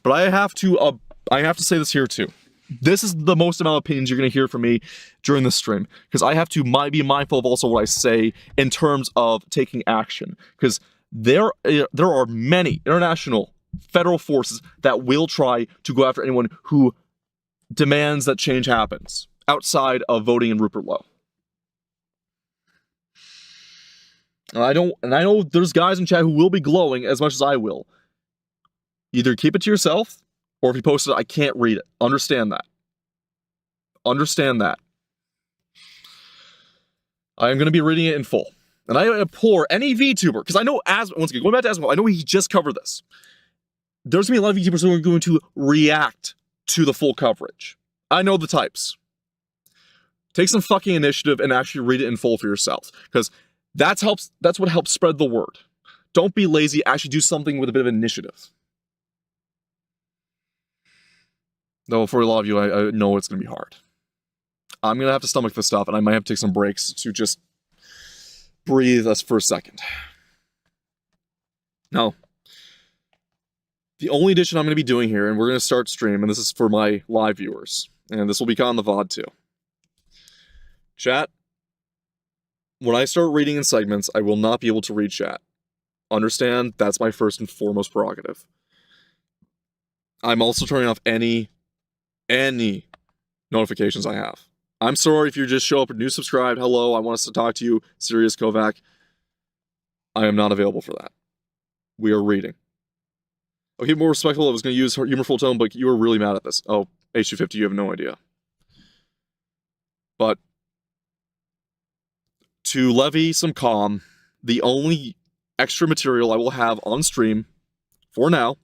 But I have to say this here too. This is the most amount of opinions you're going to hear from me during this stream, because I have to be mindful of also what I say in terms of taking action, because there are many international federal forces that will try to go after anyone who demands that change happens outside of voting in Rupert Lowe. And I know there's guys in chat who will be glowing as much as I will. Either keep it to yourself, or if you post it, I can't read it. Understand that. Understand that. I am going to be reading it in full. And I implore any VTuber, because I know, once again, going back to Asmo, I know he just covered this. There's going to be a lot of VTubers who are going to react to the full coverage. I know the types. Take some fucking initiative and actually read it in full for yourself, because that's what helps spread the word. Don't be lazy, actually do something with a bit of initiative. Though for a lot of you, I know it's going to be hard. I'm going to have to stomach this stuff, and I might have to take some breaks to just breathe us for a second. Now, the only addition I'm going to be doing here, and we're going to start stream, and this is for my live viewers, and this will be on the VOD too. Chat, when I start reading in segments, I will not be able to read chat. Understand, that's my first and foremost prerogative. I'm also turning off any notifications I have. I'm sorry if you just show up and new subscribe, hello, I want us to talk to you, Sirius Kovac. I am not available for that. We are reading. Okay, more respectful, I was going to use humorful tone, but you were really mad at this. Oh, H250, you have no idea. But to levy some calm, the only extra material I will have on stream, for now,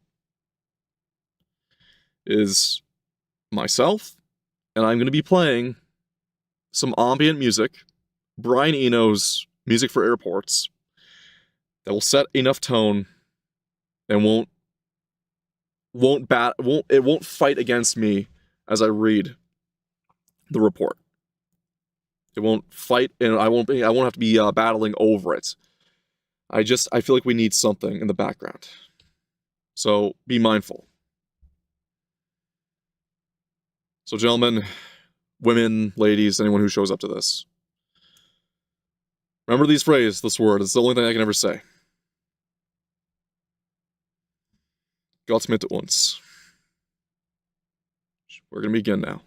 is myself, and I'm going to be playing some ambient music, Brian Eno's Music for Airports, that will set enough tone and won't fight against me as I read the report. It won't fight, and I won't have to be battling over it. I feel like we need something in the background. So be mindful. So gentlemen, women, ladies, anyone who shows up to this, remember this word, it's the only thing I can ever say. Gott Mit Uns. We're going to begin now.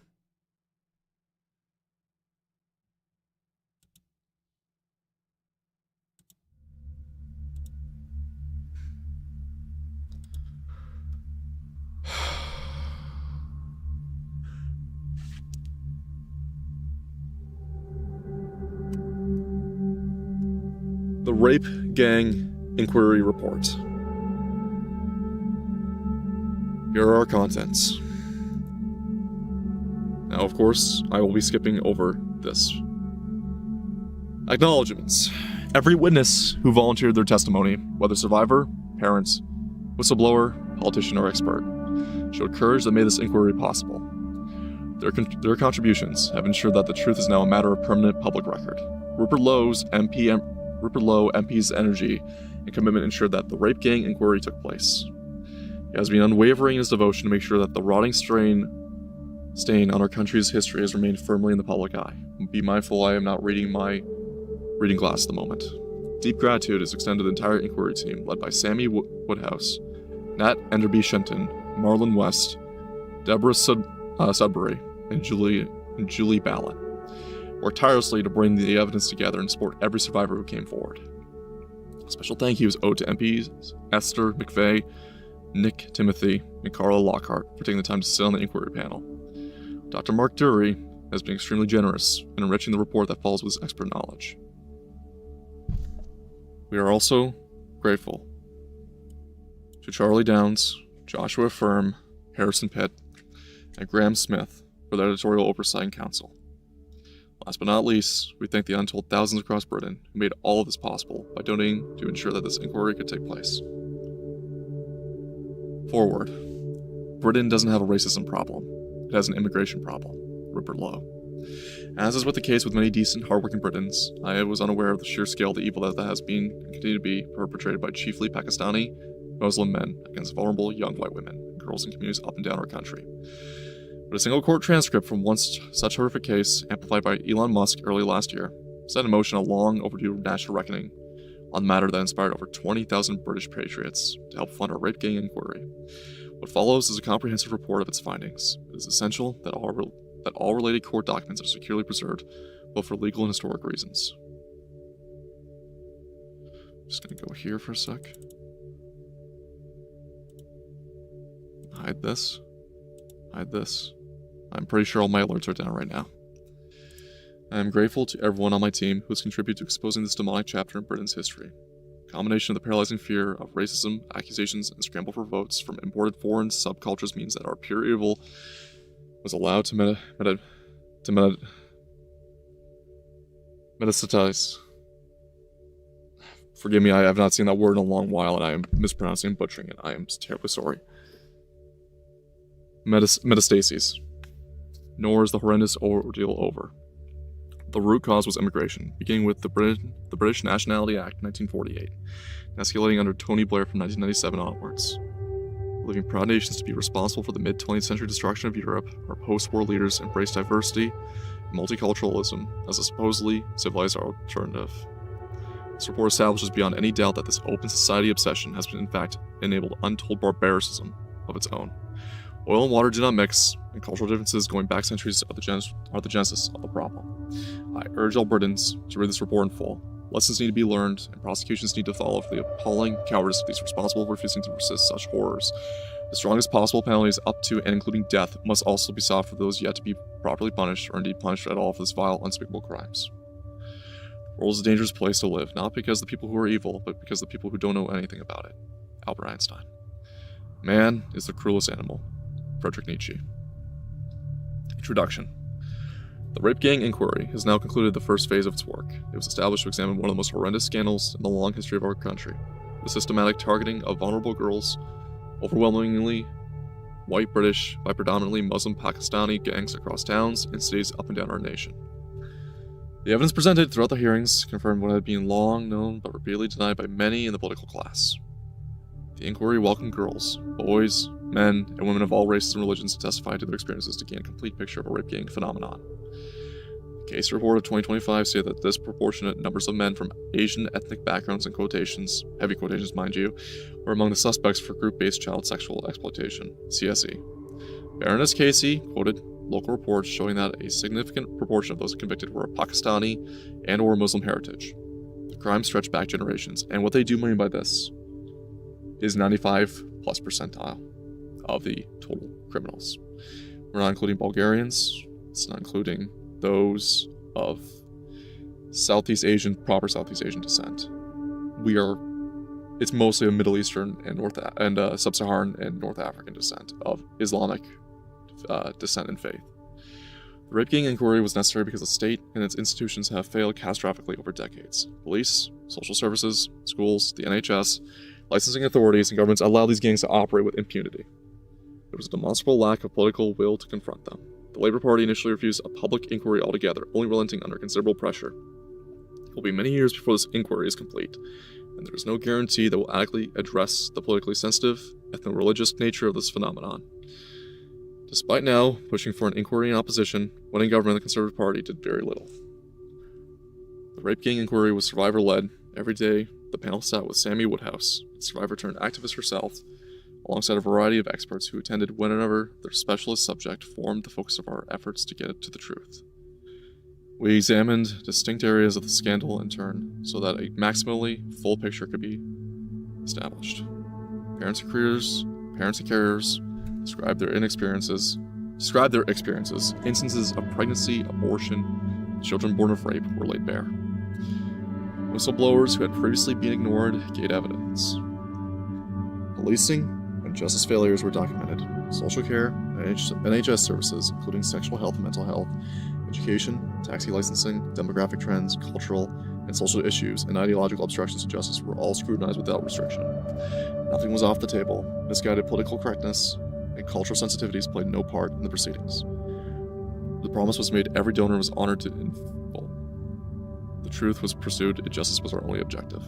The Rape Gang Inquiry Report. Here are our contents. Now, of course, I will be skipping over this. Acknowledgements. Every witness who volunteered their testimony, whether survivor, parents, whistleblower, politician, or expert, showed courage that made this inquiry possible. Their contributions have ensured that the truth is now a matter of permanent public record. Rupert Lowe MP's energy and commitment ensured that the Rape Gang inquiry took place. He has been unwavering in his devotion to make sure that the rotting stain on our country's history has remained firmly in the public eye. Be mindful I am not reading my reading glass at the moment. Deep gratitude is extended to the entire inquiry team, led by Sammy Woodhouse, Nat Enderby Shenton, Marlon West, Deborah Sudbury, and Julie Ballin. Worked tirelessly to bring the evidence together and support every survivor who came forward. A special thank you is owed to MPs Esther McVeigh, Nick Timothy, and Carla Lockhart for taking the time to sit on the inquiry panel. Dr. Mark Dury has been extremely generous in enriching the report that follows with his expert knowledge. We are also grateful to Charlie Downs, Joshua Firm, Harrison Pitt, and Graham Smith for their editorial oversight and counsel. Last but not least, we thank the untold thousands across Britain who made all of this possible by donating to ensure that this inquiry could take place. Forward. Britain doesn't have a racism problem. It has an immigration problem. Rupert Lowe. As is the case with many decent, hardworking Britons, I was unaware of the sheer scale of the evil that has been and continue to be perpetrated by chiefly Pakistani, Muslim men against vulnerable young white women and girls in communities up and down our country. But a single court transcript from one such horrific case, amplified by Elon Musk early last year, set in motion a long overdue national reckoning on the matter that inspired over 20,000 British patriots to help fund a rape gang inquiry. What follows is a comprehensive report of its findings. It is essential that all related court documents are securely preserved, both for legal and historic reasons. Just gonna go here for a sec. Hide this. Hide this. I'm pretty sure all my alerts are down right now. I am grateful to everyone on my team who has contributed to exposing this demonic chapter in Britain's history. A combination of the paralyzing fear of racism, accusations, and scramble for votes from imported foreign subcultures means that our pure evil was allowed to metastasize. Forgive me, I have not seen that word in a long while, and I am mispronouncing and butchering it. I am terribly sorry. Metastases. Nor is the horrendous ordeal over. The root cause was immigration, beginning with the British Nationality Act 1948, and escalating under Tony Blair from 1997 onwards. Leaving proud nations to be responsible for the mid-20th century destruction of Europe, our post-war leaders embraced diversity and multiculturalism as a supposedly civilized alternative. This report establishes beyond any doubt that this open society obsession has in fact enabled untold barbaricism of its own. Oil and water do not mix, and cultural differences going back centuries are the genesis of the problem. I urge all Britons to read this report in full. Lessons need to be learned, and prosecutions need to follow for the appalling cowardice of these responsible for refusing to resist such horrors. The strongest possible penalties up to and including death must also be sought for those yet to be properly punished, or indeed punished at all for this vile, unspeakable crimes. The world is a dangerous place to live, not because of the people who are evil, but because of the people who don't know anything about it. Albert Einstein. Man is the cruelest animal. Friedrich Nietzsche. Introduction. The Rape Gang Inquiry has now concluded the first phase of its work. It was established to examine one of the most horrendous scandals in the long history of our country, the systematic targeting of vulnerable girls, overwhelmingly white British by predominantly Muslim Pakistani gangs across towns and cities up and down our nation. The evidence presented throughout the hearings confirmed what had been long known but repeatedly denied by many in the political class. The inquiry welcomed girls, boys, men, and women of all races and religions to testify to their experiences to gain a complete picture of a rape gang phenomenon. The case report of 2025 stated that disproportionate numbers of men from Asian ethnic backgrounds and quotations, heavy quotations mind you, were among the suspects for group-based child sexual exploitation, CSE. Baroness Casey quoted local reports showing that a significant proportion of those convicted were of Pakistani and or Muslim heritage. The crime stretched back generations, and what they do mean by this is 95+ percentile of the total criminals. We're not including Bulgarians, it's not including those of proper Southeast Asian descent. It's mostly a Middle Eastern and Sub-Saharan and North African descent of Islamic descent and faith. The Rape Gang Inquiry was necessary because the state and its institutions have failed catastrophically over decades. Police, social services, schools, the NHS, licensing authorities, and governments allow these gangs to operate with impunity. There was a demonstrable lack of political will to confront them. The Labour Party initially refused a public inquiry altogether, only relenting under considerable pressure. It will be many years before this inquiry is complete, and there is no guarantee that will adequately address the politically sensitive, ethno-religious nature of this phenomenon. Despite now pushing for an inquiry in opposition, when in government the Conservative Party did very little. The Rape Gang Inquiry was survivor-led. Every day, the panel sat with Sammy Woodhouse, a survivor-turned-activist herself, alongside a variety of experts who attended whenever their specialist subject formed the focus of our efforts to get to the truth. We examined distinct areas of the scandal in turn, so that a maximally full picture could be established. Parents and carriers described their experiences, instances of pregnancy, abortion, children born of rape were laid bare. Whistleblowers who had previously been ignored gave evidence. Policing and justice failures were documented. Social care, NHS services, including sexual health and mental health, education, taxi licensing, demographic trends, cultural and social issues, and ideological obstructions to justice were all scrutinized without restriction. Nothing was off the table. Misguided political correctness and cultural sensitivities played no part in the proceedings. The promise was made, every donor was honored in full. The truth was pursued, and justice was our only objective.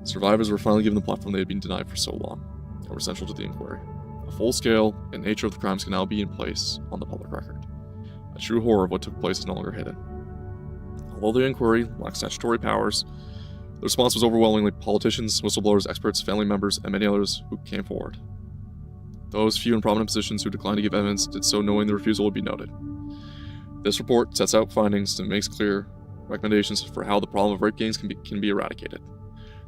Survivors were finally given the platform they had been denied for so long, and were central to the inquiry. A full scale and nature of the crimes can now be in place on the public record. A true horror of what took place is no longer hidden. Although the inquiry lacked statutory powers, the response was overwhelmingly politicians, whistleblowers, experts, family members, and many others who came forward. Those few in prominent positions who declined to give evidence did so knowing the refusal would be noted. This report sets out findings and makes clear recommendations for how the problem of rape gangs can be eradicated.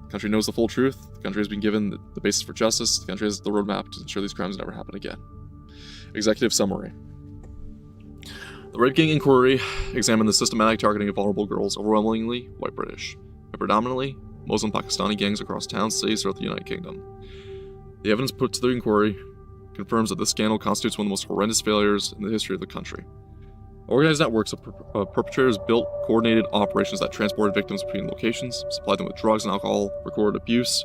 The country knows the full truth, the country has been given the basis for justice, the country has the roadmap to ensure these crimes never happen again. Executive summary. The rape gang inquiry examined the systematic targeting of vulnerable girls, overwhelmingly white British, and predominantly Muslim Pakistani gangs across towns and cities throughout the United Kingdom. The evidence put to the inquiry confirms that this scandal constitutes one of the most horrendous failures in the history of the country. Organized networks of perpetrators built coordinated operations that transported victims between locations, supplied them with drugs and alcohol, recorded abuse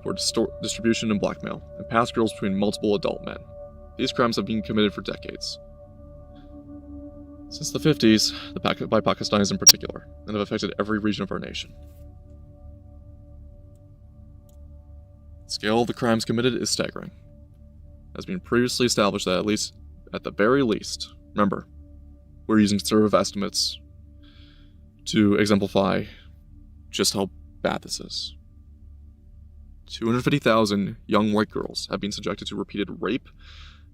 for distribution and blackmail, and passed girls between multiple adult men. These crimes have been committed for decades. Since the 50s, by Pakistanis in particular, and have affected every region of our nation. The scale of the crimes committed is staggering. It has been previously established that at the very least, remember, we're using conservative estimates to exemplify just how bad this is. 250,000 young white girls have been subjected to repeated rape,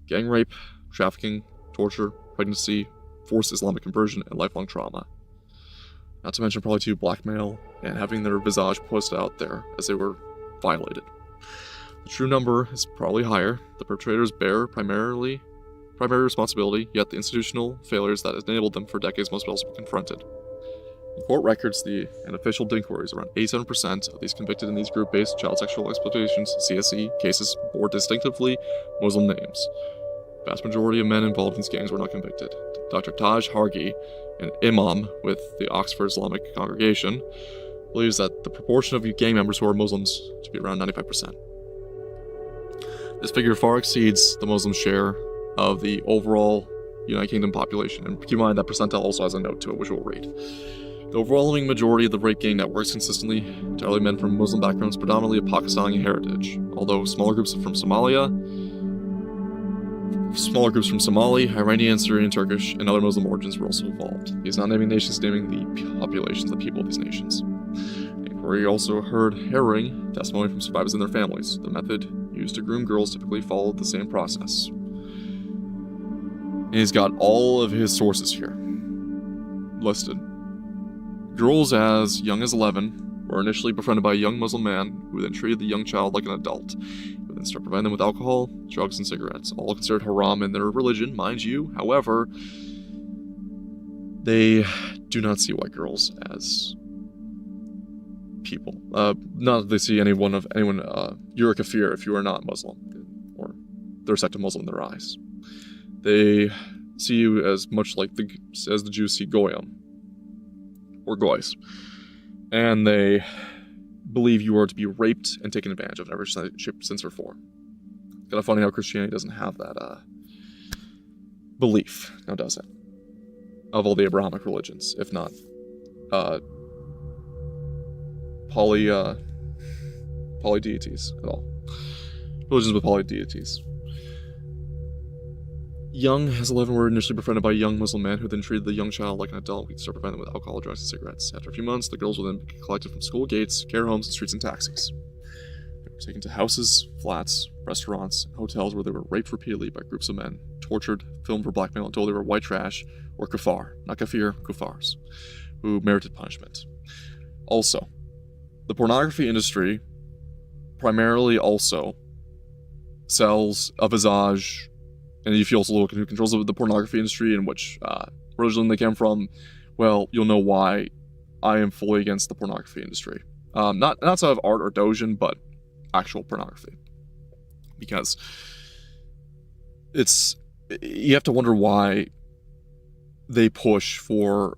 gang rape, trafficking, torture, pregnancy, forced Islamic conversion, and lifelong trauma. Not to mention probably blackmail and having their visage posted out there as they were violated. The true number is probably higher. The perpetrators bear primary responsibility, yet the institutional failures that enabled them for decades must also be confronted. In court records and official inquiries, around 87% of these convicted in these group-based child sexual exploitations (CSE) cases bore distinctively Muslim names. The vast majority of men involved in these gangs were not convicted. Dr. Taj Hargi, an imam with the Oxford Islamic Congregation, believes that the proportion of gang members who are Muslims to be around 95%. This figure far exceeds the Muslim share of the overall United Kingdom population, and keep in mind that percentile also has a note to it, which we'll read. The overwhelming majority of the rape gang networks consistently entirely men from Muslim backgrounds, predominantly of Pakistani heritage, although smaller groups from Somali, Iranian, Syrian, Turkish, and other Muslim origins were also involved. He is not naming nations, naming the populations, the people of these nations. The inquiry also heard harrowing testimony from survivors and their families. The method used to groom girls typically followed the same process. And he's got all of his sources here listed. Girls as young as 11 were initially befriended by a young Muslim man who then treated the young child like an adult. He would then start providing them with alcohol, drugs, and cigarettes, all considered haram in their religion, mind you. However, they do not see white girls as people. Not that they see anyone, you're a kafir if you are not Muslim, or they're a sect of Muslim in their eyes. They see you as much like as the Jews see Goyim, or Goys. And they believe you are to be raped and taken advantage of in every shape, sense, or form. Kind of funny how Christianity doesn't have that belief, now does it? Of all the Abrahamic religions, if not polydeities at all. Religions with polydeities. Young as 11 were initially befriended by a young Muslim man who then treated the young child like an adult. We'd start providing them with alcohol, drugs, and cigarettes. After a few months, the girls would then be collected from school gates, care homes, and streets and taxis. They were taken to houses, flats, restaurants, and hotels where they were raped repeatedly by groups of men, tortured, filmed for blackmail until they were white trash, or kuffar, not kafir, kuffars, who merited punishment. Also, the pornography industry primarily also sells a visage. And if you also look at who controls the pornography industry and which religion they came from, well, you'll know why I am fully against the pornography industry. Not outside of art or dojin, but actual pornography. Because you have to wonder why they push for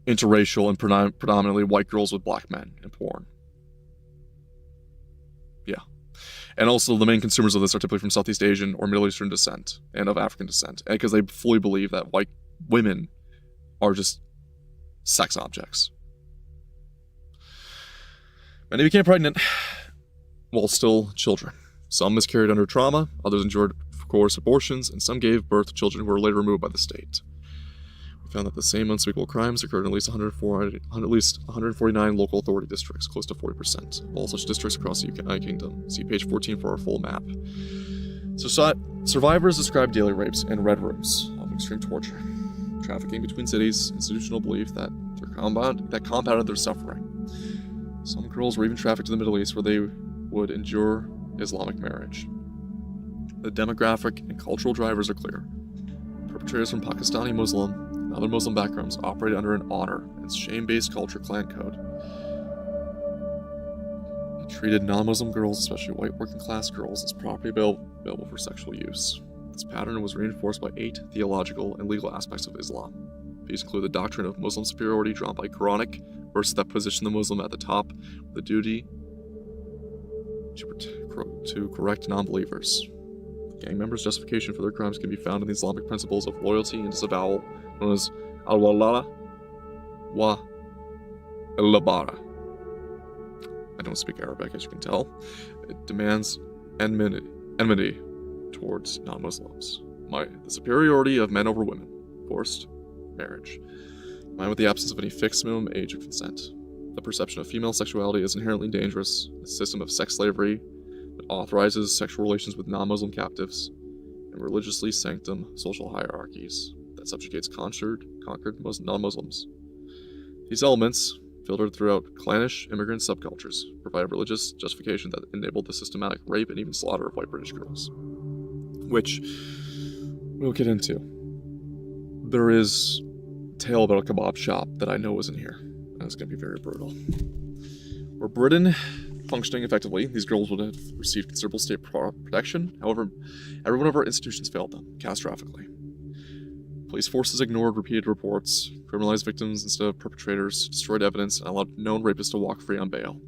interracial and predominantly white girls with black men in porn. Yeah. And also, the main consumers of this are typically from Southeast Asian or Middle Eastern descent and of African descent, because they fully believe that white women are just sex objects. Many became pregnant while still children. Some miscarried under trauma, others endured coerced abortions, and some gave birth to children who were later removed by the state. We found that the same unspeakable crimes occurred in at least 149 local authority districts, close to 40% of all such districts across the United Kingdom. See page 14 for our full map. Survivors described daily rapes in red rooms of extreme torture, trafficking between cities, institutional belief that compounded their suffering. Some girls were even trafficked to the Middle East, where they would endure Islamic marriage. The demographic and cultural drivers are clear. Perpetrators from Pakistani Muslim and other Muslim backgrounds operate under an honor and shame-based culture clan code. They treated non-Muslim girls, especially white working-class girls, as property available for sexual use. This pattern was reinforced by 8 theological and legal aspects of Islam. These include the doctrine of Muslim superiority drawn by Quranic verses that position the Muslim at the top with the duty to correct non-believers. Gang members' justification for their crimes can be found in the Islamic principles of loyalty and disavowal, known as al-wala wa al-labara. I don't speak Arabic, as you can tell. It demands enmity towards non-Muslims. The superiority of men over women, forced marriage, combined with the absence of any fixed minimum age of consent. The perception of female sexuality is inherently dangerous, a system of sex slavery that authorizes sexual relations with non-Muslim captives, and religiously sanctum social hierarchies that subjugates conquered non-Muslims. These elements, filtered throughout clannish immigrant subcultures, provide a religious justification that enabled the systematic rape and even slaughter of white British girls, which we'll get into. There is a tale about a kebab shop that I know isn't here, and it's going to be very brutal. Were Britain functioning effectively, these girls would have received considerable state protection. However, every one of our institutions failed them, catastrophically. Police forces ignored repeated reports, criminalized victims instead of perpetrators, destroyed evidence, and allowed known rapists to walk free on bail.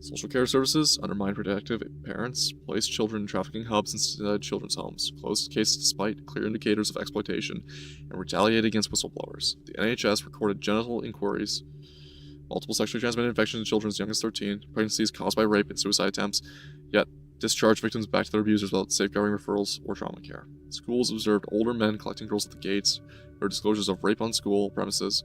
Social care services undermined protective parents, placed children in trafficking hubs instead of children's homes, closed cases despite clear indicators of exploitation, and retaliated against whistleblowers. The NHS recorded genital inquiries, multiple sexually transmitted infections in children as young as 13, pregnancies caused by rape and suicide attempts, yet discharged victims back to their abusers without safeguarding referrals or trauma care. Schools observed older men collecting girls at the gates, heard disclosures of rape on school premises,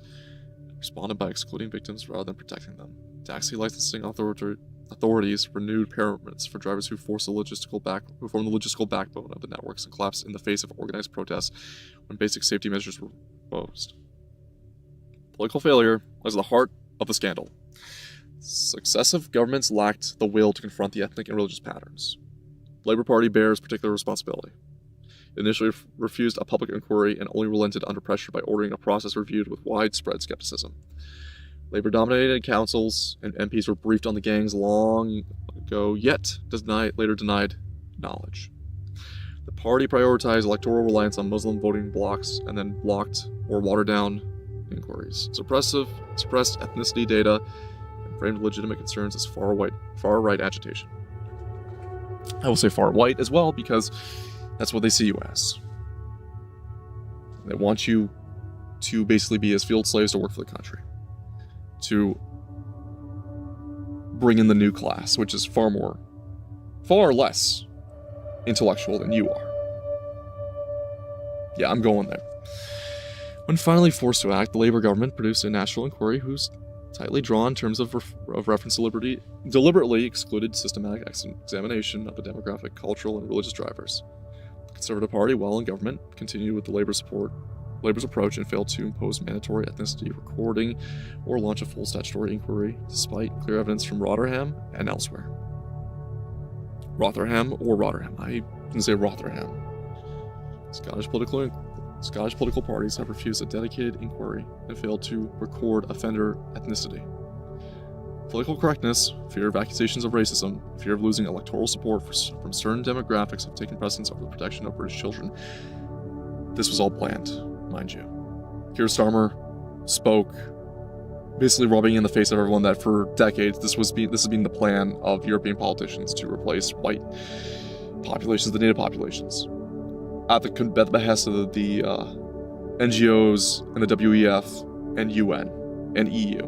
and responded by excluding victims rather than protecting them. Taxi licensing authorities renewed permits for drivers who form the logistical backbone of the networks and collapsed in the face of organized protests when basic safety measures were proposed. Political failure lies at the heart of the scandal. Successive governments lacked the will to confront the ethnic and religious patterns. The Labour Party bears particular responsibility. It initially refused a public inquiry and only relented under pressure by ordering a process reviewed with widespread skepticism. Labour-dominated councils and MPs were briefed on the gangs long ago, yet later denied knowledge. The party prioritized electoral reliance on Muslim voting blocs and then blocked or watered down inquiries, suppressed ethnicity data, and framed legitimate concerns as far-right agitation. I will say far-white as well because that's what they see you as. They want you to basically be as field slaves to work for the country, to bring in the new class, which is far less intellectual than you are. Yeah, I'm going there. When finally forced to act, the Labour government produced a national inquiry whose tightly drawn terms of reference deliberately excluded systematic examination of the demographic, cultural, and religious drivers. The Conservative Party, while in government, continued with the Labour's approach and failed to impose mandatory ethnicity recording or launch a full statutory inquiry, despite clear evidence from Rotherham and elsewhere. Rotherham or Rotherham. I can say Rotherham. Scottish political parties have refused a dedicated inquiry and failed to record offender ethnicity. Political correctness, fear of accusations of racism, fear of losing electoral support from certain demographics have taken precedence over the protection of British children. This was all planned, mind you. Keir Starmer spoke, basically rubbing in the face of everyone that for decades this has been the plan of European politicians to replace white populations with native populations, at the behest of the NGOs and the WEF and UN and EU.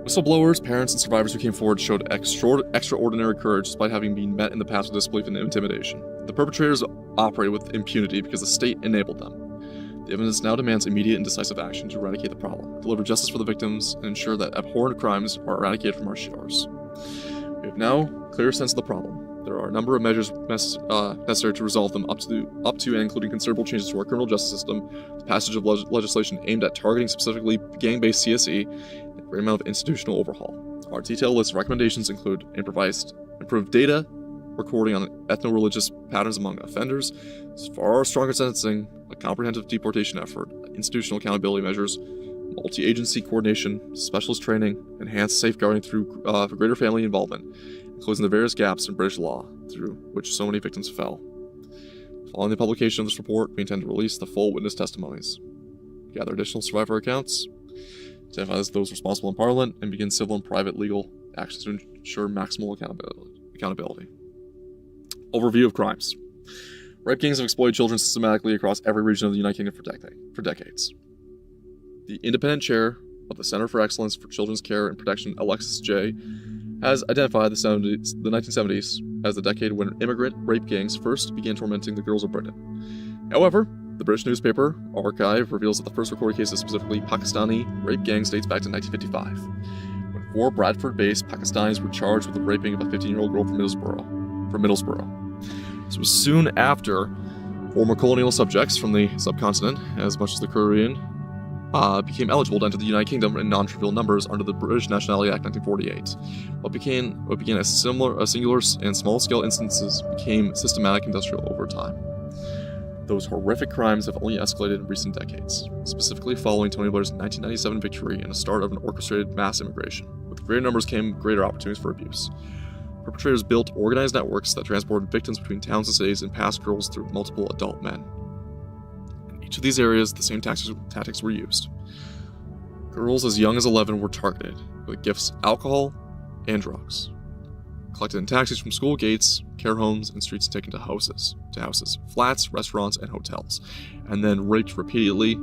Whistleblowers, parents, and survivors who came forward showed extraordinary courage despite having been met in the past with disbelief and intimidation. The perpetrators operated with impunity because the state enabled them. The evidence now demands immediate and decisive action to eradicate the problem, deliver justice for the victims, and ensure that abhorrent crimes are eradicated from our shores. We have now a clear sense of the problem. There are a number of measures necessary to resolve them up to and including considerable changes to our criminal justice system, the passage of legislation aimed at targeting specifically gang-based CSE, and a great amount of institutional overhaul. Our detailed list of recommendations include improved data recording on ethno-religious patterns among offenders, far stronger sentencing, a comprehensive deportation effort, institutional accountability measures, multi-agency coordination, specialist training, enhanced safeguarding through greater family involvement, and closing the various gaps in British law through which so many victims fell. Following the publication of this report, we intend to release the full witness testimonies, gather additional survivor accounts, identify those responsible in Parliament, and begin civil and private legal actions to ensure maximal accountability. Overview of crimes. Rape gangs have exploited children systematically across every region of the United Kingdom for decades. The independent chair of the Center for Excellence for Children's Care and Protection, Alexis J., has identified the 1970s as the decade when immigrant rape gangs first began tormenting the girls of Britain. However, the British newspaper Archive reveals that the first recorded case of specifically Pakistani rape gangs dates back to 1955, when 4 Bradford-based Pakistanis were charged with the raping of a 15-year-old girl from Middlesbrough. This was soon after former colonial subjects from the subcontinent, as much as the Korean, became eligible to enter the United Kingdom in non-trivial numbers under the British Nationality Act 1948. What began as singular and small-scale instances became systematic industrial over time. Those horrific crimes have only escalated in recent decades, specifically following Tony Blair's 1997 victory and the start of an orchestrated mass immigration. With greater numbers came greater opportunities for abuse. Perpetrators built organized networks that transported victims between towns and cities and passed girls through multiple adult men. In each of these areas, the same tactics were used. Girls as young as 11 were targeted with gifts, alcohol, and drugs. Collected in taxis from school gates, care homes, and streets, taken to houses, flats, restaurants, and hotels, and then raped repeatedly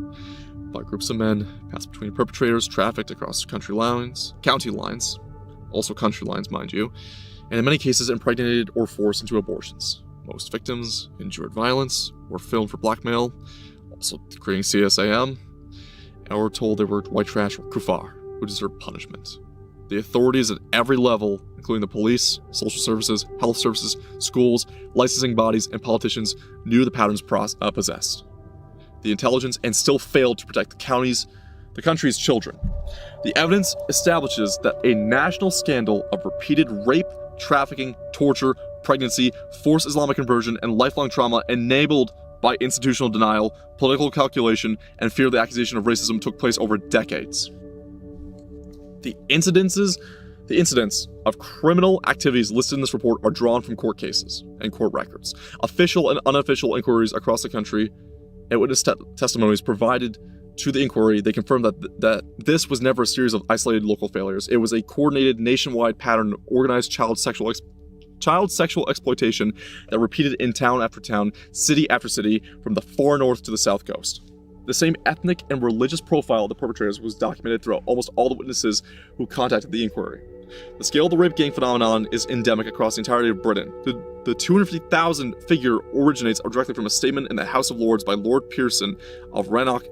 by groups of men, passed between perpetrators, trafficked across county lines, also country lines, mind you, and in many cases impregnated or forced into abortions. Most victims endured violence, were filmed for blackmail, also creating CSAM, and were told they were white trash or kuffar, who deserved punishment. The authorities at every level, including the police, social services, health services, schools, licensing bodies, and politicians, knew the patterns possessed the intelligence and still failed to protect the country's children. The evidence establishes that a national scandal of repeated rape, trafficking, torture, pregnancy, forced Islamic conversion, and lifelong trauma enabled by institutional denial, political calculation, and fear of the accusation of racism took place over decades. The incidents of criminal activities listed in this report are drawn from court cases and court records. Official and unofficial inquiries across the country and witness testimonies provided to the inquiry, they confirmed that this was never a series of isolated local failures. It was a coordinated nationwide pattern of organized child sexual exploitation that repeated in town after town, city after city, from the far north to the south coast. The same ethnic and religious profile of the perpetrators was documented throughout almost all the witnesses who contacted the inquiry. The scale of the rape gang phenomenon is endemic across the entirety of Britain. The 250,000 figure originates directly from a statement in the House of Lords by Lord Pearson of Rannoch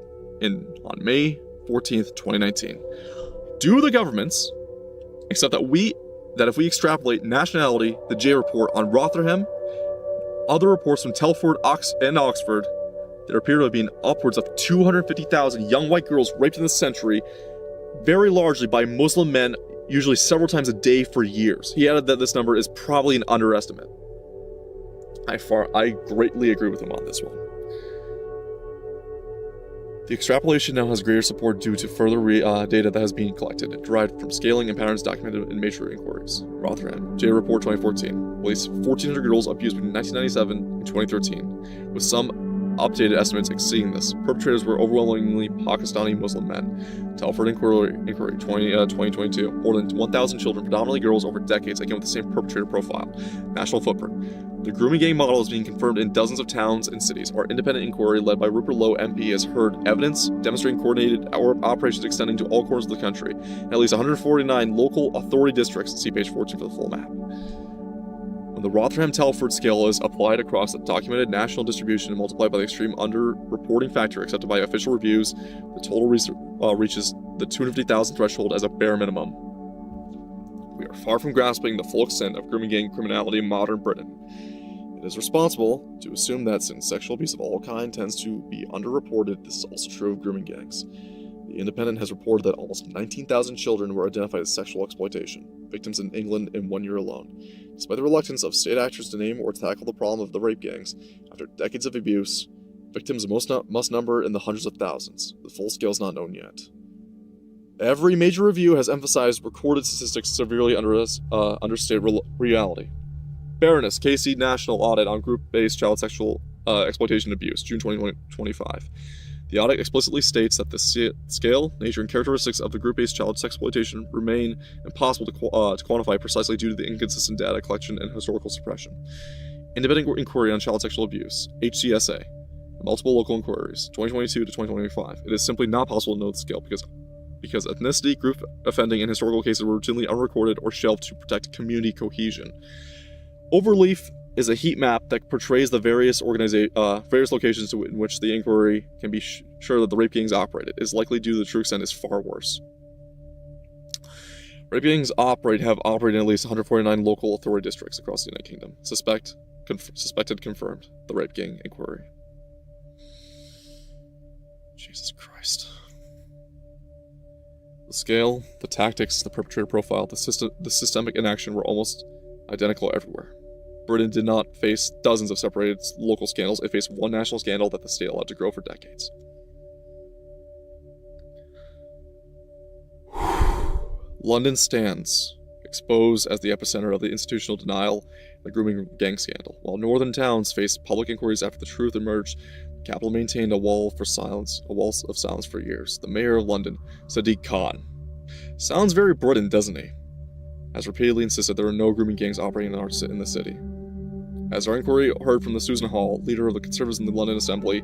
on May 14th, 2019. Do the governments accept that if we extrapolate nationality, the J report on Rotherham, other reports from Telford and Oxford, there appear to have been upwards of 250,000 young white girls raped in this century, very largely by Muslim men, usually several times a day for years. He added that this number is probably an underestimate. I greatly agree with him on this one. The extrapolation now has greater support due to further data that has been collected, derived from scaling and patterns documented in major inquiries. Rotherham, J Report 2014, released 1,400 girls abused between 1997 and 2013, with some updated estimates exceeding this. Perpetrators were overwhelmingly Pakistani Muslim men. Telford Inquiry 2022. More than 1,000 children, predominantly girls, over decades, again with the same perpetrator profile. National footprint. The grooming gang model is being confirmed in dozens of towns and cities. Our independent inquiry, led by Rupert Lowe MP, has heard evidence demonstrating coordinated operations extending to all corners of the country, and at least 149 local authority districts. See page 14 for the full map. When the Rotherham-Telford scale is applied across the documented national distribution and multiplied by the extreme under-reporting factor accepted by official reviews, the total reaches the 250,000 threshold as a bare minimum. We are far from grasping the full extent of grooming gang criminality in modern Britain. It is responsible to assume that since sexual abuse of all kind tends to be underreported, this is also true of grooming gangs. The Independent has reported that almost 19,000 children were identified as sexual exploitation victims in England in 1 year alone. Despite the reluctance of state actors to name or tackle the problem of the rape gangs, after decades of abuse, victims must number in the hundreds of thousands. The full scale is not known yet. Every major review has emphasized recorded statistics severely understate reality. Baroness, KC National Audit on Group-Based Child Sexual Exploitation and Abuse, June 2025. The audit explicitly states that the scale, nature, and characteristics of the group-based child sexploitation remain impossible to quantify precisely due to the inconsistent data collection and historical suppression. Independent Inquiry on Child Sexual Abuse, HCSA, multiple local inquiries, 2022 to 2025. It is simply not possible to know the scale because ethnicity, group offending, and historical cases were routinely unrecorded or shelved to protect community cohesion. Overleaf is a heat map that portrays the various locations in which the inquiry can be sure that the rape gangs operated. It is likely due to the true extent is far worse. Rape gangs have operated in at least 149 local authority districts across the United Kingdom. Suspected confirmed. The rape gang inquiry. Jesus Christ. The scale, the tactics, the perpetrator profile, the systemic inaction were almost identical everywhere. Britain did not face dozens of separated local scandals. It faced one national scandal that the state allowed to grow for decades. London stands exposed as the epicenter of the institutional denial and the grooming gang scandal. While northern towns faced public inquiries after the truth emerged, the capital maintained a wall of silence for years. The mayor of London, Sadiq Khan, sounds very Britain, doesn't he? Has repeatedly insisted there are no grooming gangs operating in the city. As our inquiry heard from the Susan Hall, leader of the Conservatives in the London Assembly,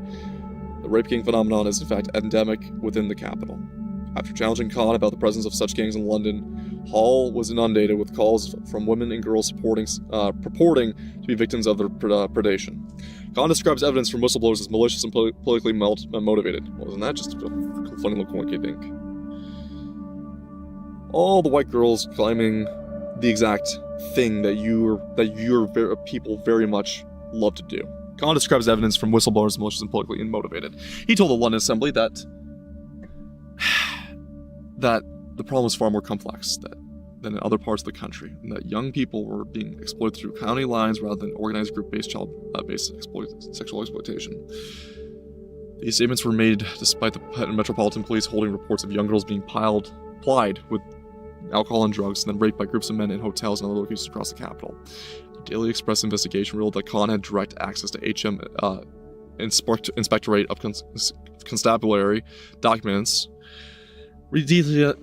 the rape gang phenomenon is in fact endemic within the capital. After challenging Khan about the presence of such gangs in London, Hall was inundated with calls from women and girls purporting to be victims of their predation. Khan describes evidence from whistleblowers as malicious and politically motivated. Well, isn't that just a funny little coinky dink? All the white girls claiming the exact thing that your people very much love to do. Khan describes evidence from whistleblowers as malicious and politically motivated. He told the London Assembly that the problem was far more complex than in other parts of the country, and that young people were being exploited through county lines rather than organized group-based sexual exploitation. These statements were made despite the Metropolitan Police holding reports of young girls being plied with alcohol and drugs and then raped by groups of men in hotels and other locations across the capital. The Daily Express investigation revealed that Khan had direct access to HM Inspectorate of Constabulary documents. This is going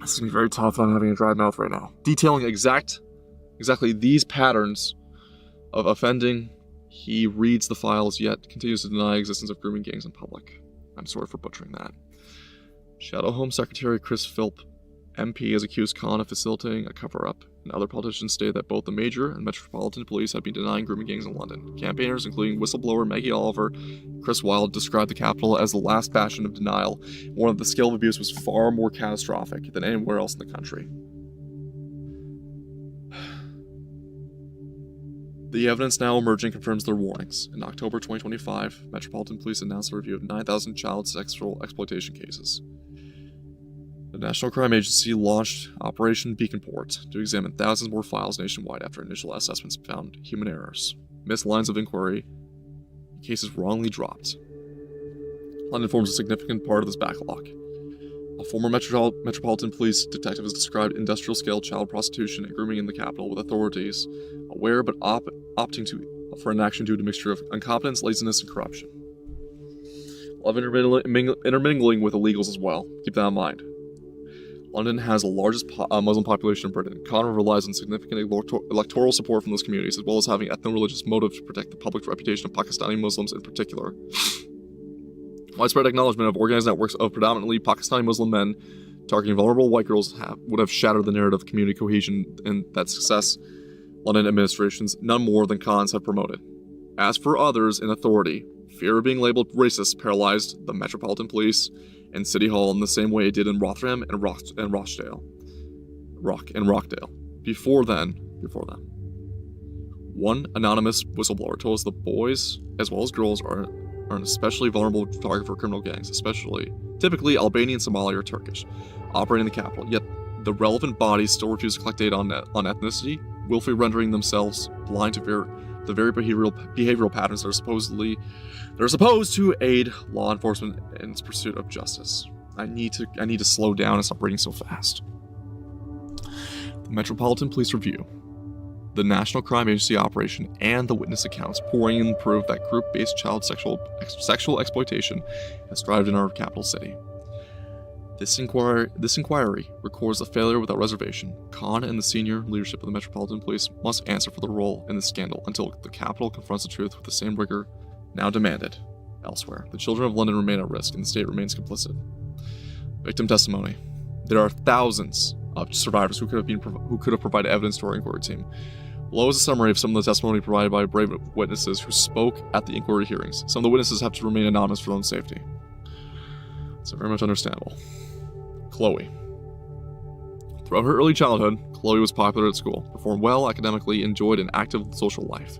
to be very tough. I'm having a dry mouth right now. Detailing exactly these patterns of offending. He reads the files yet continues to deny existence of grooming gangs in public. I'm sorry for butchering that. Shadow Home Secretary Chris Philp, MP, has accused Khan of facilitating a cover-up, and other politicians stated that both the Major and Metropolitan Police had been denying grooming gangs in London. Campaigners, including whistleblower Maggie Oliver and Chris Wilde, described the capital as the last bastion of denial, one of the scale of abuse was far more catastrophic than anywhere else in the country. The evidence now emerging confirms their warnings. In October 2025, Metropolitan Police announced a review of 9,000 child sexual exploitation cases. The National Crime Agency launched Operation Beacon Port to examine thousands more files nationwide after initial assessments found human errors, missed lines of inquiry, cases wrongly dropped. London forms a significant part of this backlog. A former Metropolitan Police detective has described industrial-scale child prostitution and grooming in the capital, with authorities aware but opting to for inaction due to a mixture of incompetence, laziness, and corruption. Love intermingling with illegals as well. Keep that in mind. London has the largest Muslim population in Britain. Connor relies on significant electoral support from those communities, as well as having ethno-religious motive to protect the public reputation of Pakistani Muslims in particular. Widespread acknowledgement of organized networks of predominantly Pakistani Muslim men targeting vulnerable white girls would have shattered the narrative of community cohesion and that success London administrations, none more than Khans, have promoted. As for others in authority, fear of being labeled racist paralyzed the Metropolitan Police and City Hall in the same way it did in Rotherham and Rochdale. Before then, one anonymous whistleblower told us the boys, as well as girls, are an especially vulnerable target for criminal gangs, typically Albanian, Somali, or Turkish, operating in the capital. Yet the relevant bodies still refuse to collect data on ethnicity, willfully rendering themselves blind to the very behavioral patterns that are supposed to aid law enforcement in its pursuit of justice. I need to slow down and stop reading so fast. The Metropolitan Police Review, the National Crime Agency operation, and the witness accounts pouring in prove that group-based child sexual exploitation has thrived in our capital city. This inquiry records the failure without reservation. Khan and the senior leadership of the Metropolitan Police must answer for their role in this scandal until the capital confronts the truth with the same rigor now demanded elsewhere. The children of London remain at risk, and the state remains complicit. Victim testimony. There are thousands of survivors who could have provided evidence to our inquiry team. Below is a summary of some of the testimony provided by brave witnesses who spoke at the inquiry hearings. Some of the witnesses have to remain anonymous for their own safety. So very much understandable. Chloe. Throughout her early childhood, Chloe was popular at school, performed well academically, enjoyed an active social life.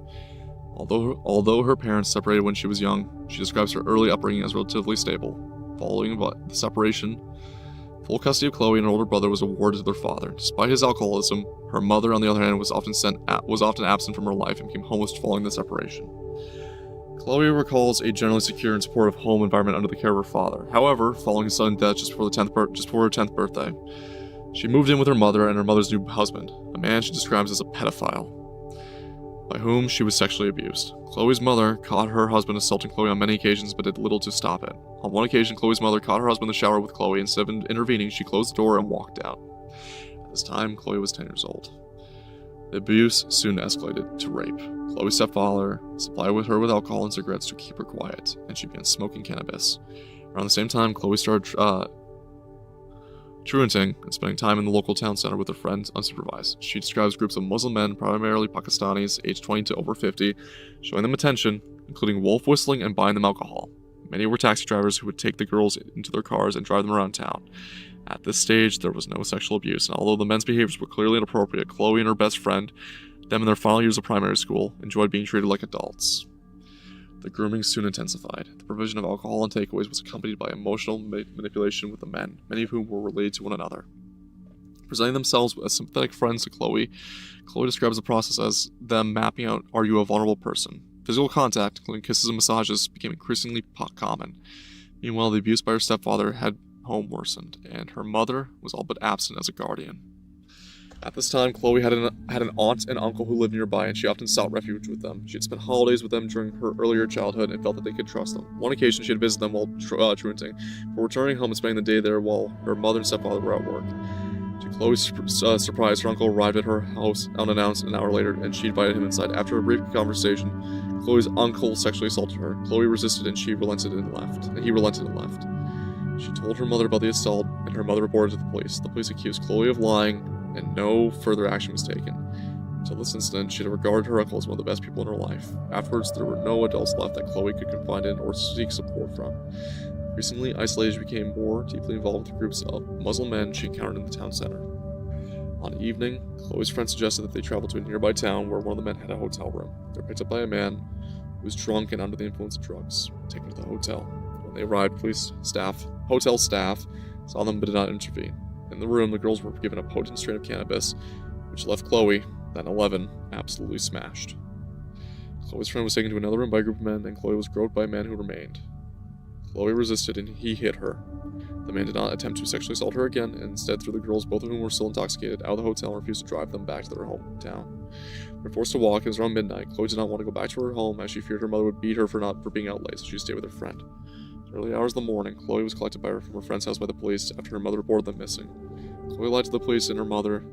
Although her parents separated when she was young, she describes her early upbringing as relatively stable. Following the separation, full custody of Chloe and her older brother was awarded to their father. Despite his alcoholism, her mother, on the other hand, was often absent from her life and became homeless following the separation. Chloe recalls a generally secure and supportive home environment under the care of her father. However, following his sudden death just before her 10th birthday, she moved in with her mother and her mother's new husband, a man she describes as a pedophile, by whom she was sexually abused. Chloe's mother caught her husband assaulting Chloe on many occasions, but did little to stop it. On one occasion, Chloe's mother caught her husband in the shower with Chloe. Instead of intervening, she closed the door and walked out. At this time, Chloe was 10 years old. The abuse soon escalated to rape. Chloe's stepfather supplied her with alcohol and cigarettes to keep her quiet, and she began smoking cannabis. Around the same time, Chloe started truanting and spending time in the local town center with her friends unsupervised. She describes groups of Muslim men, primarily Pakistanis, aged 20 to over 50, showing them attention, including wolf whistling and buying them alcohol. Many were taxi drivers who would take the girls into their cars and drive them around town. At this stage, there was no sexual abuse, and although the men's behaviors were clearly inappropriate, Chloe and her best friend, them in their final years of primary school, enjoyed being treated like adults. The grooming soon intensified. The provision of alcohol and takeaways was accompanied by emotional manipulation with the men, many of whom were related to one another. Presenting themselves as sympathetic friends to Chloe, Chloe describes the process as them mapping out, are you a vulnerable person? Physical contact, including kisses and massages, became increasingly common. Meanwhile, the abuse by her stepfather had home worsened, and her mother was all but absent as a guardian. At this time, Chloe had an aunt and uncle who lived nearby, and she often sought refuge with them. She had spent holidays with them during her earlier childhood and felt that they could trust them. On one occasion, she had visited them while truanting, but returning home and spending the day there while her mother and stepfather were at work. To Chloe's surprise, her uncle arrived at her house unannounced an hour later, and she invited him inside. After a brief conversation, Chloe's uncle sexually assaulted her. Chloe resisted, and he relented and left. She told her mother about the assault, and her mother reported to the police. The police accused Chloe of lying, and no further action was taken. Until this incident, she had regarded her uncle as one of the best people in her life. Afterwards, there were no adults left that Chloe could confide in or seek support from. Increasingly isolated, she became more deeply involved with groups of Muslim men she encountered in the town center. On an evening, Chloe's friend suggested that they travel to a nearby town where one of the men had a hotel room. They were picked up by a man who was drunk and under the influence of drugs, taken to the hotel. When they arrived, hotel staff saw them but did not intervene. In the room, the girls were given a potent strain of cannabis, which left Chloe, then 11, absolutely smashed. Chloe's friend was taken to another room by a group of men, and Chloe was groped by a man who remained. Chloe resisted and he hit her. The man did not attempt to sexually assault her again, and instead threw the girls, both of whom were still intoxicated, out of the hotel and refused to drive them back to their hometown. They were forced to walk. It was around midnight. Chloe did not want to go back to her home as she feared her mother would beat her for being out late, so she stayed with her friend. In the early hours of the morning, Chloe was collected from her friend's house by the police after her mother reported them missing. Chloe lied to the police and her mother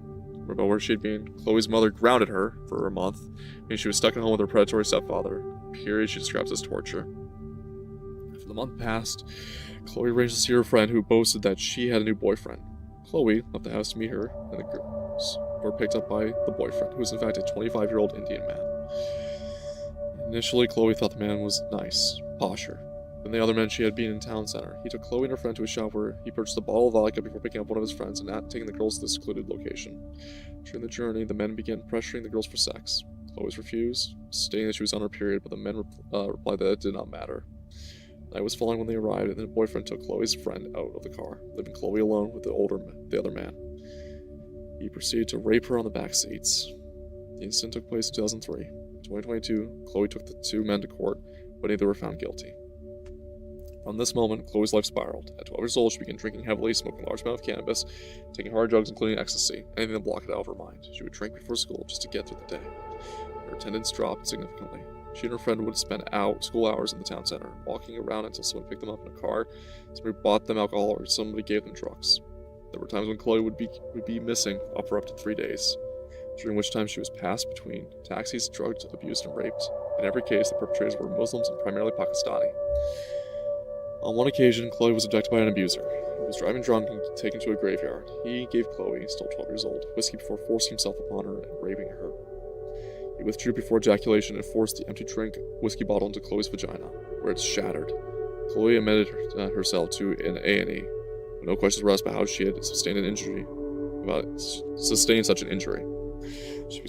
about where she had been. Chloe's mother grounded her for a month, meaning she was stuck at home with her predatory stepfather, a period she describes as torture. After the month passed, Chloe arranged to see her friend, who boasted that she had a new boyfriend. Chloe left the house to meet her, and the girls were picked up by the boyfriend, who was in fact a 25-year-old Indian man. Initially, Chloe thought the man was nice, posher, than the other men she had been in town center. He took Chloe and her friend to a shop where he purchased a bottle of vodka before picking up one of his friends and taking the girls to the secluded location. During the journey, the men began pressuring the girls for sex. Chloe refused, stating that she was on her period, but the men replied that it did not matter. Night was falling when they arrived, and the boyfriend took Chloe's friend out of the car, leaving Chloe alone with the other man. He proceeded to rape her on the back seats. The incident took place in 2003. In 2022, Chloe took the two men to court, but neither were found guilty. From this moment, Chloe's life spiraled. At 12 years old, she began drinking heavily, smoking a large amount of cannabis, taking hard drugs including ecstasy, anything to block it out of her mind. She would drink before school just to get through the day. Her attendance dropped significantly. She and her friend would spend school hours in the town center, walking around until someone picked them up in a car, somebody bought them alcohol, or somebody gave them drugs. There were times when Chloe would be missing for up to 3 days, during which time she was passed between taxis, drugged, abused, and raped. In every case, the perpetrators were Muslims and primarily Pakistani. On one occasion, Chloe was abducted by an abuser. He was driving drunk and taken to a graveyard. He gave Chloe, still 12 years old, whiskey before forcing himself upon her and raping her. He withdrew before ejaculation and forced the empty whiskey bottle into Chloe's vagina, where it shattered. Chloe admitted herself to an A&E, but no questions were asked about how she had sustained such an injury. She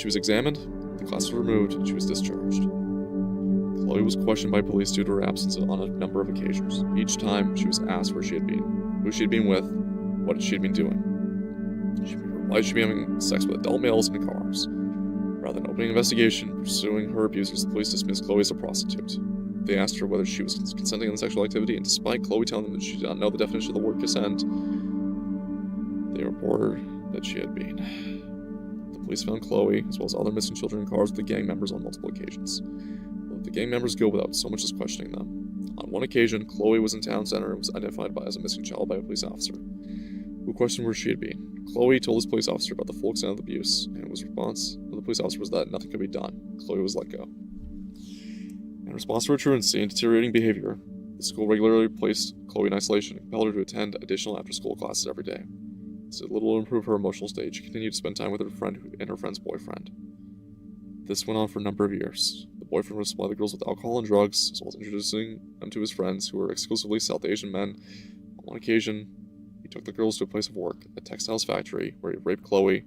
was examined, the glasses were removed, and she was discharged. Chloe was questioned by police due to her absence on a number of occasions. Each time, she was asked where she had been, who she had been with, what she had been doing. Why she had been having sex with adult males in cars. Rather than opening an investigation pursuing her abusers, the police dismissed Chloe as a prostitute. They asked her whether she was consenting in the sexual activity, and despite Chloe telling them that she did not know the definition of the word consent, they reported that she had been. The police found Chloe, as well as other missing children in cars with the gang members on multiple occasions. The gang members go without so much as questioning them. On one occasion, Chloe was in town center and was identified as a missing child by a police officer, who questioned where she had been. Chloe told this police officer about the full extent of the abuse, and his response of the police officer was that nothing could be done. Chloe was let go. In response to her truancy and deteriorating behavior, the school regularly placed Chloe in isolation and compelled her to attend additional after-school classes every day. This did little to improve her emotional state. She continued to spend time with her friend and her friend's boyfriend. This went on for a number of years. The boyfriend would supply the girls with alcohol and drugs, as well as introducing them to his friends, who were exclusively South Asian men. On one occasion, he took the girls to a place of work, a textiles factory, where he raped Chloe.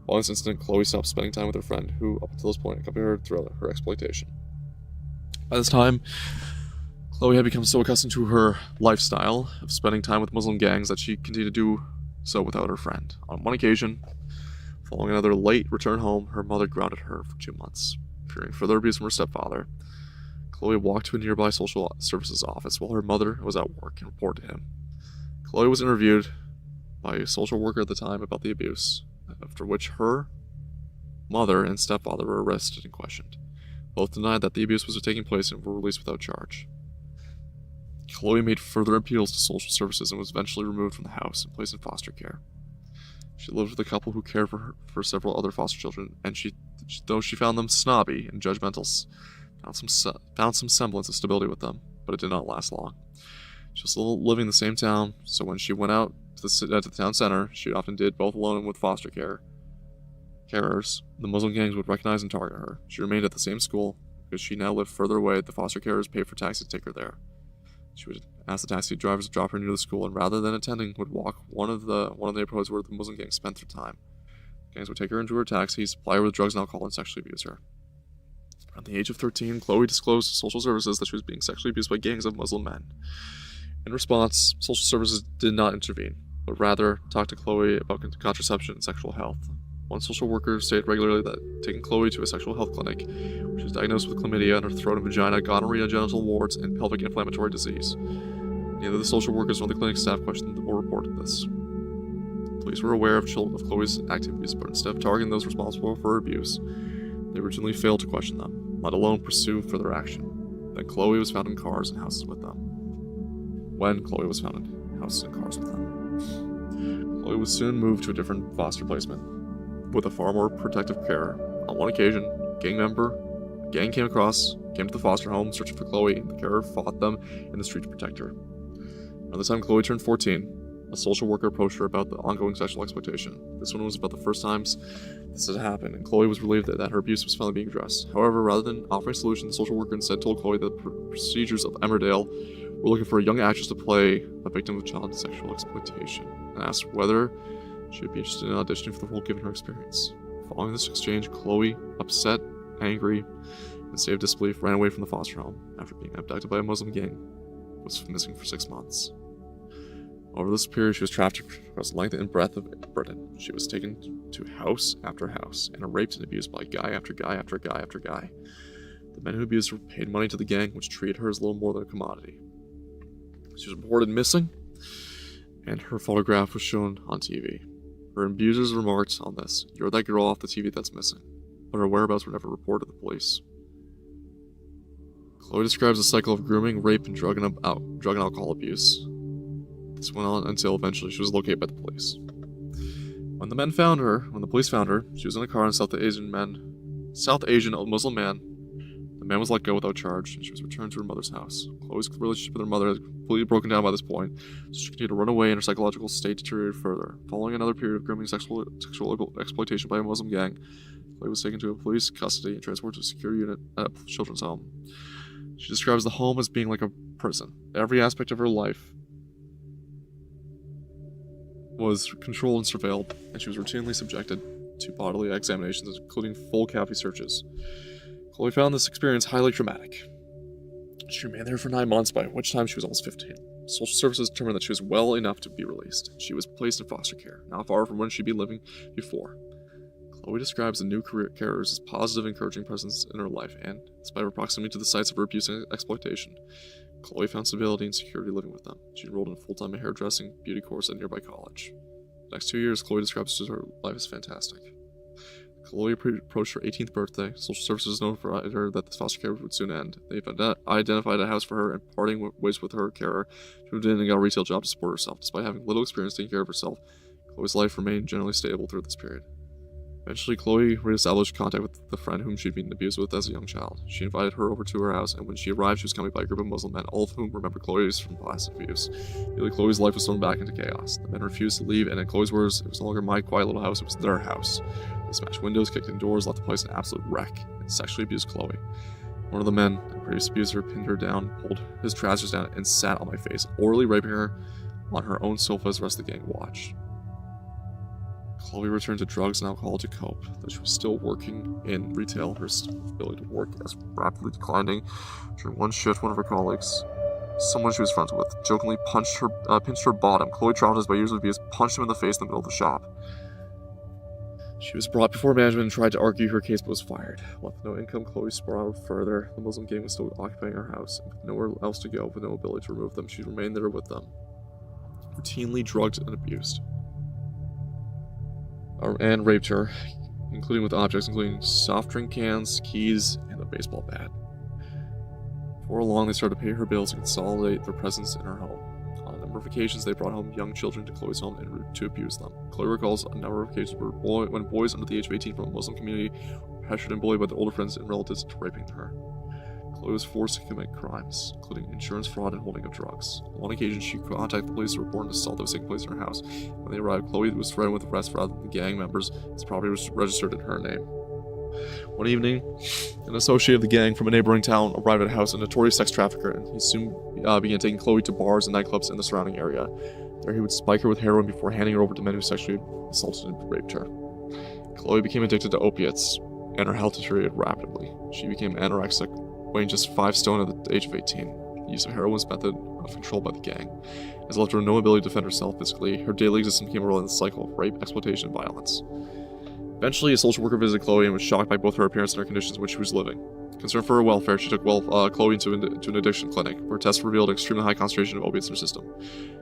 Following this incident, Chloe stopped spending time with her friend, who, up until this point, accompanied her throughout her exploitation. By this time, Chloe had become so accustomed to her lifestyle of spending time with Muslim gangs that she continued to do so without her friend. On one occasion, following another late return home, her mother grounded her for 2 months. Fearing further abuse from her stepfather, Chloe walked to a nearby social services office while her mother was at work and reported to him. Chloe was interviewed by a social worker at the time about the abuse, after which her mother and stepfather were arrested and questioned. Both denied that the abuse was taking place and were released without charge. Chloe made further appeals to social services and was eventually removed from the house and placed in foster care. She lived with a couple who cared for several other foster children, and though she found them snobby and judgmental, found some semblance of stability with them, but it did not last long. She was still living in the same town, so when she went out to the town center, she often did both alone and with foster carers. The Muslim gangs would recognize and target her. She remained at the same school because she now lived further away. The foster carers paid for taxis to take her there. She would ask the taxi drivers to drop her near the school, and rather than attending, would walk one of the neighborhoods where the Muslim gangs spent their time. The gangs would take her into her taxi, supply her with drugs and alcohol, and sexually abuse her. Around the age of 13, Chloe disclosed to social services that she was being sexually abused by gangs of Muslim men. In response, social services did not intervene, but rather talked to Chloe about contraception and sexual health. One social worker stated regularly that taking Chloe to a sexual health clinic, where she was diagnosed with chlamydia in her throat and vagina, gonorrhea, genital warts, and pelvic inflammatory disease. Neither the social workers nor the clinic staff questioned or reported this. Police were aware of Chloe's activities, but instead of targeting those responsible for her abuse, they originally failed to question them, let alone pursue further action. Then Chloe was found in cars and houses with them. Chloe was soon moved to a different foster placement, with a far more protective care. On one occasion, a gang came to the foster home searching for Chloe, and the carer fought them in the street to protect her. Around the time Chloe turned 14, a social worker approached her about the ongoing sexual exploitation. This one was about the first times this had happened, and Chloe was relieved that her abuse was finally being addressed. However, rather than offering a solution, the social worker instead told Chloe that the procedures of Emmerdale were looking for a young actress to play a victim of child sexual exploitation, and asked whether she would be interested in auditioning for the role given her experience. Following this exchange, Chloe, upset, angry, and in a state of disbelief, ran away from the foster home after being abducted by a Muslim gang. Was missing for 6 months. Over this period, she was trafficked across the length and breadth of Britain. She was taken to house after house and raped and abused by guy after guy after guy after guy. The men who abused her paid money to the gang, which treated her as little more than a commodity. She was reported missing, and her photograph was shown on TV. Her abusers remarked on this, "You're that girl off the TV that's missing," but her whereabouts were never reported to the police. Chloe describes a cycle of grooming, rape, and drug and alcohol abuse. This went on until eventually she was located by the police. When the police found her, she was in a car with a South Asian Muslim man. The man was let go without charge, and she was returned to her mother's house. Chloe's relationship with her mother had completely broken down by this point, so she continued to run away, and her psychological state deteriorated further. Following another period of grooming sexual exploitation by a Muslim gang, Chloe was taken to police custody and transported to a secure unit at a children's home. She describes the home as being like a prison. Every aspect of her life was controlled and surveilled, and she was routinely subjected to bodily examinations, including full cavity searches. Chloe found this experience highly traumatic. She remained there for 9 months, by which time she was almost 15. Social services determined that she was well enough to be released. She was placed in foster care, not far from where she'd been living before. Chloe describes the new carers as positive, encouraging presence in her life, and, despite her proximity to the sites of her abuse and exploitation, Chloe found stability and security living with them. She enrolled in a full-time hairdressing beauty course at a nearby college. The next 2 years, Chloe describes her life as fantastic. Chloe approached her 18th birthday. Social services notified her that the foster care would soon end. They identified a house for her, and parting ways with her carer, she moved in and got a retail job to support herself. Despite having little experience taking care of herself, Chloe's life remained generally stable through this period. Eventually, Chloe reestablished contact with the friend whom she'd been abused with as a young child. She invited her over to her house, and when she arrived, she was accompanied by a group of Muslim men, all of whom remembered Chloe's from past abuse. Nearly Chloe's life was thrown back into chaos. The men refused to leave, and in Chloe's words, "It was no longer my quiet little house, it was their house." They smashed windows, kicked in doors, left the place an absolute wreck, and sexually abused Chloe. One of the men, a previous abuser, pinned her down, pulled his trousers down, and sat on my face, orally raping her on her own sofa as the rest of the gang watched. Chloe returned to drugs and alcohol to cope. Though she was still working in retail, her ability to work was rapidly declining. During one shift, one of her colleagues, someone she was friends with, jokingly pinched her bottom. Chloe, traumatized by years of abuse, punched him in the face in the middle of the shop. She was brought before management and tried to argue her case, but was fired. With no income, Chloe spiraled further. The Muslim gang was still occupying her house, and with nowhere else to go, with no ability to remove them, she remained there with them, routinely drugged and abused, and raped her, including with objects including soft drink cans, keys, and a baseball bat. Before long, they started to pay her bills and consolidate their presence in her home. On a number of occasions, they brought home young children to Chloe's home and to abuse them. Chloe recalls a number of occasions when boys under the age of 18 from a Muslim community were pressured and bullied by their older friends and relatives into raping her. Chloe was forced to commit crimes, including insurance fraud and holding of drugs. On one occasion, she contacted the police to report an assault that was taking place in her house. When they arrived, Chloe was threatened with arrest rather than the gang members, as property was registered in her name. One evening, an associate of the gang from a neighboring town arrived at a house, a notorious sex trafficker, and he soon began taking Chloe to bars and nightclubs in the surrounding area. There he would spike her with heroin before handing her over to men who sexually assaulted and raped her. Chloe became addicted to opiates, and her health deteriorated rapidly. She became anorexic, weighing just 5 stone at the age of 18. The use of heroin was method of control by the gang, as it left her no ability to defend herself physically. Her daily existence became a relentless cycle of rape, exploitation, and violence. Eventually, a social worker visited Chloe and was shocked by both her appearance and her conditions in which she was living. Concerned for her welfare, she took Chloe to an addiction clinic, where tests revealed an extremely high concentration of opiates in her system.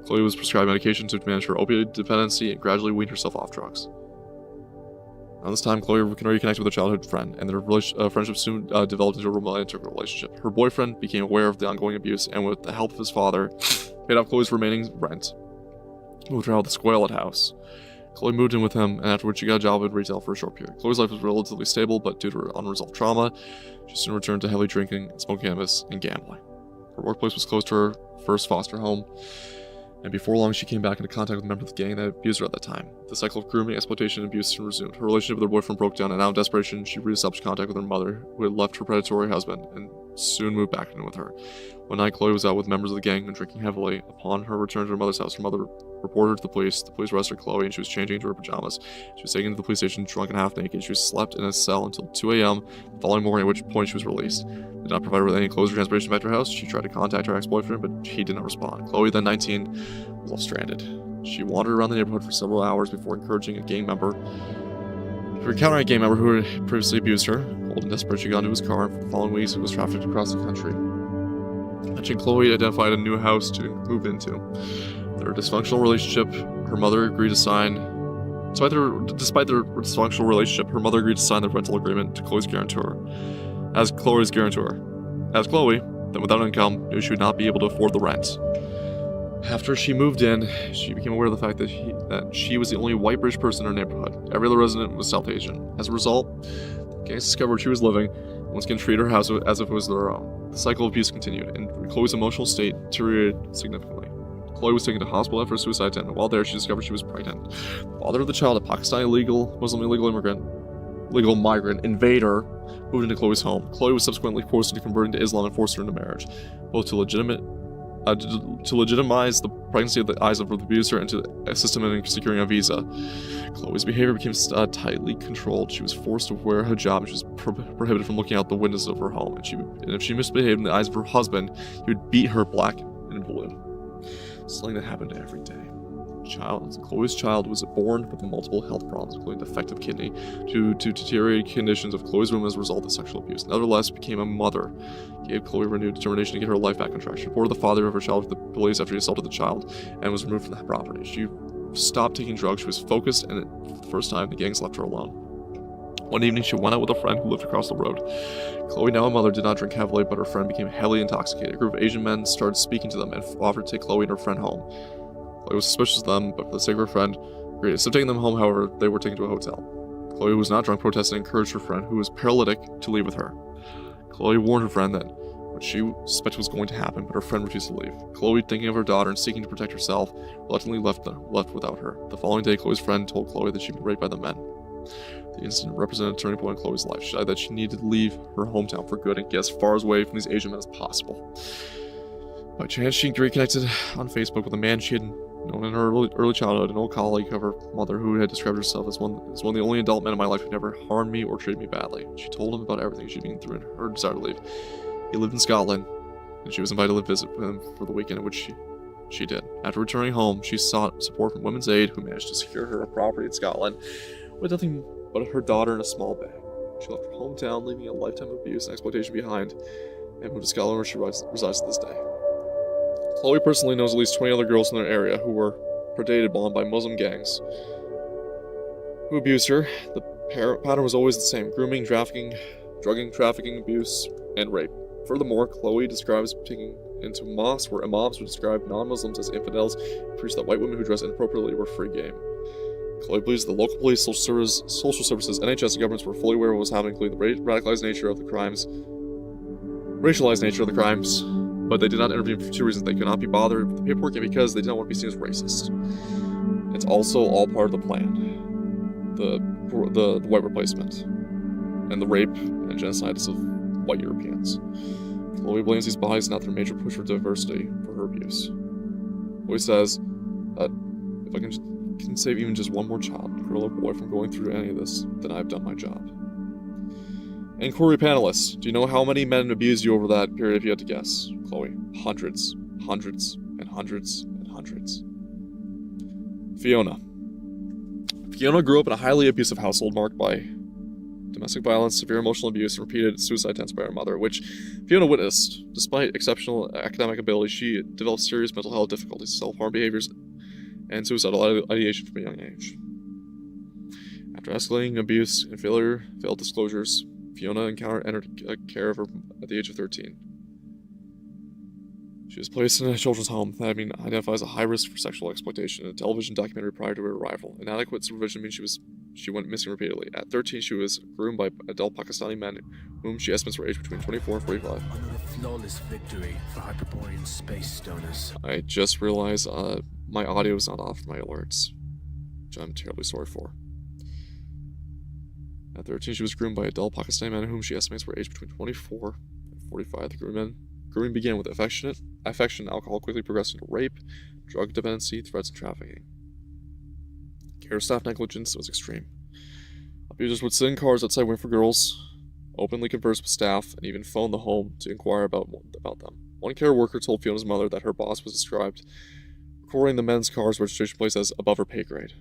Chloe was prescribed medication to manage her opioid dependency and gradually weaned herself off drugs. Around this time, Chloe reconnected with her childhood friend, and their friendship soon developed into a romantic relationship. Her boyfriend became aware of the ongoing abuse, and with the help of his father, paid off Chloe's remaining rent, moved her out of the squalid house. Chloe moved in with him, and afterwards she got a job in retail for a short period. Chloe's life was relatively stable, but due to her unresolved trauma, she soon returned to heavily drinking, smoking cannabis, and gambling. Her workplace was close to her first foster home, and before long she came back into contact with members of the gang that abused her at that time. The cycle of grooming, exploitation, and abuse soon resumed. Her relationship with her boyfriend broke down, and out of desperation, she reestablished contact with her mother, who had left her predatory husband, and soon moved back in with her. One night, Chloe was out with members of the gang and drinking heavily. Upon her return to her mother's house, her mother reported her to the police. The police arrested Chloe, and she was changing into her pajamas. She was taken to the police station drunk and half naked. She was slept in a cell until 2 a.m. the following morning, at which point she was released. They did not provide her with any clothes or transportation back to her house. She tried to contact her ex-boyfriend, but he did not respond. Chloe, then 19, was left stranded. She wandered around the neighborhood for several hours before encouraging a gang member. Encountering a gang member who had previously abused her, cold and desperate, she got into his car, and for the following weeks, it was trafficked across the country. Eventually, Chloe identified a new house to move into. Their dysfunctional relationship, her mother agreed to sign. Despite their dysfunctional relationship, her mother agreed to sign the rental agreement to Chloe's guarantor. As Chloe's guarantor. As Chloe, then without income, knew she would not be able to afford the rent. After she moved in, she became aware of the fact that she was the only white British person in her neighborhood. Every other resident was South Asian. As a result, the gangs discovered where she was living and once again treated her house as if it was their own. The cycle of abuse continued, and Chloe's emotional state deteriorated significantly. Chloe was taken to hospital after a suicide attempt, and while there, she discovered she was pregnant. The father of the child, a Pakistani Muslim illegal migrant invader, moved into Chloe's home. Chloe was subsequently forced into converting to Islam and forced her into marriage, both to legitimize the pregnancy of the eyes of the abuser and to assist him in securing a visa. Chloe's behavior became tightly controlled. She was forced to wear a hijab, and she was prohibited from looking out the windows of her home. And if she misbehaved in the eyes of her husband, he would beat her black and blue. Something that happened every day. Chloe's child was born with multiple health problems, including defective kidney, due to deteriorating conditions of Chloe's womb as a result of sexual abuse. Nevertheless, became a mother, gave Chloe renewed determination to get her life back on track. She reported the father of her child to the police after he assaulted the child and was removed from the property. She stopped taking drugs. She was focused, and for the first time, the gangs left her alone. One evening, she went out with a friend who lived across the road. Chloe, now a mother, did not drink heavily, but her friend became heavily intoxicated. A group of Asian men started speaking to them and offered to take Chloe and her friend home. Chloe was suspicious of them, but for the sake of her friend, agreed. Instead of taking them home, however, they were taken to a hotel. Chloe, who was not drunk, protested and encouraged her friend, who was paralytic, to leave with her. Chloe warned her friend that what she suspected was going to happen, but her friend refused to leave. Chloe, thinking of her daughter and seeking to protect herself, reluctantly left without her. The following day, Chloe's friend told Chloe that she'd been raped by the men. The incident represented a turning point in Chloe's life. She decided that she needed to leave her hometown for good and get as far away from these Asian men as possible. By chance, she reconnected on Facebook with a man she had known in her early childhood, an old colleague of her mother who had described herself as one of the only adult men in my life who never harmed me or treated me badly. She told him about everything she'd been through and her desire to leave. He lived in Scotland, and she was invited to visit with him for the weekend, in which she did. After returning home, she sought support from Women's Aid, who managed to secure her a property in Scotland with nothing but her daughter in a small bag. She left her hometown, leaving a lifetime of abuse and exploitation behind, and moved to Scotland, where she resides to this day. Chloe personally knows at least 20 other girls in their area who were predated upon by Muslim gangs who abused her. The pattern was always the same: grooming, trafficking, drugging, abuse, and rape. Furthermore, Chloe describes taking into mosques where imams would describe non-Muslims as infidels and preach that white women who dress inappropriately were free game. Chloe believes the local police, social services, NHS, and governments were fully aware of what was happening, including the racialized nature of the crimes, but they did not intervene for two reasons: they could not be bothered with the paperwork, and because they did not want to be seen as racist. It's also all part of the plan. The white replacement, and the rape and genocide of white Europeans. Chloe blames these bodies, not their major push for diversity, for her abuse. Chloe says that if I can save even just one more child, girl or boy, from going through any of this, then I've done my job. Inquiry panelists, do you know how many men abused you over that period if you had to guess? Chloe, hundreds, and hundreds, and hundreds. Fiona. Fiona grew up in a highly abusive household marked by domestic violence, severe emotional abuse, and repeated suicide attempts by her mother, which Fiona witnessed. Despite exceptional academic ability, she developed serious mental health difficulties, self-harm behaviors, and suicidal ideation from a young age. After escalating abuse and failed disclosures, Fiona entered care of her at the age of 13. She was placed in a children's home that had been identified as a high risk for sexual exploitation in a television documentary prior to her arrival. Inadequate supervision means she went missing repeatedly. At 13, she was groomed by adult Pakistani men whom she estimates were aged between 24 and 45. Another flawless victory for Hyperborean space stoners. I just realized my audio is not off my alerts, which I'm terribly sorry for. At 13, she was groomed by adult Pakistani men whom she estimates were aged between 24 and 45. The grooming began with affection. Alcohol quickly progressed into rape, drug dependency, threats, and trafficking. Care staff negligence was extreme. Abusers would sit in cars outside waiting for girls, openly converse with staff, and even phone the home to inquire about them. One care worker told Fiona's mother that her boss was described recording the men's car's registration plates as above her pay grade,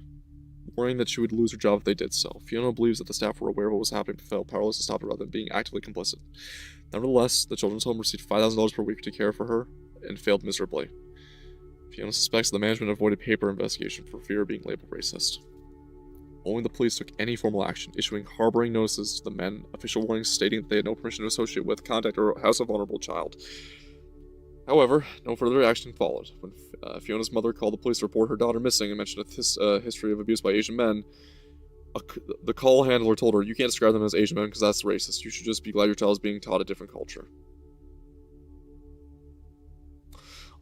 worrying that she would lose her job if they did so. Fiona believes that the staff were aware of what was happening but felt powerless to stop it rather than being actively complicit. Nevertheless, the children's home received $5,000 per week to care for her and failed miserably. Fiona suspects the management avoided paper investigation for fear of being labeled racist. Only the police took any formal action, issuing harboring notices to the men, official warnings stating that they had no permission to associate with, contact, or house a vulnerable child. However, no further action followed. When Fiona's mother called the police to report her daughter missing and mentioned a history of abuse by Asian men, the call handler told her, "You can't describe them as Asian men because that's racist. You should just be glad your child is being taught a different culture."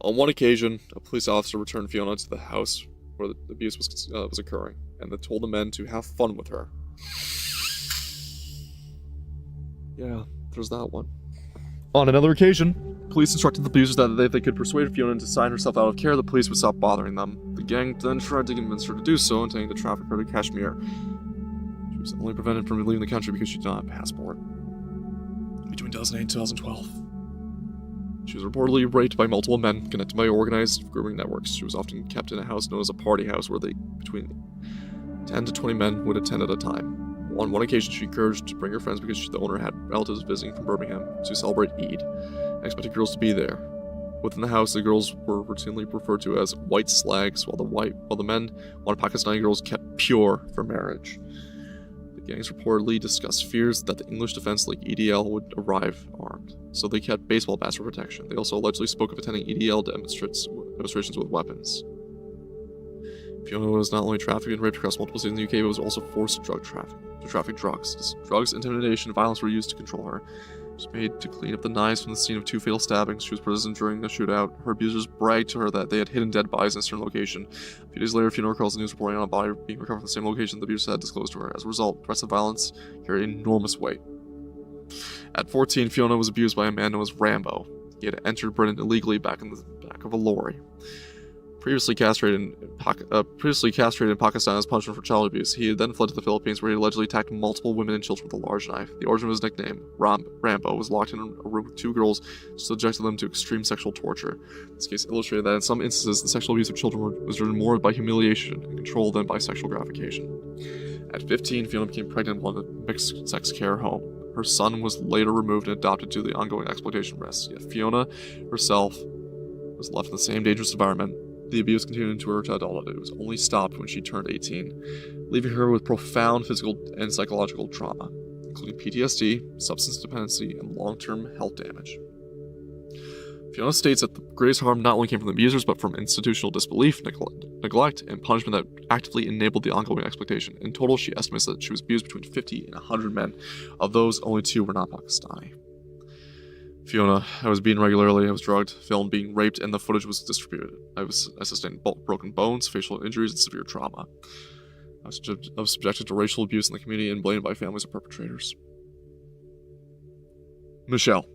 On one occasion, a police officer returned Fiona to the house where the abuse was occurring, and they told the men to have fun with her. Yeah, there's that one. On another occasion, police instructed the abusers that if they could persuade Fiona to sign herself out of care, the police would stop bothering them. The gang then tried to convince her to do so, intending to traffic her to Kashmir. She was only prevented from leaving the country because she did not have a passport. Between 2008 and 2012. She was reportedly raped by multiple men connected by organized grooming networks. She was often kept in a house known as a party house where between 10 to 20 men would attend at a time. On one occasion, she encouraged to bring her friends because the owner had relatives visiting from Birmingham to celebrate Eid, and expected girls to be there. Within the house, the girls were routinely referred to as white slags, while the men wanted Pakistani girls kept pure for marriage. The gangs reportedly discussed fears that the English Defense League (EDL) would arrive armed, so they kept baseball bats for protection. They also allegedly spoke of attending EDL demonstrations with weapons. Fiona was not only trafficked and raped across multiple states in the UK, but was also forced to traffic drugs. Drugs, intimidation, and violence were used to control her. She was made to clean up the knives from the scene of 2 fatal stabbings. She was imprisoned during a shootout. Her abusers bragged to her that they had hidden dead bodies in a certain location. A few days later, Fiona recalls the news reporting on a body being recovered from the same location the abusers had disclosed to her. As a result, threats of violence carried enormous weight. At 14, Fiona was abused by a man known as Rambo. He had entered Britain illegally back in the back of a lorry. Previously castrated in Pakistan as punishment for child abuse, he had then fled to the Philippines where he allegedly attacked multiple women and children with a large knife. The origin of his nickname, Rambo, was locked in a room with 2 girls, subjected them to extreme sexual torture. This case illustrated that in some instances, the sexual abuse of children was driven more by humiliation and control than by sexual gratification. At 15, Fiona became pregnant while in a mixed-sex care home. Her son was later removed and adopted due to the ongoing exploitation risks. Yet Fiona herself was left in the same dangerous environment. The abuse continued into her adulthood. It was only stopped when she turned 18, leaving her with profound physical and psychological trauma, including PTSD, substance dependency, and long-term health damage. Fiona states that the greatest harm not only came from the abusers, but from institutional disbelief, neglect, and punishment that actively enabled the ongoing exploitation. In total, she estimates that she was abused between 50 and 100 men. Of those, only 2 were not Pakistani. Fiona, I was beaten regularly, I was drugged, filmed being raped, and the footage was distributed. I sustained broken bones, facial injuries, and severe trauma. I was subjected to racial abuse in the community and blamed by families of perpetrators. Michelle.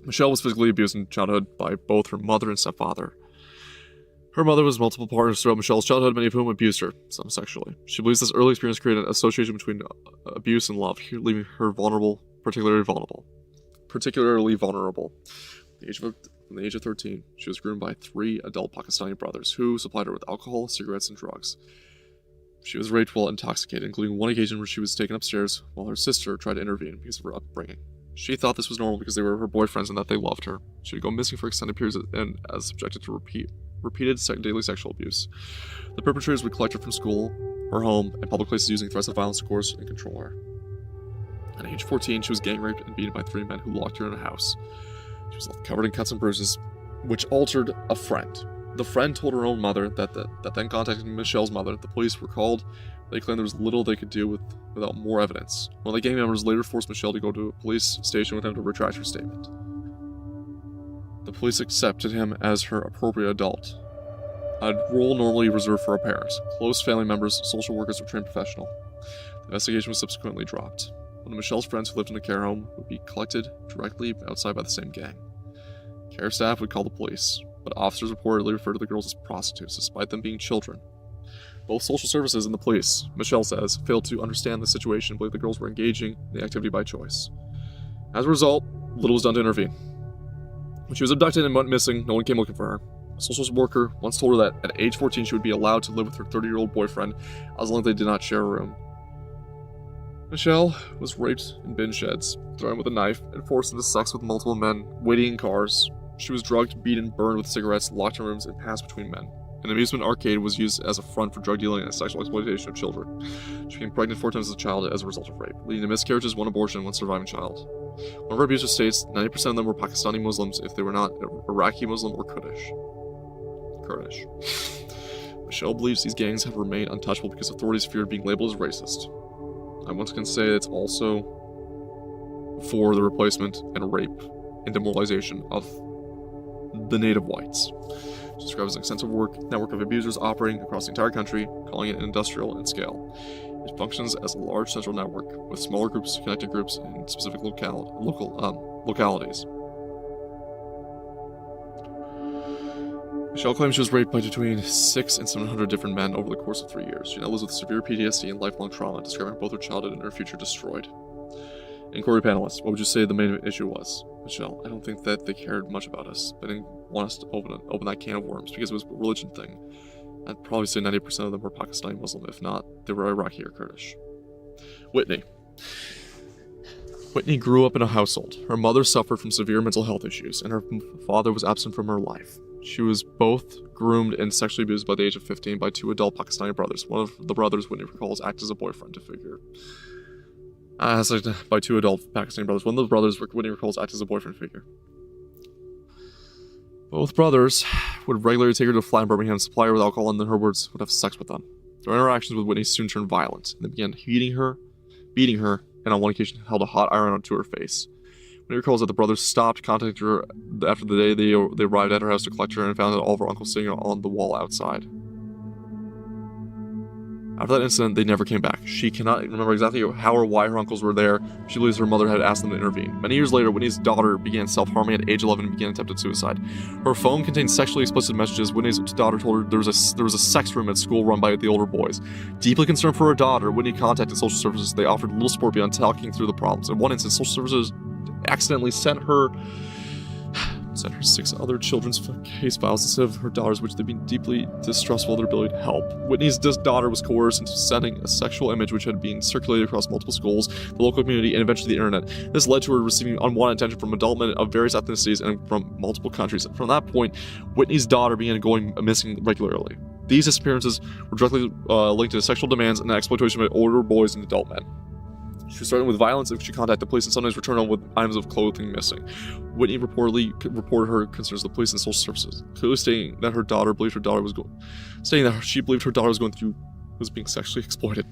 Michelle was physically abused in childhood by both her mother and stepfather. Her mother was multiple partners throughout Michelle's childhood, many of whom abused her, some sexually. She believes this early experience created an association between abuse and love, leaving her particularly vulnerable. From the age of 13, she was groomed by 3 adult Pakistani brothers who supplied her with alcohol, cigarettes, and drugs. She was raped while intoxicated, including one occasion where she was taken upstairs while her sister tried to intervene because of her upbringing. She thought this was normal because they were her boyfriends and that they loved her. She would go missing for extended periods and as subjected to repeated daily sexual abuse. The perpetrators would collect her from school, her home, and public places using threats of violence to coerce and control her. At age 14, she was gang raped and beaten by 3 men who locked her in a house. She was left covered in cuts and bruises, which altered a friend. The friend told her own mother that then contacted Michelle's mother. The police were called. They claimed there was little they could do without more evidence. One of the gang members later forced Michelle to go to a police station with him to retract her statement. The police accepted him as her appropriate adult, a role normally reserved for a parent. Close family members, social workers, or trained professional. The investigation was subsequently dropped. One of Michelle's friends who lived in a care home would be collected directly outside by the same gang. Care staff would call the police, but officers reportedly referred to the girls as prostitutes, despite them being children. Both social services and the police, Michelle says, failed to understand the situation and believed the girls were engaging in the activity by choice. As a result, little was done to intervene. When she was abducted and went missing, no one came looking for her. A social worker once told her that at age 14 she would be allowed to live with her 30-year-old boyfriend as long as they did not share a room. Michelle was raped in bin sheds, thrown with a knife, and forced into sex with multiple men, waiting in cars. She was drugged, beaten, burned with cigarettes, locked in rooms, and passed between men. An amusement arcade was used as a front for drug dealing and sexual exploitation of children. She became pregnant 4 times as a child as a result of rape, leading to miscarriages, 1 abortion, and 1 surviving child. One of her abusers states 90% of them were Pakistani Muslims if they were not Iraqi Muslim or Kurdish. Michelle believes these gangs have remained untouchable because authorities feared being labeled as racist. I once can say it's also for the replacement and rape and demoralization of the native whites. She describes an extensive network of abusers operating across the entire country, calling it industrial in scale. It functions as a large central network with smaller groups, connected groups, in specific localities. Michelle claims she was raped by between 600 and 700 different men over the course of 3 years. She now lives with severe PTSD and lifelong trauma, describing both her childhood and her future destroyed. Inquiry panelists, what would you say the main issue was? Michelle, I don't think that they cared much about us. They didn't want us to open that can of worms because it was a religion thing. I'd probably say 90% of them were Pakistani Muslim. If not, they were Iraqi or Kurdish. Whitney grew up in a household. Her mother suffered from severe mental health issues, and her father was absent from her life. She was both groomed and sexually abused by the age of 15 by 2 adult Pakistani brothers. One of the brothers, Whitney recalls, acted as a boyfriend figure. By 2 adult Pakistani brothers. One of those brothers, Whitney recalls, acted as a boyfriend figure. Both brothers would regularly take her to a flat in Birmingham, supply her with alcohol, and in her words, would have sex with them. Their interactions with Whitney soon turned violent, and they began beating her, and on one occasion held a hot iron to her face. Whitney recalls that the brothers stopped contacting her after the day they arrived at her house to collect her and found that all of her uncles sitting on the wall outside. After that incident, they never came back. She cannot remember exactly how or why her uncles were there. She believes her mother had asked them to intervene. Many years later, Whitney's daughter began self-harming at age 11 and began attempted suicide. Her phone contained sexually explicit messages. Whitney's daughter told her there was a sex room at school run by the older boys. Deeply concerned for her daughter, Whitney contacted social services. They offered little support beyond talking through the problems. In one instance, social services accidentally sent her 6 other children's case files instead of her daughter's, which they'd been deeply distrustful of their ability to help. Whitney's daughter was coerced into sending a sexual image which had been circulated across multiple schools, the local community, and eventually the internet. This led to her receiving unwanted attention from adult men of various ethnicities and from multiple countries. From that point, Whitney's daughter began going missing regularly. These disappearances were directly linked to sexual demands and exploitation by older boys and adult men. She was starting with violence if she contacted the police and sometimes returned home with items of clothing missing. Whitney reported her concerns to the police and social services, clearly stating that she believed her daughter was being sexually exploited.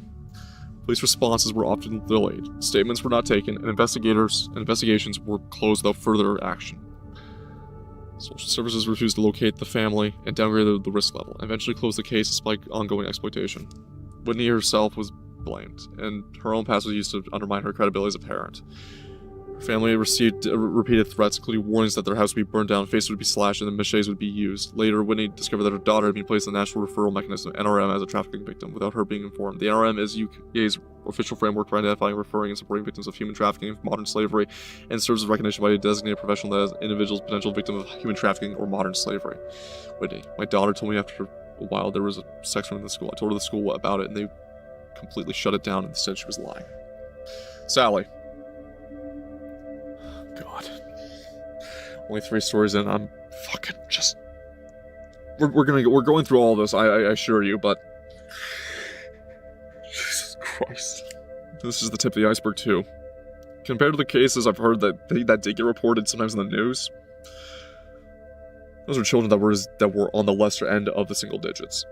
Police responses were often delayed. Statements were not taken, and investigations were closed without further action. Social services refused to locate the family and downgraded the risk level, and eventually closed the case despite ongoing exploitation. Whitney herself was blamed, and her own past was used to undermine her credibility as a parent. Her family received repeated threats, including warnings that their house would be burned down, faces would be slashed, and the machetes would be used. Later, Whitney discovered that her daughter had been placed in the National Referral Mechanism, NRM, as a trafficking victim, without her being informed. The NRM is UK's official framework for identifying, referring, and supporting victims of human trafficking and modern slavery, and serves as recognition by a designated professional as individuals potential victim of human trafficking or modern slavery. Whitney, my daughter told me after a while there was a sex room in the school. I told her the school about it, and they completely shut it down, and instead she was lying. Sally. God. Only 3 stories in, I'm fucking just... We're going through all of this, I assure you, but... Jesus Christ. This is the tip of the iceberg, too. Compared to the cases I've heard that did get reported sometimes in the news, those are children that were on the lesser end of the single digits.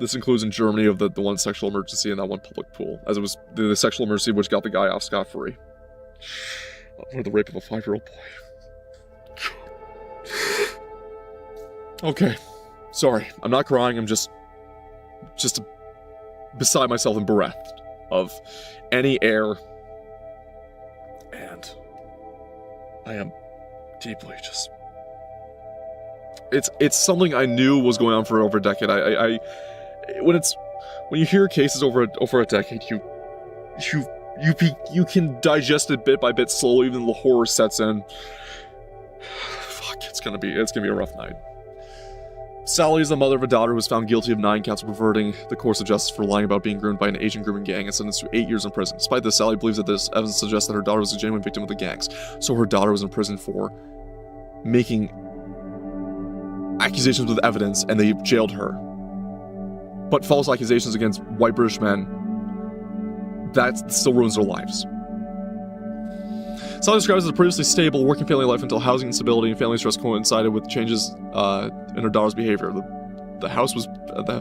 This includes in Germany of the one sexual emergency and that one public pool, as it was the sexual emergency which got the guy off scot-free. Or the rape of a 5-year-old boy. Okay, sorry, I'm not crying, I'm just beside myself and bereft of any air, and I am deeply just... It's something I knew was going on for over a decade. When you hear cases over a decade, you can digest it bit by bit slowly, even the horror sets in. Fuck, it's gonna be a rough night. Sally is the mother of a daughter who was found guilty of 9 counts of perverting the course of justice for lying about being groomed by an Asian grooming gang and sentenced to 8 years in prison. Despite this, Sally believes that this evidence suggests that her daughter was a genuine victim of the gangs, so her daughter was in prison for making accusations with evidence, and they jailed her. But false accusations against white British men, that still ruins their lives. Sally describes as a previously stable working family life until housing instability and family stress coincided with changes in her daughter's behavior. The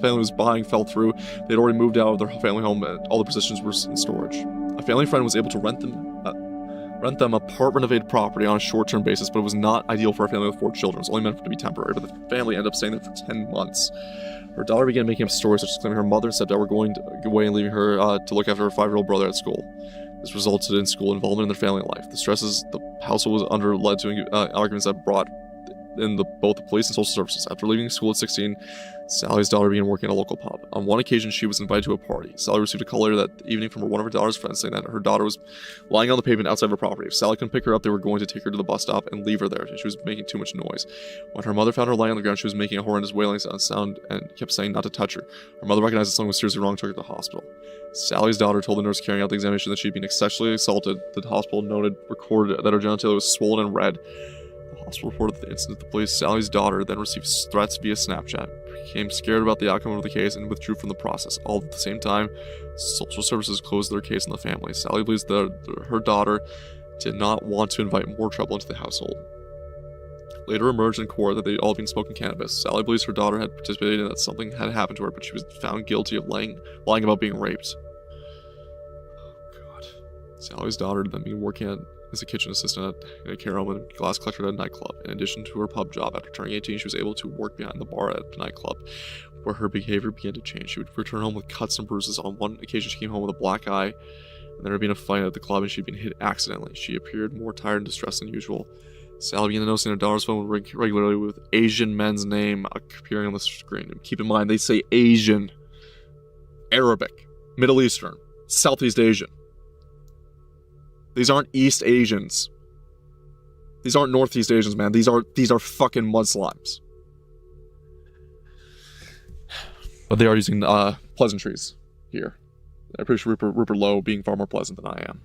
family was buying fell through. They'd already moved out of their family home, and all the positions were in storage. A family friend was able to rent them a part-renovated property on a short-term basis, but it was not ideal for a family with 4 children. It was only meant to be temporary, but the family ended up staying there for 10 months. Her daughter began making up stories such as claiming her mother and stepdad were going away and leaving her to look after her 5-year-old brother at school. This resulted in school involvement in their family life. The stresses the household was under led to arguments that brought in both the police and social services. After leaving school at 16, Sally's daughter began working at a local pub. On one occasion, she was invited to a party. Sally received a call later that evening from one of her daughter's friends saying that her daughter was lying on the pavement outside of her property. If Sally couldn't pick her up, they were going to take her to the bus stop and leave her there. She was making too much noise. When her mother found her lying on the ground, she was making a horrendous wailing sound and kept saying not to touch her. Her mother recognized that something was seriously wrong and took her to the hospital. Sally's daughter told the nurse carrying out the examination that she'd been sexually assaulted. The hospital recorded that her genitalia was swollen and red. The hospital reported the incident to the police. Sally's daughter then received threats via Snapchat, became scared about the outcome of the case, and withdrew from the process. All at the same time, social services closed their case on the family. Sally believes that her daughter did not want to invite more trouble into the household. Later emerged in court that they'd all been smoking cannabis. Sally believes her daughter had participated in that something had happened to her, but she was found guilty of lying about being raped. Oh, God. Sally's daughter then began working as a kitchen assistant at a care home and glass collector at a nightclub. In addition to her pub job, after turning 18, she was able to work behind the bar at the nightclub, where her behavior began to change. She would return home with cuts and bruises. On one occasion, she came home with a black eye, and there had been a fight at the club, and she'd been hit accidentally. She appeared more tired and distressed than usual. Sally began noticing her daughter's phone regularly with Asian men's name appearing on the screen. And keep in mind, they say Asian, Arabic, Middle Eastern, Southeast Asian. These aren't East Asians. These aren't Northeast Asians, man. These are fucking Muslims. But they are using pleasantries here. I'm pretty sure Rupert Lowe being far more pleasant than I am.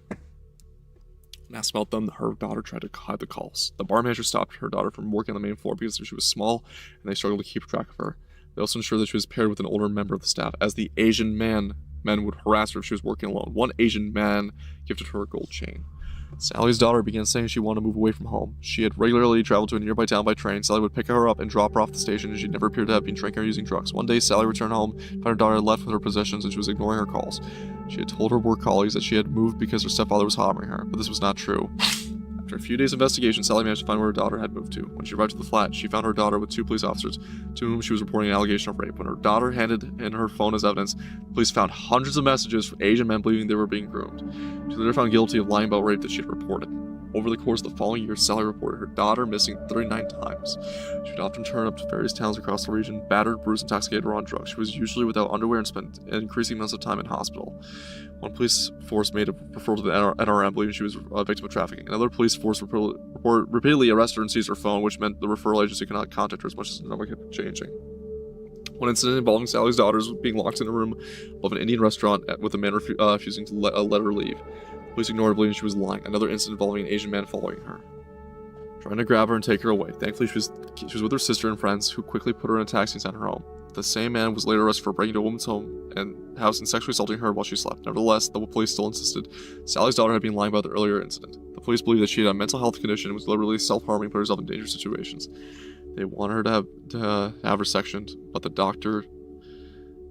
When asked about them, her daughter tried to hide the calls. The bar manager stopped her daughter from working on the main floor because she was small, and they struggled to keep track of her. They also ensured that she was paired with an older member of the staff, as the Asian men would harass her if she was working alone. One Asian man gifted her a gold chain. Sally's daughter began saying she wanted to move away from home. She had regularly traveled to a nearby town by train. Sally would pick her up and drop her off at the station, and she never appeared to have been drinking or using drugs. One day, Sally returned home, found her daughter had left with her possessions, and she was ignoring her calls. She had told her work colleagues that she had moved because her stepfather was harming her, but this was not true. After a few days of investigation, Sally managed to find where her daughter had moved to. When she arrived at the flat, she found her daughter with 2 police officers, to whom she was reporting an allegation of rape. When her daughter handed in her phone as evidence, police found hundreds of messages from Asian men believing they were being groomed. She later found guilty of lying about rape that she had reported. Over the course of the following year, Sally reported her daughter missing 39 times. She would often turn up to various towns across the region, battered, bruised, intoxicated, or on drugs. She was usually without underwear and spent increasing amounts of time in hospital. One police force made a referral to the NRM, believing she was a victim of trafficking. Another police force repeatedly arrested her and seized her phone, which meant the referral agency could not contact her as much as the number kept changing. One incident involving Sally's daughters was being locked in a room above an Indian restaurant with a man refusing to let her leave. Police ignored her, believing she was lying. Another incident involving an Asian man following her, trying to grab her and take her away. Thankfully, she was with her sister and friends, who quickly put her in a taxi and sent her home. The same man was later arrested for breaking into a woman's house and sexually assaulting her while she slept. Nevertheless, the police still insisted Sally's daughter had been lying about the earlier incident. The police believed that she had a mental health condition and was deliberately self-harming and put herself in dangerous situations. They wanted her to have her sectioned, but the doctor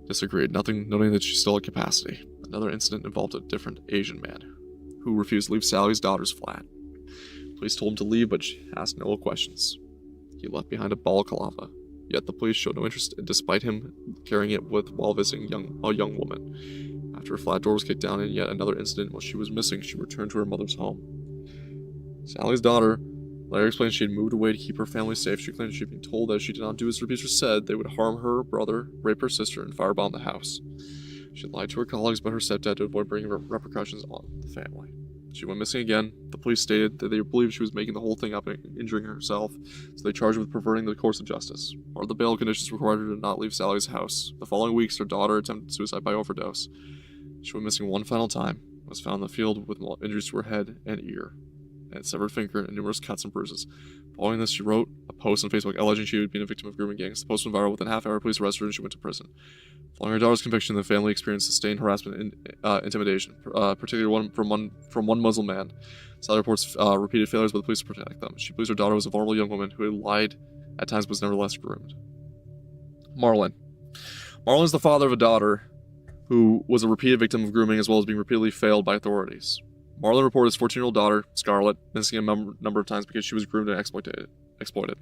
disagreed, noting that she still had capacity. Another incident involved a different Asian man who refused to leave Sally's daughter's flat. Police told him to leave, but she asked no questions. He left behind a balaclava, yet the police showed no interest despite him carrying it while visiting a young woman. After her flat door was kicked down in yet another incident while she was missing, she returned to her mother's home. Sally's daughter later explained she had moved away to keep her family safe. She claimed she had been told that if she did not do as her abusers said, they would harm her brother, rape her sister, and firebomb the house. She lied to her colleagues about her stepdad to avoid bringing repercussions on the family. She went missing again. The police stated that they believed she was making the whole thing up and injuring herself, so they charged her with perverting the course of justice. Part of the bail conditions required her to not leave Sally's house. The following weeks, her daughter attempted suicide by overdose. She went missing one final time, was found in the field with injuries to her head and ear, and severed finger and numerous cuts and bruises. Following this, she wrote a post on Facebook alleging she had been a victim of grooming gangs. The post went viral. Within a half hour, police arrested her and she went to prison. Following her daughter's conviction, the family experienced sustained harassment and intimidation, particularly from one Muslim man. Sally reports repeated failures by the police to protect them. She believes her daughter was a vulnerable young woman who had lied at times but was nevertheless groomed. Marlon is the father of a daughter who was a repeated victim of grooming as well as being repeatedly failed by authorities. Marlon reported his 14-year-old daughter, Scarlett, missing a number of times because she was groomed and exploited.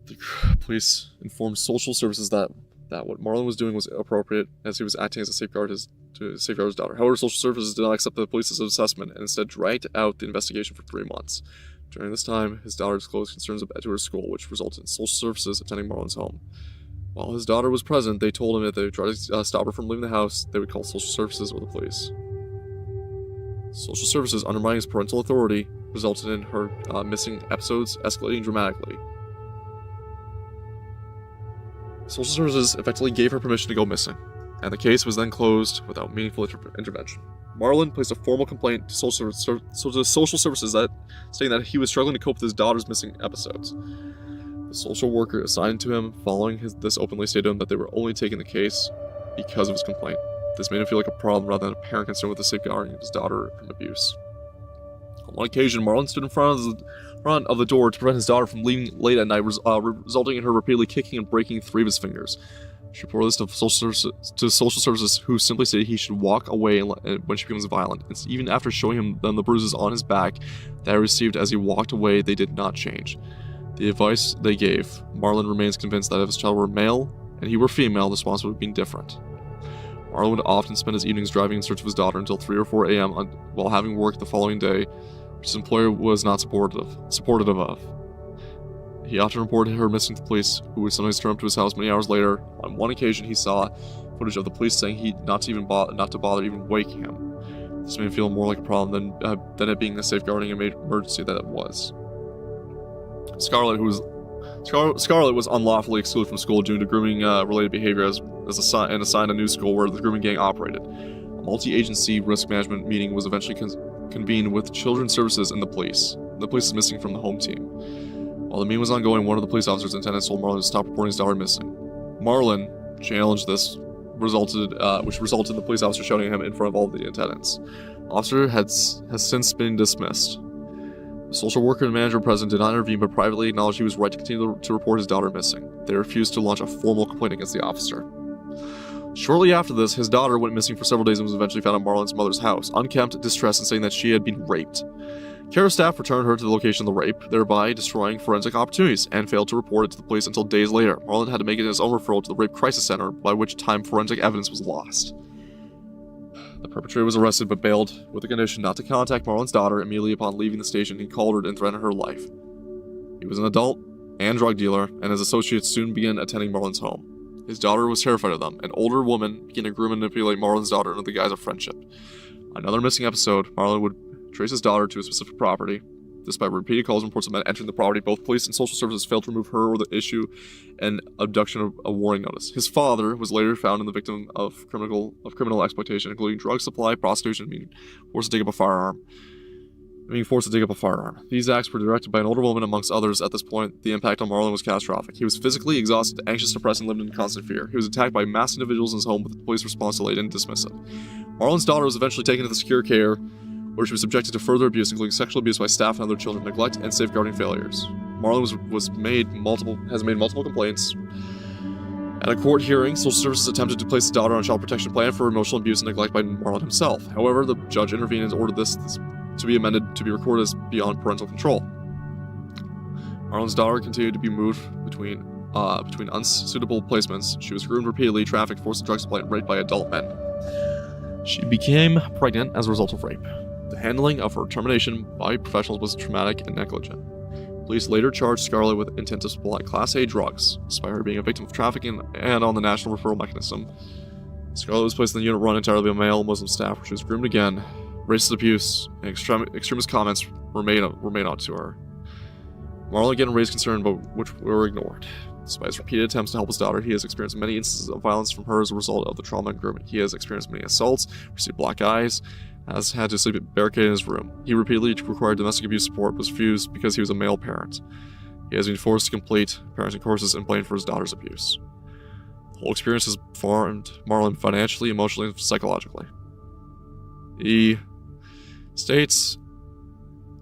The police informed social services that what Marlon was doing was appropriate, as he was acting as a safeguard to safeguard his daughter. However, social services did not accept the police's assessment and instead dragged out the investigation for 3 months. During this time, his daughter disclosed concerns to her school, which resulted in social services attending Marlon's home. While his daughter was present, they told him that if they would try to stop her from leaving the house, they would call social services or the police. Social services undermining his parental authority resulted in her missing episodes escalating dramatically. Social services effectively gave her permission to go missing, and the case was then closed without meaningful intervention. Marlon placed a formal complaint to social services stating that he was struggling to cope with his daughter's missing episodes. The social worker assigned to him following this openly stated to him that they were only taking the case because of his complaint. This made him feel like a problem rather than a parent concerned with the safeguarding of his daughter from abuse. On one occasion, Marlon stood in front of the door to prevent his daughter from leaving late at night, resulting in her repeatedly kicking and breaking 3 of his fingers. She reported this to social services, who simply stated he should walk away when she becomes violent. And even after showing him the bruises on his back that he received as he walked away, they did not change. The advice they gave, Marlon remains convinced that if his child were male and he were female, the response would have been different. Marlon would often spend his evenings driving in search of his daughter until 3 or 4 a.m. While having work the following day, which his employer was not supportive of. He often reported her missing to the police, who would sometimes turn up to his house many hours later. On one occasion, he saw footage of the police saying not to bother even waking him. This made him feel more like a problem than it being the safeguarding emergency that it was. Scarlett was unlawfully excluded from school due to grooming related behavior and assigned a new school where the grooming gang operated. A multi-agency risk management meeting was eventually convened with children's services and the police. The police is missing from the home team. While the meeting was ongoing, one of the police officers and attendants told Marlon to stop reporting his daughter missing. Marlon challenged this, which resulted in the police officer shouting at him in front of all the attendants. The officer has since been dismissed. The social worker and manager present did not intervene, but privately acknowledged he was right to continue to report his daughter missing. They refused to launch a formal complaint against the officer. Shortly after this, his daughter went missing for several days and was eventually found at Marlon's mother's house, unkempt, distressed, and saying that she had been raped. Care staff returned her to the location of the rape, thereby destroying forensic opportunities, and failed to report it to the police until days later. Marlon had to make it his own referral to the Rape Crisis Center, by which time forensic evidence was lost. The perpetrator was arrested but bailed with the condition not to contact Marlon's daughter. Immediately upon leaving the station, he called her and threatened her life. He was an adult and drug dealer, and his associates soon began attending Marlon's home. His daughter was terrified of them. An older woman began to groom and manipulate Marlon's daughter under the guise of friendship. Another missing episode, Marlon would trace his daughter to a specific property. Despite repeated calls and reports of men entering the property, both police and social services failed to remove her or the issue an abduction of a warning notice. His father was later found in the victim of criminal exploitation, including drug supply, prostitution, being forced to dig up a firearm. These acts were directed by an older woman, amongst others. At this point, the impact on Marlon was catastrophic. He was physically exhausted, anxious, depressed, and lived in constant fear. He was attacked by masked individuals in his home, with the police response delayed and dismissive. Marlon's daughter was eventually taken to the secure care, where she was subjected to further abuse, including sexual abuse by staff and other children, neglect, and safeguarding failures. Marlon has made multiple complaints. At a court hearing, social services attempted to place the daughter on a child protection plan for emotional abuse and neglect by Marlon himself. However, the judge intervened and ordered this to be amended to be recorded as beyond parental control. Marlon's daughter continued to be moved between unsuitable placements. She was groomed repeatedly, trafficked, forced to drug supply, and raped by adult men. She became pregnant as a result of rape. The handling of her termination by professionals was traumatic and negligent. Police later charged Scarlett with intent to supply Class A drugs, despite her being a victim of trafficking and on the national referral mechanism. Scarlett was placed in the unit run entirely by male Muslim staff, where she was groomed again. Racist abuse and extremist comments were made onto her. Marlon again raised concern, but which were ignored. Despite his repeated attempts to help his daughter, he has experienced many instances of violence from her as a result of the trauma and grooming. He has experienced many assaults, received black eyes, has had to sleep barricaded in his room. He repeatedly required domestic abuse support, but was refused because he was a male parent. He has been forced to complete parenting courses and blamed for his daughter's abuse. The whole experience has harmed Marlon financially, emotionally, and psychologically. He states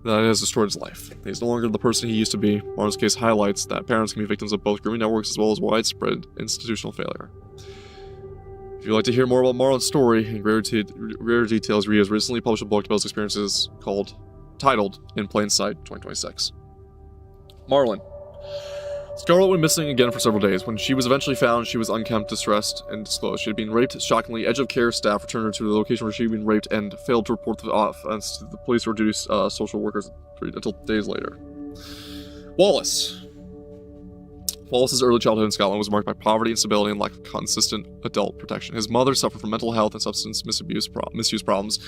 that it has destroyed his life. He's no longer the person he used to be. Marlon's case highlights that parents can be victims of both grooming networks as well as widespread institutional failure. If you'd like to hear more about Marlon's story in greater details, Rhea has recently published a book about his experiences titled In Plain Sight 2026. Marlon. Scarlett went missing again for several days. When she was eventually found, she was unkempt, distressed, and disclosed. She had been raped. Shockingly, edge of care staff returned her to the location where she had been raped and failed to report the offense to the police or reduced social workers until days later. Wallace's early childhood in Scotland was marked by poverty, instability, and lack of consistent adult protection. His mother suffered from mental health and substance misuse problems.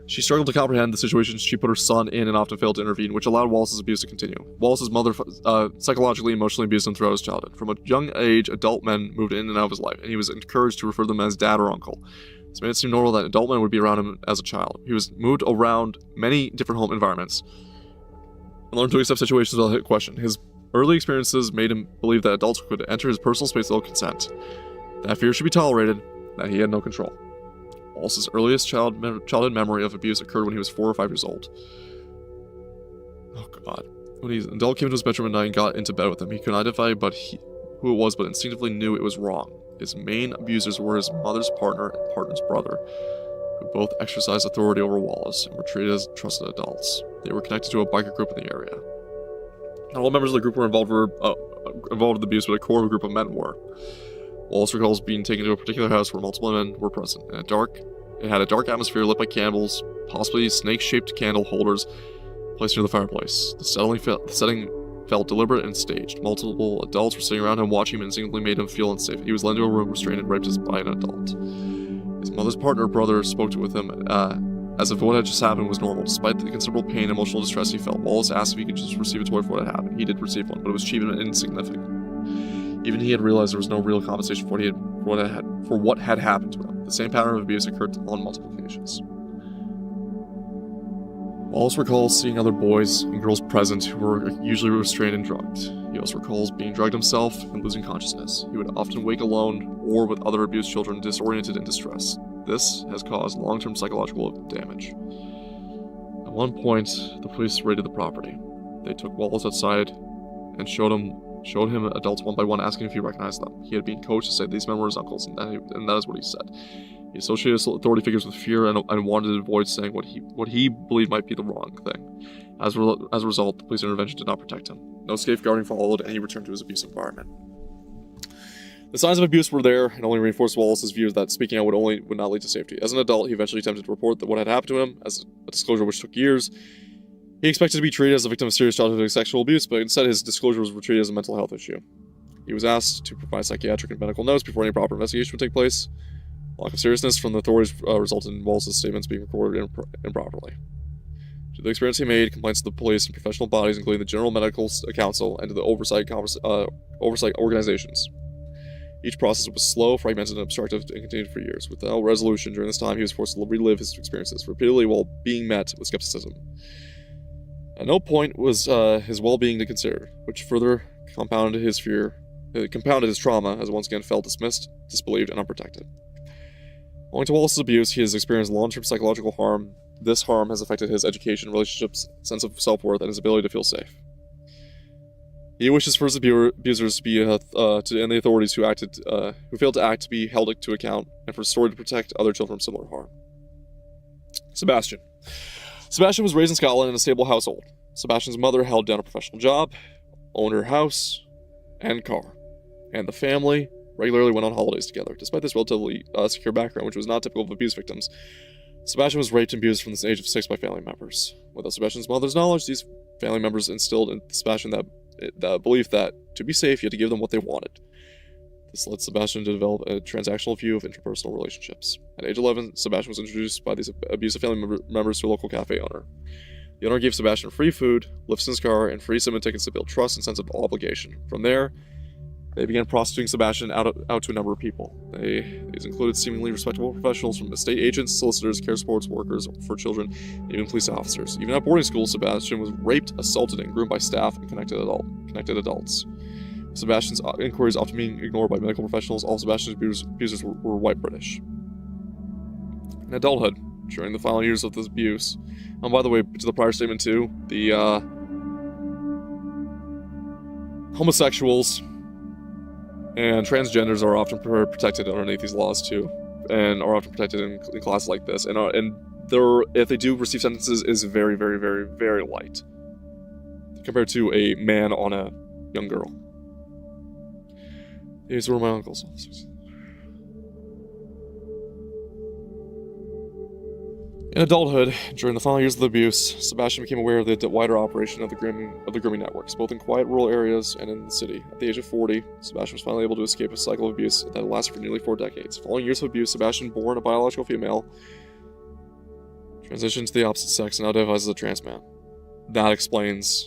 She struggled to comprehend the situations she put her son in and often failed to intervene, which allowed Wallace's abuse to continue. Wallace's mother psychologically and emotionally abused him throughout his childhood. From a young age, adult men moved in and out of his life, and he was encouraged to refer to them as dad or uncle. This made it seem normal that adult men would be around him as a child. He was moved around many different home environments and learned to accept situations without question. His early experiences made him believe that adults could enter his personal space without consent, that fear should be tolerated, that he had no control. Wallace's earliest childhood memory of abuse occurred when he was 4 or 5 years old. Oh god. When an adult came to his bedroom at night and got into bed with him, he could not identify who it was, but instinctively knew it was wrong. His main abusers were his mother's partner and partner's brother, who both exercised authority over Wallace and were treated as trusted adults. They were connected to a biker group in the area. Not all members of the group were involved with abuse, but a core group of men were. Wallace recalls being taken to a particular house where multiple men were present. It had a dark atmosphere lit by candles, possibly snake-shaped candle holders placed near the fireplace. The setting felt deliberate and staged. Multiple adults were sitting around him watching him and instinctively made him feel unsafe. He was led to a room restrained and raped by an adult. His mother's brother spoke with him as if what had just happened was normal. Despite the considerable pain and emotional distress he felt, Wallace asked if he could just receive a toy for what had happened. He did receive one, but it was cheap and insignificant. Even he had realized there was no real compensation for what had happened to him. The same pattern of abuse occurred on multiple occasions. Wallace recalls seeing other boys and girls present who were usually restrained and drugged. He also recalls being drugged himself and losing consciousness. He would often wake alone or with other abused children, disoriented and distressed. This has caused long-term psychological damage. At one point, the police raided the property. They took Wallace outside and showed him adults one by one, asking if he recognized them. He had been coached to say these men were his uncles, and that is what he said. He associated authority figures with fear and wanted to avoid saying what he believed might be the wrong thing. As a result, the police intervention did not protect him. No safeguarding followed, and he returned to his abusive environment. The signs of abuse were there, and only reinforced Wallace's view that speaking out would not lead to safety. As an adult, he eventually attempted to report what had happened to him, as a disclosure which took years. He expected to be treated as a victim of serious childhood sexual abuse, but instead his disclosure was treated as a mental health issue. He was asked to provide psychiatric and medical notes before any proper investigation would take place. Lack of seriousness from the authorities resulted in Wallace's statements being recorded improperly. To the experience he made, complaints to the police and professional bodies, including the General Medical Council and to the oversight organizations. Each process was slow, fragmented, and obstructive, and continued for years. Without resolution during this time, he was forced to relive his experiences, repeatedly while being met with skepticism. At no point was his well-being to consider, which further compounded his trauma, as once again felt dismissed, disbelieved, and unprotected. Owing to Wallace's abuse, he has experienced long-term psychological harm. This harm has affected his education, relationships, sense of self-worth, and his ability to feel safe. He wishes for his abusers to be, and the authorities who failed to act to be held to account, and for Story to protect other children from similar harm. Sebastian. Sebastian was raised in Scotland in a stable household. Sebastian's mother held down a professional job, owned her house and car, and the family regularly went on holidays together. Despite this relatively secure background, which was not typical of abuse victims, Sebastian was raped and abused from the age of 6 by family members. Without Sebastian's mother's knowledge, these family members instilled in Sebastian the belief that, to be safe, you had to give them what they wanted. This led Sebastian to develop a transactional view of interpersonal relationships. At age 11, Sebastian was introduced by these abusive family members to a local cafe owner. The owner gave Sebastian free food, lifts in his car, and free cinema tickets to build trust and sense of obligation. From there, they began prostituting Sebastian out to a number of people. These included seemingly respectable professionals from estate agents, solicitors, care sports workers for children, and even police officers. Even at boarding school, Sebastian was raped, assaulted, and groomed by staff and connected adults. Sebastian's inquiries often being ignored by medical professionals. All of Sebastian's abusers were white British. In adulthood, during the final years of this abuse, and by the way, to the prior statement too, the homosexuals and transgenders are often protected underneath these laws too, and are often protected in classes like this. And if they do receive sentences, is very, very, very, very light compared to a man on a young girl. These were my uncle's officers. In adulthood, during the final years of the abuse, Sebastian became aware of the wider operation of the grooming networks, both in quiet rural areas and in the city. At the age of 40, Sebastian was finally able to escape a cycle of abuse that had lasted for nearly 4 decades. Following years of abuse, Sebastian, born a biological female, transitioned to the opposite sex and now identifies as a trans man. That explains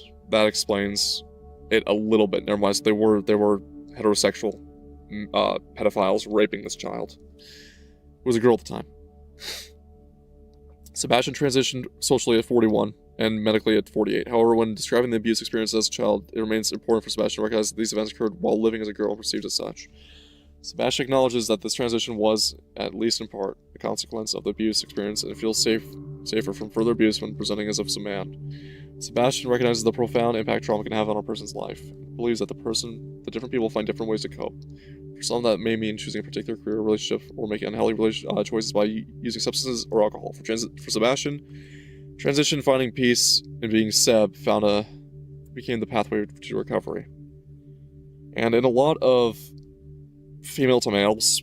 it a little bit. Never mind, so they were heterosexual pedophiles raping this child. It was a girl at the time. Sebastian transitioned socially at 41 and medically at 48. However, when describing the abuse experience as a child, it remains important for Sebastian to recognize that these events occurred while living as a girl and perceived as such. Sebastian acknowledges that this transition was, at least in part, a consequence of the abuse experience and feels safer from further abuse when presenting as a man. Sebastian recognizes the profound impact trauma can have on a person's life, and believes that the different people find different ways to cope. For some, that may mean choosing a particular career or relationship or making unhealthy choices by using substances or alcohol. For Sebastian, transition, finding peace, and being Seb became the pathway to recovery. And in a lot of female to males,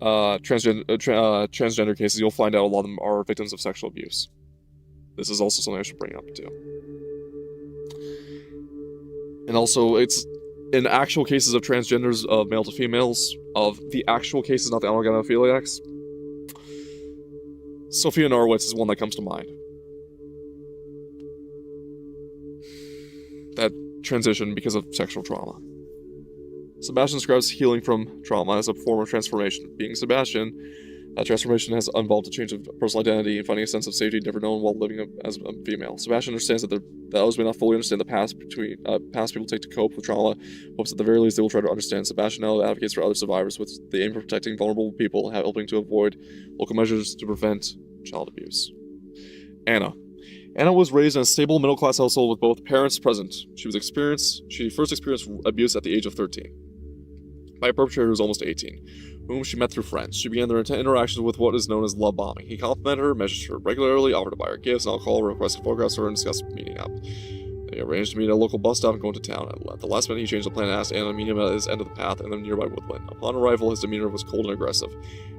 transgender cases, you'll find out a lot of them are victims of sexual abuse. This is also something I should bring up too. And also, it's in actual cases of transgenders, of male to females, of the actual cases, not the organophiliacs, Sophia Norwitz is one that comes to mind. That transition because of sexual trauma. Sebastian describes healing from trauma as a form of transformation. Being Sebastian, that transformation has involved a change of personal identity and finding a sense of safety never known while living as a female. Sebastian understands that those may not fully understand the past people take to cope with trauma, hopes at the very least they will try to understand. Sebastian now advocates for other survivors with the aim of protecting vulnerable people, helping to avoid local measures to prevent child abuse. Anna was raised in a stable middle-class household with both parents present. She first experienced abuse at the age of 13 by a perpetrator who was almost 18, whom she met through friends. She began their interactions with what is known as love bombing. He complimented her, measured her regularly, offered to buy her gifts and alcohol, requested photographs of her, and discussed meeting up. They arranged to meet at a local bus stop and go into town. At the last minute, he changed the plan and asked Anna to meet him at his end of the path in the nearby woodland. Upon arrival, his demeanor was cold and aggressive.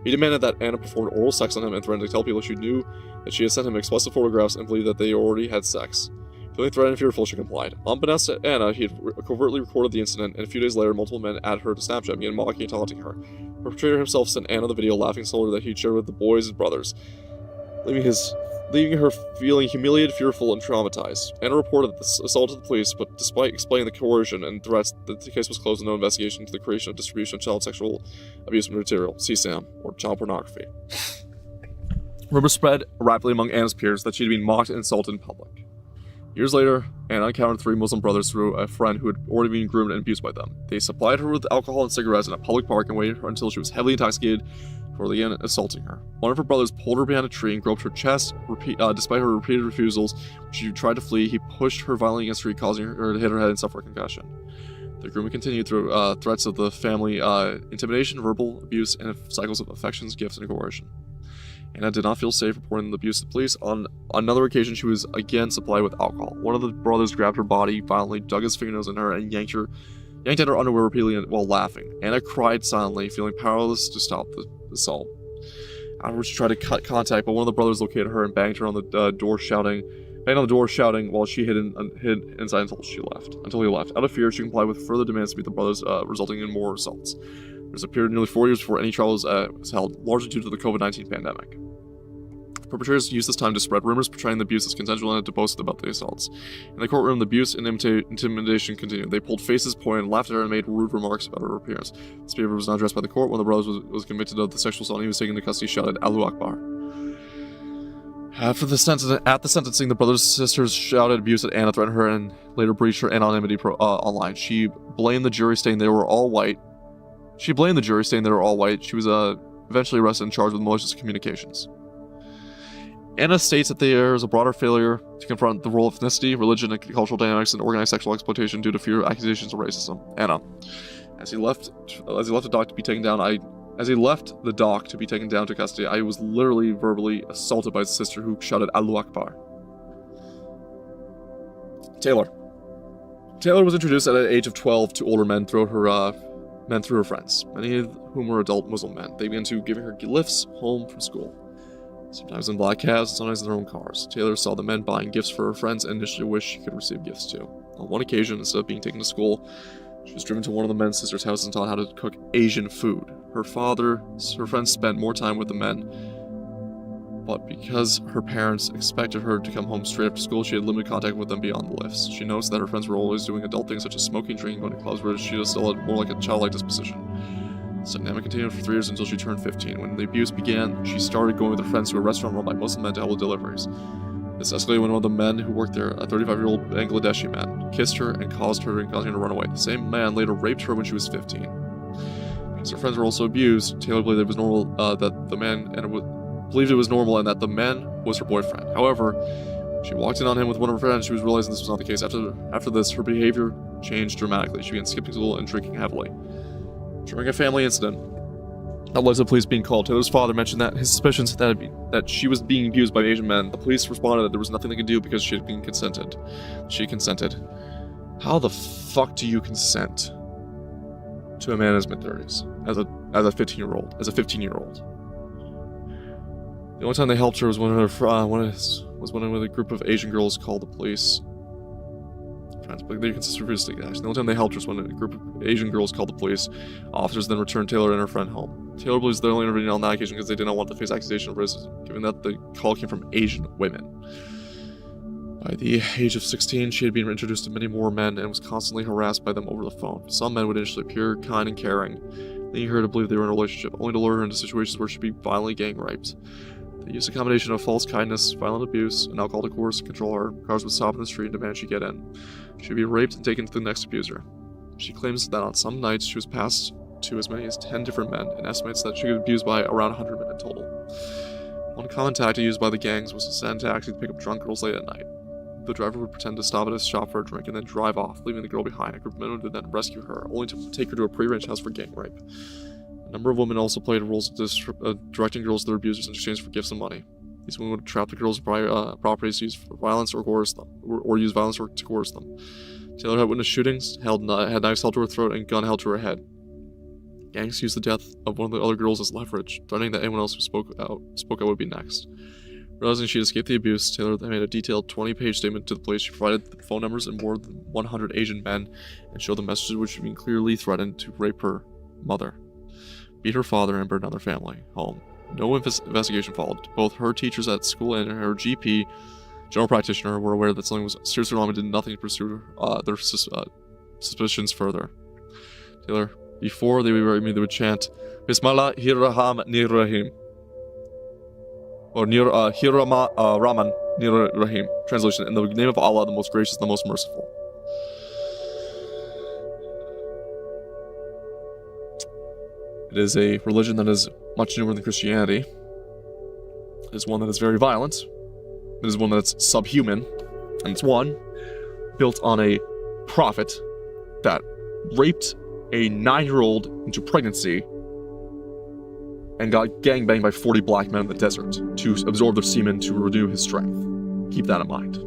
He demanded that Anna performed oral sex on him and threatened to tell people she knew that she had sent him explicit photographs and believed that they already had sex. Feeling threatened and fearful, she complied. Unbeknownst to Anna, he had covertly recorded the incident, and a few days later, multiple men added her to Snapchat and began mocking and taunting her. The perpetrator himself sent Anna the video, laughing so hard that he'd shared with the boys and brothers, leaving his leaving her feeling humiliated, fearful, and traumatized. Anna reported the assault to the police, but despite explaining the coercion and threats, the case was closed with no investigation into the creation and distribution of child sexual abuse material, CSAM, or child pornography. Rumors spread rapidly among Anna's peers that she had been mocked and insulted in public. Years later, Anna encountered 3 Muslim brothers through a friend who had already been groomed and abused by them. They supplied her with alcohol and cigarettes in a public park and waited until she was heavily intoxicated before they began assaulting her. One of her brothers pulled her behind a tree and groped her chest. Despite her repeated refusals, when she tried to flee, he pushed her violently against a tree, causing her to hit her head and suffer a concussion. The grooming continued through threats of the family, intimidation, verbal abuse, and cycles of affections, gifts, and coercion. Anna did not feel safe reporting the abuse to the police. On another occasion, she was again supplied with alcohol. One of the brothers grabbed her body violently, dug his fingernails in her, and yanked at her underwear repeatedly while laughing. Anna cried silently, feeling powerless to stop the assault. Afterwards, she tried to cut contact, but one of the brothers located her and banged on the door, shouting while she hid inside until he left. Out of fear, she complied with further demands to meet the brothers, resulting in more assaults. There was a period of nearly 4 years before any trial was held, largely due to the COVID-19 pandemic. Perpetrators used this time to spread rumors portraying the abuse as consensual and to boast about the assaults. In the courtroom, the abuse and intimidation continued. They pulled faces, pointed, laughed at her, and made rude remarks about her appearance. This behavior was not addressed by the court. One of the brothers was convicted of the sexual assault and he was taken into custody, shouted, "Allahu Akbar." At the sentencing, the brothers and sisters shouted abuse at Anna, threatened her, and later breached her anonymity online. She blamed the jury, saying they were all white. She was eventually arrested and charged with malicious communications. Anna states that there is a broader failure to confront the role of ethnicity, religion, and cultural dynamics in organized sexual exploitation due to fear of accusations of racism. Anna, as he left the dock to be taken down to custody, I was literally verbally assaulted by his sister, who shouted "Allahu Akbar." Taylor was introduced at the age of 12 to older men through her friends, many of whom were adult Muslim men. They began to giving her lifts home from school, sometimes in black cabs, and sometimes in their own cars. Taylor saw the men buying gifts for her friends and initially wished she could receive gifts too. On one occasion, instead of being taken to school, she was driven to one of the men's sisters' houses and taught how to cook Asian food. Her friends spent more time with the men, but because her parents expected her to come home straight after school, she had limited contact with them beyond the lifts. She noticed that her friends were always doing adult things such as smoking, drinking, going to clubs, whereas she still had more like a childlike disposition. This dynamic continued for 3 years until she turned 15. When the abuse began, she started going with her friends to a restaurant run by Muslim men to help with deliveries. This escalated when one of the men who worked there, a 35-year-old Bangladeshi man, kissed her and causing her to run away. The same man later raped her when she was 15. Because her friends were also abused, Taylor believed it was normal and that the man was her boyfriend. However, she walked in on him with one of her friends. She was realizing this was not the case. After this, her behavior changed dramatically. She began skipping school and drinking heavily. During a family incident that led to the police being called, Taylor's father mentioned that his suspicions that she was being abused by Asian men. The police responded that there was nothing they could do because she had consented. How the fuck do you consent to a man in his mid-30s as a 15-year-old? The only time they helped her was when a group of Asian girls called the police. The only time they helped her was when a group of Asian girls called the police. Officers then returned Taylor and her friend home. Taylor believes they only intervened on that occasion because they did not want to face accusation of racism, given that the call came from Asian women. By the age of 16, she had been introduced to many more men and was constantly harassed by them over the phone. Some men would initially appear kind and caring, leading her to believe they were in a relationship, only to lure her into situations where she'd be violently gang raped. They used a combination of false kindness, violent abuse, and alcohol to coerce and control her. Cars would stop in the street and demand she get in. She'd be raped and taken to the next abuser. She claims that on some nights she was passed to as many as 10 different men, and estimates that she was abused by around 100 men in total. One common tactic used by the gangs was to send taxis to pick up drunk girls late at night. The driver would pretend to stop at a shop for a drink and then drive off, leaving the girl behind. A group of men would then rescue her, only to take her to a pre-arranged house for gang rape. A number of women also played roles directing girls to their abusers in exchange for gifts and money. These women would trap the girls' properties to use for violence or coerce them, or use violence to coerce them. Taylor had witnessed shootings, had knives held to her throat, and gun held to her head. Gangs used the death of one of the other girls as leverage, threatening that anyone else who spoke out would be next. Realizing she had escaped the abuse, Taylor then made a detailed 20-page statement to the police. She provided the phone numbers of more than 100 Asian men and showed the messages which had been clearly threatened to rape her mother, beat her father, and burn down their family home. No investigation followed. Both her teachers at school and her GP, general practitioner, were aware that something was seriously wrong and did nothing to pursue their suspicions further. Taylor, before they were me, they would chant, Bismillah Hiraham Nirahim. Or Raman Nirahim. Translation, in the name of Allah, the most gracious, the most merciful. It is a religion that is much newer than Christianity. It is one that is very violent. It is one that's subhuman. And it's one built on a prophet that raped a 9-year-old into pregnancy and got gangbanged by 40 black men in the desert to absorb their semen to renew his strength. Keep that in mind.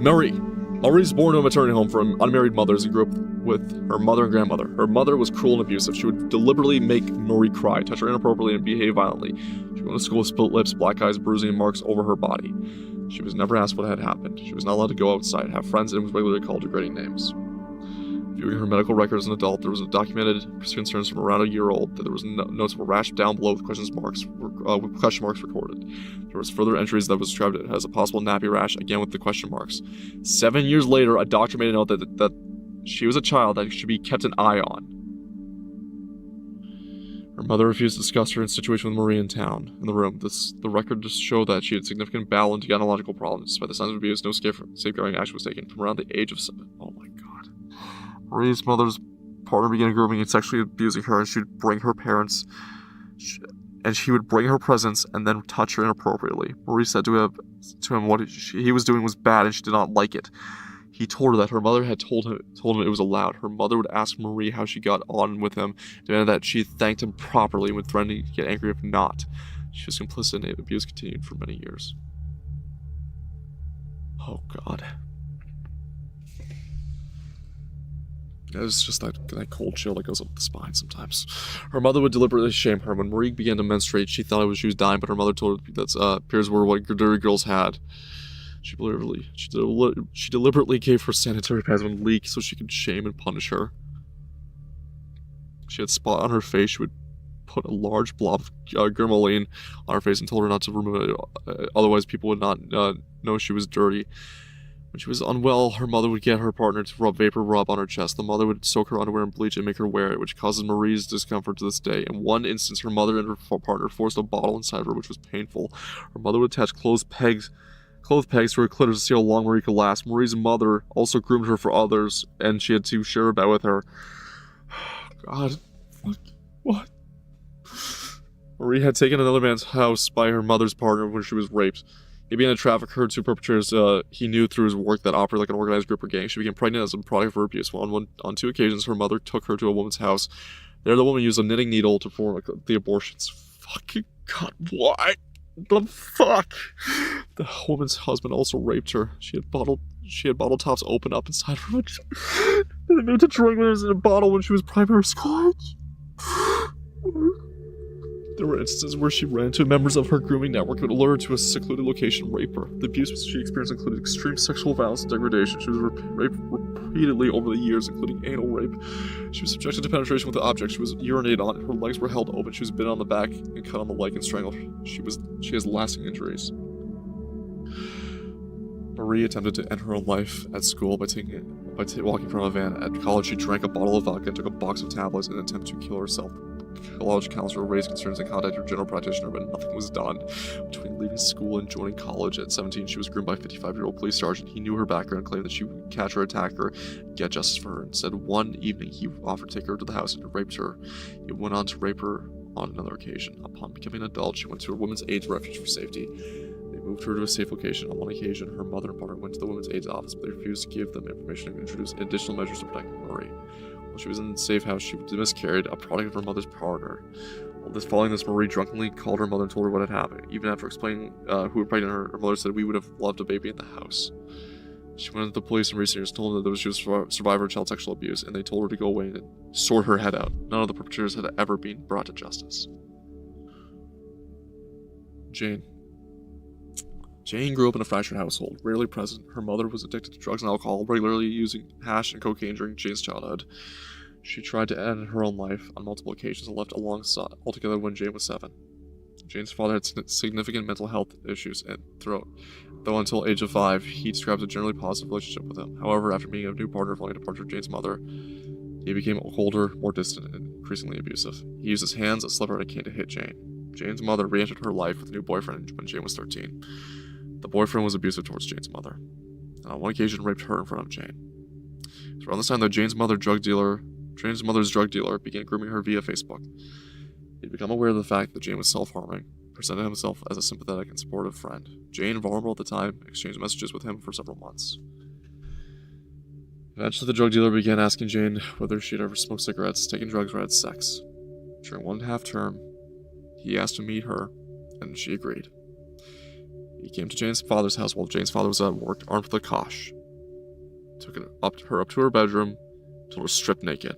Marie's born in a maternity home from unmarried mothers and grew up with her mother and grandmother. Her mother was cruel and abusive. She would deliberately make Marie cry, touch her inappropriately, and behave violently. She went to school with split lips, black eyes, bruising, and marks over her body. She was never asked what had happened. She was not allowed to go outside, have friends, and was regularly called degrading names. Viewing her medical records as an adult, there was documented concerns from around a year old that there was notes of a rash down below with question marks recorded. There was further entries that was described as a possible nappy rash, again with the question marks. 7 years later, a doctor made a note that she was a child that should be kept an eye on. Her mother refused to discuss her situation with Marie in the room. The record just showed that she had significant bowel and gynecological problems. Despite the signs of abuse, no safeguarding action was taken. From around the age of 7. Oh my god. Marie's mother's partner began grooming and sexually abusing her, and she would bring her presents and then touch her inappropriately. Marie said to him what he was doing was bad and she did not like it. He told her that her mother had told him it was allowed. Her mother would ask Marie how she got on with him, demanded that she thanked him properly and would threaten to get angry if not. She was complicit and abuse continued for many years. Oh god. It's just that cold chill that goes up the spine sometimes. Her mother would deliberately shame her. When Marie began to menstruate, she thought she was dying, but her mother told her that periods were what dirty girls had. She deliberately gave her sanitary pads one leak so she could shame and punish her. She had spot on her face. She would put a large blob of germaline on her face and told her not to remove it, otherwise people would not know she was dirty. When she was unwell, her mother would get her partner to vapor rub on her chest. The mother would soak her underwear in bleach and make her wear it, which causes Marie's discomfort to this day. In one instance, her mother and her partner forced a bottle inside of her, which was painful. Her mother would attach clothes pegs to her clitoris to see how long Marie could last. Marie's mother also groomed her for others, and she had to share a bed with her. God. What? Marie had taken another man's house by her mother's partner when she was raped. He began to traffic her to perpetrators he knew through his work that operated like an organized group or gang. She became pregnant as a product of her abuse. On 2 occasions, her mother took her to a woman's house. There, the woman used a knitting needle to perform the abortions. Fucking God, why? The fuck? The woman's husband also raped her. She had bottle tops open up inside her. They made to drink when it was in a bottle when she was primary school age. There were instances where she ran to members of her grooming network who would lure her to a secluded location and rape her. The abuse she experienced included extreme sexual violence and degradation. She was raped repeatedly over the years, including anal rape. She was subjected to penetration with the object she was urinated on. Her legs were held open. She was bitten on the back and cut on the leg and strangled. She has lasting injuries. Marie attempted to end her own life at school by walking from a van. At college, she drank a bottle of vodka and took a box of tablets in an attempt to kill herself. College counselor raised concerns and contacted her general practitioner, but nothing was done. Between leaving school and joining college at 17, she was groomed by a 55-year-old police sergeant. He knew her background, claimed that she would catch her, attack her, and get justice for her. Instead, one evening, he offered to take her to the house and raped her. He went on to rape her on another occasion. Upon becoming an adult, she went to a women's AIDS refuge for safety. They moved her to a safe location. On one occasion, her mother and partner went to the women's AIDS office, but they refused to give them information and introduce additional measures to protect Marie. While she was in the safe house, she miscarried, a product of her mother's partner. Following this, Marie drunkenly called her mother and told her what had happened. Even after explaining who had pregnant her, her mother said, "We would have loved a baby in the house." She went to the police in recent years, told them that she was a survivor of child sexual abuse, and they told her to go away and sort her head out. None of the perpetrators had ever been brought to justice. Jane grew up in a fractured household, rarely present. Her mother was addicted to drugs and alcohol, regularly using hash and cocaine during Jane's childhood. She tried to end her own life on multiple occasions and left altogether when Jane was 7. Jane's father had significant mental health issues throughout, though until age of 5, he describes a generally positive relationship with him. However, after being a new partner following the departure of Jane's mother, he became colder, more distant, and increasingly abusive. He used his hands, a slipper, and a cane to hit Jane. Jane's mother re-entered her life with a new boyfriend when Jane was 13. The boyfriend was abusive towards Jane's mother, and on one occasion raped her in front of Jane. It was around this time that Jane's mother's drug dealer began grooming her via Facebook. He'd become aware of the fact that Jane was self-harming, presented himself as a sympathetic and supportive friend. Jane, vulnerable at the time, exchanged messages with him for several months. Eventually, the drug dealer began asking Jane whether she'd ever smoked cigarettes, taken drugs, or had sex. During 1.5 term, he asked to meet her, and she agreed. He came to Jane's father's house while Jane's father was at work, armed with a kosh. Took her up to her bedroom, told her stripped naked.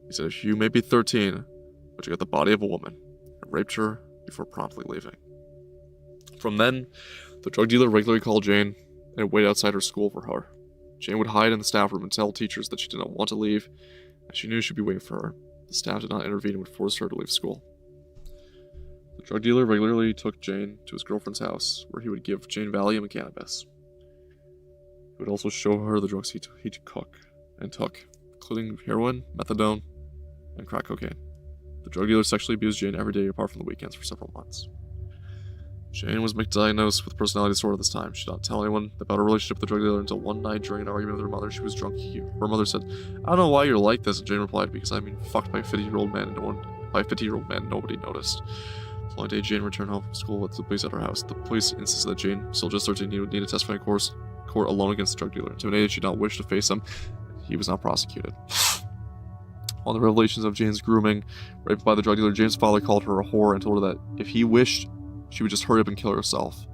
He said, "You may be 13, but you got the body of a woman," and raped her before promptly leaving. From then, the drug dealer regularly called Jane and waited outside her school for her. Jane would hide in the staff room and tell teachers that she did not want to leave, as she knew she'd be waiting for her. The staff did not intervene and would force her to leave school. The drug dealer regularly took Jane to his girlfriend's house, where he would give Jane Valium and cannabis. He would also show her the drugs he took, including heroin, methadone, and crack cocaine. The drug dealer sexually abused Jane every day apart from the weekends for several months. Jane was misdiagnosed with personality disorder this time. She did not tell anyone about her relationship with the drug dealer until one night during an argument with her mother. She was drunk. Her mother said, "I don't know why you're like this," and Jane replied, "Because I'm being fucked by a 50-year-old man, and nobody noticed." The following day, Jane returned home from school with the police at her house. The police insisted that Jane, still just 13, would need to testify in court alone against the drug dealer. Intimidated, she did not wish to face him. He was not prosecuted. On the revelations of Jane's grooming, raped by the drug dealer, Jane's father called her a whore and told her that if he wished, she would just hurry up and kill herself.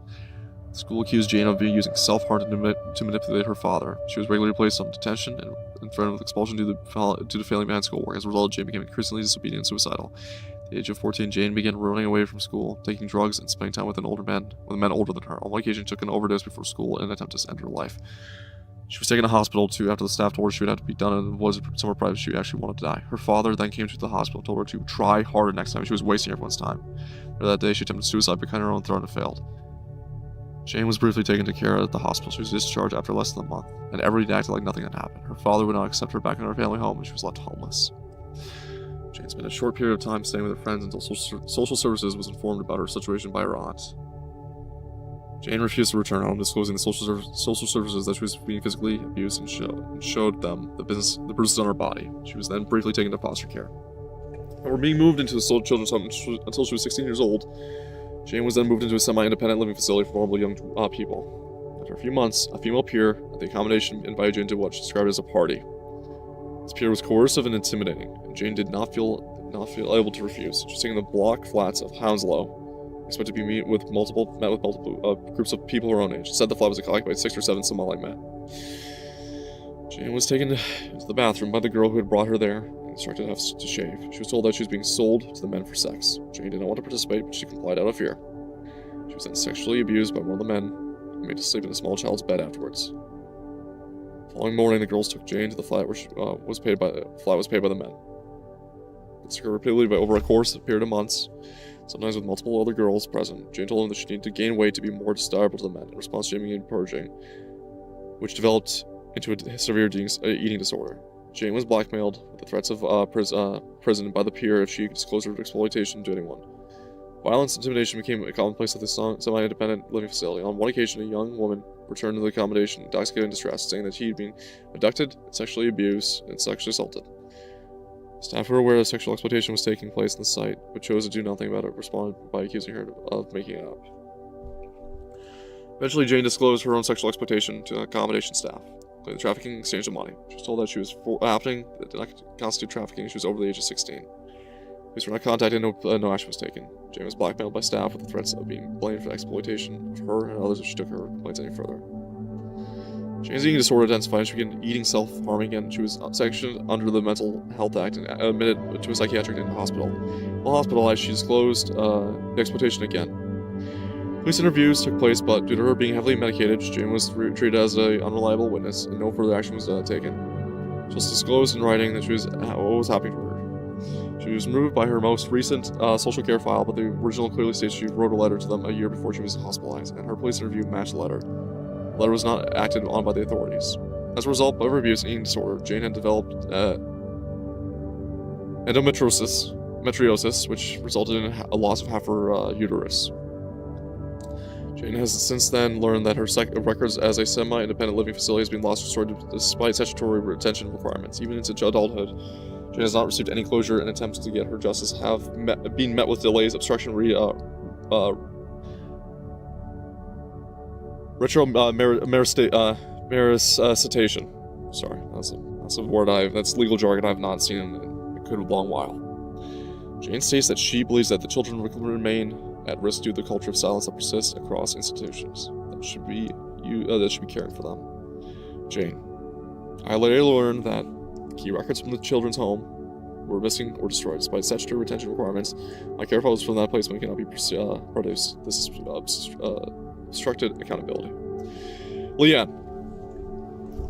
The school accused Jane of using self-harm to manipulate her father. She was regularly placed on detention and threatened with expulsion due to failing behind schoolwork. As a result, Jane became increasingly disobedient and suicidal. At the age of 14, Jane began running away from school, taking drugs, and spending time with men older than her. On one occasion, she took an overdose before school in an attempt to end her life. She was taken to hospital too after the staff told her she would have to be done and was somewhere private she actually wanted to die. Her father then came to the hospital and told her to try harder next time. She was wasting everyone's time. Later that day, she attempted suicide by cutting her own throat and failed. Jane was briefly taken to care at the hospital. She was discharged after less than a month, and every day acted like nothing had happened. Her father would not accept her back in her family home, and she was left homeless. Jane spent a short period of time staying with her friends until social services was informed about her situation by her aunt. Jane refused to return home, disclosing to social services that she was being physically abused and showed them the bruises on her body. She was then briefly taken to foster care. However, being moved into a children's home until she was 16 years old, Jane was then moved into a semi-independent living facility for vulnerable young people. After a few months, a female peer at the accommodation invited Jane to what she described as a party. This peer was coercive and intimidating, and Jane did not feel able to refuse. She was taken to the block flats of Hounslow, expected to be met with multiple groups of people her own age. It said the flat was occupied by 6 or 7 Somali men. Jane was taken into the bathroom by the girl who had brought her there and instructed to shave. She was told that she was being sold to the men for sex. Jane did not want to participate, but she complied out of fear. She was then sexually abused by one of the men and made to sleep in a small child's bed afterwards. The following morning, the girls took Jane to the flat where was paid by the men. This occurred repeatedly over a course of period of months, sometimes with multiple other girls present. Jane told them that she needed to gain weight to be more desirable to the men. In response, Jane began purging, which developed into a severe eating disorder. Jane was blackmailed with the threats of prison by the peer if she disclosed her exploitation to anyone. Violence and intimidation became a commonplace at this semi-independent living facility. On one occasion, a young woman returned to the accommodation, intoxicated and distressed, saying that he had been abducted, sexually abused, and sexually assaulted. Staff were aware that sexual exploitation was taking place in the site, but chose to do nothing about it, responded by accusing her of making it up. Eventually, Jane disclosed her own sexual exploitation to the accommodation staff, including the trafficking exchange of money. She was told that she was happening that did not constitute trafficking. She was over the age of 16. Police were not contacted, no action was taken. Jane was blackmailed by staff with the threats of being blamed for the exploitation of her and others if she took her complaints any further. Jane's eating disorder intensified. She began eating self-harming again. She was sectioned under the Mental Health Act and admitted to a psychiatric hospital. While hospitalized, she disclosed the exploitation again. Police interviews took place, but due to her being heavily medicated, Jane was treated as an unreliable witness, and no further action was taken. She also disclosed in writing that what was happening to her. She was removed by her most recent social care file, but the original clearly states she wrote a letter to them a year before she was hospitalized, and her police interview matched the letter. The letter was not acted on by the authorities. As a result of her abuse and eating disorder, Jane had developed endometriosis, which resulted in a loss of half her uterus. Jane has since then learned that her records as a semi-independent living facility has been lost or destroyed despite statutory retention requirements. Even into adulthood, Jane has not received any closure, and attempts to get her justice have been met with delays, obstruction, resuscitation. Sorry, that's a word that's legal jargon I've not seen in a good long while. Jane states that she believes that the children will remain at risk due to the culture of silence that persists across institutions that should be caring for them. Jane: I later learned that key records from the children's home were missing or destroyed. Despite statutory retention requirements, my care files from that placement cannot be produced. This is obstructed accountability.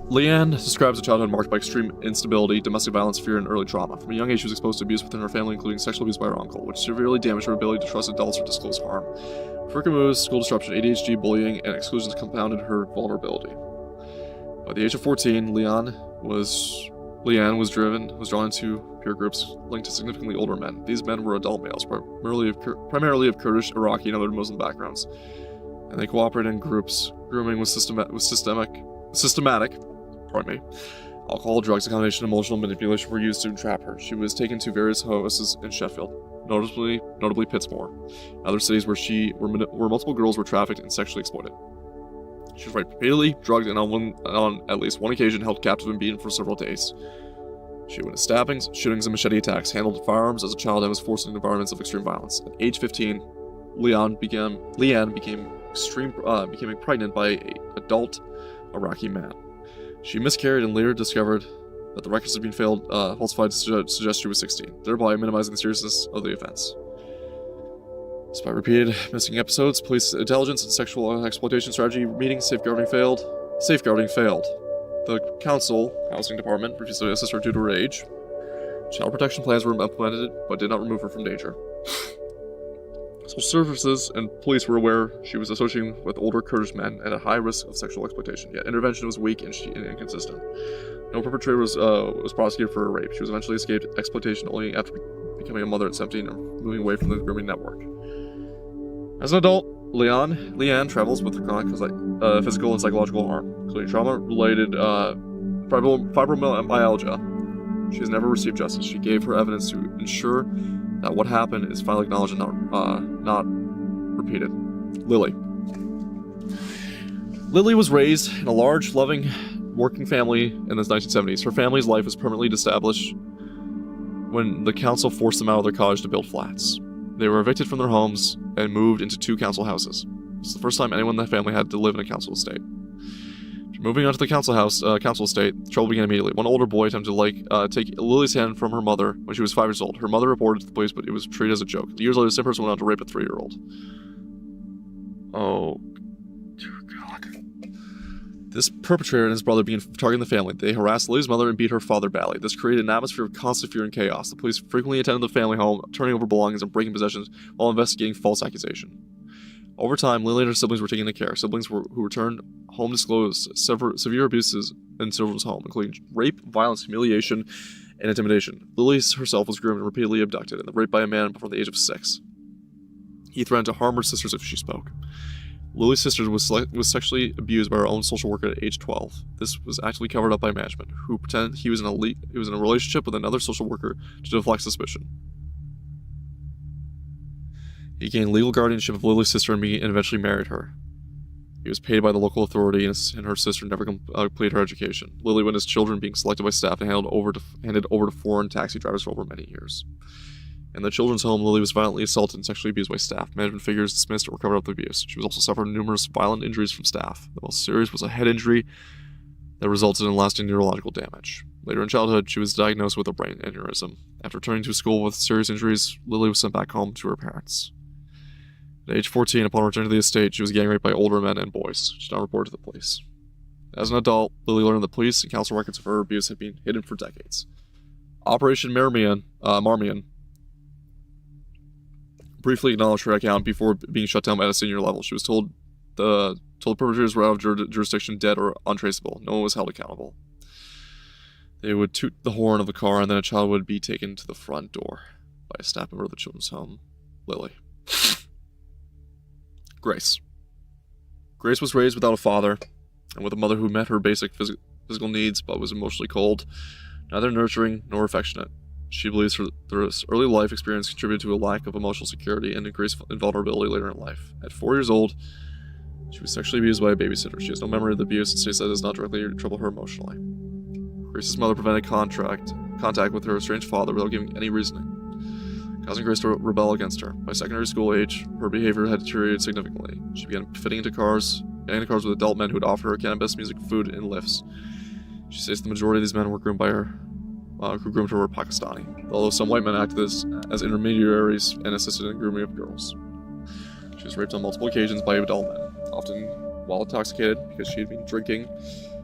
Leanne describes a childhood marked by extreme instability, domestic violence, fear, and early trauma. From a young age, she was exposed to abuse within her family, including sexual abuse by her uncle, which severely damaged her ability to trust adults or disclose harm. Frequent moves, school disruption, ADHD, bullying, and exclusions compounded her vulnerability. By the age of 14, Leanne was drawn into peer groups linked to significantly older men. These men were adult males, primarily of Kurdish, Iraqi, and other Muslim backgrounds, and they cooperated in groups. Grooming was systematic. Alcohol, drugs, a combination of emotional manipulation were used to entrap her. She was taken to various houses in Sheffield, notably Pittsmore, and other cities where multiple girls were trafficked and sexually exploited. She was raped repeatedly, drugged, and on at least one occasion held captive and beaten for several days. She witnessed stabbings, shootings, and machete attacks, handled firearms as a child, and was forced into environments of extreme violence. At age 15, Leanne became pregnant by an adult Iraqi man. She miscarried and later discovered that the records had been falsified to suggest she was 16, thereby minimizing the seriousness of the offense. Despite repeated missing episodes, police intelligence and sexual exploitation strategy meetings, safeguarding failed. The council housing department refused to assist her due to her age. Child protection plans were implemented, but did not remove her from danger. Social services and police were aware she was associating with older Kurdish men at a high risk of sexual exploitation, yet intervention was weak and inconsistent. No perpetrator was prosecuted for her rape. She was eventually escaped exploitation only after becoming a mother at 17 and moving away from the grooming network. As an adult, Leanne travels with chronic physical and psychological harm, including trauma-related fibromyalgia. She has never received justice. She gave her evidence to ensure that what happened is finally acknowledged and not repeated. Lily was raised in a large, loving, working family in the 1970s. Her family's life was permanently established when the council forced them out of their cottage to build flats. They were evicted from their homes and moved into 2 council houses. It's the first time anyone in the family had to live in a council estate. Moving onto the council estate, trouble began immediately. One older boy attempted to take Lily's hand from her mother when she was 5 years old. Her mother reported to the police, but it was treated as a joke. Years later, the same person went on to rape a 3-year-old. Oh, dear God. This perpetrator and his brother began targeting the family. They harassed Lily's mother and beat her father badly. This created an atmosphere of constant fear and chaos. The police frequently attended the family home, turning over belongings and breaking possessions while investigating false accusation. Over time, Lily and her siblings were taken into care. Siblings who returned home disclosed severe abuses in children's home, including rape, violence, humiliation, and intimidation. Lily herself was groomed and repeatedly abducted and raped by a man before the age of 6. He threatened to harm her sisters if she spoke. Lily's sister was sexually abused by her own social worker at age 12. This was actually covered up by management, who pretended he was in a relationship with another social worker to deflect suspicion. He gained legal guardianship of Lily's sister and eventually married her. He was paid by the local authority, and her sister never completed her education. Lily witnessed children being selected by staff and handed over to foreign taxi drivers for over many years. In the children's home, Lily was violently assaulted and sexually abused by staff. Management figures dismissed or covered up the abuse. She was also suffered numerous violent injuries from staff. The most serious was a head injury that resulted in lasting neurological damage. Later in childhood, she was diagnosed with a brain aneurysm. After returning to school with serious injuries, Lily was sent back home to her parents. At age 14, upon returning to the estate, she was gang raped by older men and boys. She did not report to the police. As an adult, Lily learned that police and council records of her abuse had been hidden for decades. Operation Marmion briefly acknowledged her account before being shut down at a senior level. She was told the perpetrators were out of jurisdiction, dead, or untraceable. No one was held accountable. They would toot the horn of the car, and then a child would be taken to the front door by a staff member of the children's home, Lily. Grace. Grace was raised without a father, and with a mother who met her basic physical needs, but was emotionally cold, neither nurturing nor affectionate. She believes her early life experience contributed to a lack of emotional security and increased vulnerability later in life. At 4 years old, she was sexually abused by a babysitter. She has no memory of the abuse and states that it does not directly trouble her emotionally. Grace's mother prevented contact with her estranged father without giving any reasoning, causing Grace to rebel against her. By secondary school age, her behavior had deteriorated significantly. She began getting into cars with adult men who would offer her cannabis, music, food, and lifts. She says the majority of these men were groomed by her, who groomed her were Pakistani, although some white men acted as intermediaries and assisted in grooming of girls. She was raped on multiple occasions by adult men, often while intoxicated because she had been drinking.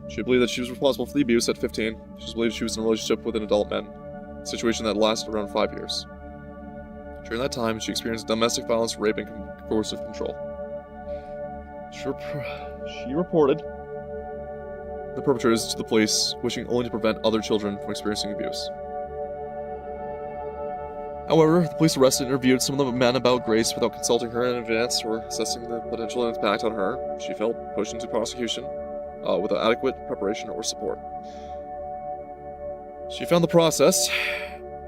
She believed that she was responsible for the abuse at 15. She believed she was in a relationship with an adult man, a situation that lasted around 5 years. During that time, she experienced domestic violence, rape, and coercive control. She reported the perpetrators to the police, wishing only to prevent other children from experiencing abuse. However, the police arrested and interviewed some of the men about Grace without consulting her in advance or assessing the potential impact on her. She felt pushed into prosecution without adequate preparation or support. She found the process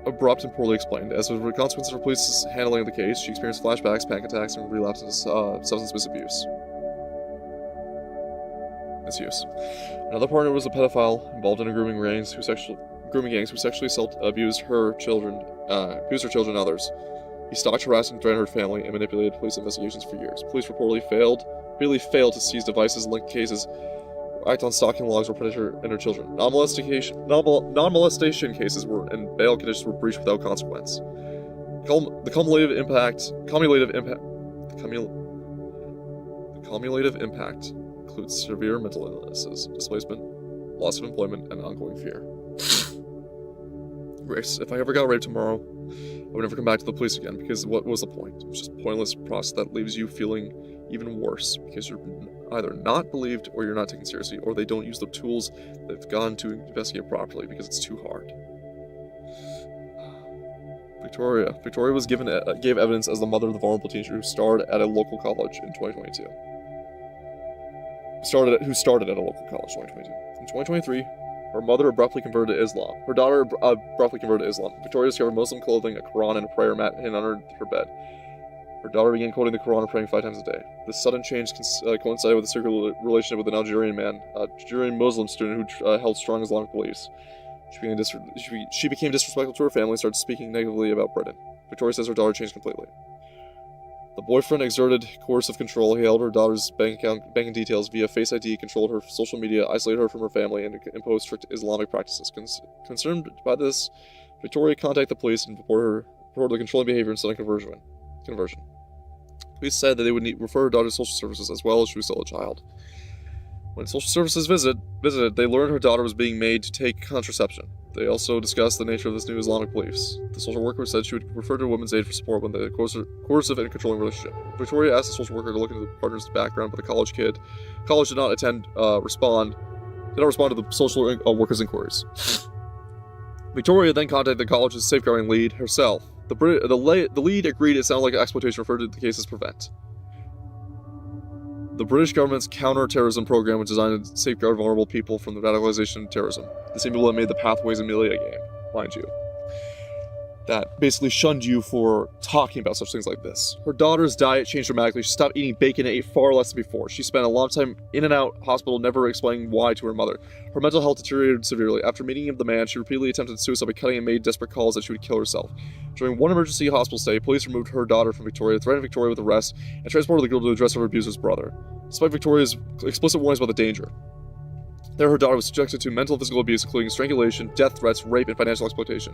abrupt and poorly explained. As a consequence of her police's handling of the case, she experienced flashbacks, panic attacks, and relapses into substance misuse. Another partner was a pedophile involved in a grooming gangs who sexually abused her children and others. He stalked, harassed, and threatened her family and manipulated police investigations for years. Police reportedly failed to seize devices linked cases, act on stalking logs, or punish her and her children. Non-molestation cases and bail conditions were breached without consequence. The cumulative impact includes severe mental illnesses, displacement, loss of employment, and ongoing fear. Grace, if I ever got raped tomorrow, I would never come back to the police again, because what was the point? It was just a pointless process that leaves you feeling even worse, because you're either not believed or you're not taken seriously, or they don't use the tools they've gone to investigate properly because it's too hard. Victoria gave evidence as the mother of the vulnerable teenager who starred at a local college in 2022. Who started at a local college in 2022. In 2023, her mother abruptly converted to Islam. Her daughter abruptly converted to Islam. Victoria discovered Muslim clothing, a Quran, and a prayer mat hidden under her bed. Her daughter began quoting the Quran and praying 5 times a day. This sudden change coincided with a secret relationship with an Algerian man, a Algerian Muslim student who held strong Islamic beliefs. She became disrespectful to her family and started speaking negatively about Britain. Victoria says her daughter changed completely. The boyfriend exerted coercive control. He held her daughter's banking details via Face ID, controlled her social media, isolated her from her family, and imposed strict Islamic practices. Concerned by this, Victoria contacted the police and reported the controlling behavior and sudden conversion. Police said that they would refer her daughter to social services as well as she was still a child. When social services visited, they learned her daughter was being made to take contraception. They also discussed the nature of this new Islamic beliefs. The social worker said she would refer to a woman's aid for support when they had a coercive and controlling relationship. Victoria asked the social worker to look into the partner's background, but the college did not respond to the social worker's inquiries. Victoria then contacted the college's safeguarding lead herself. The lead agreed it sounded like exploitation, referred to the case as PREVENT. The British government's counter-terrorism program was designed to safeguard vulnerable people from the radicalization of terrorism. The same people that made the Pathways Amelia game, mind you, that basically shunned you for talking about such things like this. Her daughter's diet changed dramatically. She stopped eating bacon and ate far less than before. She spent a long time in and out hospital, never explaining why to her mother. Her mental health deteriorated severely. After meeting the man, she repeatedly attempted suicide by cutting and made desperate calls that she would kill herself. During one emergency hospital stay, police removed her daughter from Victoria, threatened Victoria with arrest, and transported the girl to the address of her abuser's brother. Despite Victoria's explicit warnings about the danger, there her daughter was subjected to mental and physical abuse, including strangulation, death threats, rape, and financial exploitation.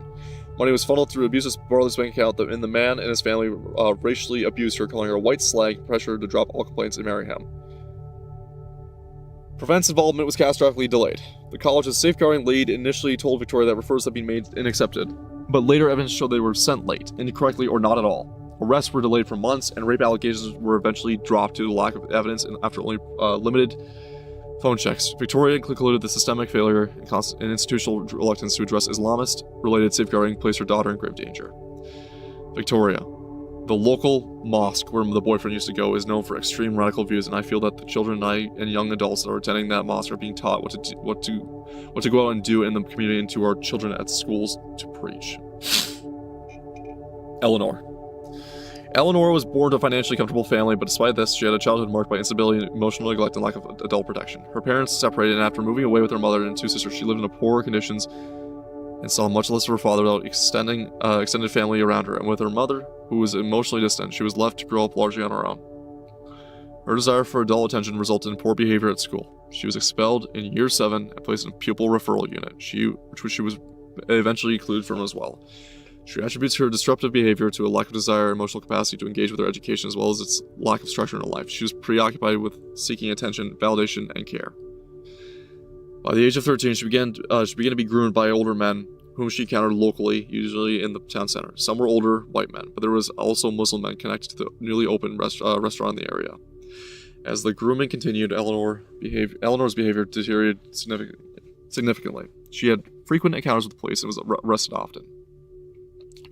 Money was funneled through abuser's brother's bank account, and the man and his family racially abused her, calling her a white slag, and pressured her to drop all complaints and marry him. Prevent's involvement was catastrophically delayed. The college's safeguarding lead initially told Victoria that referrals had been made and accepted, but later evidence showed they were sent late, incorrectly, or not at all. Arrests were delayed for months, and rape allegations were eventually dropped due to lack of evidence and after only limited phone checks. Victoria concluded the systemic failure and institutional reluctance to address Islamist-related safeguarding placed her daughter in grave danger. Victoria. The local mosque where the boyfriend used to go is known for extreme radical views, and I feel that the children and young adults that are attending that mosque are being taught what to go out and do in the community and to our children at schools to preach. Eleanor. Eleanor was born to a financially comfortable family, but despite this, she had a childhood marked by instability, emotional neglect, and lack of adult protection. Her parents separated, and after moving away with her mother and two sisters, she lived in poorer conditions and saw much less of her father without extended family around her, and with her mother, who was emotionally distant, she was left to grow up largely on her own. Her desire for adult attention resulted in poor behavior at school. She was expelled in year 7 and placed in a pupil referral unit, which she was eventually excluded from as well. She attributes her disruptive behavior to a lack of desire and emotional capacity to engage with her education, as well as its lack of structure in her life. She was preoccupied with seeking attention, validation, and care. By the age of 13, she began to be groomed by older men whom she encountered locally, usually in the town center. Some were older white men, but there was also Muslim men connected to the newly opened restaurant in the area. As the grooming continued, Eleanor's behavior deteriorated significantly. She had frequent encounters with the police and was arrested often.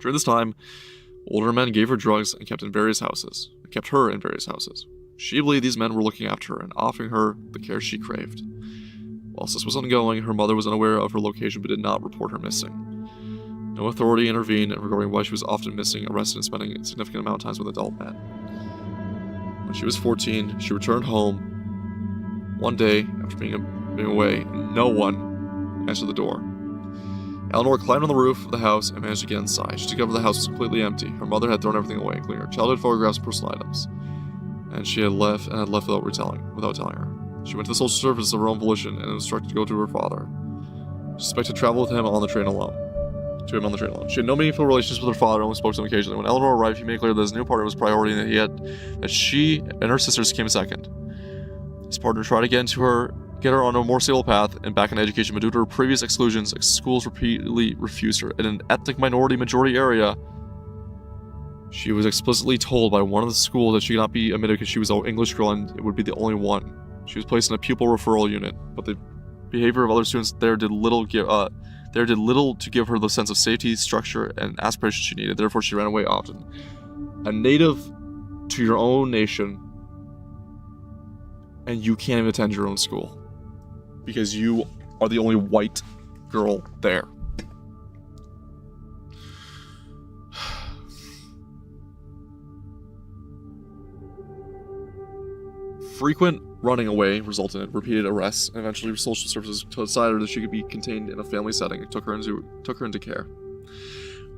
During this time, older men gave her drugs and kept her in various houses. She believed these men were looking after her and offering her the care she craved. Whilst this was ongoing, her mother was unaware of her location but did not report her missing. No authority intervened regarding why she was often missing, arrested, and spending a significant amount of time with adult men. When she was 14, she returned home one day after being away, and no one answered the door. Eleanor climbed on the roof of the house and managed to get inside. She discovered the house was completely empty. Her mother had thrown everything away, including her childhood photographs and personal items, and she had left without telling her. She went to the social services of her own volition and was instructed to go to her father. She suspected to travel with him on the train alone. She had no meaningful relationships with her father, only spoke to him occasionally. When Eleanor arrived, he made clear that his new partner was priority and that she and her sisters came second. His partner tried to get her on a more stable path and back in education, but due to her previous exclusions, schools repeatedly refused her. In an ethnic majority area, she was explicitly told by one of the schools that she could not be admitted because she was an English girl and it would be the only one. She was placed in a pupil referral unit, but the behavior of other students there did little to give her the sense of safety, structure, and aspiration she needed. Therefore, she ran away often. A native to your own nation, and you can't even attend your own school because you are the only white girl there. Frequent running away resulted in repeated arrests, and eventually social services decided that she could be contained in a family setting and took her into care.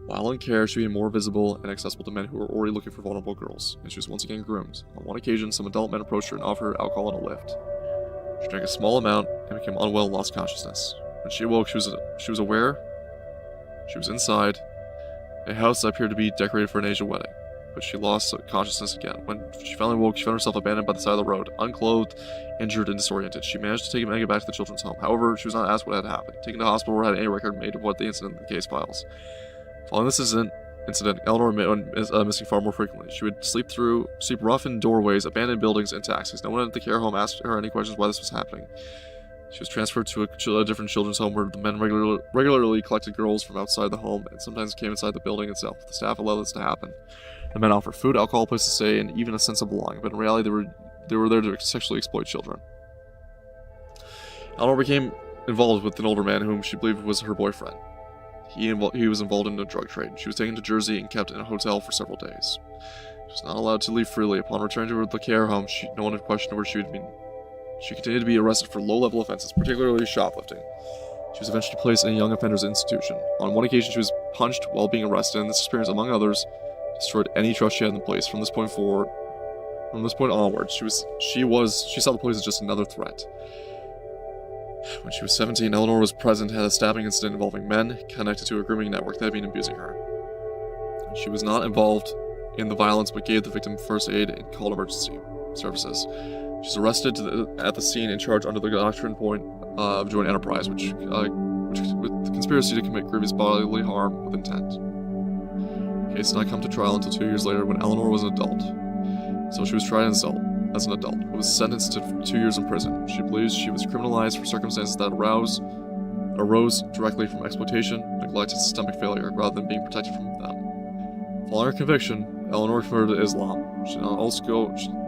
While in care, she became more visible and accessible to men who were already looking for vulnerable girls, and she was once again groomed. On one occasion, some adult men approached her and offered her alcohol and a lift. She drank a small amount and became unwell and lost consciousness. When she awoke, she was aware she was inside a house that appeared to be decorated for an Asian wedding, but she lost consciousness again. When she finally woke, she found herself abandoned by the side of the road, unclothed, injured, and disoriented. She managed to take Megan back to the children's home. However, she was not asked what had happened. Taken to the hospital where had any record made of what the incident in the case files. Following this incident, Eleanor went missing far more frequently. She would sleep rough in doorways, abandoned buildings, and taxis. No one at the care home asked her any questions why this was happening. She was transferred to a different children's home where the men regularly collected girls from outside the home and sometimes came inside the building itself. The staff allowed this to happen. The men offered food, alcohol, place to stay, and even a sense of belonging, but in reality they were there to sexually exploit children. Eleanor became involved with an older man whom she believed was her boyfriend. He was involved in a drug trade. She was taken to Jersey and kept in a hotel for several days. She was not allowed to leave freely. Upon returning to the care home, no one had questioned where she had been. She continued to be arrested for low-level offenses, particularly shoplifting. She was eventually placed in a young offenders institution. On one occasion, she was punched while being arrested, and this experience, among others, destroyed any trust she had in the police. From this point onward, she saw the police as just another threat. When she was 17, Eleanor was present at a stabbing incident involving men connected to a grooming network that had been abusing her. She was not involved in the violence but gave the victim first aid and called emergency services. She's arrested at the scene and charged under the doctrine point of joint enterprise, which with the conspiracy to commit grievous bodily harm with intent. The case did not come to trial until 2 years later when Eleanor was an adult. So she was tried as an adult, but was sentenced to 2 years in prison. She believes she was criminalized for circumstances that arose directly from exploitation, neglect, and systemic failure, rather than being protected from them. Following her conviction, Eleanor converted to Islam. She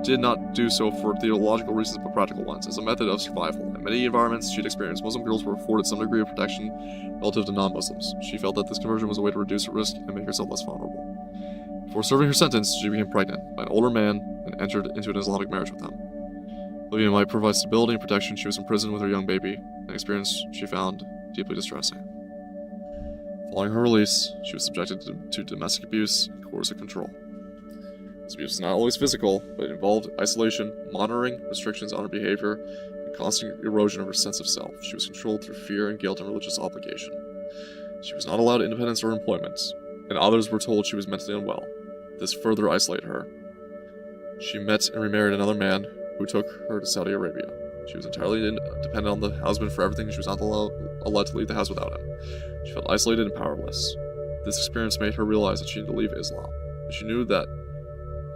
did not do so for theological reasons but practical ones, as a method of survival. In many environments she'd experienced, Muslim girls were afforded some degree of protection relative to non-Muslims. She felt that this conversion was a way to reduce her risk and make herself less vulnerable. Before serving her sentence, she became pregnant by an older man and entered into an Islamic marriage with him. Believing it might provide stability and protection, she was imprisoned with her young baby, an experience she found deeply distressing. Following her release, she was subjected to domestic abuse and coercive control. This abuse was not always physical, but it involved isolation, monitoring, restrictions on her behavior, and constant erosion of her sense of self. She was controlled through fear and guilt and religious obligation. She was not allowed independence or employment, and others were told she was mentally unwell. This further isolated her. She met and remarried another man who took her to Saudi Arabia. She was entirely dependent on the husband for everything, and she was not allowed to leave the house without him. She felt isolated and powerless. This experience made her realize that she needed to leave Islam. She knew that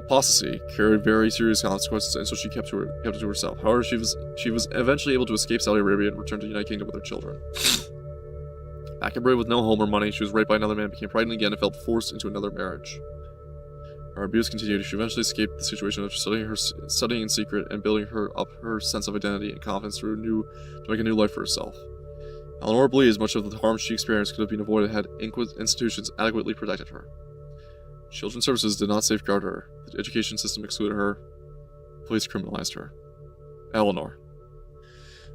apostasy carried very serious consequences, and so she kept it to herself. However, she was eventually able to escape Saudi Arabia and return to the United Kingdom with her children. Back in Britain with no home or money, she was raped by another man, became pregnant again, and felt forced into another marriage. Her abuse continued. She eventually escaped the situation of studying in secret and building up her sense of identity and confidence to make a new life for herself. Eleanor believes much of the harm she experienced could have been avoided had institutions adequately protected her. Children's services did not safeguard her. The education system excluded her. Police criminalized her. Eleanor.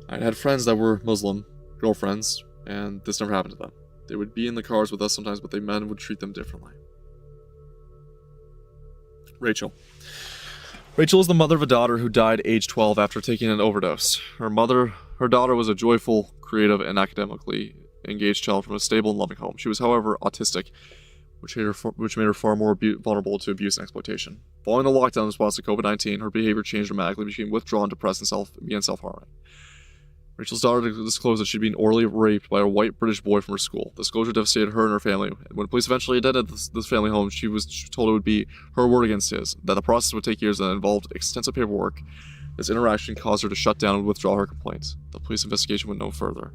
I had friends that were Muslim, girlfriends, and this never happened to them. They would be in the cars with us sometimes, but the men would treat them differently. Rachel. Rachel is the mother of a daughter who died age 12 after taking an overdose. Her daughter was a joyful, creative, and academically engaged child from a stable and loving home. She was, however, autistic, which made her far more vulnerable to abuse and exploitation. Following the lockdown in response to COVID-19, her behavior changed dramatically, became withdrawn, depressed, and began self-harming. Rachel's daughter disclosed that she'd been orally raped by a white British boy from her school. The disclosure devastated her and her family. When police eventually identified this family home, she was told it would be her word against his, that the process would take years and involved extensive paperwork. This interaction caused her to shut down and withdraw her complaints. The police investigation went no further.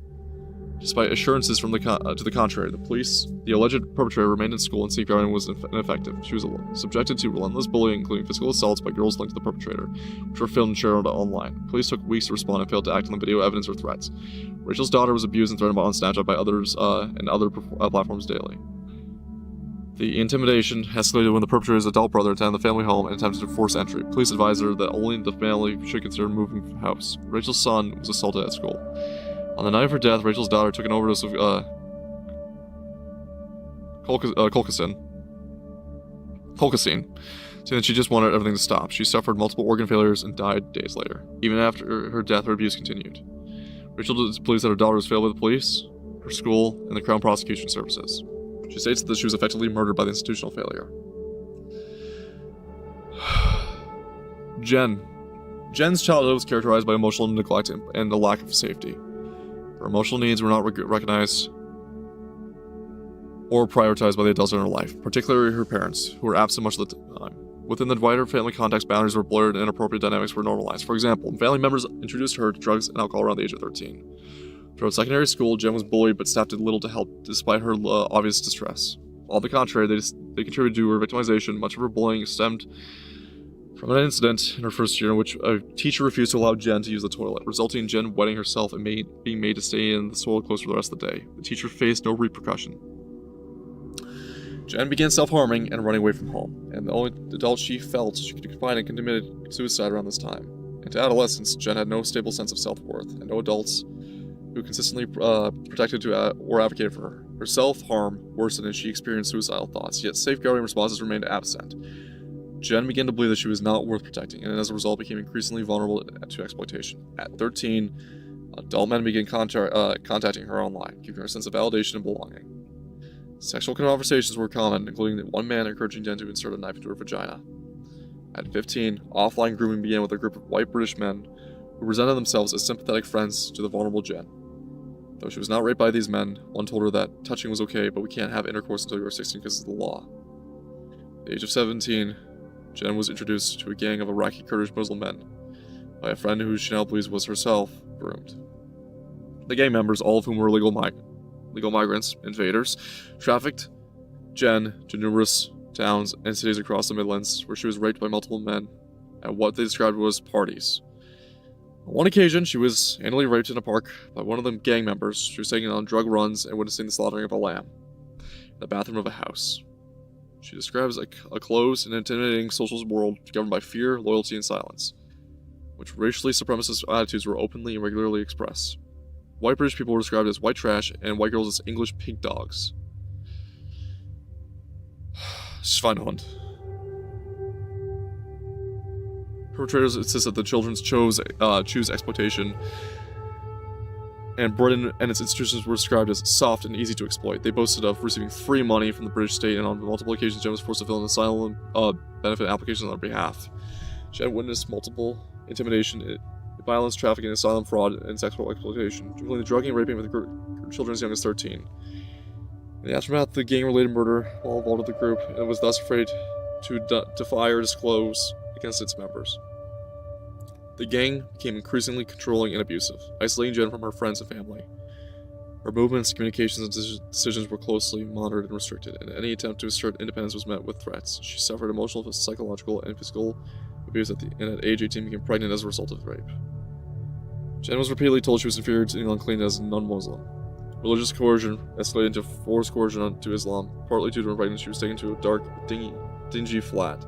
Despite assurances to the contrary, the alleged perpetrator remained in school and safeguarding was ineffective. She was subjected to relentless bullying, including physical assaults by girls linked to the perpetrator, which were filmed and shared online. Police took weeks to respond and failed to act on the video evidence or threats. Rachel's daughter was abused and threatened on Snapchat by others and other platforms daily. The intimidation escalated when the perpetrator's adult brother attended the family home and attempted to force entry. Police advised her that only the family should consider moving from the house. Rachel's son was assaulted at school. On the night of her death, Rachel's daughter took an overdose of colchicine, saying that she just wanted everything to stop. She suffered multiple organ failures and died days later. Even after her death, her abuse continued. Rachel believes that her daughter was failed by the police, her school, and the Crown Prosecution Services. She states that she was effectively murdered by the institutional failure. Jen's childhood was characterized by emotional neglect and a lack of safety. Her emotional needs were not recognized or prioritized by the adults in her life, particularly her parents, who were absent much of the time. Within the wider family context, boundaries were blurred and inappropriate dynamics were normalized. For example, family members introduced her to drugs and alcohol around the age of 13. Throughout secondary school, Jen was bullied, but staff did little to help, despite her obvious distress. On the contrary, they contributed to her victimization. Much of her bullying stemmed from an incident in her first year in which a teacher refused to allow Jen to use the toilet, resulting in Jen wetting herself and being made to stay in the soiled clothes for the rest of the day. The teacher faced no repercussion. Jen began self-harming and running away from home, and the only adult she felt she could confide in committed suicide around this time. Into adolescence, Jen had no stable sense of self-worth, and no adults who consistently protected or advocated for her. Her self-harm worsened and she experienced suicidal thoughts, yet safeguarding responses remained absent. Jen began to believe that she was not worth protecting, and as a result became increasingly vulnerable to exploitation. At 13, adult men began contacting her online, giving her a sense of validation and belonging. Sexual conversations were common, including one man encouraging Jen to insert a knife into her vagina. At 15, offline grooming began with a group of white British men who presented themselves as sympathetic friends to the vulnerable Jen. Though she was not raped by these men, one told her that touching was okay, but we can't have intercourse until you are 16 because of the law. At the age of 17, Jen was introduced to a gang of Iraqi Kurdish Muslim men by a friend who she now believes was herself groomed. The gang members, all of whom were legal migrants, invaders, trafficked Jen to numerous towns and cities across the Midlands, where she was raped by multiple men at what they described as parties. On one occasion, she was anally raped in a park by one of the gang members. She was taken on drug runs and witnessing the slaughtering of a lamb in the bathroom of a house. She describes a closed and intimidating social world governed by fear, loyalty, and silence, which racially supremacist attitudes were openly and regularly expressed. White British people were described as white trash, and white girls as English pig dogs. Schweinehund. Perpetrators insist that the children choose exploitation, and Britain and its institutions were described as soft and easy to exploit. They boasted of receiving free money from the British state, and on multiple occasions Jen was forced to fill in asylum benefit applications on their behalf. Jen witnessed multiple intimidation, violence, trafficking, asylum fraud, and sexual exploitation, including the drugging and raping of the children as young as 13. In the aftermath of the gang-related murder, while involved with the group, it was thus afraid to defy or disclose against its members. The gang became increasingly controlling and abusive, isolating Jen from her friends and family. Her movements, communications, and decisions were closely monitored and restricted, and any attempt to assert independence was met with threats. She suffered emotional, psychological, and physical abuse and at age 18 became pregnant as a result of rape. Jen was repeatedly told she was inferior and unclean as a non-Muslim. Religious coercion escalated into forced coercion to Islam. Partly due to her pregnancy, she was taken to a dark, dingy flat,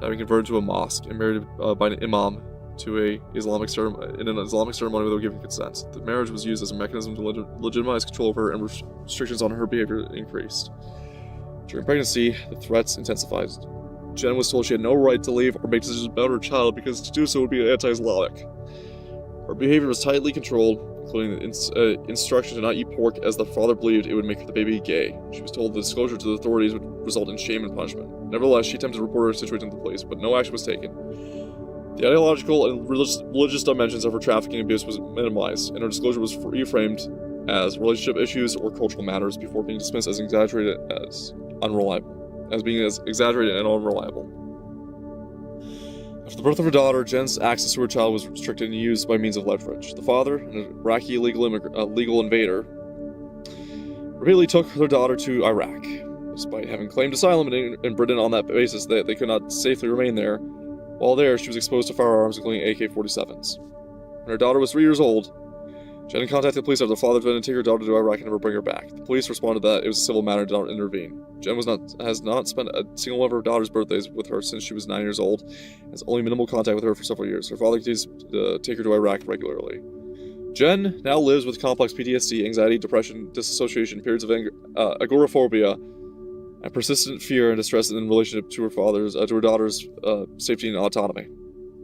having converted to a mosque and married by an imam to in an Islamic ceremony without giving consent. The marriage was used as a mechanism to legitimize control of her, and restrictions on her behavior increased. During pregnancy, the threats intensified. Jen was told she had no right to leave or make decisions about her child because to do so would be anti-Islamic. Her behavior was tightly controlled, including the instruction to not eat pork as the father believed it would make the baby gay. She was told the disclosure to the authorities would result in shame and punishment. Nevertheless, she attempted to report her situation to the police, but no action was taken. The ideological and religious dimensions of her trafficking and abuse was minimized, and her disclosure was reframed as relationship issues or cultural matters before being dismissed as exaggerated and unreliable. After the birth of her daughter, Jen's access to her child was restricted and used by means of leverage. The father, an Iraqi legal invader, repeatedly took their daughter to Iraq. Despite having claimed asylum in Britain on that basis, they could not safely remain there. While there, she was exposed to firearms, including AK-47s. When her daughter was 3 years old, Jen contacted the police after the father didn't take her daughter to Iraq and never bring her back. The police responded that it was a civil matter and did not intervene. Jen has not spent a single one of her daughter's birthdays with her since she was 9 years old, and has only minimal contact with her for several years. Her father continues to take her to Iraq regularly. Jen now lives with complex PTSD, anxiety, depression, disassociation, periods of agoraphobia, and persistent fear and distress in relationship to her daughter's safety and autonomy.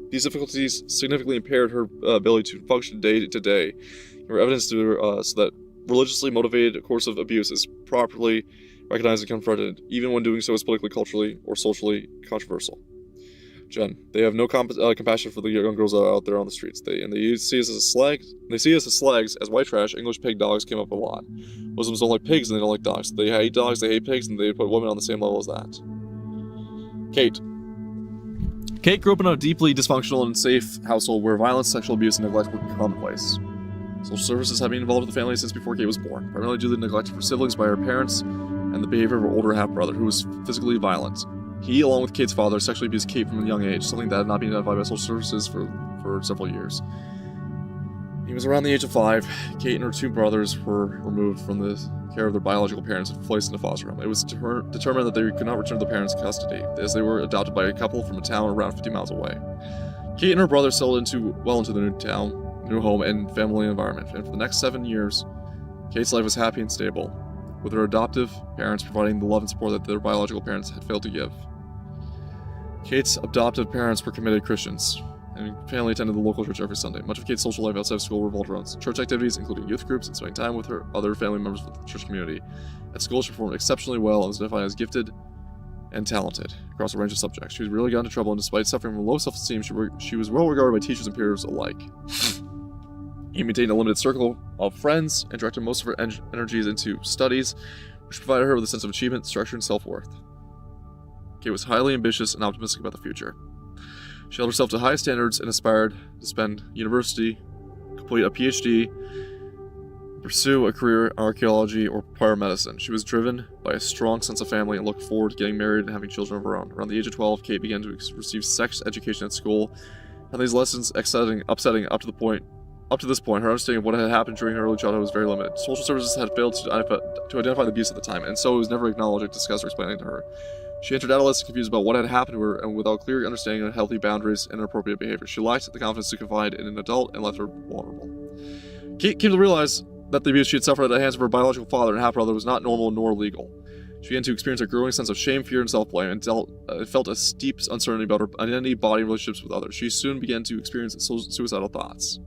These difficulties significantly impaired her ability to function day to day. There were evidence to so that religiously motivated course of abuse is properly recognized and confronted, even when doing so is politically, culturally, or socially controversial. Jen, they have no compassion for the young girls that are out there on the streets. They see us as slags, as white trash. English pig dogs came up a lot. Muslims don't like pigs and they don't like dogs. They hate dogs, they hate pigs, and they put women on the same level as that. Kate grew up in a deeply dysfunctional and unsafe household where violence, sexual abuse, and neglect were commonplace. Social services have been involved with the family since before Kate was born, primarily due to the neglect of her siblings by her parents and the behavior of her older half-brother, who was physically violent. He, along with Kate's father, sexually abused Kate from a young age, something that had not been identified by social services for several years. He was around the age of 5. Kate and her 2 brothers were removed from the care of their biological parents and placed in a foster home. It was determined that they could not return to their parents' custody, as they were adopted by a couple from a town around 50 miles away. Kate and her brother settled into the new home and family environment, and for the next 7 years, Kate's life was happy and stable, with her adoptive parents providing the love and support that their biological parents had failed to give. Kate's adoptive parents were committed Christians, and family attended the local church every Sunday. Much of Kate's social life outside of school revolved around church activities, including youth groups and spending time with her other family members of the church community. At school, she performed exceptionally well and was identified as gifted and talented across a range of subjects. She was really got into trouble, and despite suffering from low self-esteem, she was well regarded by teachers and peers alike. He maintained a limited circle of friends and directed most of her energies into studies, which provided her with a sense of achievement, structure, and self-worth. Kate was highly ambitious and optimistic about the future. She held herself to high standards and aspired to spend university, complete a PhD, pursue a career in archaeology or prepare medicine. She was driven by a strong sense of family and looked forward to getting married and having children of her own. Around the age of 12, Kate began to receive sex education at school, and these lessons upsetting up to this point, her understanding of what had happened during her early childhood was very limited. Social services had failed to identify the abuse at the time, and so it was never acknowledged, discussed, or explained to her. She entered adolescence confused about what had happened to her and without clear understanding of healthy boundaries and appropriate behavior. She lacked the confidence to confide in an adult and left her vulnerable. Kate came to realize that the abuse she had suffered at the hands of her biological father and half-brother was not normal nor legal. She began to experience a growing sense of shame, fear, and self-blame, and felt a steep uncertainty about her identity, body, and relationships with others. She soon began to experience suicidal thoughts.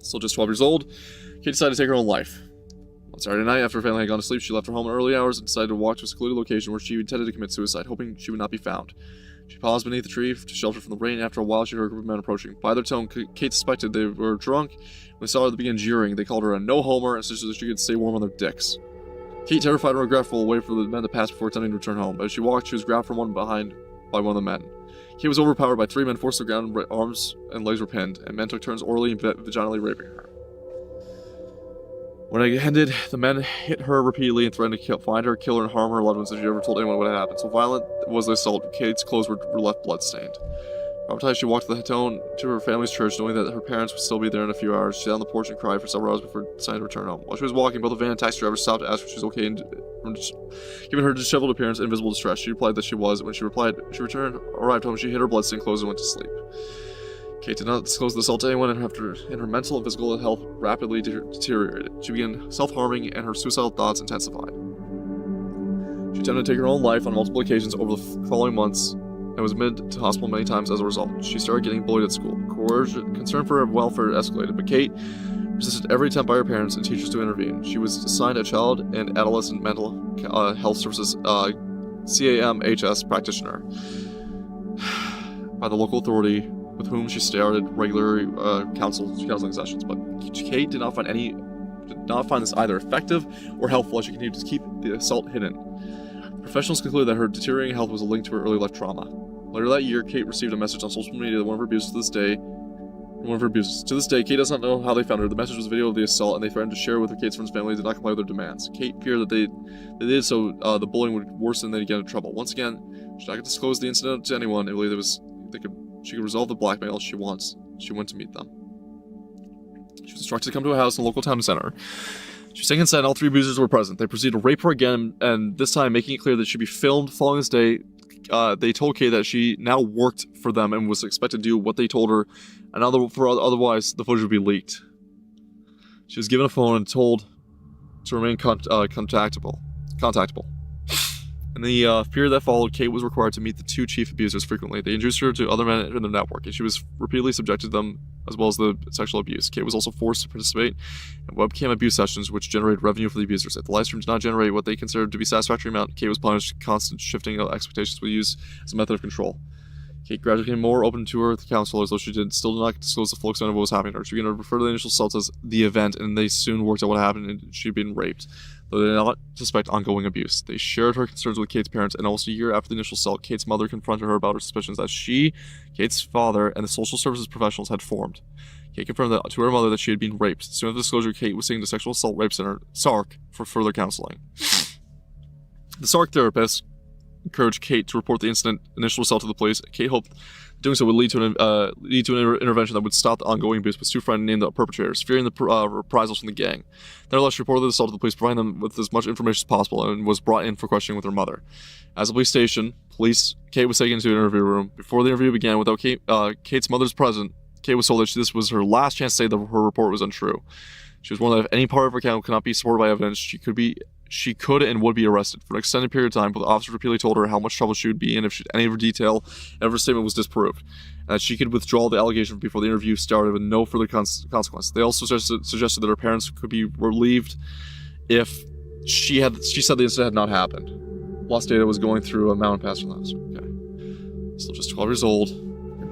Still just 12 years old, Kate decided to take her own life. On Saturday night, after her family had gone to sleep, she left her home in early hours and decided to walk to a secluded location where she intended to commit suicide, hoping she would not be found. She paused beneath the tree to shelter from the rain, and after a while she heard a group of men approaching. By their tone, Kate suspected they were drunk. When they saw her, they began jeering. They called her a no-homer and suggested that she could stay warm on their dicks. Kate, terrified and regretful, waited for the men to pass before attempting to return home. As she walked, she was grabbed from one behind by one of the men. Kate was overpowered by 3 men, forced to the ground, and arms and legs were pinned, and men took turns orally and vaginally raping her. When it ended, the men hit her repeatedly and threatened to find her, kill her, and harm her loved ones if she ever told anyone what had happened. So violent was the assault, Kate's clothes were left bloodstained. Traumatized, she walked to her family's church, knowing that her parents would still be there in a few hours. She sat on the porch and cried for several hours before deciding to return home. While she was walking, both the van and taxi driver stopped to ask if she was okay, and given her disheveled appearance and visible distress, she replied that she was. When she arrived home, she hid her bloodstained clothes and went to sleep. Kate did not disclose the assault to anyone, and her mental and physical health rapidly deteriorated. She began self-harming, and her suicidal thoughts intensified. She attempted to take her own life on multiple occasions over the following months, and was admitted to hospital many times as a result. She started getting bullied at school. Concern for her welfare escalated, but Kate resisted every attempt by her parents and teachers to intervene. She was assigned a child and adolescent mental health services CAMHS practitioner by the local authority, with whom she started regular counseling sessions. But Kate did not find this either effective or helpful as she continued to keep the assault hidden. Professionals concluded that her deteriorating health was a link to her early life trauma. Later that year, Kate received a message on social media that one of her abusers to this day, Kate does not know how they found her. The message was a video of the assault, and they threatened to share it with her Kate's friends' family and did not comply with their demands. Kate feared that they did so, the bullying would worsen and they'd get into trouble. Once again, she did not disclose the incident to anyone and believed she could resolve the blackmail she went to meet them. She was instructed to come to a house in the local town center. She was taken inside, and all 3 abusers were present. They proceeded to rape her again, and this time making it clear that she'd be filmed. Following this day, they told Kate that she now worked for them and was expected to do what they told her, and otherwise the footage would be leaked. She was given a phone and told to remain contactable. In the period that followed, Kate was required to meet the 2 chief abusers frequently. They introduced her to other men in their network, and she was repeatedly subjected to them, as well as the sexual abuse. Kate was also forced to participate in webcam abuse sessions, which generated revenue for the abusers. If the live stream did not generate what they considered to be satisfactory amount, Kate was punished. Constant shifting of expectations was used as a method of control. Kate gradually became more open to her counselors, though she still did not disclose the full extent of what was happening to her. She began to refer to the initial assaults as the event, and they soon worked out what happened, and she'd been raped. Though they did not suspect ongoing abuse. They shared her concerns with Kate's parents, and almost a year after the initial assault, Kate's mother confronted her about her suspicions that she, Kate's father, and the social services professionals had formed. Kate confirmed to her mother that she had been raped. Soon after the disclosure, Kate was taken to Sexual Assault Rape Center, SARC, for further counseling. The SARC therapist encouraged Kate to report the initial assault to the police. Kate hoped doing so would lead to an intervention that would stop the ongoing abuse, but Stu Friend named the perpetrators, fearing the reprisals from the gang. Nevertheless, she reported the assault to the police, providing them with as much information as possible, and was brought in for questioning with her mother. At the police station, Kate was taken into an interview room. Before the interview began, without Kate's mother's present, Kate was told that this was her last chance to say that her report was untrue. She was warned that if any part of her account could not be supported by evidence, she could and would be arrested. For an extended period of time, but the officer repeatedly told her how much trouble she would be in if any of her detail and her statement was disproved, and that she could withdraw the allegation before the interview started with no further consequence. They also suggested that her parents could be relieved if she said the incident had not happened. Lost data was going through a mountain pass from the house. Okay. Still just 12 years old,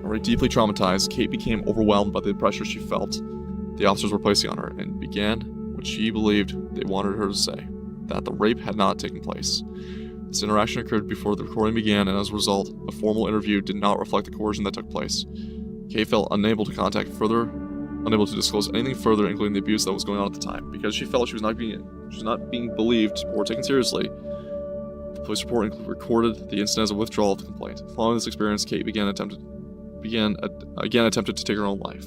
already deeply traumatized, Kate became overwhelmed by the pressure she felt the officers were placing on her and began what she believed they wanted her to say, that the rape had not taken place. This interaction occurred before the recording began, and as a result, a formal interview did not reflect the coercion that took place. Kate felt unable to disclose anything further, including the abuse that was going on at the time, because she felt she was not being believed or taken seriously. The police report recorded the incident as a withdrawal of the complaint. Following this experience, Kate again attempted to take her own life.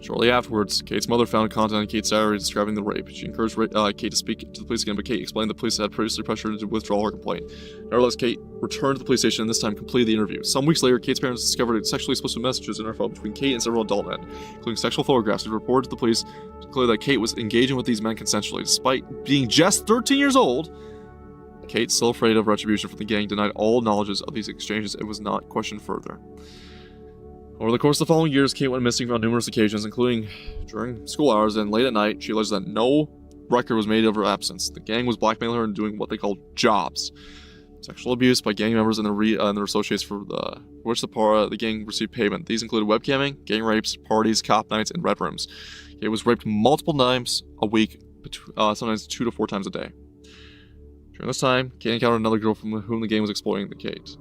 Shortly afterwards, Kate's mother found content in Kate's diary describing the rape. She encouraged Kate to speak to the police again, but Kate explained the police had previously pressured her to withdraw her complaint. Nevertheless, Kate returned to the police station and this time completed the interview. Some weeks later, Kate's parents discovered sexually explicit messages in her phone between Kate and several adult men, including sexual photographs, and reported to the police clearly that Kate was engaging with these men consensually. Despite being just 13 years old, Kate, still afraid of retribution from the gang, denied all knowledge of these exchanges and was not questioned further. Over the course of the following years, Kate went missing on numerous occasions, including during school hours and late at night. She alleged that no record was made of her absence. The gang was blackmailing her and doing what they called jobs. Sexual abuse by gang members and their associates for which the gang received payment. These included webcamming, gang rapes, parties, cop nights, and red rooms. Kate was raped multiple times a week, sometimes 2 to 4 times a day. During this time, Kate encountered another girl from whom the gang was exploiting Kate.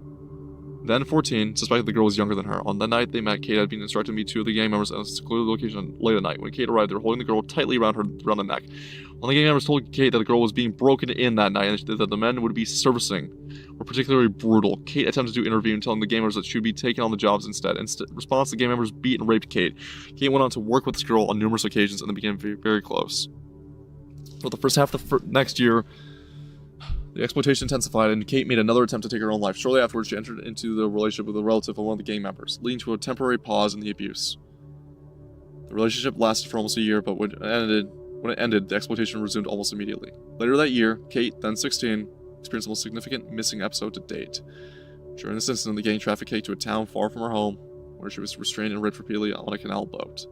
Then 14, suspected the girl was younger than her. On that night they met, Kate had been instructed to meet 2 of the gang members at a secluded location late at night. When Kate arrived, they were holding the girl tightly around the neck. One of the gang members told Kate that the girl was being broken in that night and that the men would be servicing were particularly brutal. Kate attempted to intervene, telling the gang members that she would be taken on the jobs instead. In response, the gang members beat and raped Kate. Kate went on to work with this girl on numerous occasions and they became very, very close. For the first half of the next year, the exploitation intensified, and Kate made another attempt to take her own life. Shortly afterwards, she entered into the relationship with a relative of one of the gang members, leading to a temporary pause in the abuse. The relationship lasted for almost a year, but when it ended, the exploitation resumed almost immediately. Later that year, Kate, then 16, experienced the most significant missing episode to date. During this incident, the gang trafficked Kate to a town far from her home, where she was restrained and raped repeatedly on a canal boat,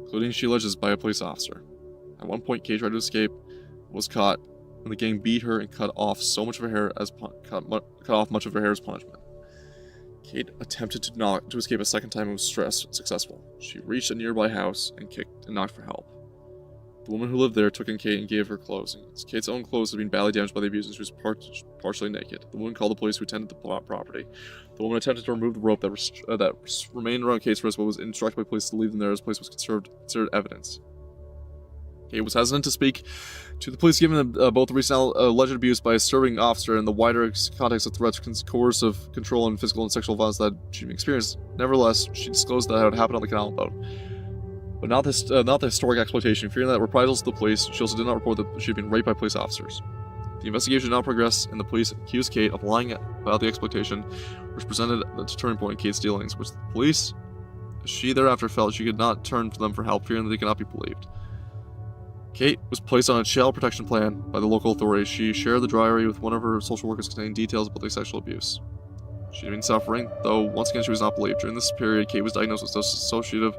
including, she alleges, by a police officer. At one point, Kate tried to escape, was caught, when the gang beat her and cut off much of her hair as punishment. Kate attempted to escape a second time and was successful. She reached a nearby house and kicked and knocked for help. The woman who lived there took in Kate and gave her clothes. Kate's own clothes had been badly damaged by the abuse and she was partially naked. The woman called the police who attended the property. The woman attempted to remove the rope that remained around Kate's wrist, but was instructed by police to leave them there as the place was considered evidence. Kate was hesitant to speak to the police, given both the recent alleged abuse by a serving officer and the wider context of threats, coercive control, and physical and sexual violence that she experienced. Nevertheless, she disclosed that it had happened on the canal boat, but not the historic exploitation. Fearing that reprisals to the police, she also did not report that she had been raped by police officers. The investigation did not progress, and the police accused Kate of lying about the exploitation, which presented a turning point in Kate's dealings, which the police, she thereafter felt she could not turn to them for help, fearing that they could not be believed. Kate was placed on a child protection plan by the local authorities. She shared the diary with one of her social workers containing details about the sexual abuse. She had been suffering, though once again she was not believed. During this period, Kate was diagnosed with dissociative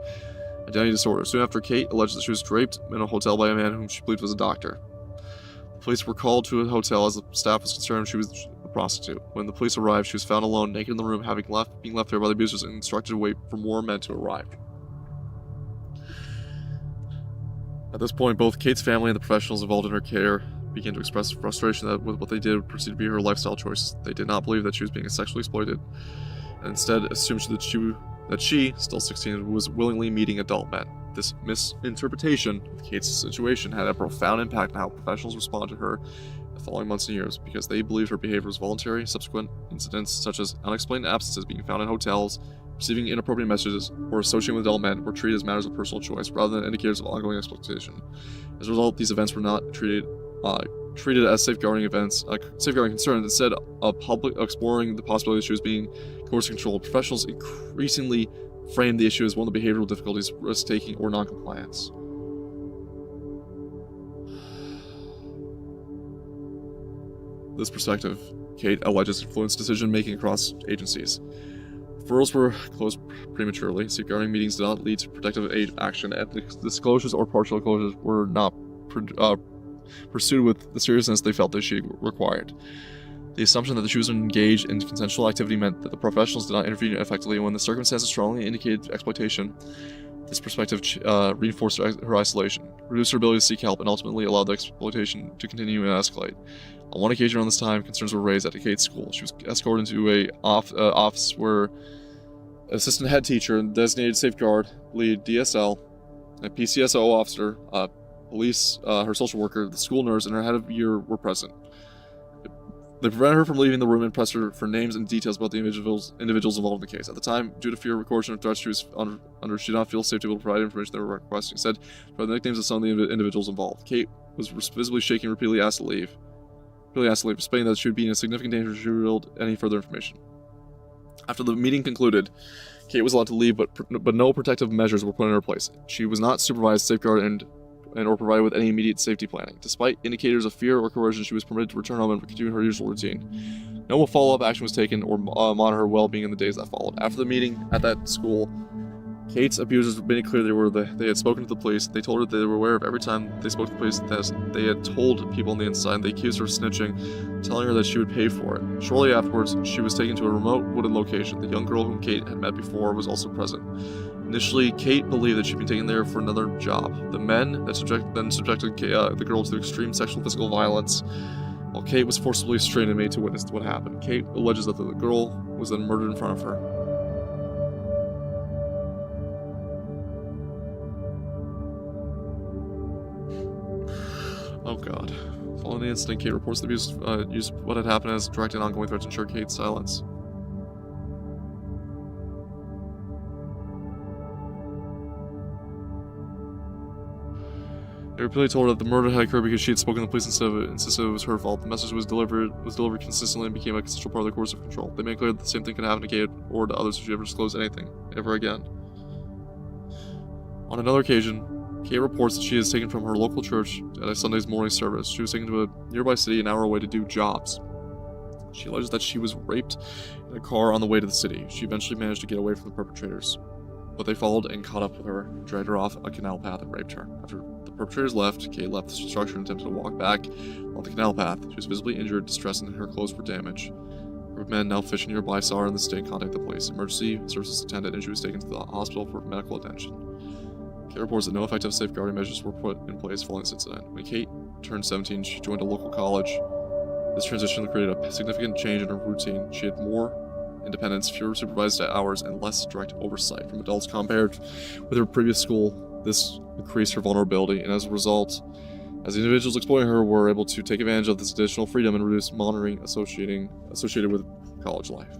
identity disorder. Soon after, Kate alleged that she was raped in a hotel by a man whom she believed was a doctor. The police were called to a hotel as the staff was concerned she was a prostitute. When the police arrived, she was found alone, naked in the room, being left there by the abusers and instructed to wait for more men to arrive. At this point, both Kate's family and the professionals involved in her care began to express frustration that with what they did would proceed to be her lifestyle choice. They did not believe that she was being sexually exploited, and instead assumed that she, still 16, was willingly meeting adult men. This misinterpretation of Kate's situation had a profound impact on how professionals responded to her in the following months and years, because they believed her behavior was voluntary. Subsequent incidents, such as unexplained absences being found in hotels, receiving inappropriate messages, or associating with adult men, were treated as matters of personal choice rather than indicators of ongoing exploitation. As a result, these events were not treated as safeguarding concerns. Instead of public exploring the possibility that she was being coerced and controlled, professionals increasingly framed the issue as one of the behavioral difficulties, risk-taking, or non-compliance. This perspective, Kate alleges, influenced decision-making across agencies. Referrals were closed prematurely, safeguarding meetings did not lead to protective aid action, and disclosures or partial closures were not pursued with the seriousness they felt that she required. The assumption that she was engaged in consensual activity meant that the professionals did not intervene effectively, and when the circumstances strongly indicated exploitation, this perspective reinforced her isolation, reduced her ability to seek help, and ultimately allowed the exploitation to continue and escalate. On one occasion around this time, concerns were raised at Kate's school. She was escorted into a office where an assistant head teacher, designated safeguard lead, DSL, a PCSO officer, police, her social worker, the school nurse, and her head of year were present. They prevented her from leaving the room and pressed her for names and details about the individuals involved in the case. At the time, due to fear of coercion or threats, she did not feel safe to be able to provide information they were requesting. Instead, by the nicknames of some of the individuals involved. Kate was visibly shaking, repeatedly asked to leave, explaining that she would be in a significant danger if she revealed any further information. After the meeting concluded, Kate was allowed to leave, but no protective measures were put in her place. She was not supervised, safeguarded, or provided with any immediate safety planning. Despite indicators of fear or coercion, she was permitted to return home and continue her usual routine. No follow-up action was taken or monitor her well-being in the days that followed. After the meeting at that school, Kate's abusers made it clear they had spoken to the police. They told her they were aware of every time they spoke to the police that they had told people on the inside, and they accused her of snitching, telling her that she would pay for it. Shortly afterwards, she was taken to a remote wooded location. The young girl whom Kate had met before was also present. Initially, Kate believed that she'd been taken there for another job. The men that subjected the girl to extreme sexual physical violence, while Kate was forcibly restrained and made to witness what happened. Kate alleges that the girl was then murdered in front of her. Oh god. Following the incident, Kate reports the abuse used what had happened as direct and ongoing threats to ensure Kate's silence. They repeatedly told her that the murder had occurred because she had spoken to the police instead of insisted it was her fault. The message was delivered consistently and became a central part of the course of control. They made clear that the same thing could happen to Kate or to others if she ever disclosed anything, ever again. On another occasion, Kate reports that she is taken from her local church at a Sunday's morning service. She was taken to a nearby city an hour away to do jobs. She alleges that she was raped in a car on the way to the city. She eventually managed to get away from the perpetrators, but they followed and caught up with her, dragged her off a canal path, and raped her. After the perpetrators left, Kate left the structure and attempted to walk back on the canal path. She was visibly injured, distressed, and her clothes were damaged. A group of men now fishing nearby saw her in the state and contacted the police. Emergency services attended, and she was taken to the hospital for medical attention. Kate reports that no effective safeguarding measures were put in place following this incident. When Kate turned 17, she joined a local college. This transition created a significant change in her routine. She had more independence, fewer supervised hours, and less direct oversight from adults compared with her previous school. This increased her vulnerability, and as a result, as the individuals exploiting her were able to take advantage of this additional freedom and reduce monitoring associated with college life.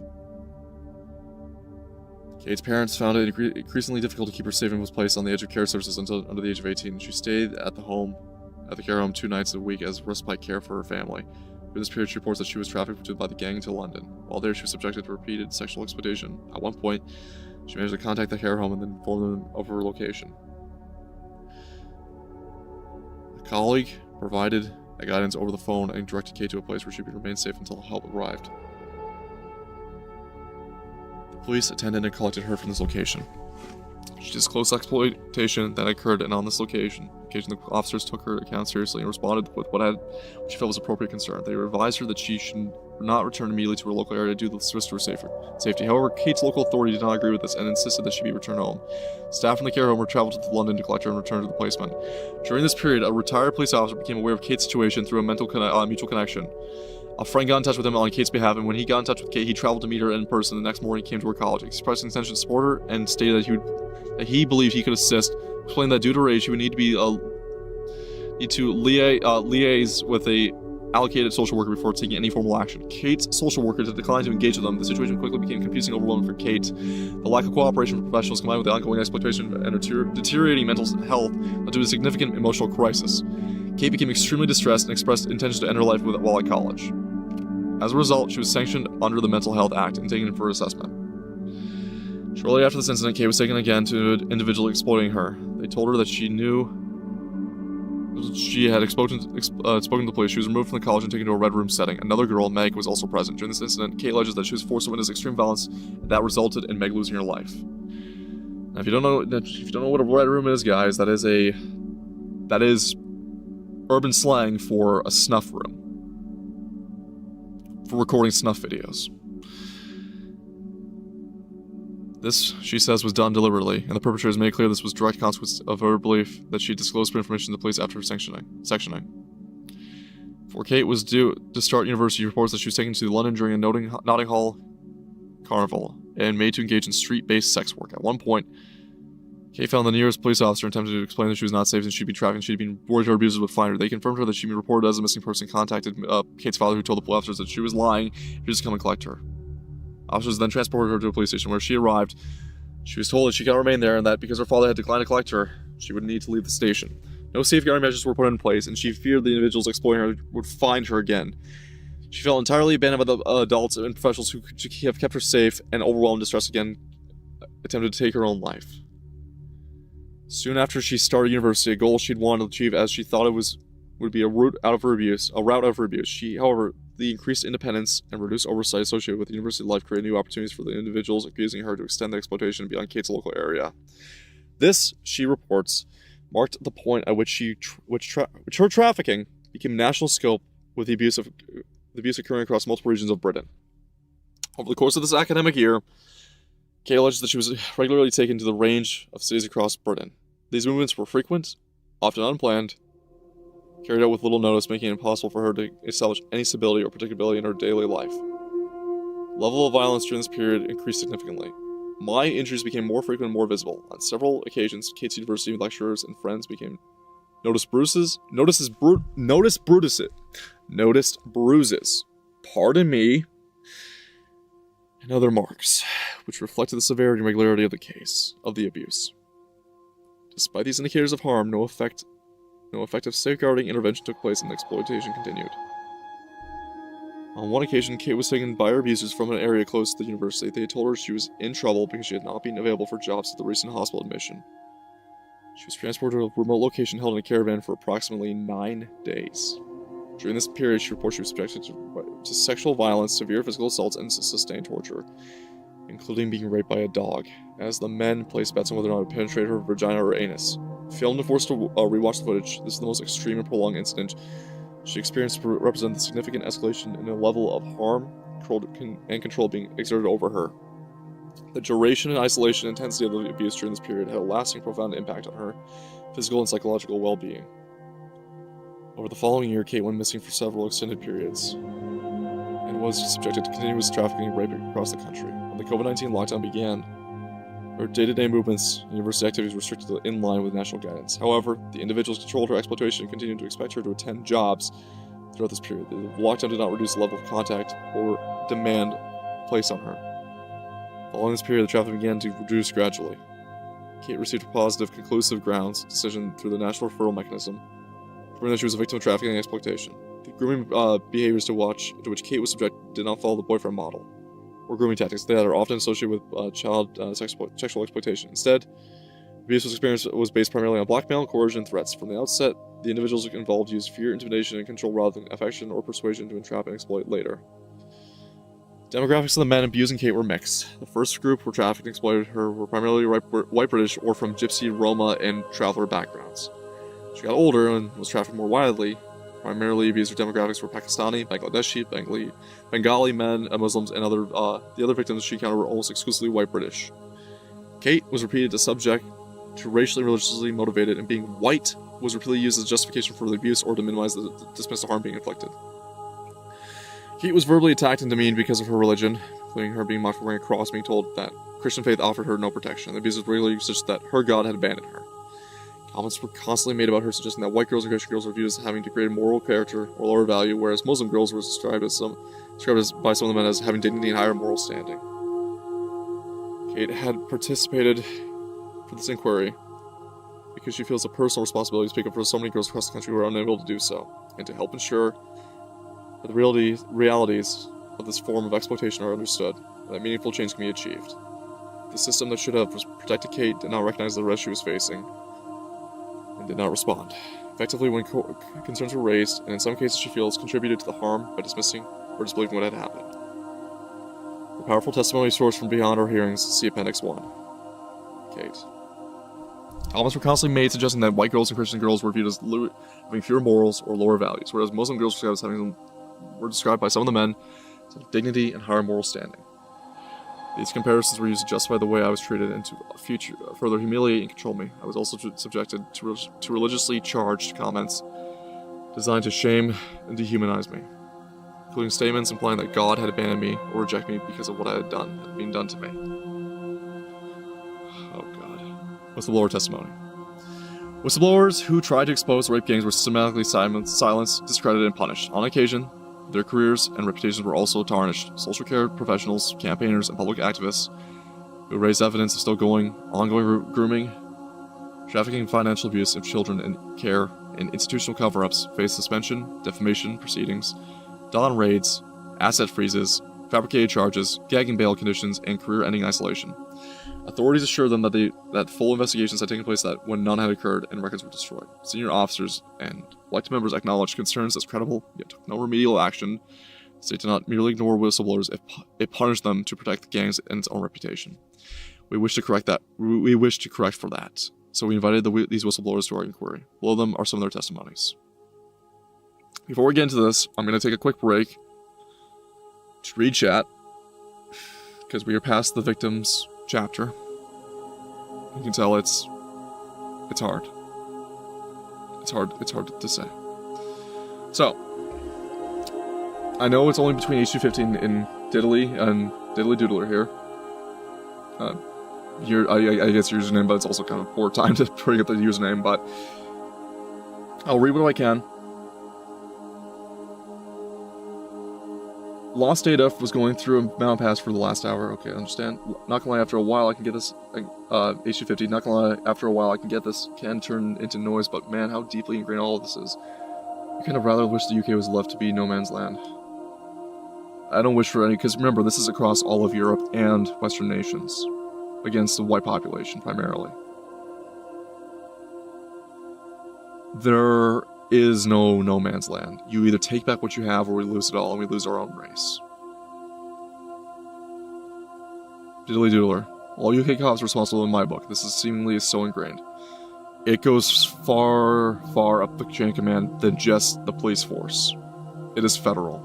Kate's parents found it increasingly difficult to keep her safe and was placed on the edge of care services until under the age of 18. She stayed at the care home 2 nights a week as respite care for her family. During this period, she reports that she was trafficked by the gang to London. While there, she was subjected to repeated sexual exploitation. At one point, she managed to contact the care home and then inform them of her location. A colleague provided guidance over the phone and directed Kate to a place where she could remain safe until help arrived. The police attended and collected her from this location. She disclosed exploitation that occurred, and on this occasion, the officers took her account seriously and responded with what she felt was appropriate concern. They advised her that she should not return immediately to her local area to do the risk to her safety. However, Kate's local authority did not agree with this and insisted that she be returned home. Staff from the care home were traveled to London to collect her and return to the placement. During this period, a retired police officer became aware of Kate's situation through a mutual connection. A friend got in touch with him on Kate's behalf, and when he got in touch with Kate, he traveled to meet her in person. The next morning, he came to her college. He expressed his intention to support her and stated that he believed he could assist, explaining that due to her age, he would need to liaise with a allocated social worker before taking any formal action. Kate's social worker declined to engage with them. The situation quickly became confusing and overwhelming for Kate. The lack of cooperation from professionals combined with the ongoing exploitation and deteriorating mental health led to a significant emotional crisis. Kate became extremely distressed and expressed intentions to end her life while at college. As a result, she was sanctioned under the Mental Health Act and taken for assessment. Shortly after this incident, Kate was taken again to an individual exploiting her. They told her that she knew she had spoken to the police. She was removed from the college and taken to a red room setting. Another girl, Meg, was also present. During this incident, Kate alleges that she was forced to witness extreme violence that resulted in Meg losing her life. Now, if you don't know what a red room is, guys, that is urban slang for a snuff room, for recording snuff videos. This, she says, was done deliberately, and the perpetrators made clear this was direct consequence of her belief that she disclosed information to the police after sectioning. Before Kate was due to start university, reports that she was taken to London during a Notting Hall carnival and made to engage in street-based sex work. At one point, Kate found the nearest police officer and attempted to explain that she was not safe and she'd be trafficked. She'd been worried her abusers would find her. They confirmed her that she'd been reported as a missing person, contacted Kate's father, who told the police officers that she was lying. He was to come and collect her. Officers then transported her to a police station where she arrived. She was told that she could not remain there and that because her father had declined to collect her, she would need to leave the station. No safeguarding measures were put in place, and she feared the individuals exploiting her would find her again. She felt entirely abandoned by the adults and professionals who could have kept her safe, and overwhelmed distress again attempted to take her own life. Soon after she started university, a goal she'd wanted to achieve as she thought it would be a route out of her abuse. However, the increased independence and reduced oversight associated with university life created new opportunities for the individuals abusing her to extend the exploitation beyond Kate's local area. This, she reports, marked the point at which her trafficking became national scope, with the abuse occurring across multiple regions of Britain. Over the course of this academic year, Kate alleged that she was regularly taken to the range of cities across Britain. These movements were frequent, often unplanned, carried out with little notice, making it impossible for her to establish any stability or predictability in her daily life. The level of violence during this period increased significantly. My injuries became more frequent and more visible. On several occasions, Kate's university lecturers and friends noticed bruises, pardon me, and other marks, which reflected the severity and regularity of the abuse. Despite these indicators of harm, no effective safeguarding intervention took place and the exploitation continued. On one occasion, Kate was taken by her abusers from an area close to the university. They had told her she was in trouble because she had not been available for jobs at the recent hospital admission. She was transported to a remote location held in a caravan for approximately 9 days. During this period, she reported she was subjected to sexual violence, severe physical assaults, and sustained torture, including being raped by a dog, as the men placed bets on whether or not it would penetrate her vagina or anus. Filmed and forced to rewatch the footage, this is the most extreme and prolonged incident she experienced to represent the significant escalation in a level of harm and control being exerted over her. The duration and isolation and intensity of the abuse during this period had a lasting, profound impact on her physical and psychological well-being. Over the following year, Kate went missing for several extended periods and was subjected to continuous trafficking and rape across the country. When the COVID-19 lockdown began, her day-to-day movements and university activities were restricted in line with national guidance. However, the individuals controlled her exploitation and continued to expect her to attend jobs throughout this period. The lockdown did not reduce the level of contact or demand placed on her. Following this period, the traffic began to reduce gradually. Kate received a positive, conclusive grounds decision through the National Referral Mechanism, proving that she was a victim of trafficking and exploitation. The grooming behaviors to which Kate was subjected did not follow the boyfriend model, or grooming tactics that are often associated with child sexual exploitation. Instead, abuse was based primarily on blackmail, coercion, and threats. From the outset, the individuals involved used fear, intimidation, and control rather than affection or persuasion to entrap and exploit later. Demographics of the men abusing Kate were mixed. The first group who trafficked and exploited her were primarily white British or from Gypsy, Roma, and traveler backgrounds. She got older and was trafficked more widely. Primarily, abuser demographics were Pakistani, Bangladeshi, Bengali men, Muslims, and the other victims she encountered were almost exclusively white British. Kate was repeatedly subject to racially and religiously motivated, and being white was repeatedly used as justification for the abuse or to dismiss the harm being inflicted. Kate was verbally attacked and demeaned because of her religion, including her being mocked for wearing a cross, being told that Christian faith offered her no protection. The abusers regularly used that her God had abandoned her. Comments were constantly made about her, suggesting that white girls and Christian girls were viewed as having degraded moral character or lower value, whereas Muslim girls were described by some of the men as having dignity and higher moral standing. Kate had participated for this inquiry because she feels a personal responsibility to speak up for so many girls across the country who are unable to do so, and to help ensure that the realities of this form of exploitation are understood, and that meaningful change can be achieved. The system that should have protected Kate did not recognize the risk she was facing, and did not respond effectively when concerns were raised, and in some cases she feels contributed to the harm by dismissing or disbelieving what had happened. The powerful testimony sourced from beyond our hearings, see Appendix 1. Kate. Comments were constantly made suggesting that white girls and Christian girls were viewed as having fewer morals or lower values, whereas Muslim girls were described by some of the men as having dignity and higher moral standing. These comparisons were used to justify the way I was treated and to further humiliate and control me. I was also subjected to religiously charged comments designed to shame and dehumanize me, including statements implying that God had abandoned me or rejected me because of what I had been done to me. Oh God. Whistleblower testimony. Whistleblowers who tried to expose rape gangs were systematically silenced, discredited, and punished. On occasion, their careers and reputations were also tarnished. Social care professionals, campaigners, and public activists who raised evidence of ongoing grooming, trafficking, and financial abuse of children in care, and institutional cover-ups faced suspension, defamation proceedings, dawn raids, asset freezes, fabricated charges, gag and bail conditions, and career-ending isolation. Authorities assured them that full investigations had taken place when none had occurred and records were destroyed. Senior officers and elected members acknowledged concerns as credible, yet took no remedial action. The state did not merely ignore whistleblowers, it punished them to protect the gangs and its own reputation. We wish to correct for that. So we invited these whistleblowers to our inquiry. Below them are some of their testimonies. Before we get into this, I'm going to take a quick break to read chat, because we are past the victims chapter. You can tell it's hard. It's hard to say. So, I know it's only between H215 and Diddly Doodler here. I guess your username, but it's also kind of poor time to bring up the username, but I'll read what I can. Lost data was going through a mountain pass for the last hour. Okay, I understand. Not gonna lie, after a while I can get this, H250, not gonna lie, after a while I can get this, can turn into noise, but man, how deeply ingrained all of this is. I kind of rather wish the UK was left to be no man's land. I don't wish for any, because remember, this is across all of Europe and Western nations, against the white population, primarily. There is no man's land. You either take back what you have or we lose it all and we lose our own race. Diddly Doodler. All UK cops are responsible in my book. This is seemingly so ingrained. It goes far up the chain of command than just the police force. It is federal.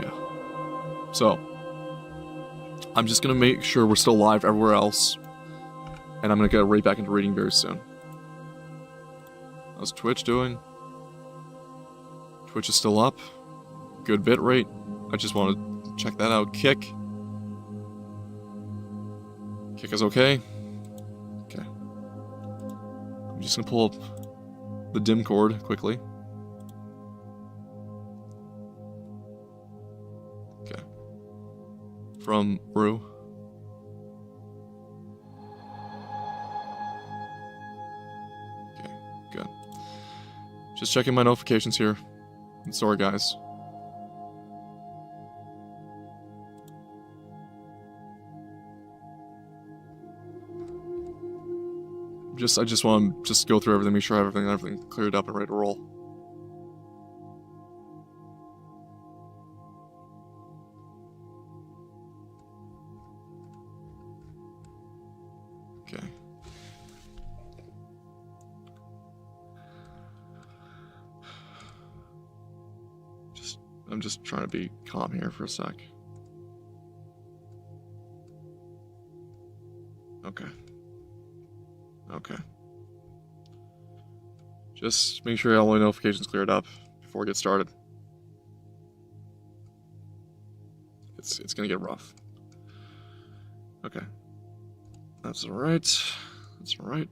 Yeah. So, I'm just gonna make sure we're still live everywhere else. And I'm gonna get right back into reading very soon. How's Twitch doing? Twitch is still up. Good bit rate. I just want to check that out. Kick is okay. Okay. I'm just gonna pull up the dim cord quickly. Okay. From Brew. Just checking my notifications here. Sorry, guys. I just want to go through everything, make sure I have everything cleared up and ready to roll. Okay. I'm just trying to be calm here for a sec. Okay. Just make sure all my notifications cleared up before we get started. It's gonna get rough. Okay. That's alright. That's alright.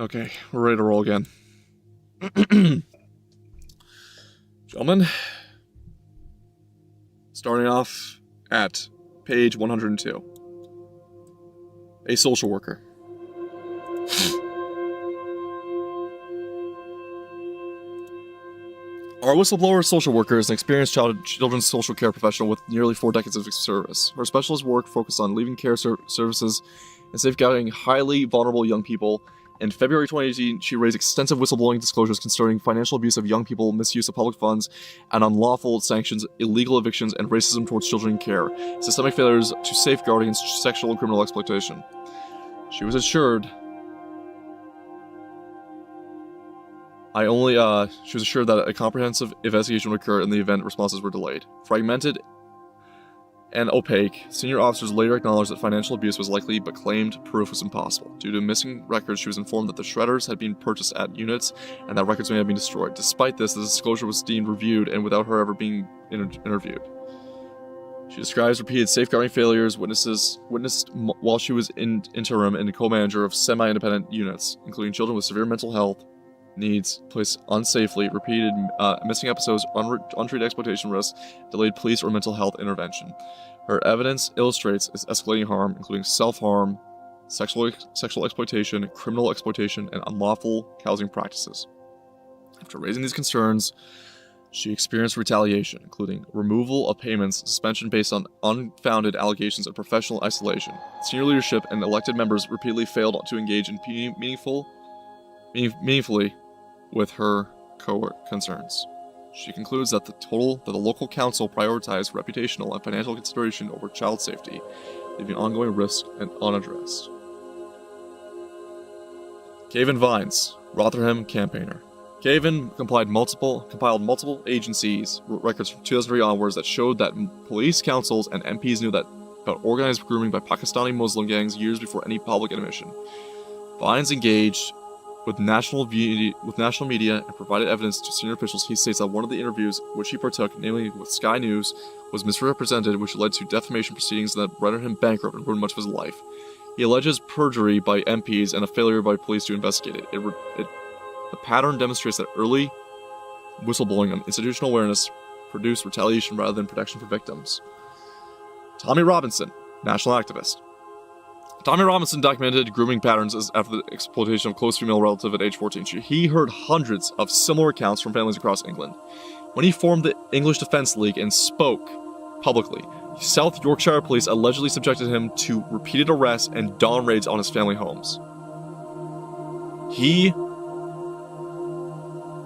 Okay, we're ready to roll again. Gentlemen, starting off at page 102. A social worker. Our whistleblower social worker is an experienced children's social care professional with nearly 4 decades of service. Her specialist work focused on leaving care services and safeguarding highly vulnerable young people. In February 2018, she raised extensive whistleblowing disclosures concerning financial abuse of young people, misuse of public funds, and unlawful sanctions, illegal evictions, and racism towards children in care, systemic failures to safeguard against sexual and criminal exploitation. She was assured that a comprehensive investigation would occur in the event responses were delayed. Fragmented and opaque, senior officers later acknowledged that financial abuse was likely, but claimed proof was impossible. Due to missing records, she was informed that the shredders had been purchased at units and that records may have been destroyed. Despite this, the disclosure was deemed reviewed and without her ever being interviewed. She describes repeated safeguarding failures witnessed while she was in interim and co-manager of semi-independent units, including children with severe mental health needs, placed unsafely, repeated missing episodes, untreated exploitation risks, delayed police or mental health intervention. Her evidence illustrates its escalating harm, including self-harm, sexual exploitation, criminal exploitation, and unlawful housing practices. After raising these concerns, she experienced retaliation, including removal of payments, suspension based on unfounded allegations of professional isolation. Senior leadership and elected members repeatedly failed to engage in meaningfully with her concerns. She concludes that the local council prioritized reputational and financial consideration over child safety, leaving ongoing risk and unaddressed. Caven Vines, Rotherham campaigner. Caven compiled multiple agencies' records from 2003 onwards that showed that police councils and MPs knew about organized grooming by Pakistani Muslim gangs years before any public admission. Vines engaged with national media and provided evidence to senior officials. He states that one of the interviews which he partook, namely with Sky News, was misrepresented, which led to defamation proceedings that rendered him bankrupt and ruined much of his life. He alleges perjury by MPs and a failure by police to investigate it. The pattern demonstrates that early whistleblowing and institutional awareness produced retaliation rather than protection for victims. Tommy Robinson, national activist. Tommy Robinson documented grooming patterns after the exploitation of a close female relative at age 14. He heard hundreds of similar accounts from families across England. When he formed the English Defence League and spoke publicly, South Yorkshire police allegedly subjected him to repeated arrests and dawn raids on his family homes. He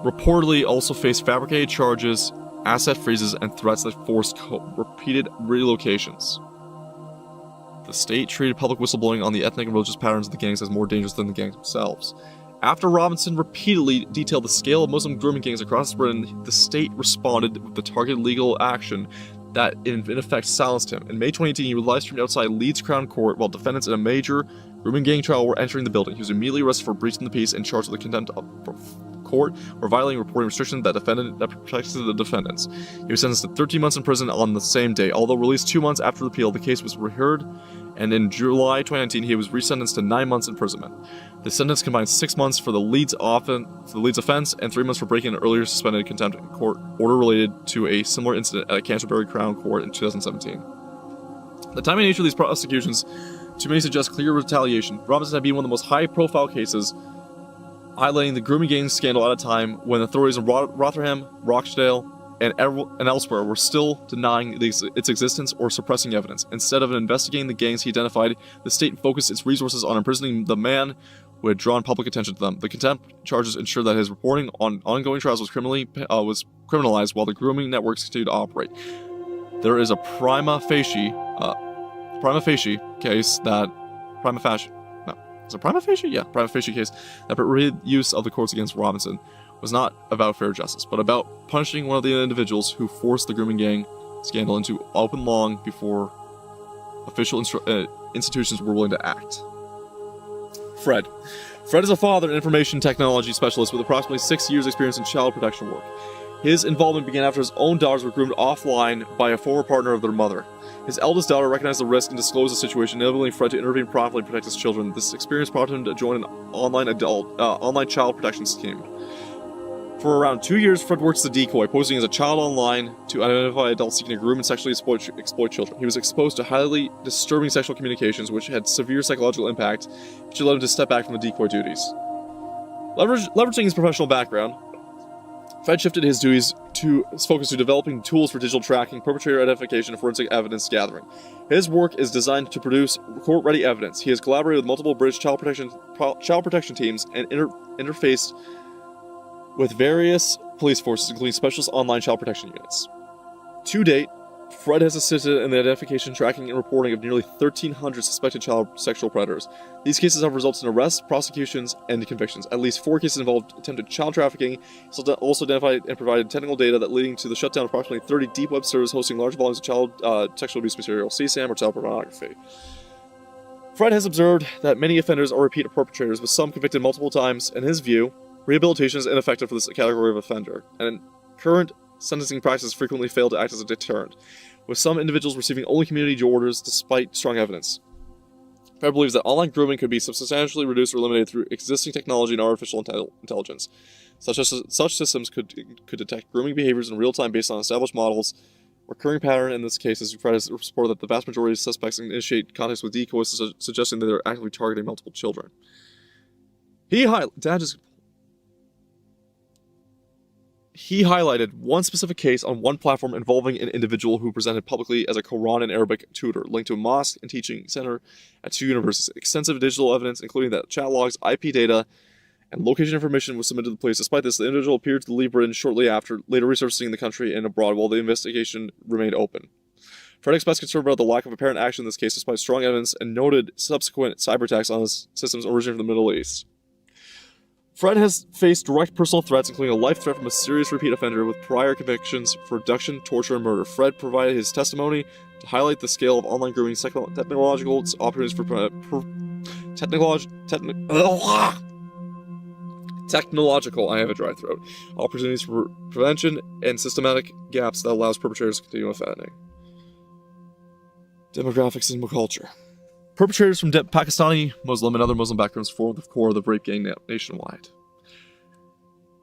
reportedly also faced fabricated charges, asset freezes, and threats that forced repeated relocations. The state treated public whistleblowing on the ethnic and religious patterns of the gangs as more dangerous than the gangs themselves. After Robinson repeatedly detailed the scale of Muslim grooming gangs across Britain, the state responded with the targeted legal action that in effect silenced him. In May 2018, he was live-streamed outside Leeds Crown Court while defendants in a major grooming gang trial were entering the building. He was immediately arrested for breaching the peace and charged with the contempt of court or violating reporting restrictions that protected the defendants. He was sentenced to 13 months in prison on the same day. Although released 2 months after the appeal, the case was reheard, and in July 2019, he was resentenced to 9 months imprisonment. The sentence combines 6 months for the Leeds offense and 3 months for breaking an earlier suspended contempt court order related to a similar incident at Canterbury Crown Court in 2017. The timing and nature of these prosecutions to me suggest clear retaliation. Robinson had been one of the most high-profile cases, highlighting the grooming gang scandal at a time when authorities in Rotherham, Rochdale, and elsewhere were still denying its existence or suppressing evidence. Instead of investigating the gangs he identified, the state focused its resources on imprisoning the man who had drawn public attention to them. The contempt charges ensured that his reporting on ongoing trials was criminalized while the grooming networks continued to operate. There is a prima facie case that permitted use of the courts against Robinson was not about fair justice, but about punishing one of the individuals who forced the grooming gang scandal into open long before official institutions were willing to act. Fred. Fred is a father and information technology specialist with approximately 6 years' experience in child protection work. His involvement began after his own daughters were groomed offline by a former partner of their mother. His eldest daughter recognized the risk and disclosed the situation, enabling Fred to intervene promptly and protect his children. This experience prompted him to join an online child protection scheme. For around 2 years, Fred worked as a decoy, posing as a child online to identify adults seeking to groom and sexually exploit children. He was exposed to highly disturbing sexual communications, which had severe psychological impact, which led him to step back from the decoy duties. Leveraging his professional background, Fred shifted his focus to developing tools for digital tracking, perpetrator identification, and forensic evidence gathering. His work is designed to produce court-ready evidence. He has collaborated with multiple British child protection teams and interfaced with various police forces, including specialist online child protection units. To date, Fred has assisted in the identification, tracking, and reporting of nearly 1,300 suspected child sexual predators. These cases have resulted in arrests, prosecutions, and convictions. At least 4 cases involved attempted child trafficking. He's also identified and provided technical data that leading to the shutdown of approximately 30 deep web servers hosting large volumes of child sexual abuse material, CSAM, or child pornography. Fred has observed that many offenders are repeat perpetrators, with some convicted multiple times. In his view, rehabilitation is ineffective for this category of offender, and current sentencing practices frequently fail to act as a deterrent, with some individuals receiving only community orders despite strong evidence. Fred believes that online grooming could be substantially reduced or eliminated through existing technology and artificial intelligence. Such systems could detect grooming behaviors in real time based on established models. Recurring pattern in this case is Fred has reported that the vast majority of suspects initiate contacts with decoys, suggesting that they're actively targeting multiple children. He highlighted one specific case on one platform involving an individual who presented publicly as a Quran and Arabic tutor linked to a mosque and teaching center at 2 universities. Extensive digital evidence, including that chat logs, IP data, and location information, was submitted to the police. Despite this, the individual appeared to leave Britain shortly after, later resurfacing in the country and abroad while the investigation remained open. Fred expressed concern about the lack of apparent action in this case despite strong evidence and noted subsequent cyber attacks on his systems originating from the Middle East. Fred has faced direct personal threats, including a life threat from a serious repeat offender with prior convictions for abduction, torture, and murder. Fred provided his testimony to highlight the scale of online grooming, technological opportunities for technological, I have a dry throat, opportunities for prevention, and systematic gaps that allows perpetrators to continue offending. Demographics and culture. Perpetrators from Pakistani, Muslim, and other Muslim backgrounds form the core of the rape gang nationwide.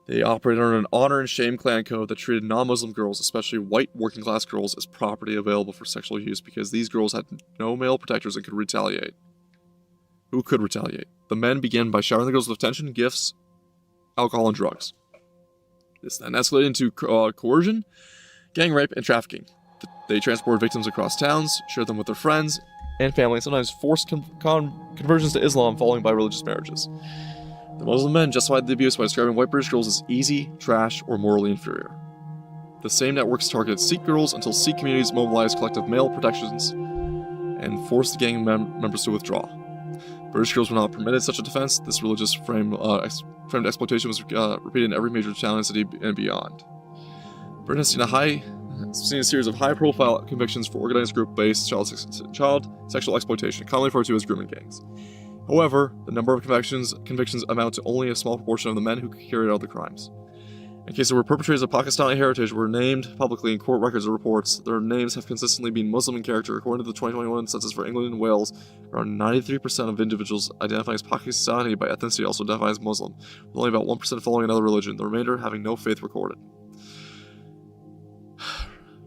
They operated under an honor and shame clan code that treated non-Muslim girls, especially white working-class girls, as property available for sexual use because these girls had no male protectors and could retaliate. Who could retaliate? The men began by showering the girls with attention, gifts, alcohol, and drugs. This then escalated into coercion, gang rape, and trafficking. They transported victims across towns, shared them with their friends and family, and sometimes forced conversions to Islam following by religious marriages. The Muslim men justified the abuse by describing white British girls as easy, trash, or morally inferior. The same networks targeted Sikh girls until Sikh communities mobilized collective male protections and forced the gang members to withdraw. British girls were not permitted such a defense. This religious framed exploitation was repeated in every major town and city and beyond. Britain has seen a series of high-profile convictions for organized group-based child sexual exploitation, commonly referred to as grooming gangs. However, the number of convictions amount to only a small proportion of the men who carried out the crimes. In cases where perpetrators of Pakistani heritage were named publicly in court records or reports, their names have consistently been Muslim in character. According to the 2021 census for England and Wales, around 93% of individuals identifying as Pakistani by ethnicity also identify as Muslim, with only about 1% following another religion, the remainder having no faith recorded.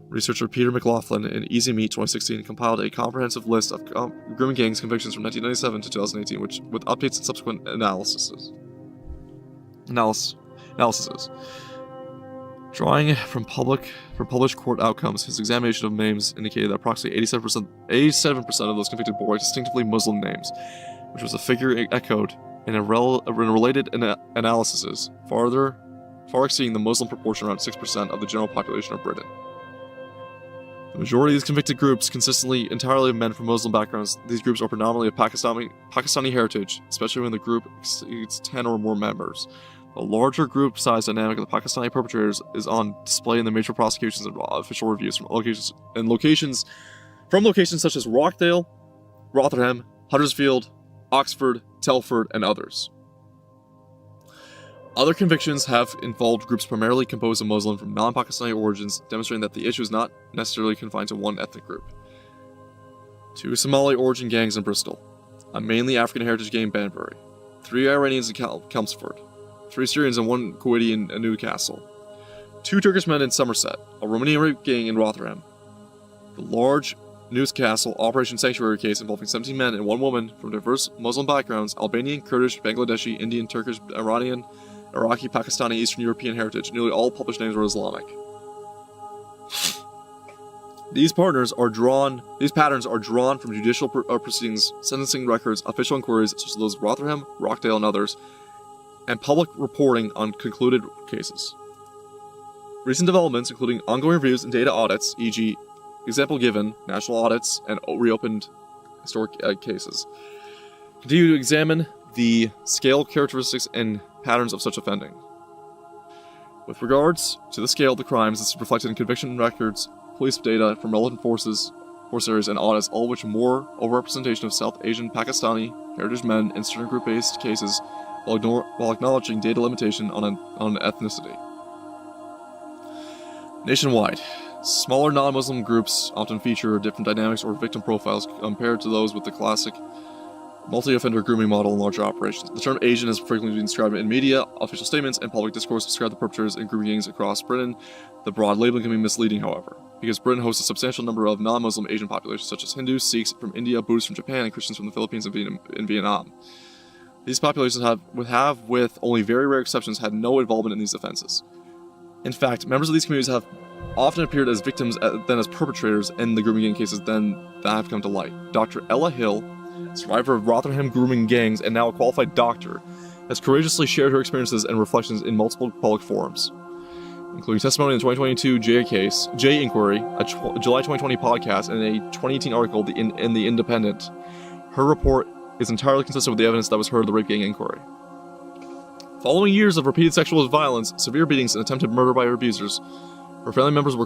Researcher Peter McLaughlin in Easy Meat 2016 compiled a comprehensive list of grooming gangs convictions from 1997 to 2018, with updates and subsequent analyses. Drawing from published court outcomes, his examination of names indicated that approximately 87% of those convicted bore distinctively Muslim names, which was a figure echoed in related analyses, far exceeding the Muslim proportion around 6% of the general population of Britain. The majority of these convicted groups consistently entirely of men from Muslim backgrounds. These groups are predominantly of Pakistani heritage, especially when the group exceeds 10 or more members. The larger group size dynamic of the Pakistani perpetrators is on display in the major prosecutions and official reviews from locations such as Rockdale, Rotherham, Huddersfield, Oxford, Telford, and others. Other convictions have involved groups primarily composed of Muslim from non-Pakistani origins, demonstrating that the issue is not necessarily confined to one ethnic group. 2 Somali origin gangs in Bristol, a mainly African heritage gang in Banbury, 3 Iranians in Chelmsford, 3 Syrians and 1 Kuwaiti in Newcastle, 2 Turkish men in Somerset, a Romanian rape gang in Rotherham, the large Newcastle Operation Sanctuary case involving 17 men and 1 woman from diverse Muslim backgrounds, Albanian, Kurdish, Bangladeshi, Indian, Turkish, Iranian, Iraqi, Pakistani, Eastern European heritage. Nearly all published names were Islamic. These patterns are drawn from judicial proceedings, sentencing records, official inquiries such as those of Rotherham, Rockdale, and others, and public reporting on concluded cases. Recent developments, including ongoing reviews and data audits, e.g., example given, national audits, and reopened historic cases, continue to examine the scale, characteristics, and patterns of such offending. With regards to the scale of the crimes, this is reflected in conviction records, police data from relevant force areas, and audits, all of which more overrepresentation of South Asian, Pakistani, heritage men in certain group-based cases, while acknowledging data limitation on ethnicity. Nationwide, smaller non-Muslim groups often feature different dynamics or victim profiles compared to those with the classic multi-offender grooming model in larger operations. The term Asian has frequently been described in media, official statements, and public discourse to describe the perpetrators in grooming gangs across Britain. The broad labeling can be misleading, however, because Britain hosts a substantial number of non-Muslim Asian populations, such as Hindus, Sikhs from India, Buddhists from Japan, and Christians from the Philippines and Vietnam. These populations have, with only very rare exceptions, had no involvement in these offenses. In fact, members of these communities have often appeared as victims than as perpetrators in the grooming gang cases that have come to light. Dr. Ella Hill, survivor of Rotherham grooming gangs and now a qualified doctor, has courageously shared her experiences and reflections in multiple public forums, including testimony in the 2022 J Inquiry, a July 2020 podcast, and a 2018 article in The Independent. Her report is entirely consistent with the evidence that was heard at the rape gang inquiry. Following years of repeated sexual violence, severe beatings, and attempted murder by her abusers, her family members were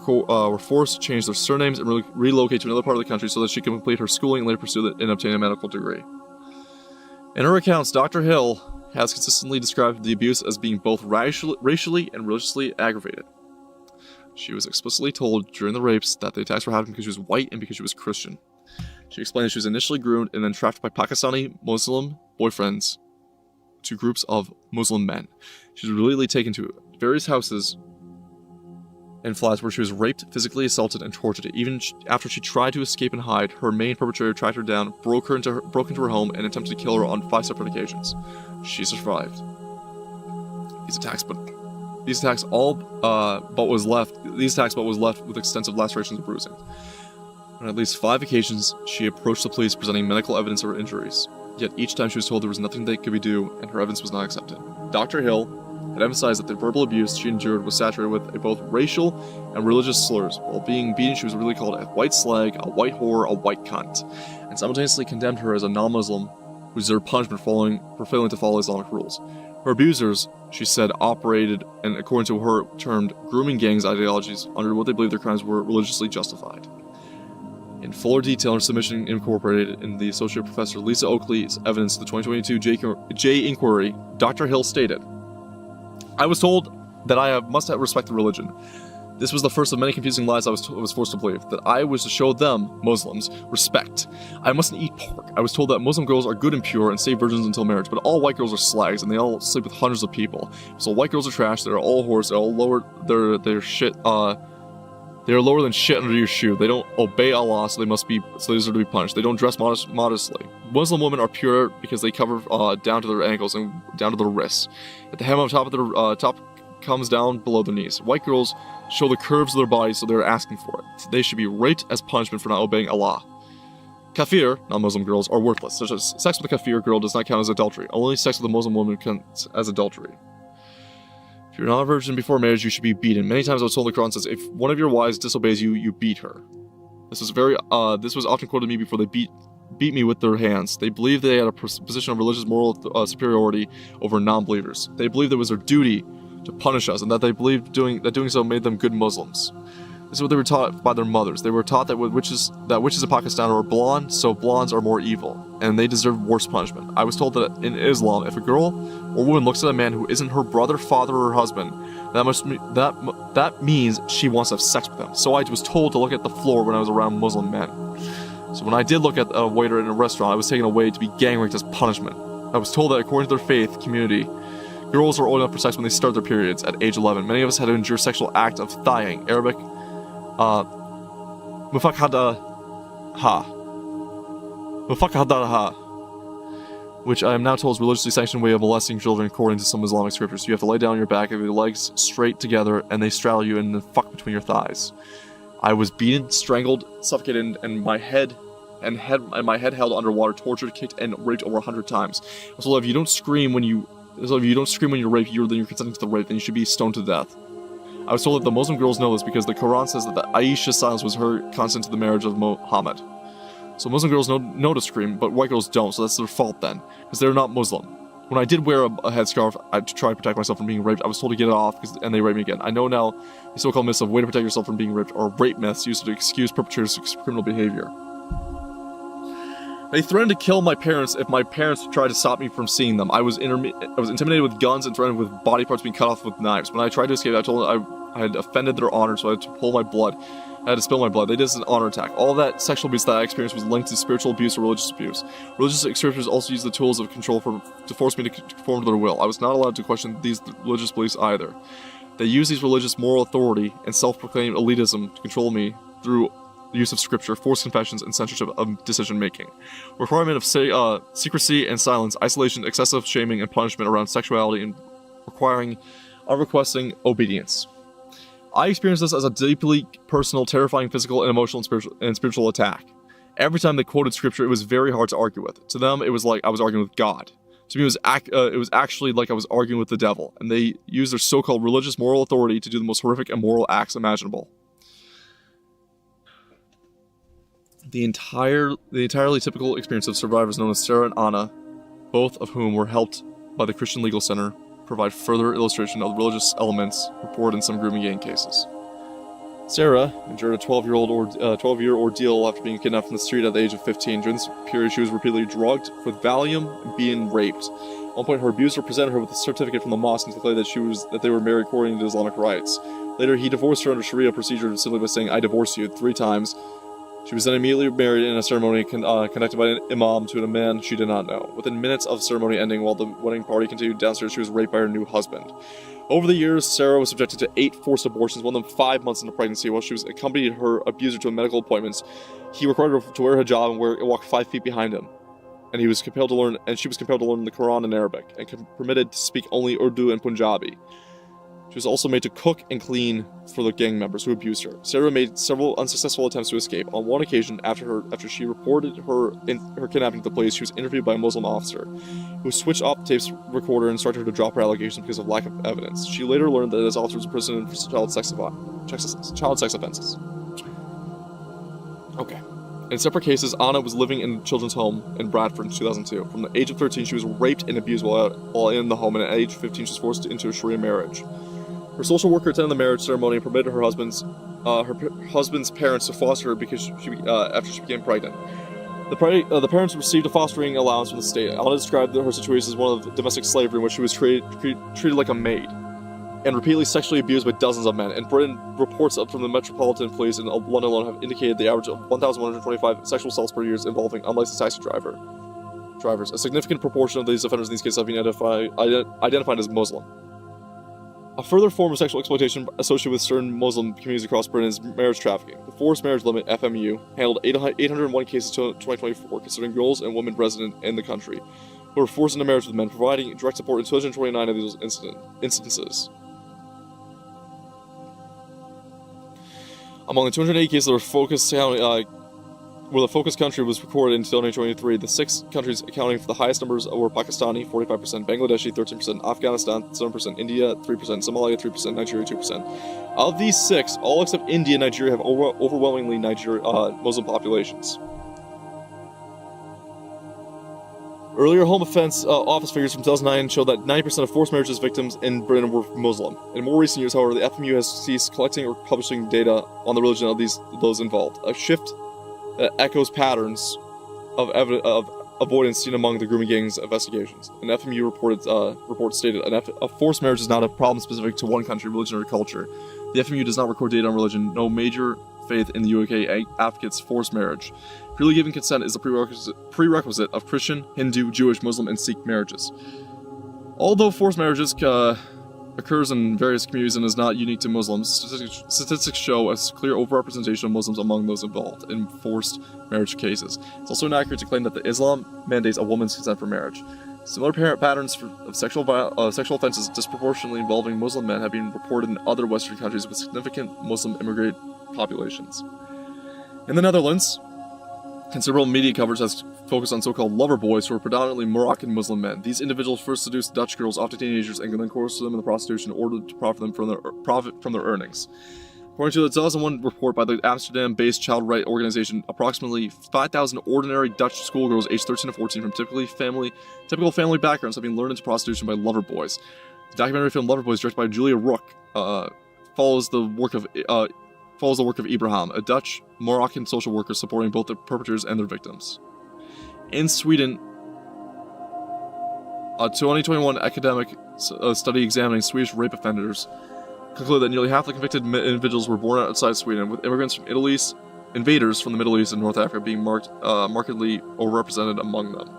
forced to change their surnames and relocate to another part of the country so that she could complete her schooling and later pursue it and obtain a medical degree. In her accounts, Dr. Hill has consistently described the abuse as being both racially and religiously aggravated. She was explicitly told during the rapes that the attacks were happening because she was white and because she was Christian. She explained that she was initially groomed and then trafficked by Pakistani Muslim boyfriends to groups of Muslim men. She was repeatedly taken to various houses and flats where she was raped, physically assaulted, and tortured. Even after she tried to escape and hide, her main perpetrator tracked her down, broke into her home, and attempted to kill her on 5 separate occasions. She survived these attacks, but was left with extensive lacerations and bruising. On at least 5 occasions, she approached the police presenting medical evidence of her injuries. Yet each time she was told there was nothing they could do, and her evidence was not accepted. Dr. Hill had emphasized that the verbal abuse she endured was saturated with both racial and religious slurs. While being beaten, she was really called a white slag, a white whore, a white cunt, and simultaneously condemned her as a non-Muslim who deserved punishment for failing to follow Islamic rules. Her abusers, she said, operated, and according to her termed grooming gangs ideologies, under what they believed their crimes were religiously justified. In fuller detail, her submission incorporated in the Associate Professor Lisa Oakley's evidence to the 2022 J Inquiry, Dr. Hill stated, "I was told that I must have respected religion. This was the first of many confusing lies I was forced to believe, that I was to show them, Muslims, respect. I mustn't eat pork. I was told that Muslim girls are good and pure and stay virgins until marriage, but all white girls are slags and they all sleep with hundreds of people. So white girls are trash, they're all whores, they're all lower, they're shit, they are lower than shit under your shoe. They don't obey Allah, so they deserve to be punished. They don't dress modestly. Muslim women are pure because they cover down to their ankles and down to their wrists. At the hem on top of their top comes down below their knees. White girls show the curves of their bodies, so they're asking for it. They should be raped as punishment for not obeying Allah. Kafir, non-Muslim girls, are worthless, such as sex with a kafir girl does not count as adultery. Only sex with a Muslim woman counts as adultery. If you're not a virgin before marriage, you should be beaten. Many times I was told the Quran says, if one of your wives disobeys you, you beat her. This was often quoted to me before they beat me with their hands. They believed they had a position of religious moral superiority over non-believers. They believed it was their duty to punish us, and that they believed doing so made them good Muslims. This is what they were taught by their mothers. They were taught that witches in Pakistan are blonde, so blondes are more evil, and they deserve worse punishment. I was told that in Islam, if a girl or woman looks at a man who isn't her brother, father, or husband, that means she wants to have sex with him. So I was told to look at the floor when I was around Muslim men. So when I did look at a waiter in a restaurant, I was taken away to be gang raped as punishment. I was told that according to their faith community, girls are old enough for sex when they start their periods at age 11. Many of us had to endure sexual act of thighing, Arabic, mufakadaha. which I am now told is a religiously sanctioned way of molesting children according to some Islamic scriptures. You have to lay down on your back with your legs straight together, and they straddle you and then fuck between your thighs. I was beaten, strangled, suffocated, and my head held underwater, tortured, kicked, and raped over 100 times. So if you don't scream when you're raped, then you're consenting to the rape, then you should be stoned to death. I was told that the Muslim girls know this because the Quran says that Aisha's silence was her consent to the marriage of Muhammad. So Muslim girls know to scream, but white girls don't, so that's their fault then, because they're not Muslim. When I did wear a headscarf to try to protect myself from being raped, I was told to get it off, and they raped me again. I know now the so-called myths of way to protect yourself from being raped are rape myths used to excuse perpetrators of criminal behavior. They threatened to kill my parents if my parents tried to stop me from seeing them. I was intimidated with guns and threatened with body parts being cut off with knives. When I tried to escape, I told them I had offended their honor, so I had to pull my blood. I had to spill my blood. They did this as an honor attack. All that sexual abuse that I experienced was linked to spiritual abuse or religious abuse. Religious scriptures also used the tools of control to force me to conform to their will. I was not allowed to question these religious beliefs either. They used these religious moral authority and self-proclaimed elitism to control me through the use of scripture, forced confessions, and censorship of decision-making. Requirement of secrecy and silence, isolation, excessive shaming, and punishment around sexuality, and requesting obedience. I experienced this as a deeply personal, terrifying physical and emotional and spiritual attack. Every time they quoted scripture, it was very hard to argue with. To them, it was like I was arguing with God. To me, it was actually like I was arguing with the devil, and they used their so-called religious moral authority to do the most horrific and immoral acts imaginable. The entirely typical experience of survivors known as Sarah and Anna, both of whom were helped by the Christian Legal Center, provide further illustration of the religious elements reported in some grooming gang cases. Sarah endured a 12-year ordeal after being kidnapped from the street at the age of 15. During this period, she was repeatedly drugged with Valium and being raped. At one point, her abuser presented her with a certificate from the mosque and declared that they were married according to Islamic rites. Later, he divorced her under Sharia procedure simply by saying, "I divorce you," 3 times. She was then immediately married in a ceremony conducted by an imam to a man she did not know. Within minutes of the ceremony ending, while the wedding party continued downstairs, she was raped by her new husband. Over the years, Sarah was subjected to 8 forced abortions, one of them 5 months into pregnancy. While she was accompanied her abuser to medical appointments, he required her to wear a hijab and walk 5 feet behind him. And she was compelled to learn the Quran in Arabic, and permitted to speak only Urdu and Punjabi. She was also made to cook and clean for the gang members who abused her. Sarah made several unsuccessful attempts to escape. On one occasion, after she reported her kidnapping to the police, she was interviewed by a Muslim officer, who switched off the tape recorder and instructed her to drop her allegations because of lack of evidence. She later learned that this officer was imprisoned for child sex offenses. Okay. In separate cases, Anna was living in a children's home in Bradford in 2002. From the age of 13, she was raped and abused while in the home, and at age 15, she was forced into a Sharia marriage. Her social worker attended the marriage ceremony and permitted her husband's parents to foster her because after she became pregnant. The parents received a fostering allowance from the state. Anna described her situation as one of domestic slavery, in which she was treated like a maid and repeatedly sexually abused by dozens of men. In Britain, reports from the Metropolitan Police in London alone have indicated the average of 1,125 sexual assaults per year involving unlicensed taxi drivers. A significant proportion of these offenders in these cases have been identified as Muslim. A further form of sexual exploitation associated with certain Muslim communities across Britain is marriage trafficking. The Forced Marriage Limit, FMU, handled 801 cases in 2024, considering girls and women resident in the country who were forced into marriage with men, providing direct support in 229 of these instances. Among the 208 cases that where the focus country was recorded in 2023, the 6 countries accounting for the highest numbers were Pakistani, 45%, Bangladeshi, 13%, Afghanistan, 7%, India, 3%, Somalia, 3%, Nigeria, 2%. Of these 6, all except India and Nigeria have overwhelmingly Muslim populations. Earlier home offense office figures from 2009 show that 90% of forced marriages victims in Britain were Muslim. In more recent years, however, the FMU has ceased collecting or publishing data on the religion of those involved. A shift that echoes patterns of avoidance seen among the grooming gang's investigations. An FMU report stated, a forced marriage is not a problem specific to one country, religion, or culture. The FMU does not record data on religion. No major faith in the UK advocates forced marriage. Freely given consent is a prerequisite of Christian, Hindu, Jewish, Muslim, and Sikh marriages. Although forced marriages occurs in various communities and is not unique to Muslims. Statistics show a clear overrepresentation of Muslims among those involved in forced marriage cases. It's also inaccurate to claim that the Islam mandates a woman's consent for marriage. Similar patterns of sexual offenses disproportionately involving Muslim men have been reported in other Western countries with significant Muslim immigrant populations. In the Netherlands, considerable media coverage has focused on so-called lover boys who are predominantly Moroccan Muslim men. These individuals first seduce Dutch girls, often teenagers, and then coerce them into prostitution in order to profit from their earnings. According to the 2001 report by the Amsterdam-based child rights organization, approximately 5,000 ordinary Dutch schoolgirls aged 13 to 14 from typical family backgrounds have been lured into prostitution by lover boys. The documentary film Lover Boys, directed by Julia Rook, follows the work of Ibrahim, a Dutch Moroccan social worker supporting both the perpetrators and their victims. In Sweden, a 2021 academic study examining Swedish rape offenders concluded that nearly half the convicted individuals were born outside Sweden, with invaders from the Middle East and North Africa being markedly overrepresented among them.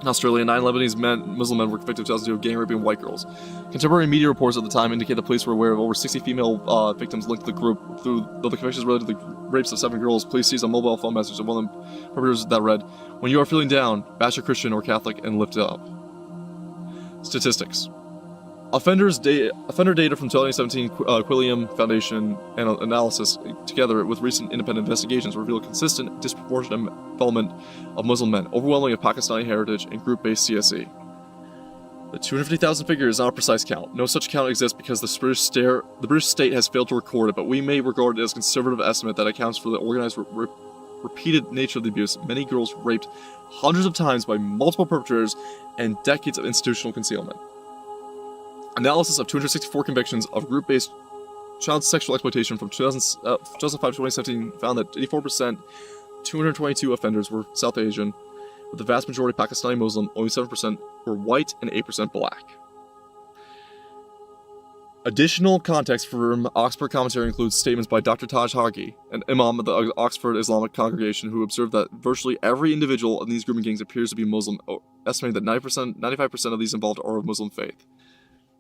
In Australia, 9 Lebanese Muslim men were convicted in 2002 of gang raping white girls. Contemporary media reports at the time indicate the police were aware of over 60 female victims linked to the group. Though the convictions related to the rapes of 7 girls, police seized a mobile phone message of one of the perpetrators that read, "When you are feeling down, bash a Christian or Catholic and lift it up." Statistics. Offender data from 2017 Quilliam Foundation analysis, together with recent independent investigations, reveal consistent, disproportionate involvement of Muslim men, overwhelmingly of Pakistani heritage, and group-based CSE. The 250,000 figure is not a precise count. No such count exists because the British state has failed to record it, but we may regard it as a conservative estimate that accounts for the organized, repeated nature of the abuse. Many girls raped hundreds of times by multiple perpetrators and decades of institutional concealment. Analysis of 264 convictions of group-based child sexual exploitation from 2005 to 2017 found that 84%, 222 offenders were South Asian, with the vast majority Pakistani Muslim, only 7% were white, and 8% black. Additional context from Oxford commentary includes statements by Dr. Taj Hagi, an imam of the Oxford Islamic congregation, who observed that virtually every individual in these grooming gangs appears to be Muslim, estimating that 95% of these involved are of Muslim faith.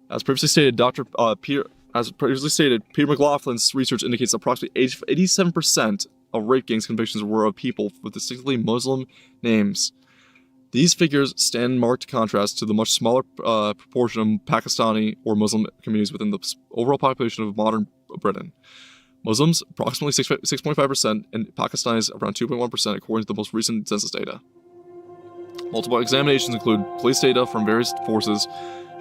As previously stated, Peter McLaughlin's research indicates that approximately 87% of rape gangs convictions were of people with distinctly Muslim names. These figures stand in marked contrast to the much smaller proportion of Pakistani or Muslim communities within the overall population of modern Britain. Muslims, approximately 6.5%, and Pakistanis, around 2.1%, according to the most recent census data. Multiple examinations include police data from various forces,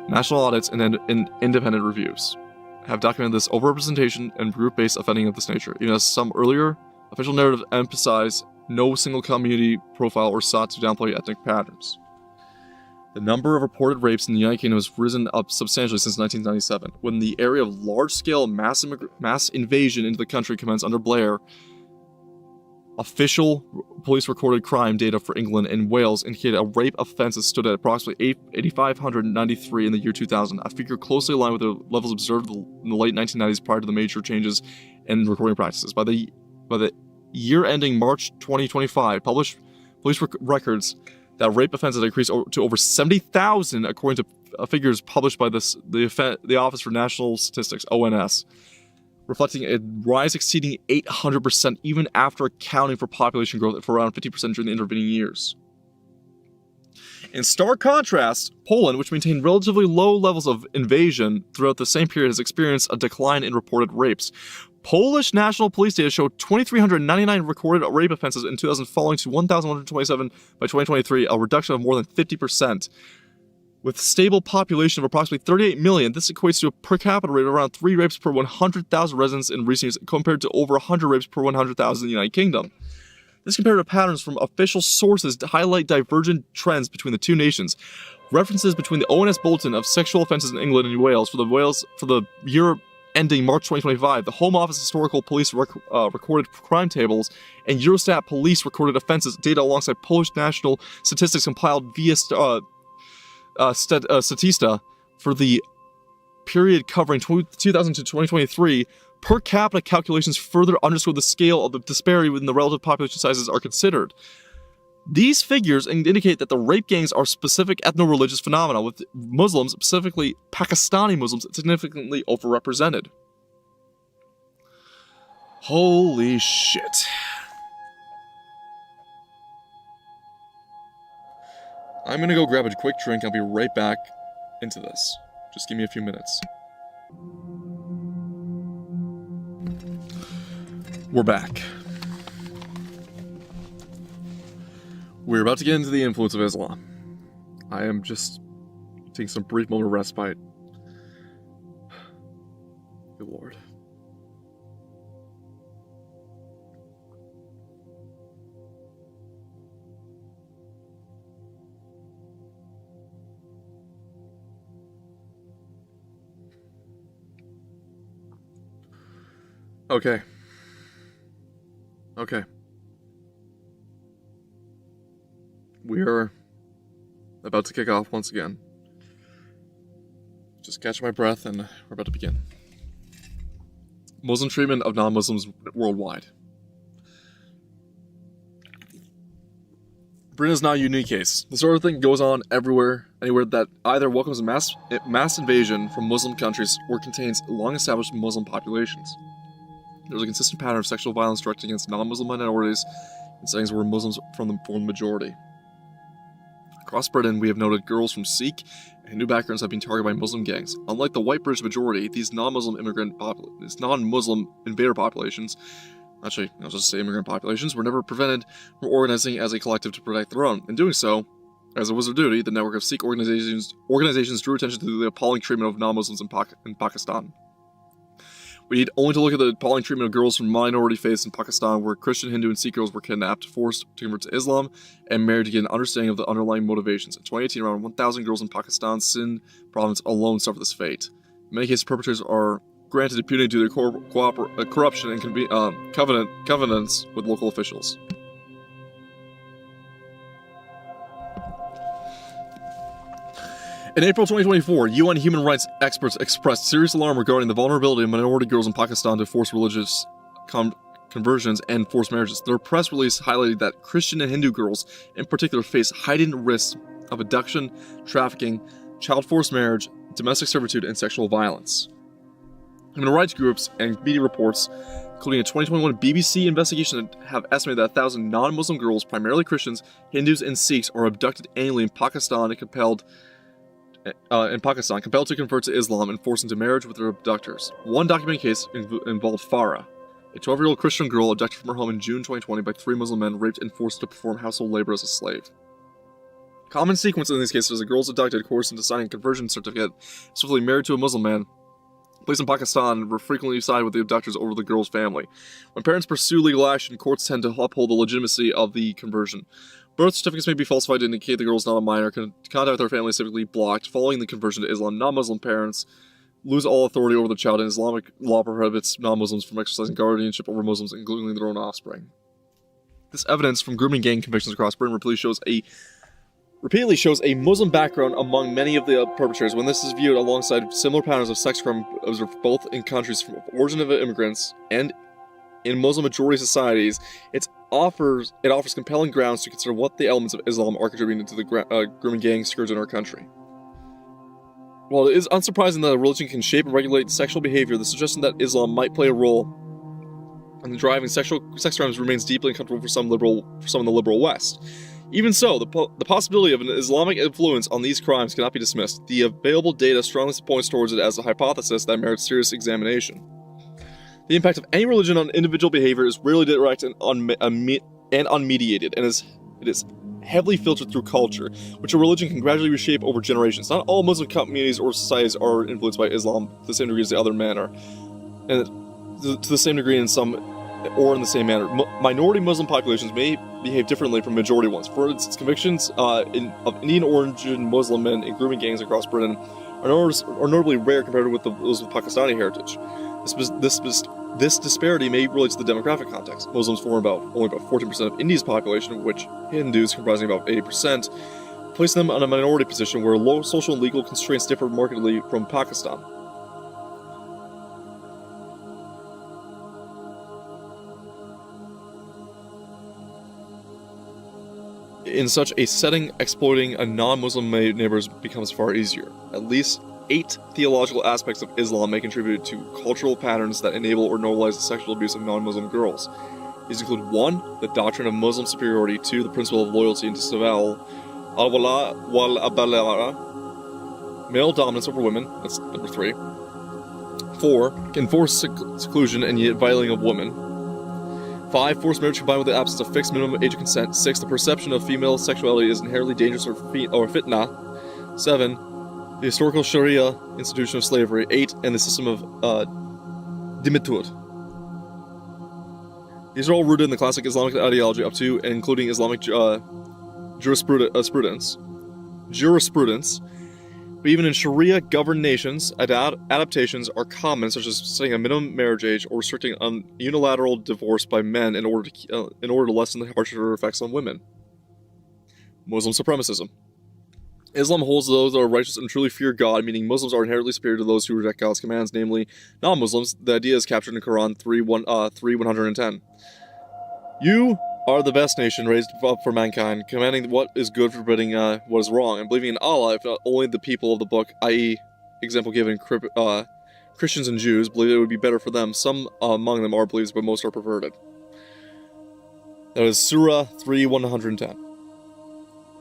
national audits, and independent reviews have documented this overrepresentation and group-based offending of this nature, even as some earlier official narrative emphasized no single community profile or sought to downplay ethnic patterns. The number of reported rapes in the United Kingdom has risen up substantially since 1997, when the area of large-scale mass invasion into the country commenced under Blair. Official police-recorded crime data for England and Wales indicated a rape offenses stood at approximately 8,593 in the year 2000, a figure closely aligned with the levels observed in the late 1990s prior to the major changes in recording practices. By the year ending March 2025, published police records that rape offenses increased to over 70,000, according to figures published by the Office for National Statistics (ONS), reflecting a rise exceeding 800% even after accounting for population growth for around 50% during the intervening years. In stark contrast, Poland, which maintained relatively low levels of invasion throughout the same period, has experienced a decline in reported rapes. Polish national police data showed 2,399 recorded rape offenses in 2000, falling to 1,127 by 2023, a reduction of more than 50%. With a stable population of approximately 38 million, this equates to a per capita rate of around 3 rapes per 100,000 residents in recent years, compared to over 100 rapes per 100,000 in the United Kingdom. This comparative patterns from official sources highlight divergent trends between the two nations. References between the ONS Bulletin of Sexual Offences in England and Wales for the year ending March 2025, the Home Office Historical Police recorded crime tables, and Eurostat Police recorded offences data alongside Polish national statistics compiled via Statista for the period covering 2000 to 2023, per capita calculations further underscore the scale of the disparity within the relative population sizes are considered. These figures indicate that the rape gangs are specific ethno-religious phenomena, with Muslims, specifically Pakistani Muslims, significantly overrepresented. Holy shit. I'm gonna go grab a quick drink. I'll be right back into this. Just give me a few minutes. We're back. We're about to get into the influence of Islam. I am just taking some brief moment of respite. Good Lord. Okay. We're about to kick off once again. Just catch my breath and we're about to begin. Muslim treatment of non-Muslims worldwide. Britain is not a unique case. This sort of thing goes on anywhere that either welcomes a mass invasion from Muslim countries or contains long-established Muslim populations. There's a consistent pattern of sexual violence directed against non-Muslim minorities in settings where Muslims form the majority. Across Britain, we have noted girls from Sikh and Hindu backgrounds have been targeted by Muslim gangs. Unlike the white British majority, these non-Muslim invader populations, actually, I'll just say immigrant populations, were never prevented from organizing as a collective to protect their own. In doing so, as it was their duty, the network of Sikh organizations drew attention to the appalling treatment of non-Muslims in Pakistan. We need only to look at the appalling treatment of girls from minority faiths in Pakistan, where Christian, Hindu, and Sikh girls were kidnapped, forced to convert to Islam, and married to get an understanding of the underlying motivations. In 2018, around 1,000 girls in Pakistan's Sindh province alone suffered this fate. In many cases, perpetrators are granted impunity due to their corruption and covenants with local officials. In April 2024, UN human rights experts expressed serious alarm regarding the vulnerability of minority girls in Pakistan to forced religious conversions and forced marriages. Their press release highlighted that Christian and Hindu girls, in particular, face heightened risks of abduction, trafficking, child forced marriage, domestic servitude, and sexual violence. Human rights groups and media reports, including a 2021 BBC investigation, have estimated that 1,000 non-Muslim girls, primarily Christians, Hindus, and Sikhs, are abducted annually in Pakistan and compelled to convert to Islam and forced into marriage with their abductors. One documented case involved Farah, a 12-year-old Christian girl abducted from her home in June 2020 by 3 Muslim men, raped and forced to perform household labor as a slave. Common sequence in these cases is a girl is abducted, coerced into signing a conversion certificate, swiftly married to a Muslim man, placed in Pakistan, where frequently side with the abductors over the girl's family. When parents pursue legal action, courts tend to uphold the legitimacy of the conversion. Birth certificates may be falsified to indicate the girl is not a minor. Contact with their family is typically blocked. Following the conversion to Islam, non-Muslim parents lose all authority over the child, and Islamic law prohibits non-Muslims from exercising guardianship over Muslims, including their own offspring. This evidence from grooming gang convictions across Britain repeatedly shows a Muslim background among many of the perpetrators. When this is viewed alongside similar patterns of sex crime observed both in countries of origin of immigrants and in Muslim-majority societies, it offers compelling grounds to consider what the elements of Islam are contributing to the grooming gang scourge in our country. While it is unsurprising that a religion can shape and regulate sexual behavior, the suggestion that Islam might play a role in the driving sex crimes remains deeply uncomfortable for some in the liberal West. Even so, the possibility of an Islamic influence on these crimes cannot be dismissed. The available data strongly points towards it as a hypothesis that merits serious examination. The impact of any religion on individual behavior is rarely direct and unmediated, and it is heavily filtered through culture, which a religion can gradually reshape over generations. Not all Muslim communities or societies are influenced by Islam to the same degree as the other men are, and to the same degree in some or in the same manner. Minority Muslim populations may behave differently from majority ones. For instance, convictions of Indian origin Muslim men in grooming gangs across Britain are notably rare compared with those with Pakistani heritage. This disparity may relate to the demographic context. Muslims form only about 14% of India's population, which Hindus, comprising about 80%, placing them on a minority position where low social and legal constraints differ markedly from Pakistan. In such a setting, exploiting a non-Muslim neighbors becomes far easier. At least 8 theological aspects of Islam may contribute to cultural patterns that enable or normalize the sexual abuse of non-Muslim girls. These include 1. The doctrine of Muslim superiority, 2. The principle of loyalty and disavowal, al-wala wal-abala, male dominance over women, that's number 3. 4. Enforced seclusion and yet violating of women. 5. Forced marriage combined with the absence of fixed minimum age of consent. 6. The perception of female sexuality is inherently dangerous or fitna. 7. The historical Sharia institution of slavery. 8. And the system of dimitur. These are all rooted in the classic Islamic ideology up to and including Islamic jurisprudence. But even in Sharia-governed nations, adaptations are common, such as setting a minimum marriage age or restricting unilateral divorce by men in order to lessen the harsher effects on women. Muslim supremacism. Islam holds those that are righteous and truly fear God, meaning Muslims are inherently superior to those who reject God's commands, namely non-Muslims. The idea is captured in Quran 3:110. You are the best nation raised up for mankind, commanding what is good, forbidding what is wrong, and believing in Allah, if not only the people of the book, i.e., example given, Christians and Jews, believe it would be better for them. Some among them are believers, but most are perverted. That is Surah 3:110.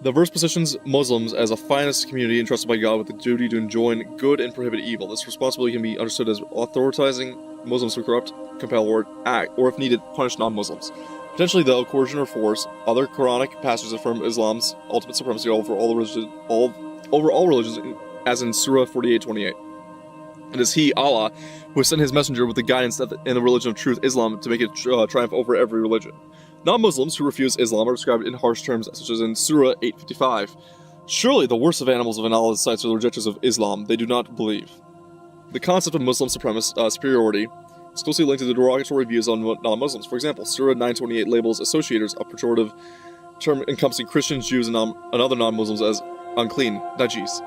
The verse positions Muslims as a finest community entrusted by God with the duty to enjoin good and prohibit evil. This responsibility can be understood as authorizing Muslims to corrupt, compel, or act, or if needed, punish non-Muslims. Potentially, though, coercion or force, other Quranic passages affirm Islam's ultimate supremacy over all religions, as in Surah 48:28. It is He, Allah, who has sent His messenger with the guidance and the religion of truth, Islam, to make it triumph over every religion. Non-Muslims who refuse Islam are described in harsh terms, such as in Surah 8:55. Surely the worst of animals of Allah's sights are the rejectors of Islam. They do not believe. The concept of Muslim superiority is closely linked to the derogatory views on non-Muslims. For example, Surah 9:28 labels associators, a pejorative term encompassing Christians, Jews, and other non-Muslims as unclean, najis.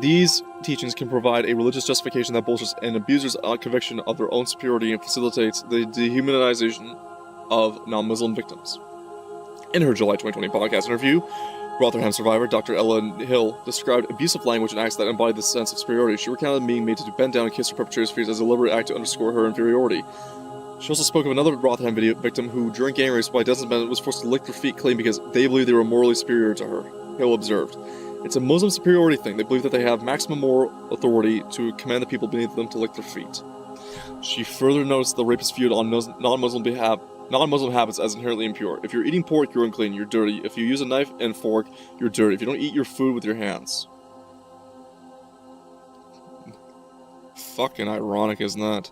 These teachings can provide a religious justification that bolsters an abuser's conviction of their own superiority and facilitates the dehumanization of non-Muslim victims. In her July 2020 podcast interview, Rotherham survivor Dr. Ellen Hill described abusive language and acts that embodied this sense of superiority. She recounted being made to bend down and kiss her perpetrator's feet as a deliberate act to underscore her inferiority. She also spoke of another Rotherham victim who, during gang rapes by dozens of men, was forced to lick their feet clean because they believed they were morally superior to her. Hill observed, "It's a Muslim superiority thing. They believe that they have maximum moral authority to command the people beneath them to lick their feet." She further notes the rapist viewed on non-Muslim habits as inherently impure. If you're eating pork, you're unclean, you're dirty. If you use a knife and fork, you're dirty. If you don't eat your food with your hands. Fucking ironic, isn't that?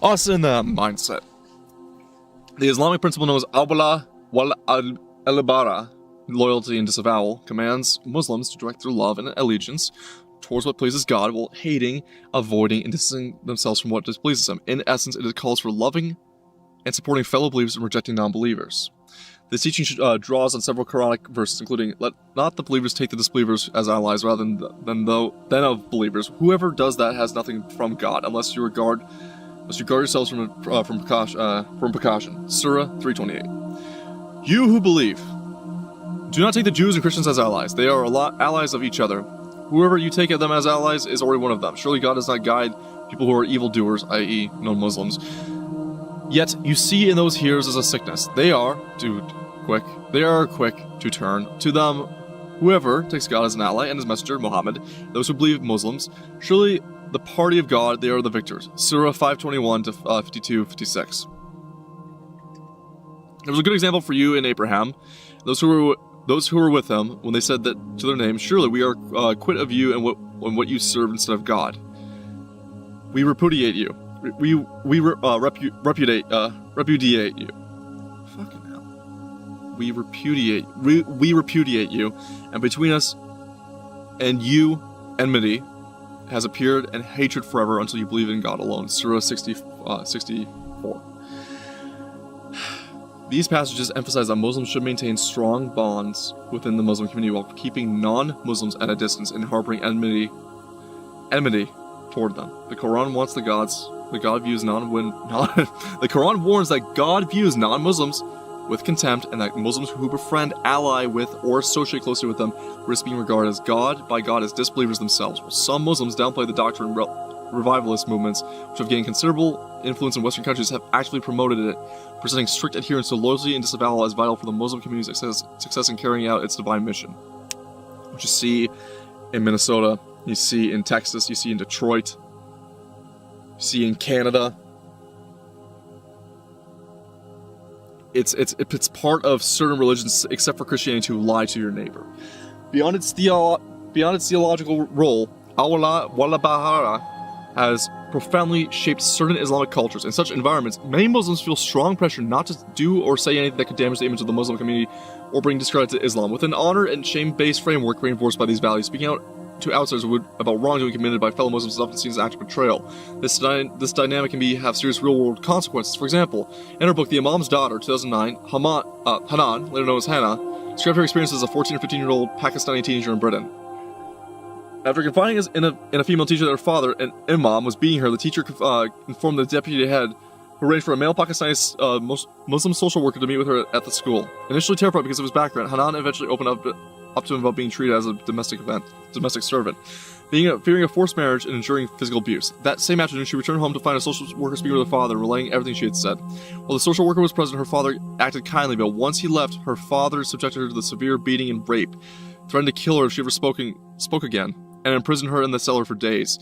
Also in the mindset. The Islamic principle known as al-wala wal-abara, loyalty and disavowal, commands Muslims to direct their love and allegiance towards what pleases God while hating, avoiding, and distancing themselves from what displeases Him. In essence, it calls for loving and supporting fellow believers and rejecting non-believers. This teaching draws on several Quranic verses, including, "Let not the believers take the disbelievers as allies rather than of believers. Whoever does that has nothing from God, unless you guard yourselves from precaution." Surah 3:28. You who believe, do not take the Jews and Christians as allies. They are allies of each other. Whoever you take them as allies is already one of them. Surely God does not guide people who are evildoers, i.e. non-Muslims. Yet you see in those hearers as a sickness. They are quick to turn to them. Whoever takes God as an ally and His messenger, Muhammad, those who believe Muslims, surely the party of God, they are the victors. Surah 5:21 to 52-56. There was a good example for you in Abraham. Those who were with him, when they said that to their name, "Surely we are quit of you and what you serve instead of God. We repudiate you. We repudiate you." Fucking hell. We repudiate you, and between us and you enmity has appeared, and hatred forever until you believe in God alone. Surah 64. These passages emphasize that Muslims should maintain strong bonds within the Muslim community while keeping non-Muslims at a distance and harboring enmity toward them. The Quran warns that God views non-Muslims with contempt, and that Muslims who befriend, ally with, or associate closely with them risk being regarded by God as disbelievers themselves. While some Muslims downplay the doctrine, revivalist movements, which have gained considerable influence in Western countries, have actively promoted it, presenting strict adherence to loyalty and disavowal as vital for the Muslim community's success in carrying out its divine mission. Which you see in Minnesota, you see in Texas, you see in Detroit, you see in Canada. It's part of certain religions, except for Christianity, to lie to your neighbor. Beyond its theological role, Allah Wala Bahara has profoundly shaped certain Islamic cultures. In such environments, many Muslims feel strong pressure not to do or say anything that could damage the image of the Muslim community or bring discredit to Islam. With an honor and shame-based framework reinforced by these values, speaking out to outsiders about wrongdoing committed by fellow Muslims is often seen as an act of betrayal. This dynamic can have serious real-world consequences. For example, in her book The Imam's Daughter, 2009, Hanan, later known as Hannah, described her experience as a 14 or 15-year-old Pakistani teenager in Britain. After confiding in a female teacher that her father, an imam, was beating her, the teacher informed the deputy head, who arranged for a male Pakistani Muslim social worker to meet with her at the school. Initially terrified because of his background, Hanan eventually opened up to him about being treated as a domestic servant, fearing a forced marriage and enduring physical abuse. That same afternoon, she returned home to find a social worker speaking with her father, relaying everything she had said. While the social worker was present, her father acted kindly, but once he left, her father subjected her to the severe beating and rape, threatened to kill her if she ever spoke again, and imprisoned her in the cellar for days.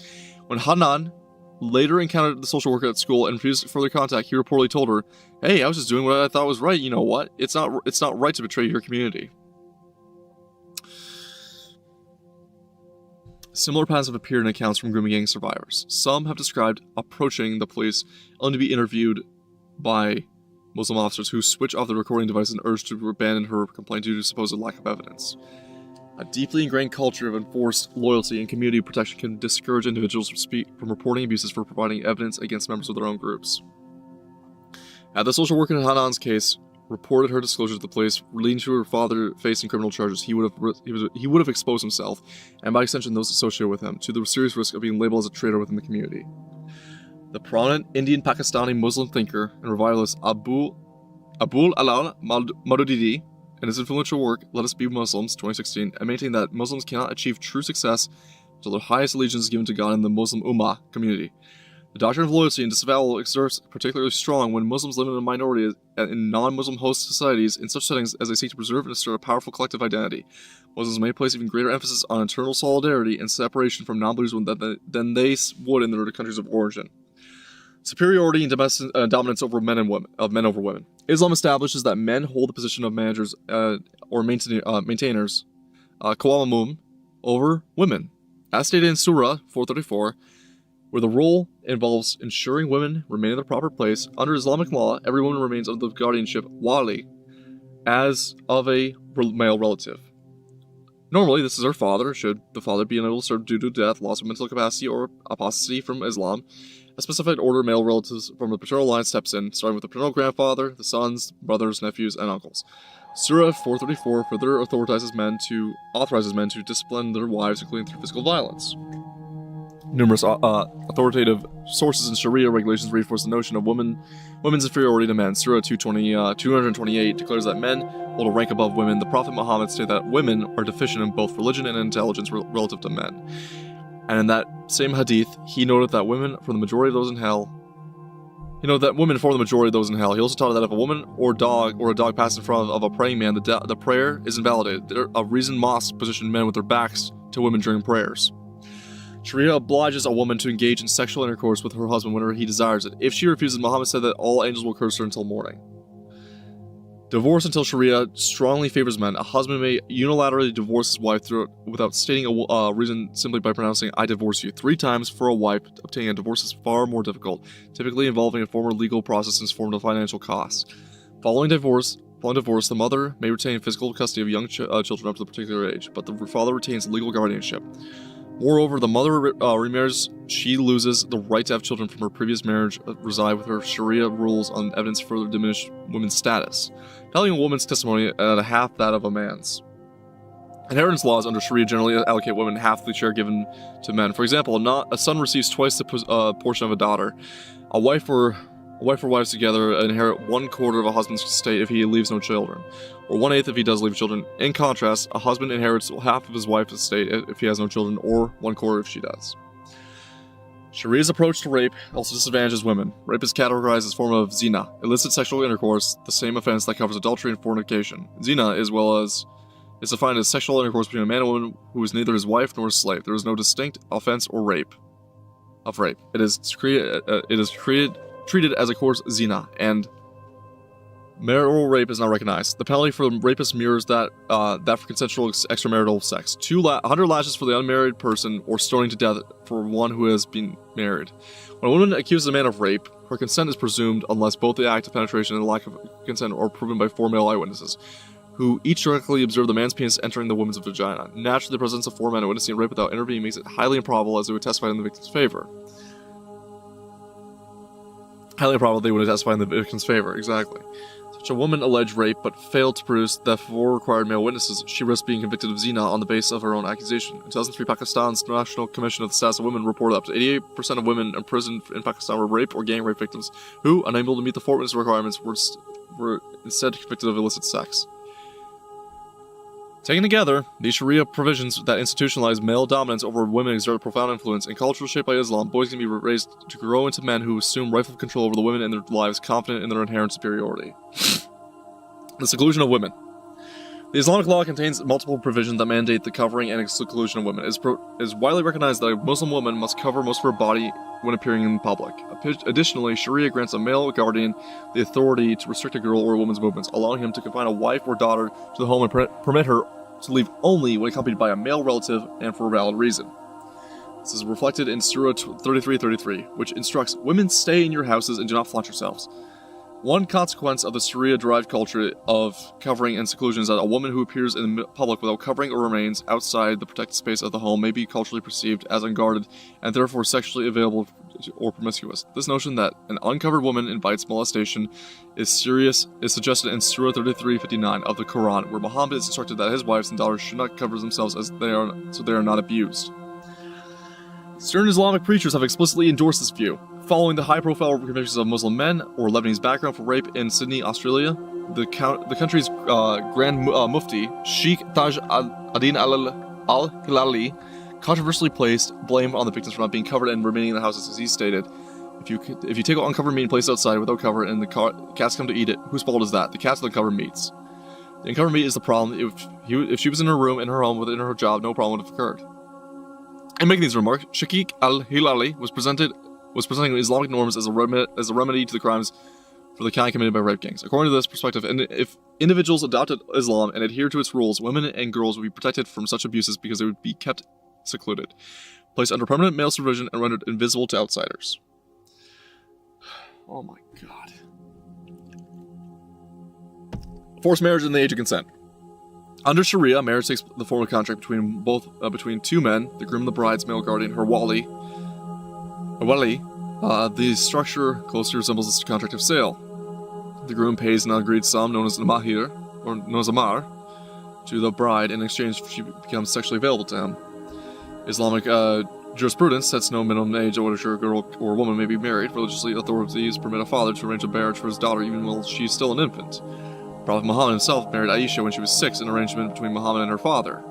When Hanan later encountered the social worker at school and refused further contact, he reportedly told her, "Hey, I was just doing what I thought was right. You know what? It's not right to betray your community." Similar patterns have appeared in accounts from grooming gang survivors. Some have described approaching the police only to be interviewed by Muslim officers who switch off the recording device and urge to abandon her complaint due to supposed lack of evidence. A deeply ingrained culture of enforced loyalty and community protection can discourage individuals from reporting abuses for providing evidence against members of their own groups. Had the social worker in Hanan's case reported her disclosure to the police, leading to her father facing criminal charges, he would have exposed himself, and by extension those associated with him, to the serious risk of being labeled as a traitor within the community. The prominent Indian Pakistani Muslim thinker and revivalist Abul Alal Maududi, in his influential work, Let Us Be Muslims, 2016, and maintained that Muslims cannot achieve true success until their highest allegiance is given to God and the Muslim Ummah community. The doctrine of loyalty and disavowal exerts particularly strong when Muslims live in a minority in non-Muslim host societies in such settings as they seek to preserve and assert a powerful collective identity. Muslims may place even greater emphasis on internal solidarity and separation from non-believers than they would in their countries of origin. Superiority and dominance over men over women. Islam establishes that men hold the position of managers or maintainers, qawwamum, over women. As stated in Surah 434, where the role involves ensuring women remain in their proper place, under Islamic law, every woman remains under the guardianship, wali, as of a male relative. Normally, this is her father, should the father be unable to serve due to death, loss of mental capacity, or apostasy from Islam. A specified order of male relatives from the paternal line steps in, starting with the paternal grandfather, the sons, brothers, nephews, and uncles. Surah 434 further authorizes men to discipline their wives, including through physical violence. Numerous authoritative sources in Sharia regulations reinforce the notion of women's inferiority to men. Surah 228 declares that men hold a rank above women. The Prophet Muhammad stated that women are deficient in both religion and intelligence relative to men. And in that same hadith, he noted that women form the majority of those in hell. He also taught that if a woman or a dog passes in front of a praying man, the prayer is invalidated. A reasoned mosque positioned men with their backs to women during prayers. Sharia obliges a woman to engage in sexual intercourse with her husband whenever he desires it. If she refuses, Muhammad said that all angels will curse her until morning. Divorce until Sharia strongly favors men. A husband may unilaterally divorce his wife without stating a reason simply by pronouncing, "I divorce you." 3 times for a wife, obtaining a divorce is far more difficult, typically involving a formal legal process and form of financial costs. Following divorce, the mother may retain physical custody of young children up to the particular age, but the father retains legal guardianship. Moreover, the mother remarries, she loses the right to have children from her previous marriage reside with her. Sharia rules on evidence further diminish women's status, valuing a woman's testimony at a half that of a man's. Inheritance laws under Sharia generally allocate women half the share given to men. For example, a son receives twice the portion of a daughter. A wife or A wife or wives together inherit 1/4 of a husband's estate if he leaves no children, or 1/8 if he does leave children. In contrast, a husband inherits half of his wife's estate if he has no children, or 1/4 if she does. Sharia's approach to rape also disadvantages women. Rape is categorized as a form of zina, illicit sexual intercourse, the same offense that covers adultery and fornication. Zina, as well as is defined as sexual intercourse between a man and woman who is neither his wife nor his slave. There is no distinct offense or rape. It is treated as a coarse zina, and marital rape is not recognized. The penalty for rapist mirrors that for consensual extramarital sex. 100 lashes for the unmarried person, or stoning to death for one who has been married. When a woman accuses a man of rape, her consent is presumed unless both the act of penetration and the lack of consent are proven by 4 male eyewitnesses, who each directly observed the man's penis entering the woman's vagina. Naturally, the presence of 4 men witnessing rape without intervening makes it highly improbable, as they would testify in the victim's favor. Highly improbable they would testify in the victim's favor, exactly. Such a woman alleged rape, but failed to produce the 4 required male witnesses. She risked being convicted of zina on the basis of her own accusation. In 2003, Pakistan's National Commission of the Status of Women reported up to 88% of women imprisoned in Pakistan were rape or gang rape victims, who, unable to meet the 4 witness requirements, were instead convicted of illicit sex. Taken together, these Sharia provisions that institutionalize male dominance over women exert a profound influence. In culture shaped by Islam, boys can be raised to grow into men who assume rightful control over the women in their lives, confident in their inherent superiority. The seclusion of women. The Islamic law contains multiple provisions that mandate the covering and seclusion of women. It is widely recognized that a Muslim woman must cover most of her body when appearing in public. Additionally, Sharia grants a male guardian the authority to restrict a girl or a woman's movements, allowing him to confine a wife or daughter to the home and permit her to leave only when accompanied by a male relative and for a valid reason. This is reflected in Surah 33:33, which instructs, "Women, stay in your houses and do not flaunt yourselves." One consequence of the Sharia-derived culture of covering and seclusion is that a woman who appears in public without covering or remains outside the protected space of the home may be culturally perceived as unguarded and therefore sexually available or promiscuous. This notion that an uncovered woman invites molestation is suggested in Surah 33:59 of the Quran, where Muhammad is instructed that his wives and daughters should not cover themselves so they are not abused. Certain Islamic preachers have explicitly endorsed this view. Following the high-profile convictions of Muslim men or Lebanese background for rape in Sydney, Australia, the country's Grand Mufti, Sheikh Taj ad-Din al-Hilali, controversially placed blame on the victims for not being covered and remaining in the houses, as he stated, if you take uncovered meat and place it outside without cover and the cats come to eat it, whose fault is that? The cats or the covered meats? The uncovered meat is the problem. If she was in her room, in her home, within her job, no problem would have occurred. In making these remarks, Sheikh al-Hilali was presenting Islamic norms as a remedy to the crimes for the kind committed by rape gangs. According to this perspective, if individuals adopted Islam and adhered to its rules, women and girls would be protected from such abuses because they would be kept secluded, placed under permanent male supervision, and rendered invisible to outsiders. Oh my god. Forced marriage in the age of consent. Under Sharia, marriage takes the form of a contract between 2 men, the groom and the bride's male guardian, her wali. The structure closely resembles the contract of sale. The groom pays an agreed sum known as the mahir, or known as a mar, to the bride. In exchange, she becomes sexually available to him. Islamic jurisprudence sets no minimum age at which a girl or woman may be married. Religiously, authorities permit a father to arrange a marriage for his daughter even while she is still an infant. Prophet Muhammad himself married Aisha when she was 6, an arrangement between Muhammad and her father,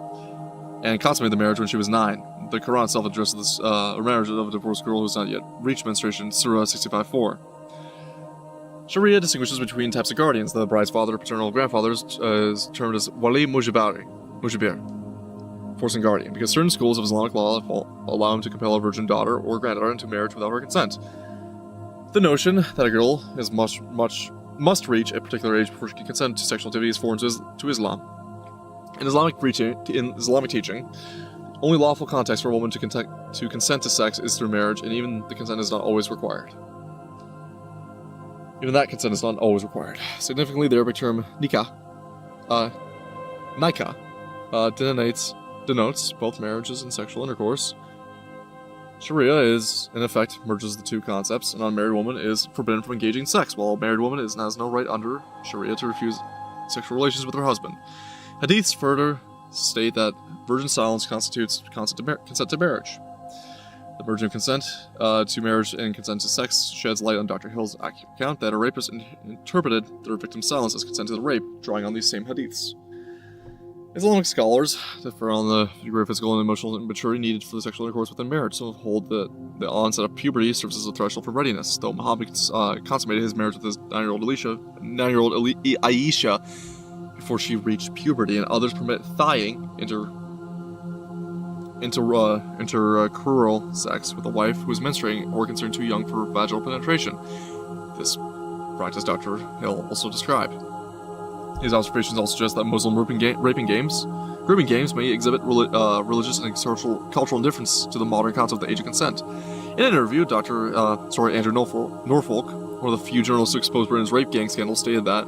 and consummated the marriage when she was 9. The Quran itself addresses this marriage of a divorced girl who has not yet reached menstruation, Surah 65:4. Sharia distinguishes between types of guardians. The bride's father or paternal grandfather is termed as wali mujibir, forcing guardian, because certain schools of Islamic law allow him to compel a virgin daughter or granddaughter into marriage without her consent. The notion that a girl must reach a particular age before she can consent to sexual activity is foreign to Islam. In Islamic teaching, only lawful context for a woman to consent to sex is through marriage, and even the consent is not always required. Even that consent is not always required. Significantly, the Arabic term nikah, denotes both marriages and sexual intercourse. Sharia in effect, merges the two concepts. An unmarried woman is forbidden from engaging in sex, while a married woman has no right under Sharia to refuse sexual relations with her husband. Hadiths further state that virgin silence constitutes consent to marriage. The merging of consent to marriage and consent to sex sheds light on Dr. Hill's account that a rapist interpreted their victim's silence as consent to the rape, drawing on these same hadiths. Islamic scholars differ on the degree of physical and emotional maturity needed for the sexual intercourse within marriage. Some hold that the onset of puberty serves as a threshold for readiness, though Muhammad consummated his marriage with his 9-year-old Aisha before she reached puberty, and others permit thighing, intercrural sex with a wife who is menstruating or considered too young for vaginal penetration. This practice Dr. Hill also described. His observations also suggest that Muslim grooming games may exhibit religious and cultural indifference to the modern concept of the age of consent. In an interview, Andrew Norfolk, one of the few journalists who exposed Britain's rape gang scandal, stated that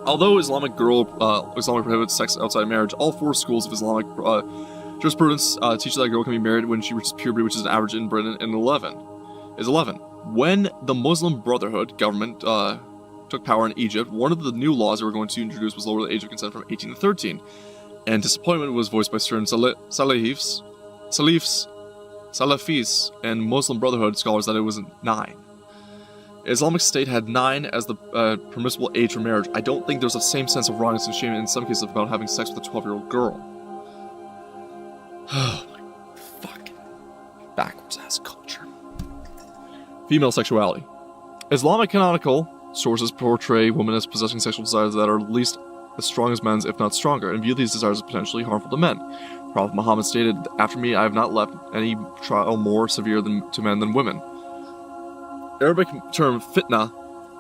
although Islam prohibits sex outside marriage, all 4 schools of Islamic jurisprudence teach that a girl can be married when she reaches puberty, which is an average in Britain is 11. When the Muslim Brotherhood government took power in Egypt, one of the new laws they were going to introduce was lower the age of consent from 18 to 13, and disappointment was voiced by certain Salafis, and Muslim Brotherhood scholars that it was 9. Islamic State had 9 as the permissible age for marriage. I don't think there's the same sense of wrongness and shame in some cases about having sex with a 12-year-old girl. Oh my fucking backwards ass culture. Female sexuality. Islamic canonical sources portray women as possessing sexual desires that are at least as strong as men's, if not stronger, and view these desires as potentially harmful to men. Prophet Muhammad stated, "After me, I have not left any trial more severe to men than women." Arabic term fitna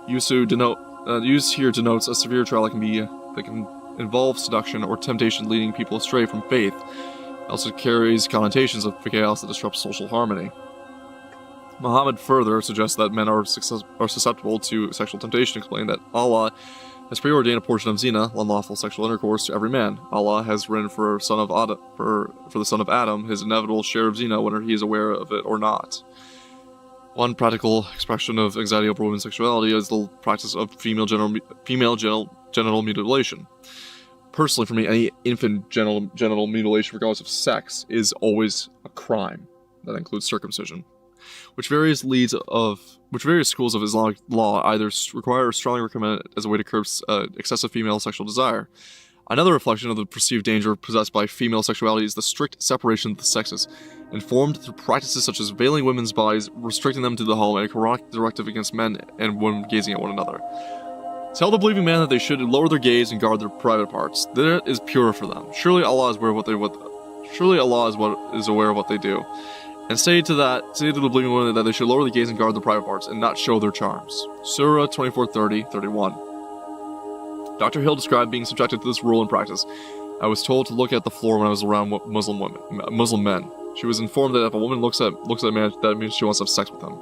used here denotes a severe trial that can involve seduction or temptation, leading people astray from faith. It also carries connotations of chaos that disrupts social harmony. Muhammad further suggests that men are susceptible to sexual temptation, explaining that Allah has preordained a portion of zina, unlawful sexual intercourse, to every man. Allah has written for the son of Adam his inevitable share of zina, whether he is aware of it or not. One practical expression of anxiety over women's sexuality is the practice of female genital mutilation. Personally, for me, any infant genital mutilation, regardless of sex, is always a crime. That includes circumcision, which various schools of Islamic law either require or strongly recommend as a way to curb excessive female sexual desire. Another reflection of the perceived danger possessed by female sexuality is the strict separation of the sexes, informed through practices such as veiling women's bodies, restricting them to the home, and a correct directive against men and women gazing at one another. Tell the believing man that they should lower their gaze and guard their private parts. That is pure for them. Surely Allah is aware of what they do. And say to the believing women that they should lower the gaze and guard their private parts, and not show their charms. Surah 24:30-31. Dr. Hill described being subjected to this rule in practice. I was told to look at the floor when I was around Muslim men. She was informed that if a woman looks at a man, that means she wants to have sex with him.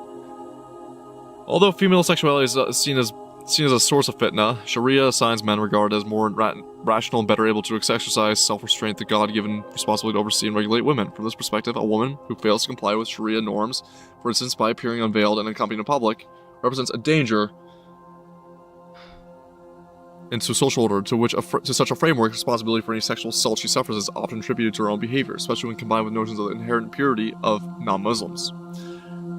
Although female sexuality is seen as a source of fitna, Sharia assigns men regard as more rational and better able to exercise self-restraint, the God-given responsibility to oversee and regulate women. From this perspective, a woman who fails to comply with Sharia norms, for instance by appearing unveiled and accompanied in public, represents a danger into social order, to such a framework, responsibility for any sexual assault she suffers is often attributed to her own behavior, especially when combined with notions of the inherent purity of non-Muslims.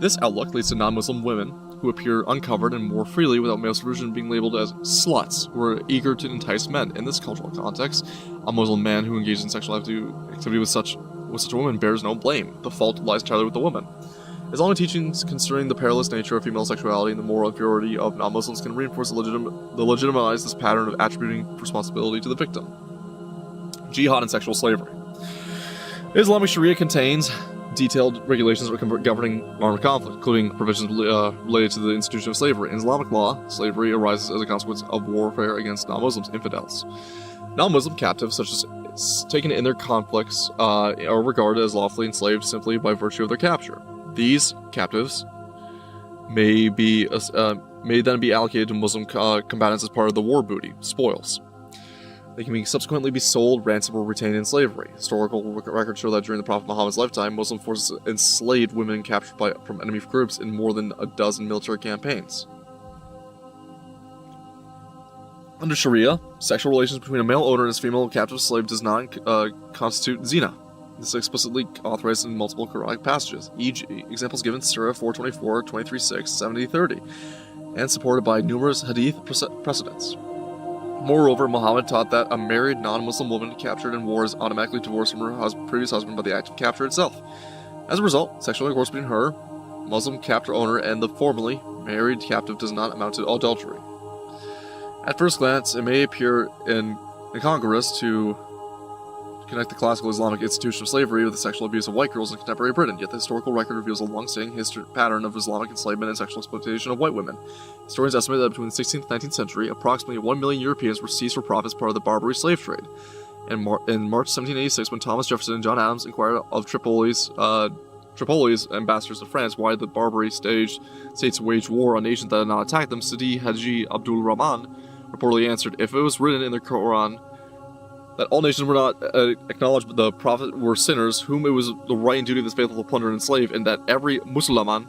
This outlook leads to non-Muslim women who appear uncovered and more freely without male supervision being labeled as sluts, who are eager to entice men. In this cultural context, a Muslim man who engages in sexual activity with such a woman bears no blame. The fault lies entirely with the woman. Islamic teachings concerning the perilous nature of female sexuality and the moral inferiority of non-Muslims can reinforce legitimize this pattern of attributing responsibility to the victim. Jihad and sexual slavery. Islamic Sharia contains detailed regulations governing armed conflict, including provisions related to the institution of slavery. In Islamic law, slavery arises as a consequence of warfare against non-Muslims, infidels. Non-Muslim captives, such as taken in their conflicts, are regarded as lawfully enslaved simply by virtue of their capture. These captives may then be allocated to Muslim combatants as part of the war booty, spoils. They can subsequently be sold, ransomed, or retained in slavery. Historical records show that during the Prophet Muhammad's lifetime, Muslim forces enslaved women captured from enemy groups in more than a dozen military campaigns. Under Sharia, sexual relations between a male owner and his female captive slave does not constitute zina. This is explicitly authorized in multiple Quranic passages, e.g., examples given Surah 424, 23:6, 70:30, and supported by numerous hadith precedents. Moreover, Muhammad taught that a married non-Muslim woman captured in war is automatically divorced from her previous husband by the act of capture itself. As a result, sexual intercourse between her, Muslim captor owner, and the formerly married captive does not amount to adultery. At first glance, it may appear incongruous to connect the classical Islamic institution of slavery with the sexual abuse of white girls in contemporary Britain, yet the historical record reveals a long-standing pattern of Islamic enslavement and sexual exploitation of white women. Historians estimate that between the 16th and 19th century, approximately 1 million Europeans were seized for profit as part of the Barbary slave trade. In March 1786, when Thomas Jefferson and John Adams inquired of Tripoli's ambassadors to France why the Barbary states waged war on nations that had not attacked them, Sidi Haji Abdul Rahman reportedly answered, "If it was written in the Quran that all nations were not acknowledged but the prophet were sinners, whom it was the right and duty of this faithful to plunder and enslave, and that every Muslim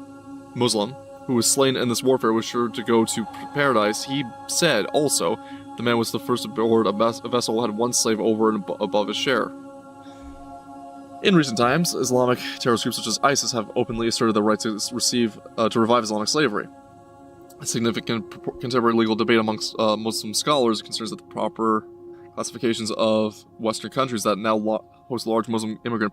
who was slain in this warfare was sure to go to paradise, he said also, the man was the first aboard a vessel had one slave over and above his share." In recent times, Islamic terrorist groups such as ISIS have openly asserted the right to revive Islamic slavery. A significant contemporary legal debate amongst Muslim scholars concerns that the proper classifications of Western countries that now host large Muslim invader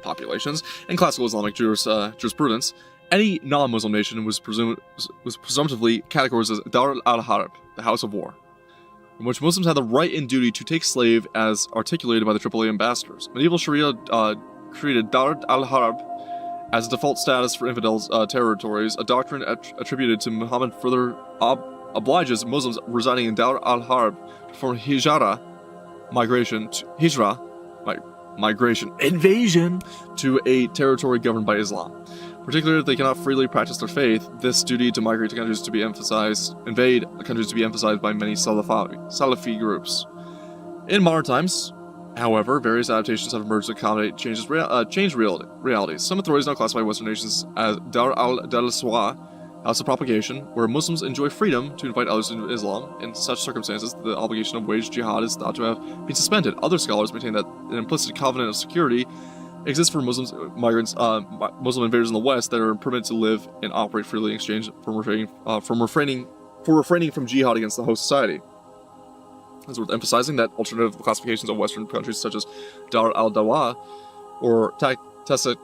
populations and classical Islamic jurisprudence. Any non-Muslim nation was presumptively categorized as Dar al-Harb, the House of War, in which Muslims had the right and duty to take slave as articulated by the Tripoli ambassadors. Medieval Sharia created Dar al-Harb as a default status for infidels' territories, a doctrine attributed to Muhammad further obliges Muslims residing in Dar al-Harb to perform invasion to a territory governed by Islam. Particularly if they cannot freely practice their faith, this duty to migrate to countries to be invade countries to be emphasized by many Salafi groups. In modern times, however, various adaptations have emerged to accommodate changed realities. Some authorities now classify Western nations as Dar al-Dalswa, House of Propagation, where Muslims enjoy freedom to invite others into Islam. In such circumstances, the obligation of waged jihad is thought to have been suspended. Other scholars maintain that an implicit covenant of security exists for Muslim invaders in the West that are permitted to live and operate freely in exchange for refraining from jihad against the host society. It's worth emphasizing that alternative classifications of Western countries such as Dar al-Dawa or tacit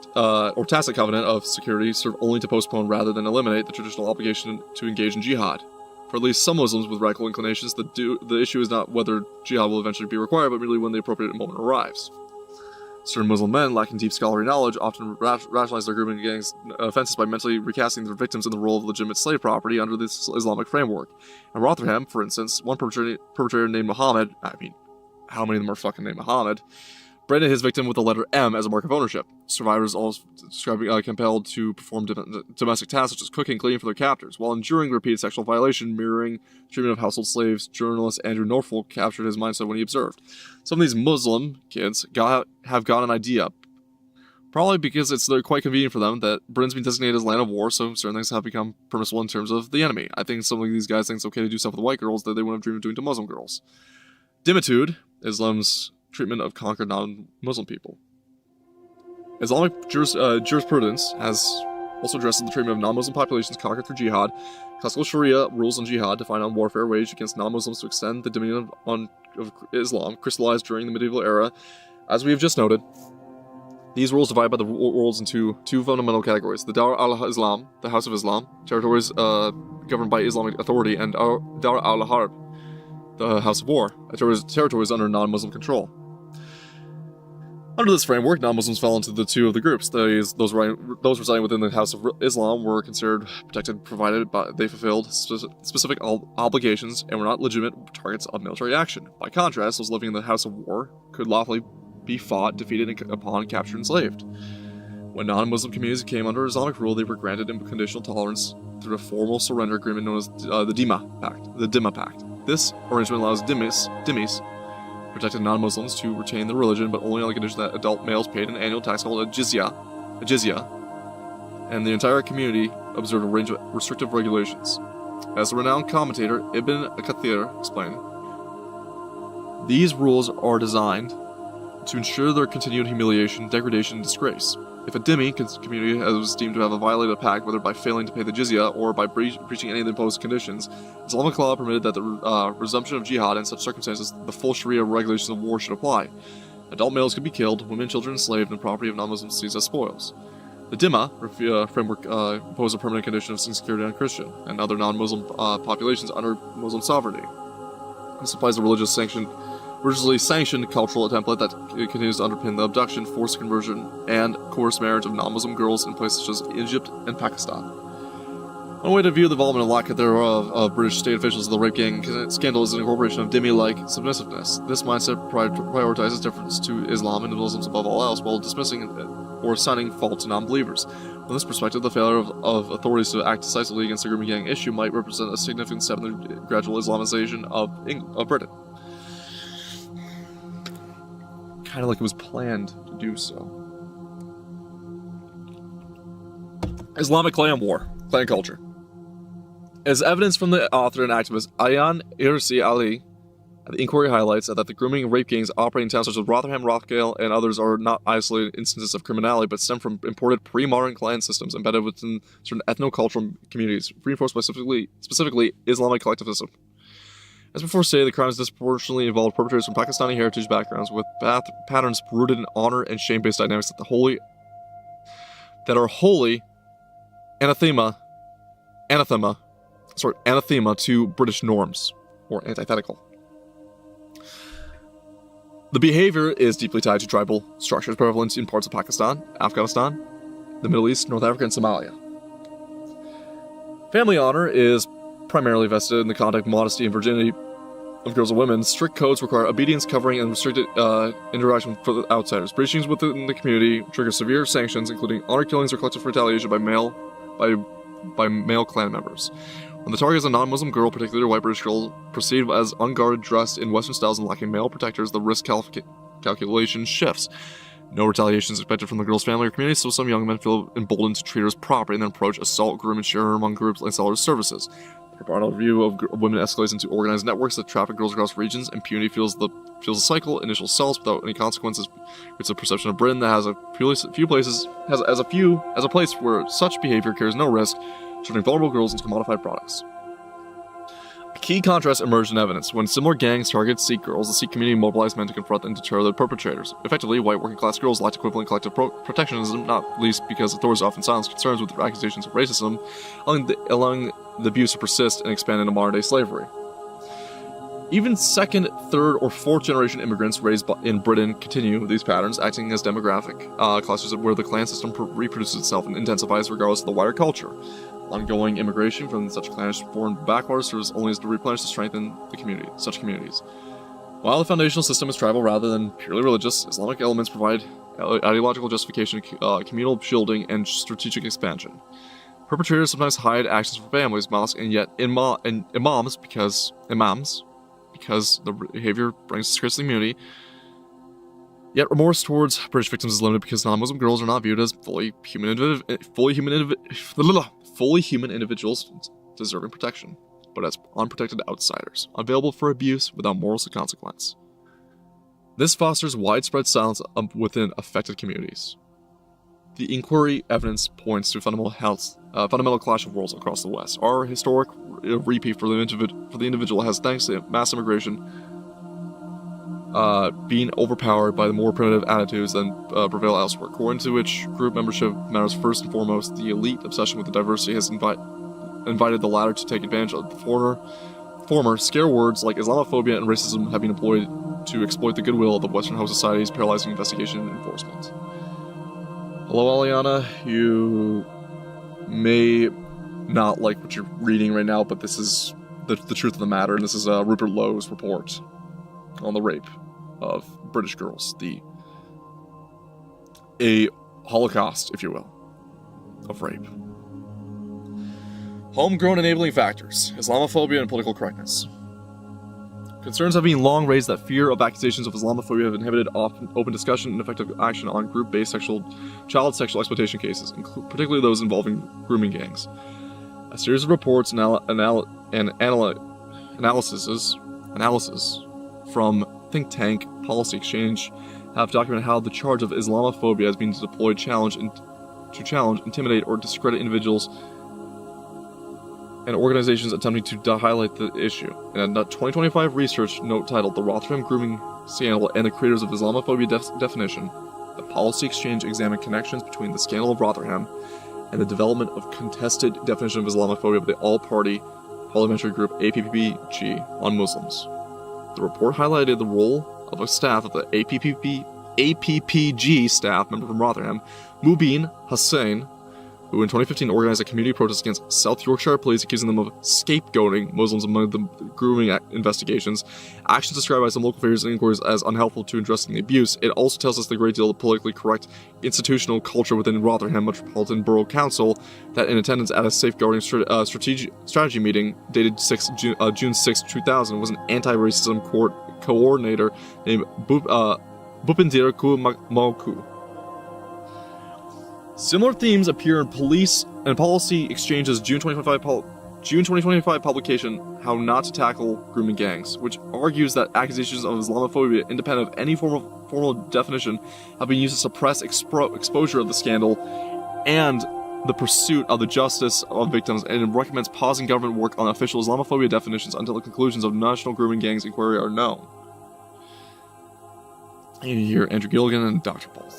covenant of security serve only to postpone rather than eliminate the traditional obligation to engage in jihad. For at least some Muslims with radical inclinations, the issue is not whether jihad will eventually be required, but merely when the appropriate moment arrives. Certain Muslim men, lacking deep scholarly knowledge, often rationalize their grooming against offenses by mentally recasting their victims in the role of legitimate slave property under this Islamic framework. In Rotherham, for instance, one perpetrator named Muhammad, how many of them are fucking named Muhammad, branded his victim with the letter M as a mark of ownership. Survivors also compelled to perform domestic tasks such as cooking and cleaning for their captors, while enduring repeated sexual violation, mirroring treatment of household slaves. Journalist Andrew Norfolk captured his mindset when he observed, some of these Muslim kids have got an idea, probably because they're quite convenient for them, that Britain's been designated as land of war, so certain things have become permissible in terms of the enemy. I think some of these guys think it's okay to do stuff with white girls that they wouldn't have dreamed of doing to Muslim girls. Islam's treatment of conquered non-Muslim people. Islamic jurisprudence has also addressed the treatment of non-Muslim populations conquered through jihad. Classical Sharia rules on jihad define on warfare waged against non-Muslims to extend the dominion of Islam, crystallized during the medieval era. As we have just noted, these rules divide by the worlds into two fundamental categories: the Dar al-Islam, the House of Islam, territories governed by Islamic authority, and Dar al-Harb, the House of War, territories under non-Muslim control. Under this framework, non-Muslims fell into the two of the groups. Those residing within the House of Islam were considered protected, provided they fulfilled specific obligations and were not legitimate targets of military action. By contrast, those living in the House of War could lawfully be fought, defeated, and captured, enslaved. When non-Muslim communities came under Islamic rule, they were granted unconditional tolerance through a formal surrender agreement known as the Dhimma Pact. This arrangement allows dhimmis, protected non-Muslims, to retain their religion, but only on the condition that adult males paid an annual tax called a jizya, and the entire community observed a range of restrictive regulations. As the renowned commentator Ibn Kathir explained, These rules are designed to ensure their continued humiliation, degradation, and disgrace. If a dhimmi community is deemed to have violated a pact, whether by failing to pay the jizya or by breaching any of the imposed conditions, Islamic law permitted that the resumption of jihad in such circumstances, the full Sharia regulations of war should apply. Adult males could be killed, women, children enslaved, and property of non-Muslims seized as spoils. The dhimma framework imposed a permanent condition of insecurity on Christian and other non-Muslim populations under Muslim sovereignty. This applies to religiously sanctioned cultural template that continues to underpin the abduction, forced conversion, and coerced marriage of non-Muslim girls in places such as Egypt and Pakistan. One way to view the involvement and lack thereof of British state officials in the rape gang scandal is an incorporation of dhimmi-like submissiveness. This mindset prioritizes difference to Islam and Muslims above all else, while dismissing or assigning fault to non-believers. From this perspective, the failure of authorities to act decisively against the grooming gang issue might represent a significant step in the gradual Islamization of Britain. Kind of like it was planned to do so. Islamic clan war, clan culture. As evidence from the author and activist Ayaan Hirsi Ali, the inquiry highlights that the grooming and rape gangs operating in towns such as Rotherham, Rochdale, and others are not isolated instances of criminality, but stem from imported pre-modern clan systems embedded within certain ethno-cultural communities, reinforced by specifically Islamic collectivism. As before stated, the crimes disproportionately involved perpetrators from Pakistani heritage backgrounds with patterns rooted in honor and shame-based dynamics that are wholly anathema to British norms, or antithetical. The behavior is deeply tied to tribal structures prevalent in parts of Pakistan, Afghanistan, the Middle East, North Africa, and Somalia. Family honor is primarily vested in the conduct, modesty, and virginity of girls and women. Strict codes require obedience, covering, and restricted interaction for the outsiders. Breachings within the community trigger severe sanctions, including honor killings or collective retaliation by male clan members. When the target is a non-Muslim girl, particularly a white British girl, perceived as unguarded, dressed in Western styles, and lacking male protectors, the risk calculation shifts. No retaliation is expected from the girl's family or community, so some young men feel emboldened to treat her as property and then approach, assault, groom, and share her among groups and sell her services. The proprietary view of women escalates into organized networks that traffic girls across regions. Impunity fuels the cycle. Initial assaults without any consequences. It's a perception of Britain that has a place where such behavior carries no risk, turning vulnerable girls into commodified products. A key contrast emerged in evidence. When similar gangs targeted Sikh girls, the Sikh community mobilized men to confront and deter their perpetrators. Effectively, white working-class girls lacked equivalent collective protectionism, not least because authorities often silence concerns with accusations of racism, allowing the abuse to persist and expand into modern-day slavery. Even second, third, or fourth generation immigrants raised in Britain continue these patterns, acting as demographic clusters where the clan system reproduces itself and intensifies regardless of the wider culture. Ongoing immigration from such clannish foreign backwaters serves only as to replenish and strengthen such communities. While the foundational system is tribal rather than purely religious, Islamic elements provide ideological justification, communal shielding, and strategic expansion. Perpetrators sometimes hide actions from families, mosques, and yet imams, because the behavior brings disgrace to the community. Yet remorse towards British victims is limited because non-Muslim girls are not viewed as fully human individuals deserving protection, but as unprotected outsiders, available for abuse without moral consequence. This fosters widespread silence within affected communities. The inquiry evidence points to fundamental clash of worlds across the West. Our historic repeat for the individual has, thanks to mass immigration, being overpowered by the more primitive attitudes that prevail elsewhere, according to which group membership matters first and foremost. The elite obsession with the diversity has invited the latter to take advantage of the former. Scare words like Islamophobia and racism have been employed to exploit the goodwill of the Western host societies, paralyzing investigation and enforcement. Hello, Aliana. You may not like what you're reading right now, but this is the truth of the matter, and this is Rupert Lowe's report on the rape of British girls, a holocaust, if you will, of rape. Homegrown enabling factors, Islamophobia and political correctness. Concerns have been long raised that fear of accusations of Islamophobia have inhibited open discussion and effective action on group-based child sexual exploitation cases, particularly those involving grooming gangs. A series of reports and analysis from think tank Policy Exchange have documented how the charge of Islamophobia has been deployed to challenge, intimidate, or discredit individuals and organizations attempting to highlight the issue. In a 2025 research note titled The Rotherham Grooming Scandal and the Creators of Islamophobia Definition, the Policy Exchange examined connections between the scandal of Rotherham and the development of contested definition of Islamophobia by the all-party parliamentary group APPG on Muslims. The report highlighted the role of a staff of the APPG staff member from Rotherham, Mubin Hussain, who in 2015 organized a community protest against South Yorkshire police, accusing them of scapegoating Muslims among the grooming investigations, actions described by some local figures and inquiries as unhelpful to addressing the abuse. It also tells us the great deal of politically correct institutional culture within Rotherham Metropolitan Borough Council that in attendance at a safeguarding strategy meeting dated June 6, 2000 was an anti-racism coordinator named Bhupinder Moku. Similar themes appear in Police and Policy Exchange's June 2025 publication, How Not to Tackle Grooming Gangs, which argues that accusations of Islamophobia, independent of any formal definition, have been used to suppress exposure of the scandal and the pursuit of the justice of victims, and it recommends pausing government work on official Islamophobia definitions until the conclusions of National Grooming Gangs inquiry are known. You hear Andrew Gilligan and Dr. Paul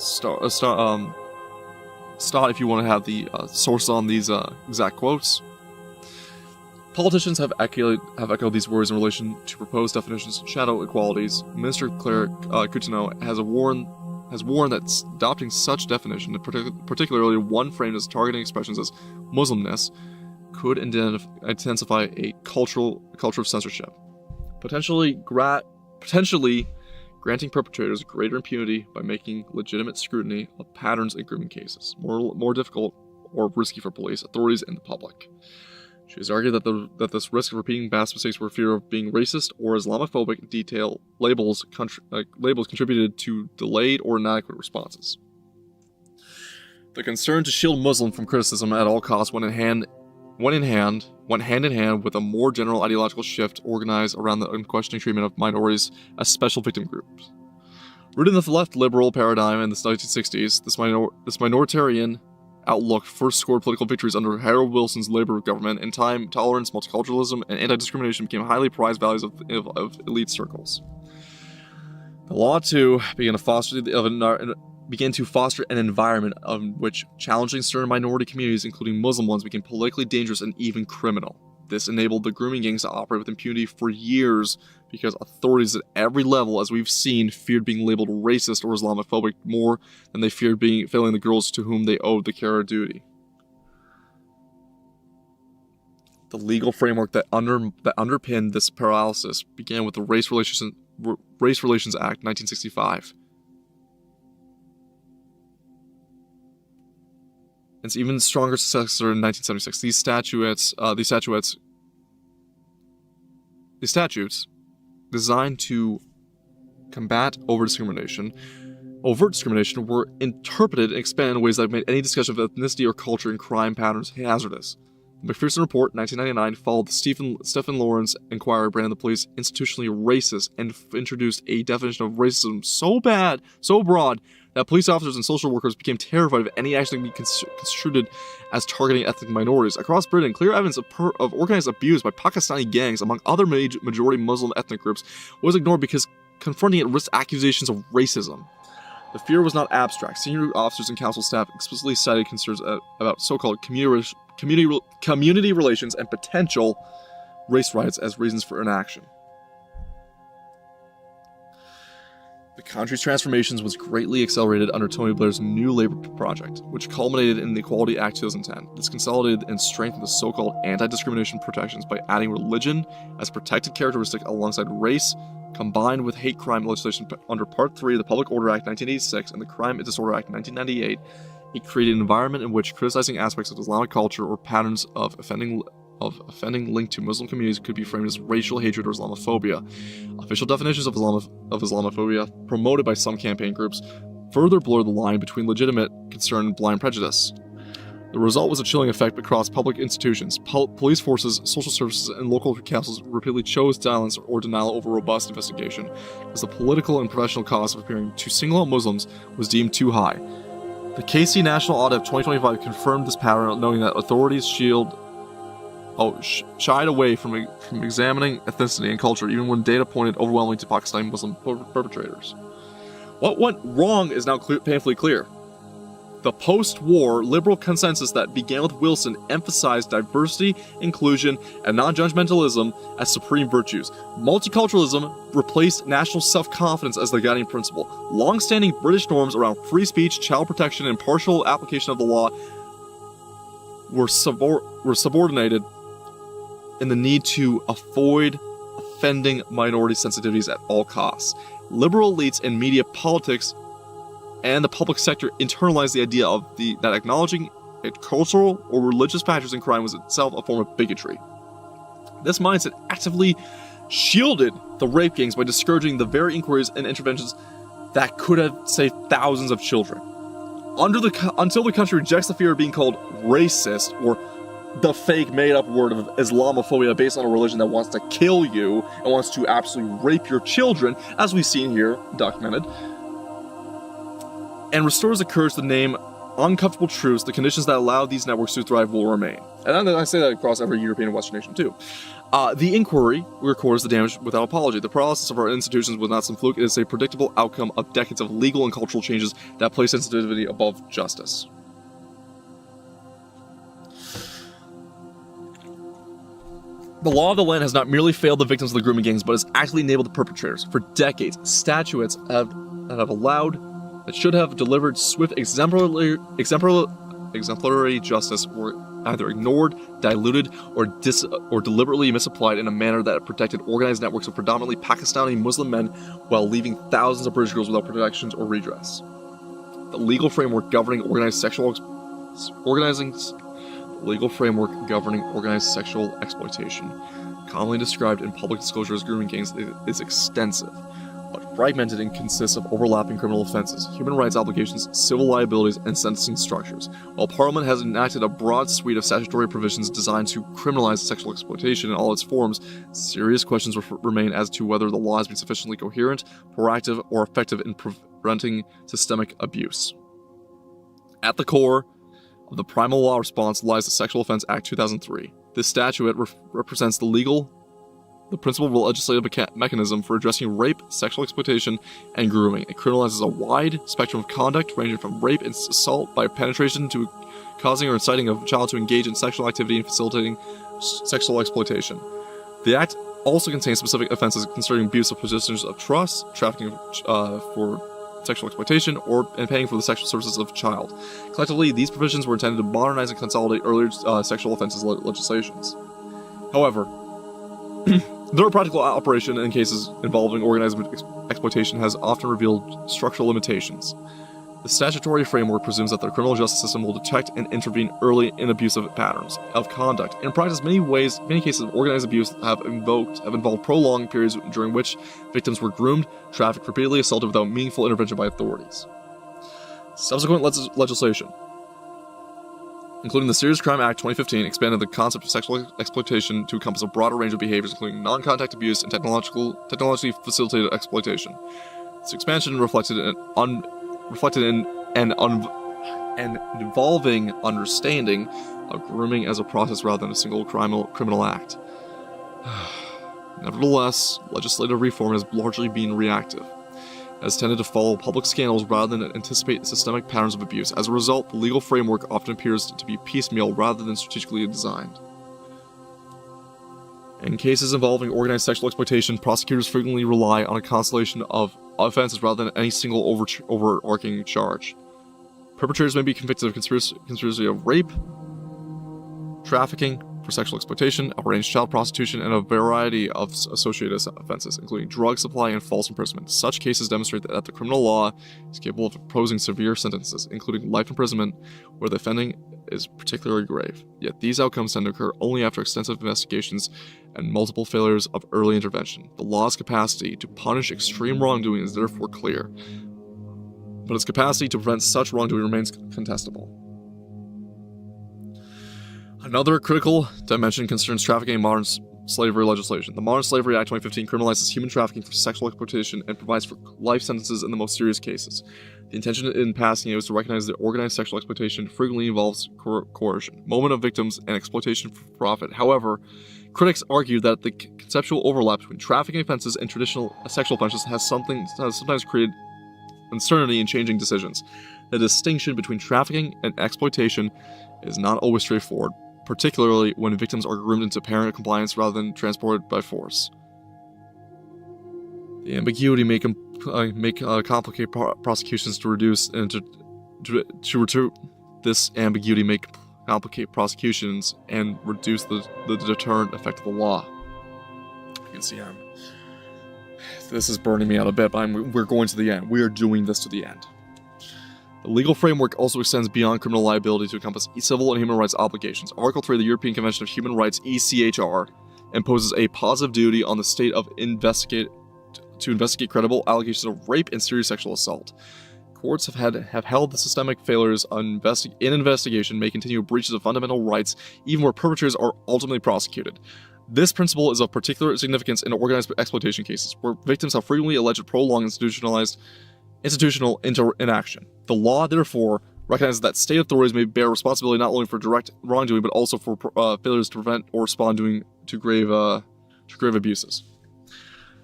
Stott if you want to have the source on these exact quotes. Politicians have echoed these worries in relation to proposed definitions of shadow equalities. Minister Claire Coutinho has warned that adopting such definition, particularly one framed as targeting expressions as Muslimness, could intensify a culture of censorship, potentially granting perpetrators greater impunity by making legitimate scrutiny of patterns in grooming cases more difficult or risky for police, authorities, and the public. She has argued that this risk of repeating past mistakes for fear of being racist or Islamophobic labels contributed to delayed or inadequate responses. The concern to shield Muslims from criticism at all costs went hand in hand with a more general ideological shift organized around the unquestioning treatment of minorities as special victim groups. Rooted in the left liberal paradigm in the 1960s, this minoritarian outlook first scored political victories under Harold Wilson's Labour government. In time, tolerance, multiculturalism, and anti-discrimination became highly prized values of elite circles. The law, too, began to foster an environment in which challenging certain minority communities, including Muslim ones, became politically dangerous and even criminal. This enabled the grooming gangs to operate with impunity for years because authorities at every level, as we've seen, feared being labeled racist or Islamophobic more than they feared failing the girls to whom they owed the care or duty. The legal framework that underpinned this paralysis began with the Race Relations Act, 1965. Its even stronger successor in 1976. These statutes, designed to combat overt discrimination, were interpreted and expanded in ways that made any discussion of ethnicity or culture and crime patterns hazardous. The McPherson Report, 1999, followed the Stephen Lawrence inquiry, branded the police institutionally racist, and introduced a definition of racism so broad, that police officers and social workers became terrified of any action being construed as targeting ethnic minorities. Across Britain, clear evidence of organized abuse by Pakistani gangs, among other majority Muslim ethnic groups, was ignored because confronting it risked accusations of racism. The fear was not abstract. Senior officers and council staff explicitly cited concerns about so-called community relations and potential race riots as reasons for inaction. The country's transformations was greatly accelerated under Tony Blair's New Labour project, which culminated in the Equality Act 2010. This consolidated and strengthened the so-called anti-discrimination protections by adding religion as a protected characteristic alongside race, combined with hate crime legislation under Part 3 of the Public Order Act 1986 and the Crime and Disorder Act 1998. It created an environment in which criticizing aspects of Islamic culture or patterns of offending linked to Muslim communities could be framed as racial hatred or Islamophobia. Official definitions of Islamophobia, promoted by some campaign groups, further blur the line between legitimate concern and blind prejudice. The result was a chilling effect across public institutions. Police forces, social services, and local councils repeatedly chose silence or denial over robust investigation, as the political and professional cost of appearing to single out Muslims was deemed too high. The KC National Audit of 2025 confirmed this pattern, noting that authorities shied away from examining ethnicity and culture, even when data pointed overwhelmingly to Pakistani Muslim perpetrators. What went wrong is now painfully clear. The post-war liberal consensus that began with Wilson emphasized diversity, inclusion, and non-judgmentalism as supreme virtues. Multiculturalism replaced national self-confidence as the guiding principle. Long-standing British norms around free speech, child protection, and partial application of the law were subordinated in the need to avoid offending minority sensitivities at all costs. Liberal elites in media, politics, and the public sector internalized the idea of that acknowledging cultural or religious factors in crime was itself a form of bigotry. This mindset actively shielded the rape gangs by discouraging the very inquiries and interventions that could have saved thousands of children. Until the country rejects the fear of being called racist, or the fake made-up word of Islamophobia based on a religion that wants to kill you and wants to absolutely rape your children, as we've seen here documented, and restores the courage to name uncomfortable truths, the conditions that allow these networks to thrive will remain. And I say that across every European and Western nation too. The inquiry records the damage without apology. The paralysis of our institutions was not some fluke. It is a predictable outcome of decades of legal and cultural changes that place sensitivity above justice. The law of the land has not merely failed the victims of the grooming gangs, but has actively enabled the perpetrators. For decades, statutes that should have delivered swift exemplary justice were either ignored, diluted, or deliberately misapplied in a manner that protected organized networks of predominantly Pakistani Muslim men while leaving thousands of British girls without protections or redress. The legal framework governing organized sexual exploitation, commonly described in public disclosure as grooming gangs, is extensive, but fragmented and consists of overlapping criminal offenses, human rights obligations, civil liabilities, and sentencing structures. While Parliament has enacted a broad suite of statutory provisions designed to criminalize sexual exploitation in all its forms, serious questions remain as to whether the law has been sufficiently coherent, proactive, or effective in preventing systemic abuse. At the core of the primal law response lies the Sexual Offense Act 2003. This statute represents the principal legislative mechanism for addressing rape, sexual exploitation, and grooming. It criminalizes a wide spectrum of conduct, ranging from rape and assault by penetration to causing or inciting a child to engage in sexual activity and facilitating sexual exploitation. The Act also contains specific offenses concerning abuse of positions of trust, trafficking for sexual exploitation, and paying for the sexual services of a child. Collectively, these provisions were intended to modernize and consolidate earlier sexual offenses legislations. However, their practical operation in cases involving organized exploitation has often revealed structural limitations. The statutory framework presumes that the criminal justice system will detect and intervene early in abusive patterns of conduct. In practice, many cases of organized abuse have involved prolonged periods during which victims were groomed, trafficked, repeatedly assaulted without meaningful intervention by authorities. Subsequent legislation, including the Serious Crime Act 2015, expanded the concept of sexual exploitation to encompass a broader range of behaviors, including non-contact abuse and technologically facilitated exploitation. This expansion reflected in an evolving understanding of grooming as a process rather than a single criminal act. Nevertheless, legislative reform has largely been reactive, has tended to follow public scandals rather than anticipate systemic patterns of abuse. As a result, the legal framework often appears to be piecemeal rather than strategically designed. In cases involving organized sexual exploitation, prosecutors frequently rely on a constellation of offenses rather than any single overarching charge. Perpetrators may be convicted of conspiracy of rape, trafficking for sexual exploitation, arranged child prostitution, and a variety of associated offenses, including drug supply and false imprisonment. Such cases demonstrate that the criminal law is capable of imposing severe sentences, including life imprisonment, where the offending is particularly grave. Yet these outcomes tend to occur only after extensive investigations and multiple failures of early intervention. The law's capacity to punish extreme wrongdoing is therefore clear, but its capacity to prevent such wrongdoing remains contestable. Another critical dimension concerns trafficking in modern slavery legislation. The Modern Slavery Act 2015 criminalizes human trafficking for sexual exploitation and provides for life sentences in the most serious cases. The intention in passing it was to recognize that organized sexual exploitation frequently involves coercion, movement of victims, and exploitation for profit. However, critics argue that the conceptual overlap between trafficking offenses and traditional sexual offenses has sometimes created uncertainty in changing decisions. The distinction between trafficking and exploitation is not always straightforward, particularly when victims are groomed into apparent compliance rather than transported by force. The ambiguity may complicate prosecutions to reduce and this ambiguity may complicate prosecutions and reduce the deterrent effect of the law. You can see this is burning me out a bit, but we're going to the end. We are doing this to the end. The legal framework also extends beyond criminal liability to encompass civil and human rights obligations. Article 3 of the European Convention of Human Rights, ECHR, imposes a positive duty on the state to investigate credible allegations of rape and serious sexual assault. Courts have held that systemic failures in investigation may continue breaches of fundamental rights even where perpetrators are ultimately prosecuted. This principle is of particular significance in organized exploitation cases, where victims have frequently alleged prolonged institutional inaction. The law, therefore, recognizes that state authorities may bear responsibility not only for direct wrongdoing, but also for failures to prevent or respond to grave abuses.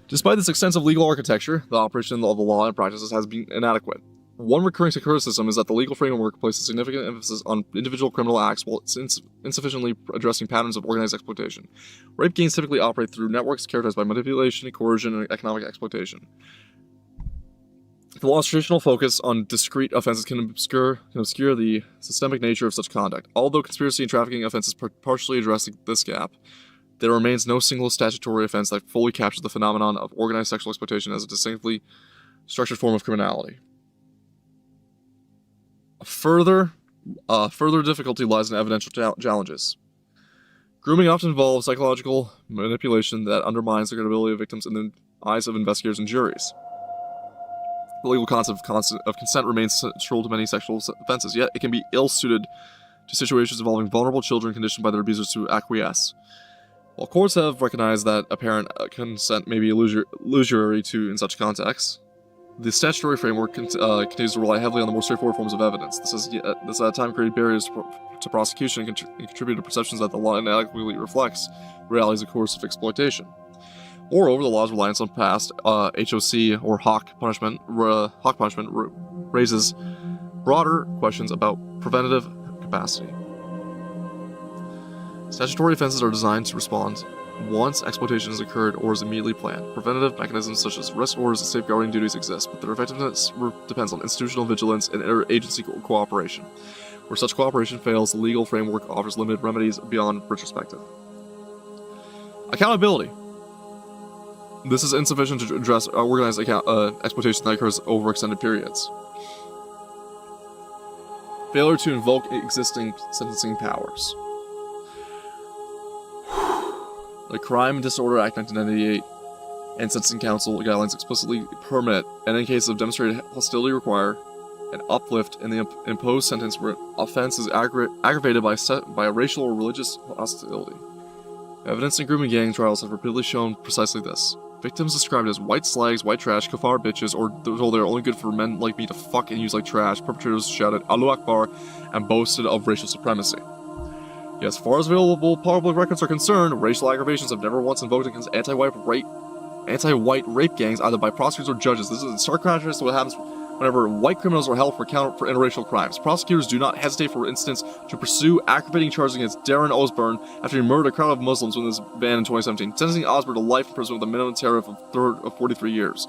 Despite this extensive legal architecture, the operation of the law and practices has been inadequate. One recurring criticism is that the legal framework places significant emphasis on individual criminal acts while it's insufficiently addressing patterns of organized exploitation. Rape gangs typically operate through networks characterized by manipulation, coercion, and economic exploitation. The law's traditional focus on discrete offenses can obscure the systemic nature of such conduct. Although conspiracy and trafficking offenses partially address this gap, there remains no single statutory offense that fully captures the phenomenon of organized sexual exploitation as a distinctly structured form of criminality. Further difficulty lies in evidential challenges. Grooming often involves psychological manipulation that undermines the credibility of victims in the eyes of investigators and juries. The legal concept of consent remains central to many sexual offenses, yet it can be ill-suited to situations involving vulnerable children conditioned by their abusers to acquiesce. While courts have recognized that apparent consent may be illusory in such contexts, the statutory framework continues to rely heavily on the more straightforward forms of evidence. This at a time created barriers to prosecution and contributed to perceptions that the law inadequately reflects realities of coercive exploitation. Moreover, the law's reliance on past HOC or Hawk punishment raises broader questions about preventative capacity. Statutory offenses are designed to respond once exploitation has occurred or is immediately planned. Preventative mechanisms such as arrest orders and safeguarding duties exist, but their effectiveness depends on institutional vigilance and interagency cooperation. Where such cooperation fails, the legal framework offers limited remedies beyond retrospective. Accountability. This is insufficient to address organized exploitation that occurs over extended periods. Failure to invoke existing sentencing powers. The Crime and Disorder Act 1998 and Sentencing Council guidelines explicitly permit, and in case of demonstrated hostility require, an uplift in the imposed sentence where offense is aggravated by a racial or religious hostility. Evidence in grooming gang trials have repeatedly shown precisely this. Victims described as white slags, white trash, kafar bitches, or told they're only good for men like me to fuck and use like trash. Perpetrators shouted Allahu Akbar and boasted of racial supremacy. Yet as far as available public records are concerned, racial aggravations have never once invoked against anti-white rape gangs either by prosecutors or judges. This is in stark contrast to what happens whenever white criminals are held for account for interracial crimes. Prosecutors do not hesitate, for instance, to pursue aggravating charges against Darren Osborne after he murdered a crowd of Muslims when this ban in 2017, sentencing Osborne to life in prison with a minimum tariff of 43 years.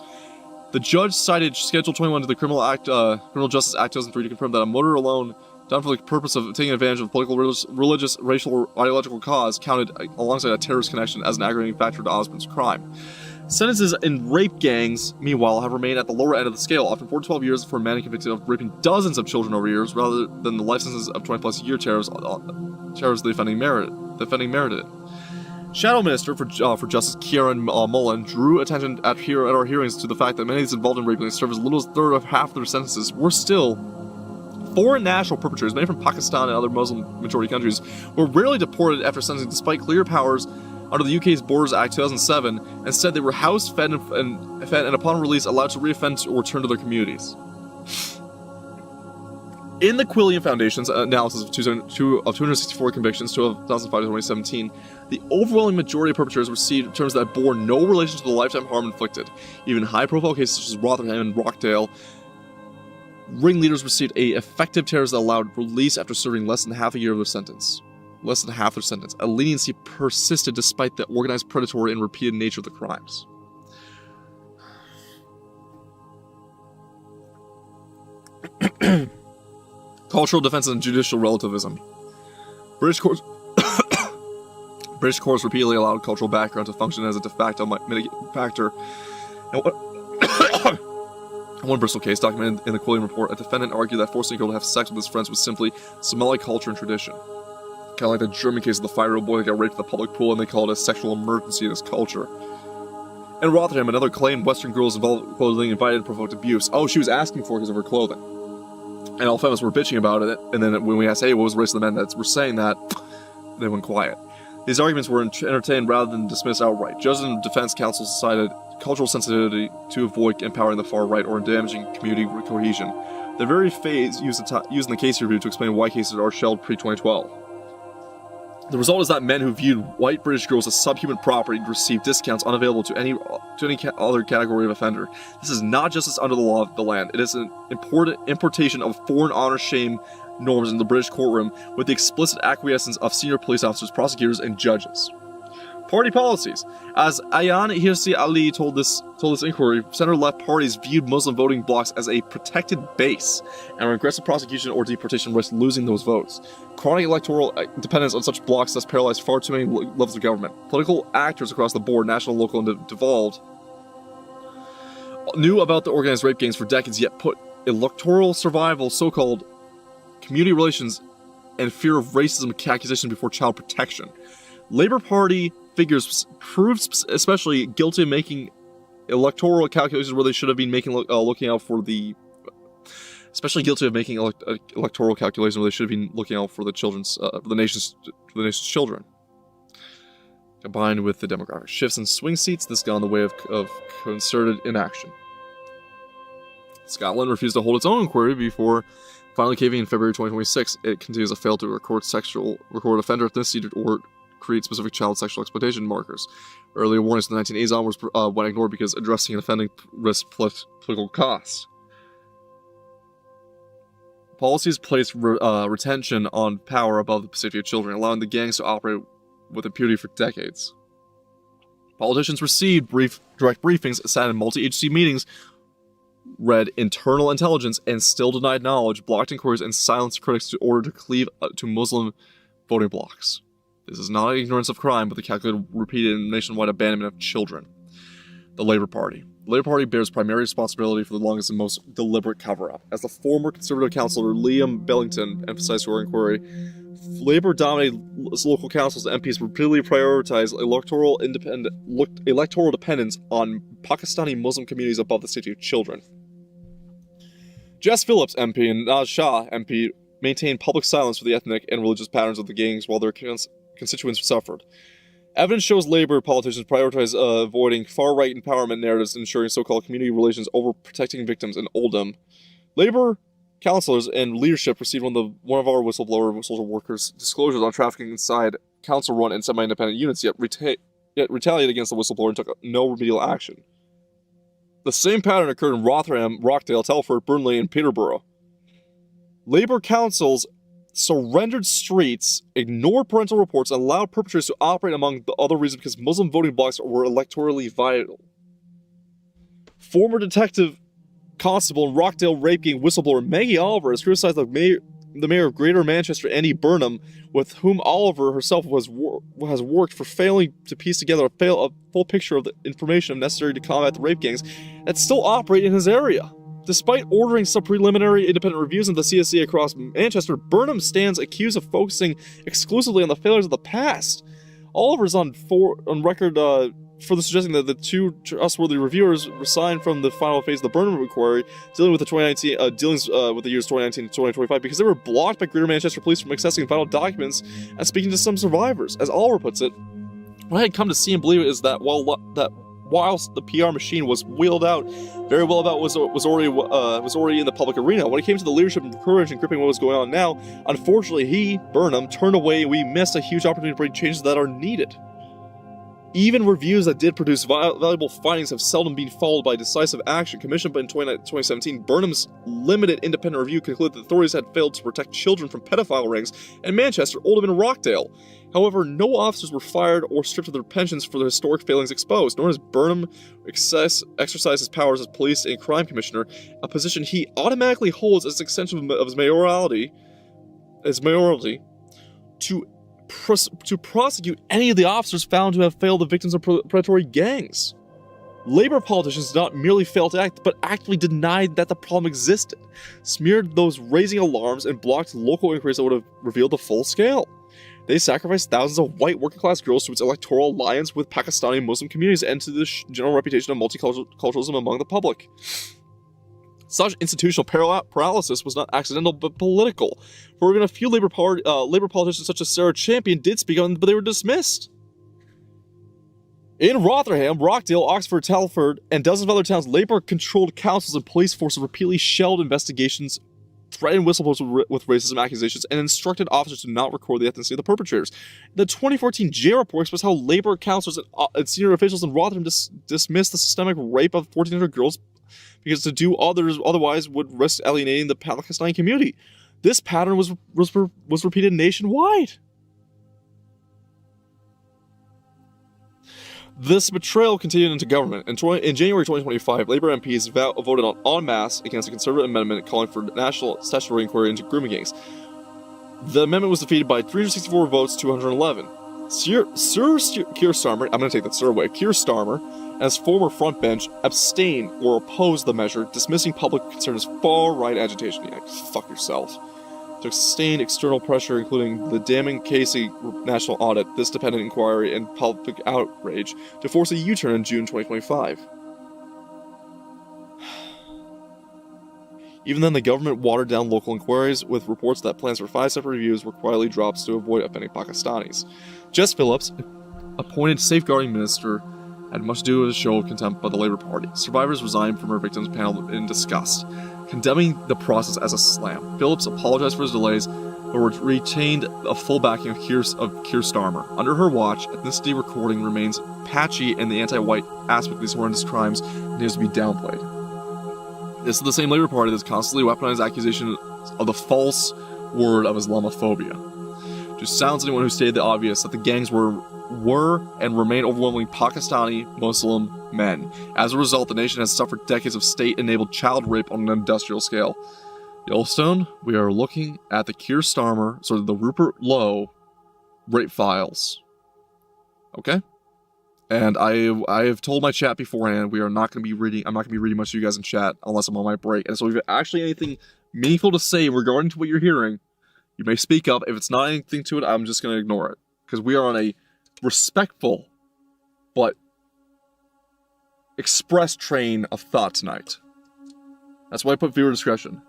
The judge cited Schedule 21 to the Criminal Justice Act 2003 to confirm that a murder alone done for the purpose of taking advantage of political, religious, racial, or ideological cause counted alongside a terrorist connection as an aggravating factor to Osborne's crime. Sentences in rape gangs, meanwhile, have remained at the lower end of the scale, often 4 to 12 years for men convicted of raping dozens of children over years, rather than the life sentences of 20-plus year terrors the offending merited. Shadow Minister for Justice Kieran Mullen drew attention at our hearings to the fact that many of these involved in rape gangs served as little as a third of half their sentences were still foreign national perpetrators, many from Pakistan and other Muslim-majority countries, were rarely deported after sentencing despite clear powers under the UK's Borders Act 2007. Instead, they were housed, fed, and upon release allowed to reoffend or return to their communities. In the Quillian Foundation's analysis of 264 convictions, 2005 to 2017, the overwhelming majority of perpetrators received terms that bore no relation to the lifetime harm inflicted. Even high-profile cases such as Rotherham and Rockdale, ringleaders received a effective terrorist that allowed release after serving less than half a year of their sentence. A leniency persisted despite the organized, predatory, and repeated nature of the crimes. Cultural defense and judicial relativism. British courts repeatedly allowed cultural background to function as a de facto mitigating factor. And one Bristol case documented in the Quillian report, a defendant argued that forcing a girl to have sex with his friends was simply Somali culture and tradition. Kind of like the German case of the 5-year-old boy that got raped at the public pool and they called it a sexual emergency in his culture. In Rotherham, another claimed Western girls involved clothing invited and provoked abuse. Oh, she was asking for it because of her clothing. And all feminists were bitching about it, and then when we asked, hey, what was the race of the men that were saying that, they went quiet. These arguments were entertained rather than dismissed outright. Judges and defense counsel cited cultural sensitivity to avoid empowering the far right or damaging community cohesion. The very phrase used in the case review to explain why cases are shelved pre-2012. The result is that men who viewed white British girls as subhuman property received discounts unavailable to any other category of offender. This is not justice under the law of the land. It is an importation of foreign honor shame norms in the British courtroom with the explicit acquiescence of senior police officers, prosecutors, and judges. Party policies. As Ayan Hirsi Ali told this inquiry, center-left parties viewed Muslim voting blocs as a protected base, and aggressive prosecution or deportation risked losing those votes. Chronic electoral dependence on such blocs thus paralyzed far too many levels of government. Political actors across the board, national, local, and devolved, knew about the organized rape gangs for decades, yet put electoral survival, so-called community relations, and fear of racism accusations before child protection. Labour Party figures proved especially guilty of making electoral calculations where they should have been making looking out for the electoral calculations where they should have been looking out for the nation's children. Combined with the demographic shifts and swing seats, this got in the way of concerted inaction. Scotland refused to hold its own inquiry before finally caving in February 2026. It continues to fail to record offender ethnicity or create specific child sexual exploitation markers. Earlier warnings in the 1980s onwards went ignored because addressing an offending risked political costs. Policies placed retention on power above the safety of children, allowing the gangs to operate with impunity for decades. Politicians received direct briefings, sat in multi-agency meetings, read internal intelligence, and still denied knowledge, blocked inquiries, and silenced critics in order to cleave to Muslim voting blocs. This is not ignorance of crime, but the calculated, repeated, and nationwide abandonment of children. The Labour Party. The Labour Party bears primary responsibility for the longest and most deliberate cover-up. As the former Conservative councillor Liam Bellington emphasized to our inquiry, Labour-dominated local councils and MPs repeatedly prioritized electoral dependence on Pakistani Muslim communities above the safety of children. Jess Phillips MP and Naz Shah MP maintained public silence for the ethnic and religious patterns of the gangs while their constituents suffered. Evidence shows Labour politicians prioritize avoiding far-right empowerment narratives and ensuring so-called community relations over protecting victims in Oldham. Labour councillors and leadership received one of our whistleblower social workers' disclosures on trafficking inside council-run and semi-independent units, yet retaliated against the whistleblower and took no remedial action. The same pattern occurred in Rotherham, Rockdale, Telford, Burnley, and Peterborough. Labour councils surrendered streets, ignored parental reports, and allowed perpetrators to operate among the other reasons because Muslim voting blocs were electorally vital. Former detective constable and Rockdale rape gang whistleblower Maggie Oliver has criticized the mayor of Greater Manchester, Annie Burnham, with whom Oliver herself has worked for failing to piece together a full picture of the information necessary to combat the rape gangs that still operate in his area. Despite ordering some preliminary independent reviews of the CSC across Manchester, Burnham stands accused of focusing exclusively on the failures of the past. Oliver's on record further suggesting that the two trustworthy reviewers resigned from the final phase of the Burnham inquiry, dealing with the 2019 dealings with the years 2019 to 2025, because they were blocked by Greater Manchester Police from accessing vital documents and speaking to some survivors. As Oliver puts it, what I had come to see and believe is that whilst the PR machine was wheeled out, very well about was already in the public arena. When it came to the leadership and courage and gripping what was going on now, unfortunately he, Burnham, turned away and we missed a huge opportunity to bring changes that are needed. Even reviews that did produce valuable findings have seldom been followed by decisive action. Commissioned in 2017, Burnham's limited independent review concluded that authorities had failed to protect children from pedophile rings in Manchester, Oldham, and Rockdale. However, no officers were fired or stripped of their pensions for the historic failings exposed, nor has Burnham exercised his powers as police and crime commissioner, a position he automatically holds as an extension of his mayoralty, to prosecute any of the officers found to have failed the victims of predatory gangs. Labour politicians did not merely fail to act, but actively denied that the problem existed, smeared those raising alarms, and blocked local inquiries that would have revealed the full scale. They sacrificed thousands of white working-class girls to its electoral alliance with Pakistani Muslim communities and to the general reputation of multiculturalism among the public. Such institutional paralysis was not accidental but political, for even a few Labour politicians such as Sarah Champion did speak on, but they were dismissed. In Rotherham, Rockdale, Oxford, Telford, and dozens of other towns, Labour-controlled councils and police forces repeatedly shelled investigations, threatened whistleblowers with racism accusations, and instructed officers to not record the ethnicity of the perpetrators. The 2014 J report expressed how Labour councillors and senior officials in Rotherham dismissed the systemic rape of 1,400 girls because to do otherwise would risk alienating the Pakistani community. This pattern was repeated nationwide. This betrayal continued into government. In January 2025, Labour MPs voted en masse against a Conservative amendment calling for national statutory inquiry into grooming gangs. The amendment was defeated by 364 votes to 111. Sir Keir Starmer, I'm going to take that Sir away, Keir Starmer, and his former front bench abstained or opposed the measure, dismissing public concern as far-right agitation. Yeah, fuck yourself. To sustained external pressure, including the damning Casey national audit, this dependent inquiry, and public outrage, to force a U-turn in June 2025. Even then, the government watered down local inquiries, with reports that plans for 5 separate reviews were quietly dropped to avoid offending Pakistanis. Jess Phillips, appointed safeguarding minister, had much to do with a show of contempt by the Labour Party. Survivors resigned from her victims panel in disgust, condemning the process as a slam. Phillips apologized for his delays, but retained a full backing of Keir Starmer. Under her watch, ethnicity recording remains patchy, and the anti-white aspect of these horrendous crimes needs to be downplayed. This is the same Labour Party that's constantly weaponized accusations of the false word of Islamophobia. To silence anyone who stated the obvious, that the gangs were and remain overwhelmingly Pakistani Muslim men. As a result, the nation has suffered decades of state-enabled child rape on an industrial scale. Yellowstone, we are looking at the the Rupert Lowe rape files. Okay? And I have told my chat beforehand, I'm not going to be reading much to you guys in chat unless I'm on my break. And so if you have actually anything meaningful to say regarding to what you're hearing, you may speak up. If it's not anything to it, I'm just going to ignore it. Because we are on a respectful but express train of thought tonight. That's why I put viewer discretion.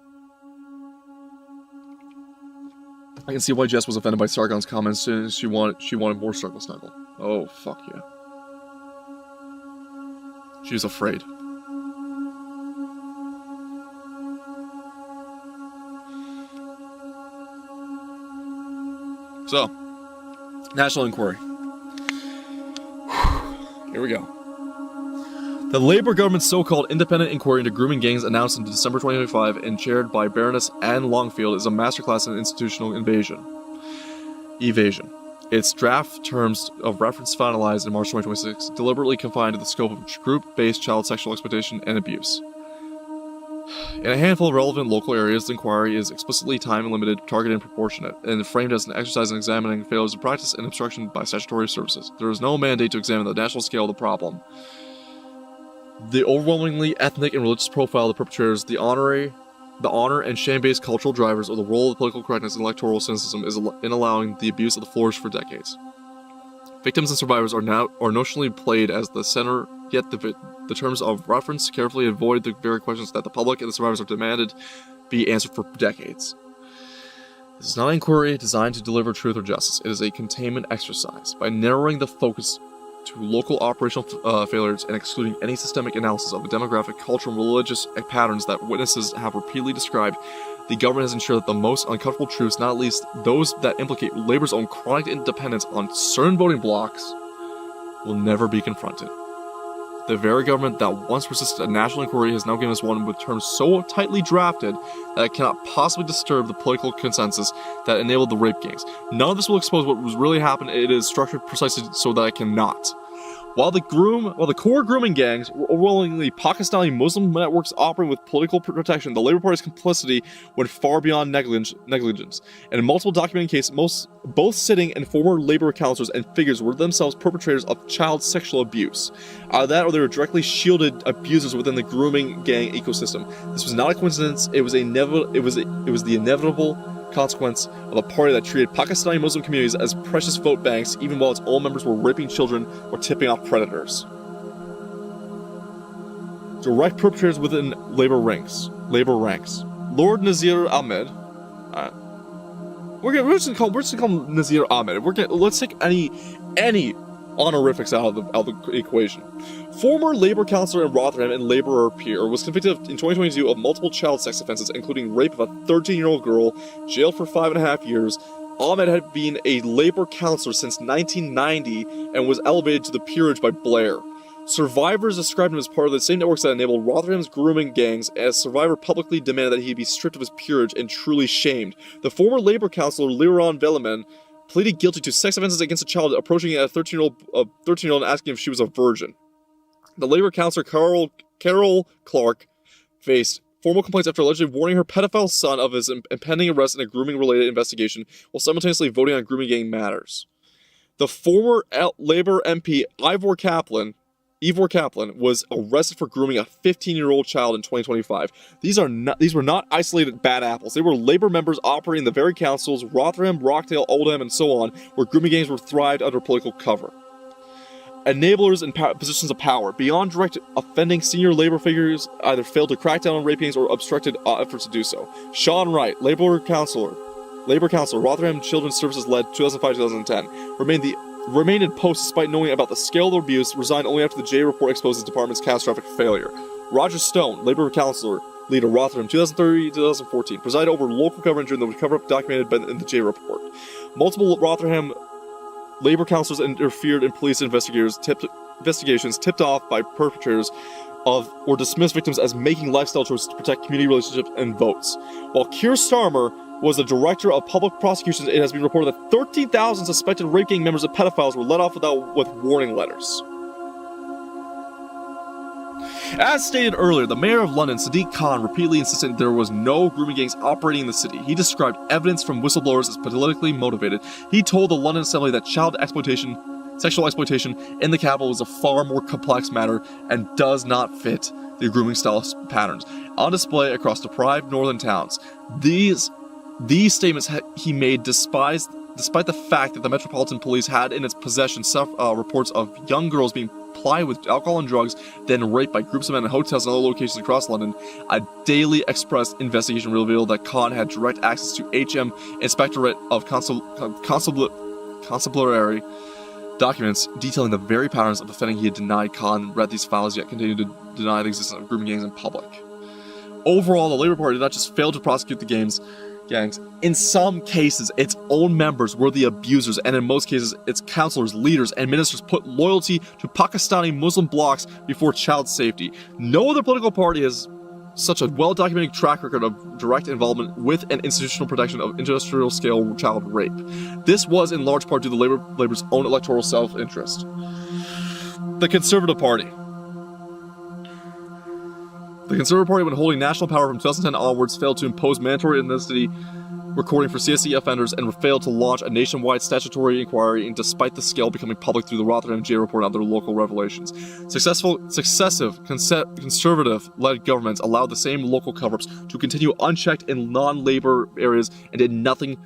I can see why Jess was offended by Sargon's comments and she wanted more Circle Snuggle. Oh, fuck yeah. She's afraid. So, national inquiry. Here we go. The Labour government's so-called independent inquiry into grooming gangs announced in December 2025 and chaired by Baroness Anne Longfield is a masterclass in institutional evasion. Its draft terms of reference finalized in March 2026 deliberately confined to the scope of group-based child sexual exploitation and abuse. In a handful of relevant local areas, the inquiry is explicitly time-limited, targeted, and proportionate, and framed as an exercise in examining failures of practice and obstruction by statutory services. There is no mandate to examine the national scale of the problem. The overwhelmingly ethnic and religious profile of the perpetrators, the honor and shame-based cultural drivers, or the role of political correctness and electoral cynicism is in allowing the abuse of the flourish for decades. Victims and survivors are notionally played as the center, yet the terms of reference carefully avoid the very questions that the public and the survivors are demanded be answered for decades. This is not an inquiry designed to deliver truth or justice. It is a containment exercise. By narrowing the focus to local operational failures and excluding any systemic analysis of the demographic, cultural, and religious patterns that witnesses have repeatedly described, the government has ensured that the most uncomfortable truths, not least those that implicate labor's own chronic independence on certain voting blocks, will never be confronted. The very government that once resisted a national inquiry has now given us one with terms so tightly drafted that it cannot possibly disturb the political consensus that enabled the rape gangs. None of this will expose what was really happening. It is structured precisely so that it cannot. While the core grooming gangs were overwhelmingly Pakistani Muslim networks operating with political protection, the Labour Party's complicity went far beyond negligence. And in multiple documented cases, both sitting and former Labour councillors and figures were themselves perpetrators of child sexual abuse. Either that or they were directly shielded abusers within the grooming gang ecosystem. This was not a coincidence. It was the inevitable consequence of a party that treated Pakistani Muslim communities as precious vote banks even while its own members were raping children or tipping off predators. Direct perpetrators within labor ranks. Lord Nazir Ahmed. We're just gonna call him Nazir Ahmed. Let's take any honorifics out of the equation. Former Labour councillor in Rotherham and Labourer peer was convicted in 2022 of multiple child sex offences, including rape of a 13-year-old girl, jailed for 5.5 years. Ahmed had been a Labour councillor since 1990 and was elevated to the peerage by Blair. Survivors described him as part of the same networks that enabled Rotherham's grooming gangs, as Survivor publicly demanded that he be stripped of his peerage and truly shamed. The former Labour councillor Liron Velleman pleaded guilty to sex offences against a child, approaching a 13-year-old and asking if she was a virgin. The Labour councillor Carol Clark faced formal complaints after allegedly warning her pedophile son of his impending arrest in a grooming-related investigation, while simultaneously voting on grooming gang matters. The former Labour MP Ivor Kaplan was arrested for grooming a 15-year-old child in 2025. These were not isolated bad apples. They were Labour members operating in the very councils, Rotherham, Rockdale, Oldham, and so on, where grooming gangs were thrived under political cover. Enablers in positions of power. Beyond direct offending, senior Labour figures either failed to crack down on rape gangs or obstructed efforts to do so. Sean Wright, Labour councillor, Rotherham Children's Services led 2005-2010, remained in post despite knowing about the scale of the abuse, resigned only after the J report exposed his department's catastrophic failure. Roger Stone, Labour councillor, leader Rotherham 2003-2014, presided over local government during the cover-up documented in the J report. Multiple Rotherham Labour councillors interfered in police investigations tipped off by perpetrators of or dismissed victims as making lifestyle choices to protect community relationships and votes. While Keir Starmer was the director of public prosecutions, it has been reported that 13,000 suspected rape gang members of pedophiles were let off with warning letters. As stated earlier, the mayor of London, Sadiq Khan, repeatedly insisted there was no grooming gangs operating in the city. He described evidence from whistleblowers as politically motivated. He told the London Assembly that sexual exploitation in the capital is a far more complex matter and does not fit the grooming style patterns on display across deprived northern towns. These statements he made despite the fact that the Metropolitan Police had in its possession reports of young girls being plied with alcohol and drugs, then raped by groups of men in hotels and other locations across London. A Daily Express investigation revealed that Khan had direct access to HM Inspectorate of Constabulary documents detailing the very patterns of offending he had denied. Khan read these files, yet continued to deny the existence of grooming gangs in public. Overall, the Labour Party did not just fail to prosecute the gangs. In some cases, its own members were the abusers, and in most cases, its councillors, leaders, and ministers put loyalty to Pakistani Muslim blocs before child safety. No other political party has such a well-documented track record of direct involvement with and institutional protection of industrial-scale child rape. This was in large part due to Labour's own electoral self-interest. The Conservative Party. The Conservative Party, when holding national power from 2010 onwards, failed to impose mandatory ethnicity recording for CSE offenders and failed to launch a nationwide statutory inquiry, and despite the scale becoming public through the Rotherham J report and other local revelations. Successive conservative-led governments allowed the same local cover-ups to continue unchecked in non-Labour areas and did nothing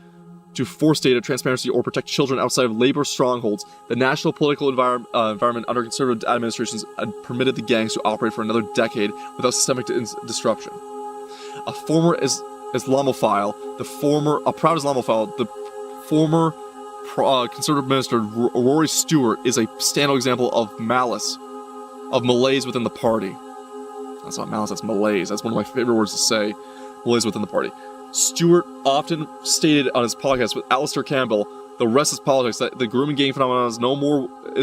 to force data, transparency, or protect children outside of labor strongholds. The national political environment under conservative administrations had permitted the gangs to operate for another decade without systemic disruption. A proud Islamophile, the former conservative minister Rory Stewart is a standout example of malaise within the party. That's not malice, that's malaise. That's one of my favorite words to say. Malaise within the party. Stewart often stated on his podcast with Alistair Campbell, The Rest is Politics, that the grooming gang phenomenon is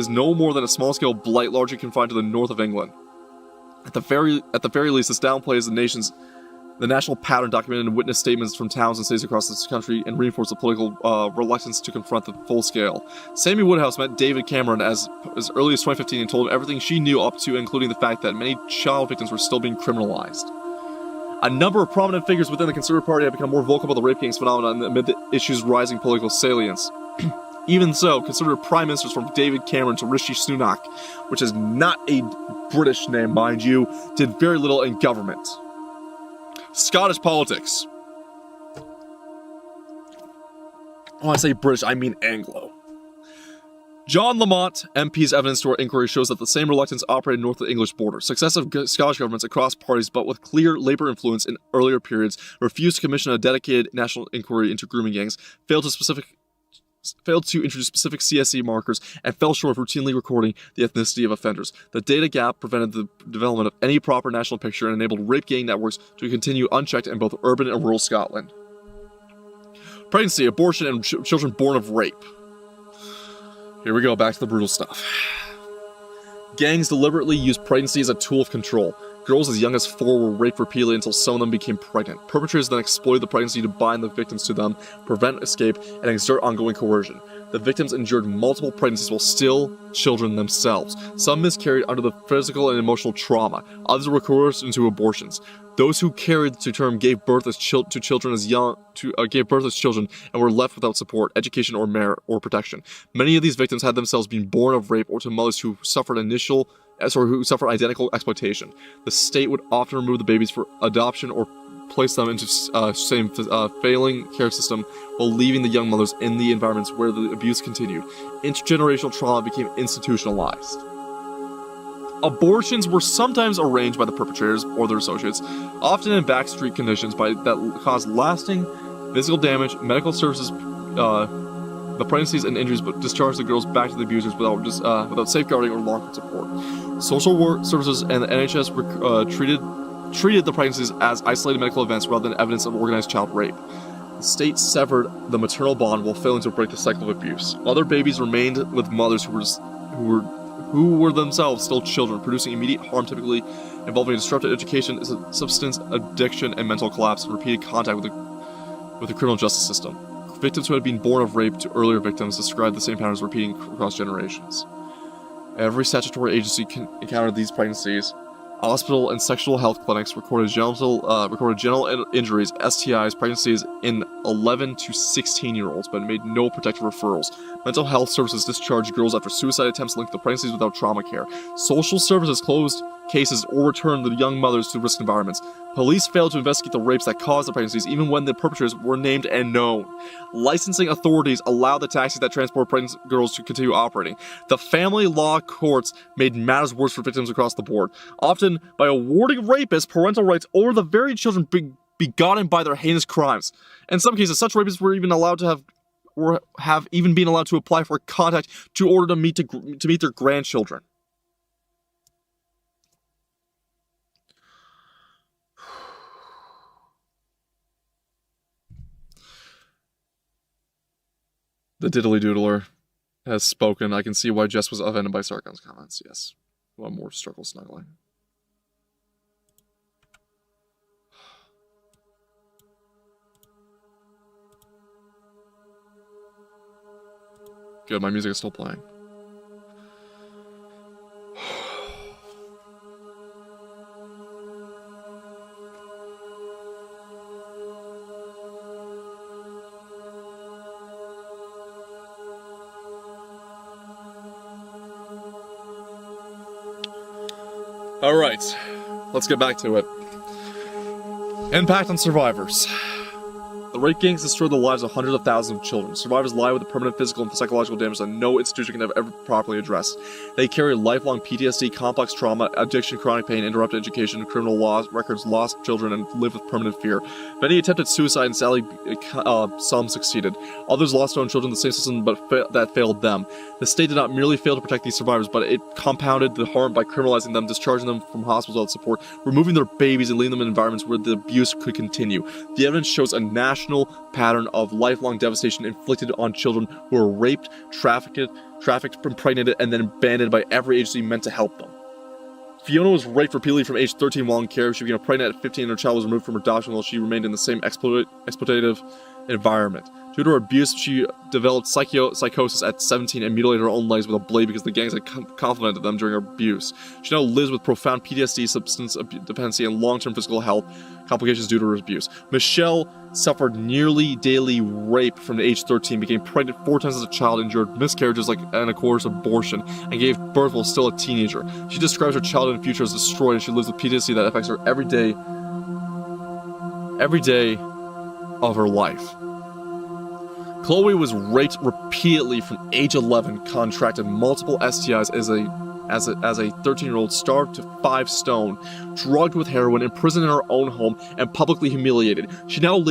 no more than a small-scale blight largely confined to the north of England. At the very least, this downplays the national pattern documented in witness statements from towns and states across this country and reinforces the political reluctance to confront the full scale. Sammy Woodhouse met David Cameron as early as 2015 and told him everything she knew up to, including the fact that many child victims were still being criminalized. A number of prominent figures within the Conservative Party have become more vocal about the rape gangs phenomenon amid the issue's rising political salience. Even so, Conservative Prime Ministers from David Cameron to Rishi Sunak, which is not a British name, mind you, did very little in government. Scottish politics. When I say British, I mean Anglo. John Lamont, MP's evidence to our inquiry shows that the same reluctance operated north of the English border. Successive Scottish governments across parties, but with clear Labour influence in earlier periods, refused to commission a dedicated national inquiry into grooming gangs, failed to introduce specific CSE markers, and fell short of routinely recording the ethnicity of offenders. The data gap prevented the development of any proper national picture and enabled rape gang networks to continue unchecked in both urban and rural Scotland. Pregnancy, abortion, and children born of rape. Here we go, back to the brutal stuff. Gangs deliberately used pregnancy as a tool of control. Girls as young as 4 were raped repeatedly until some of them became pregnant. Perpetrators then exploited the pregnancy to bind the victims to them, prevent escape, and exert ongoing coercion. The victims endured multiple pregnancies while still children themselves. Some miscarried under the physical and emotional trauma. Others were coerced into abortions. Those who carried to term gave birth as children and were left without support, education, or protection. Many of these victims had themselves been born of rape or to mothers who suffered identical exploitation. The state would often remove the babies for adoption or place them into same failing care system while leaving the young mothers in the environments where the abuse continued. Intergenerational trauma became institutionalized. Abortions were sometimes arranged by the perpetrators or their associates, often in backstreet conditions that caused lasting physical damage. Medical services, the pregnancies and injuries, but discharged the girls back to the abusers without safeguarding or long-term support. Social work services and the NHS treated the pregnancies as isolated medical events rather than evidence of organized child rape. The state severed the maternal bond while failing to break the cycle of abuse. Other babies remained with mothers who were themselves still children, producing immediate harm typically involving disrupted education, substance addiction, and mental collapse, and repeated contact with the criminal justice system. Victims who had been born of rape to earlier victims described the same patterns repeating across generations. Every statutory agency encountered these pregnancies. Hospital and sexual health clinics recorded genital injuries, STIs, pregnancies in 11 to 16-year-olds, but made no protective referrals. Mental health services discharged girls after suicide attempts linked to pregnancies without trauma care. Social services closed cases or returned the young mothers to risk environments. Police failed to investigate the rapes that caused the pregnancies, even when the perpetrators were named and known. Licensing authorities allowed the taxis that transport pregnant girls to continue operating. The family law courts made matters worse for victims across the board, often by awarding rapists parental rights over the very children begotten by their heinous crimes. In some cases, such rapists were even allowed to have even been allowed to apply for contact to order to meet their grandchildren. The diddly doodler has spoken. I can see why Jess was offended by Sargon's comments. Yes. One more struggle snuggling. Good, my music is still playing. Alright, let's get back to it. Impact on survivors. The rape gangs destroyed the lives of hundreds of thousands of children. Survivors lie with the permanent physical and psychological damage that no institution can have ever properly addressed. They carry lifelong PTSD, complex trauma, addiction, chronic pain, interrupted education, criminal law records, lost children, and live with permanent fear. Many attempted suicide and sadly, some succeeded. Others lost their own children in the same system that failed them. The state did not merely fail to protect these survivors, but it compounded the harm by criminalizing them, discharging them from hospitals without support, removing their babies and leaving them in environments where the abuse could continue. The evidence shows a national pattern of lifelong devastation inflicted on children who were raped, trafficked, impregnated, and then abandoned by every agency meant to help them. Fiona was raped repeatedly from age 13 while in care. She became pregnant at 15 and her child was removed from her adoption while she remained in the same exploitative environment. Due to her abuse, she developed psychosis at 17 and mutilated her own legs with a blade because the gangs had complimented them during her abuse. She now lives with profound PTSD, substance dependency, and long-term physical health complications due to her abuse. Michelle suffered nearly daily rape from the age 13, became pregnant 4 times as a child, endured miscarriages and a coerced abortion, and gave birth while still a teenager. She describes her childhood and future as destroyed, and she lives with PTSD that affects her every day of her life. Chloe was raped repeatedly from age 11, contracted multiple STIs as a 13-year-old, starved to 5 stone, drugged with heroin, imprisoned in her own home, and publicly humiliated. She now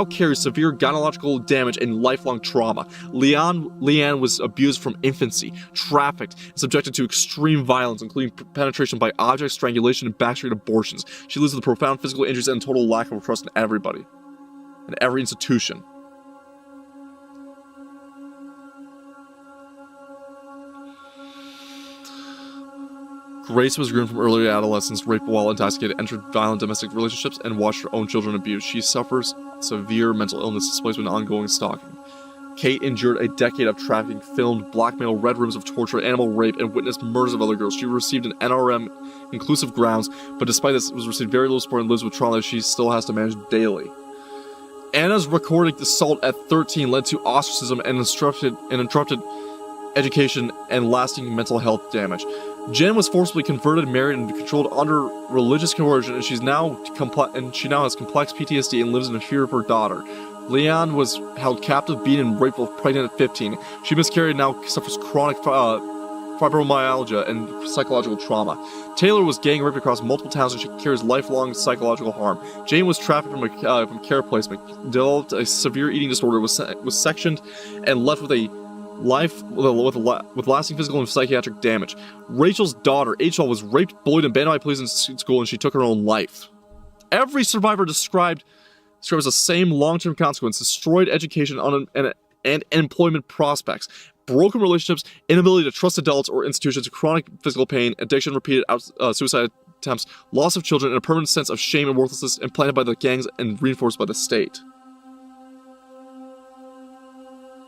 carries severe gynecological damage and lifelong trauma. Leanne was abused from infancy, trafficked, and subjected to extreme violence, including penetration by objects, strangulation, and backstreet abortions. She lives with profound physical injuries and total lack of trust in everybody and every institution. Grace was groomed from early adolescence, raped while intoxicated, entered violent domestic relationships, and watched her own children abused. She suffers severe mental illness, displacement, and ongoing stalking. Kate endured a decade of trafficking, filmed, blackmail, red rooms of torture, animal rape, and witnessed murders of other girls. She received an NRM inclusive grounds, but despite this, was received very little support and lives with trauma that she still has to manage daily. Anna's recorded assault at 13 led to ostracism and interrupted education and lasting mental health damage. Jen was forcibly converted, married, and controlled under religious coercion, and she now has complex PTSD and lives in fear of her daughter. Leanne was held captive, beaten, and raped while pregnant at 15. She miscarried and now suffers chronic fibromyalgia and psychological trauma. Taylor was gang raped across multiple towns, and she carries lifelong psychological harm. Jane was trafficked from care placement, developed a severe eating disorder, was sectioned, and left with a life with lasting physical and psychiatric damage. Rachel's daughter, H.L., was raped, bullied, and abandoned by police in school, and she took her own life. Every survivor describes the same long-term consequence: destroyed education and employment prospects, broken relationships, inability to trust adults or institutions, chronic physical pain, addiction, repeated suicide attempts, loss of children, and a permanent sense of shame and worthlessness implanted by the gangs and reinforced by the state.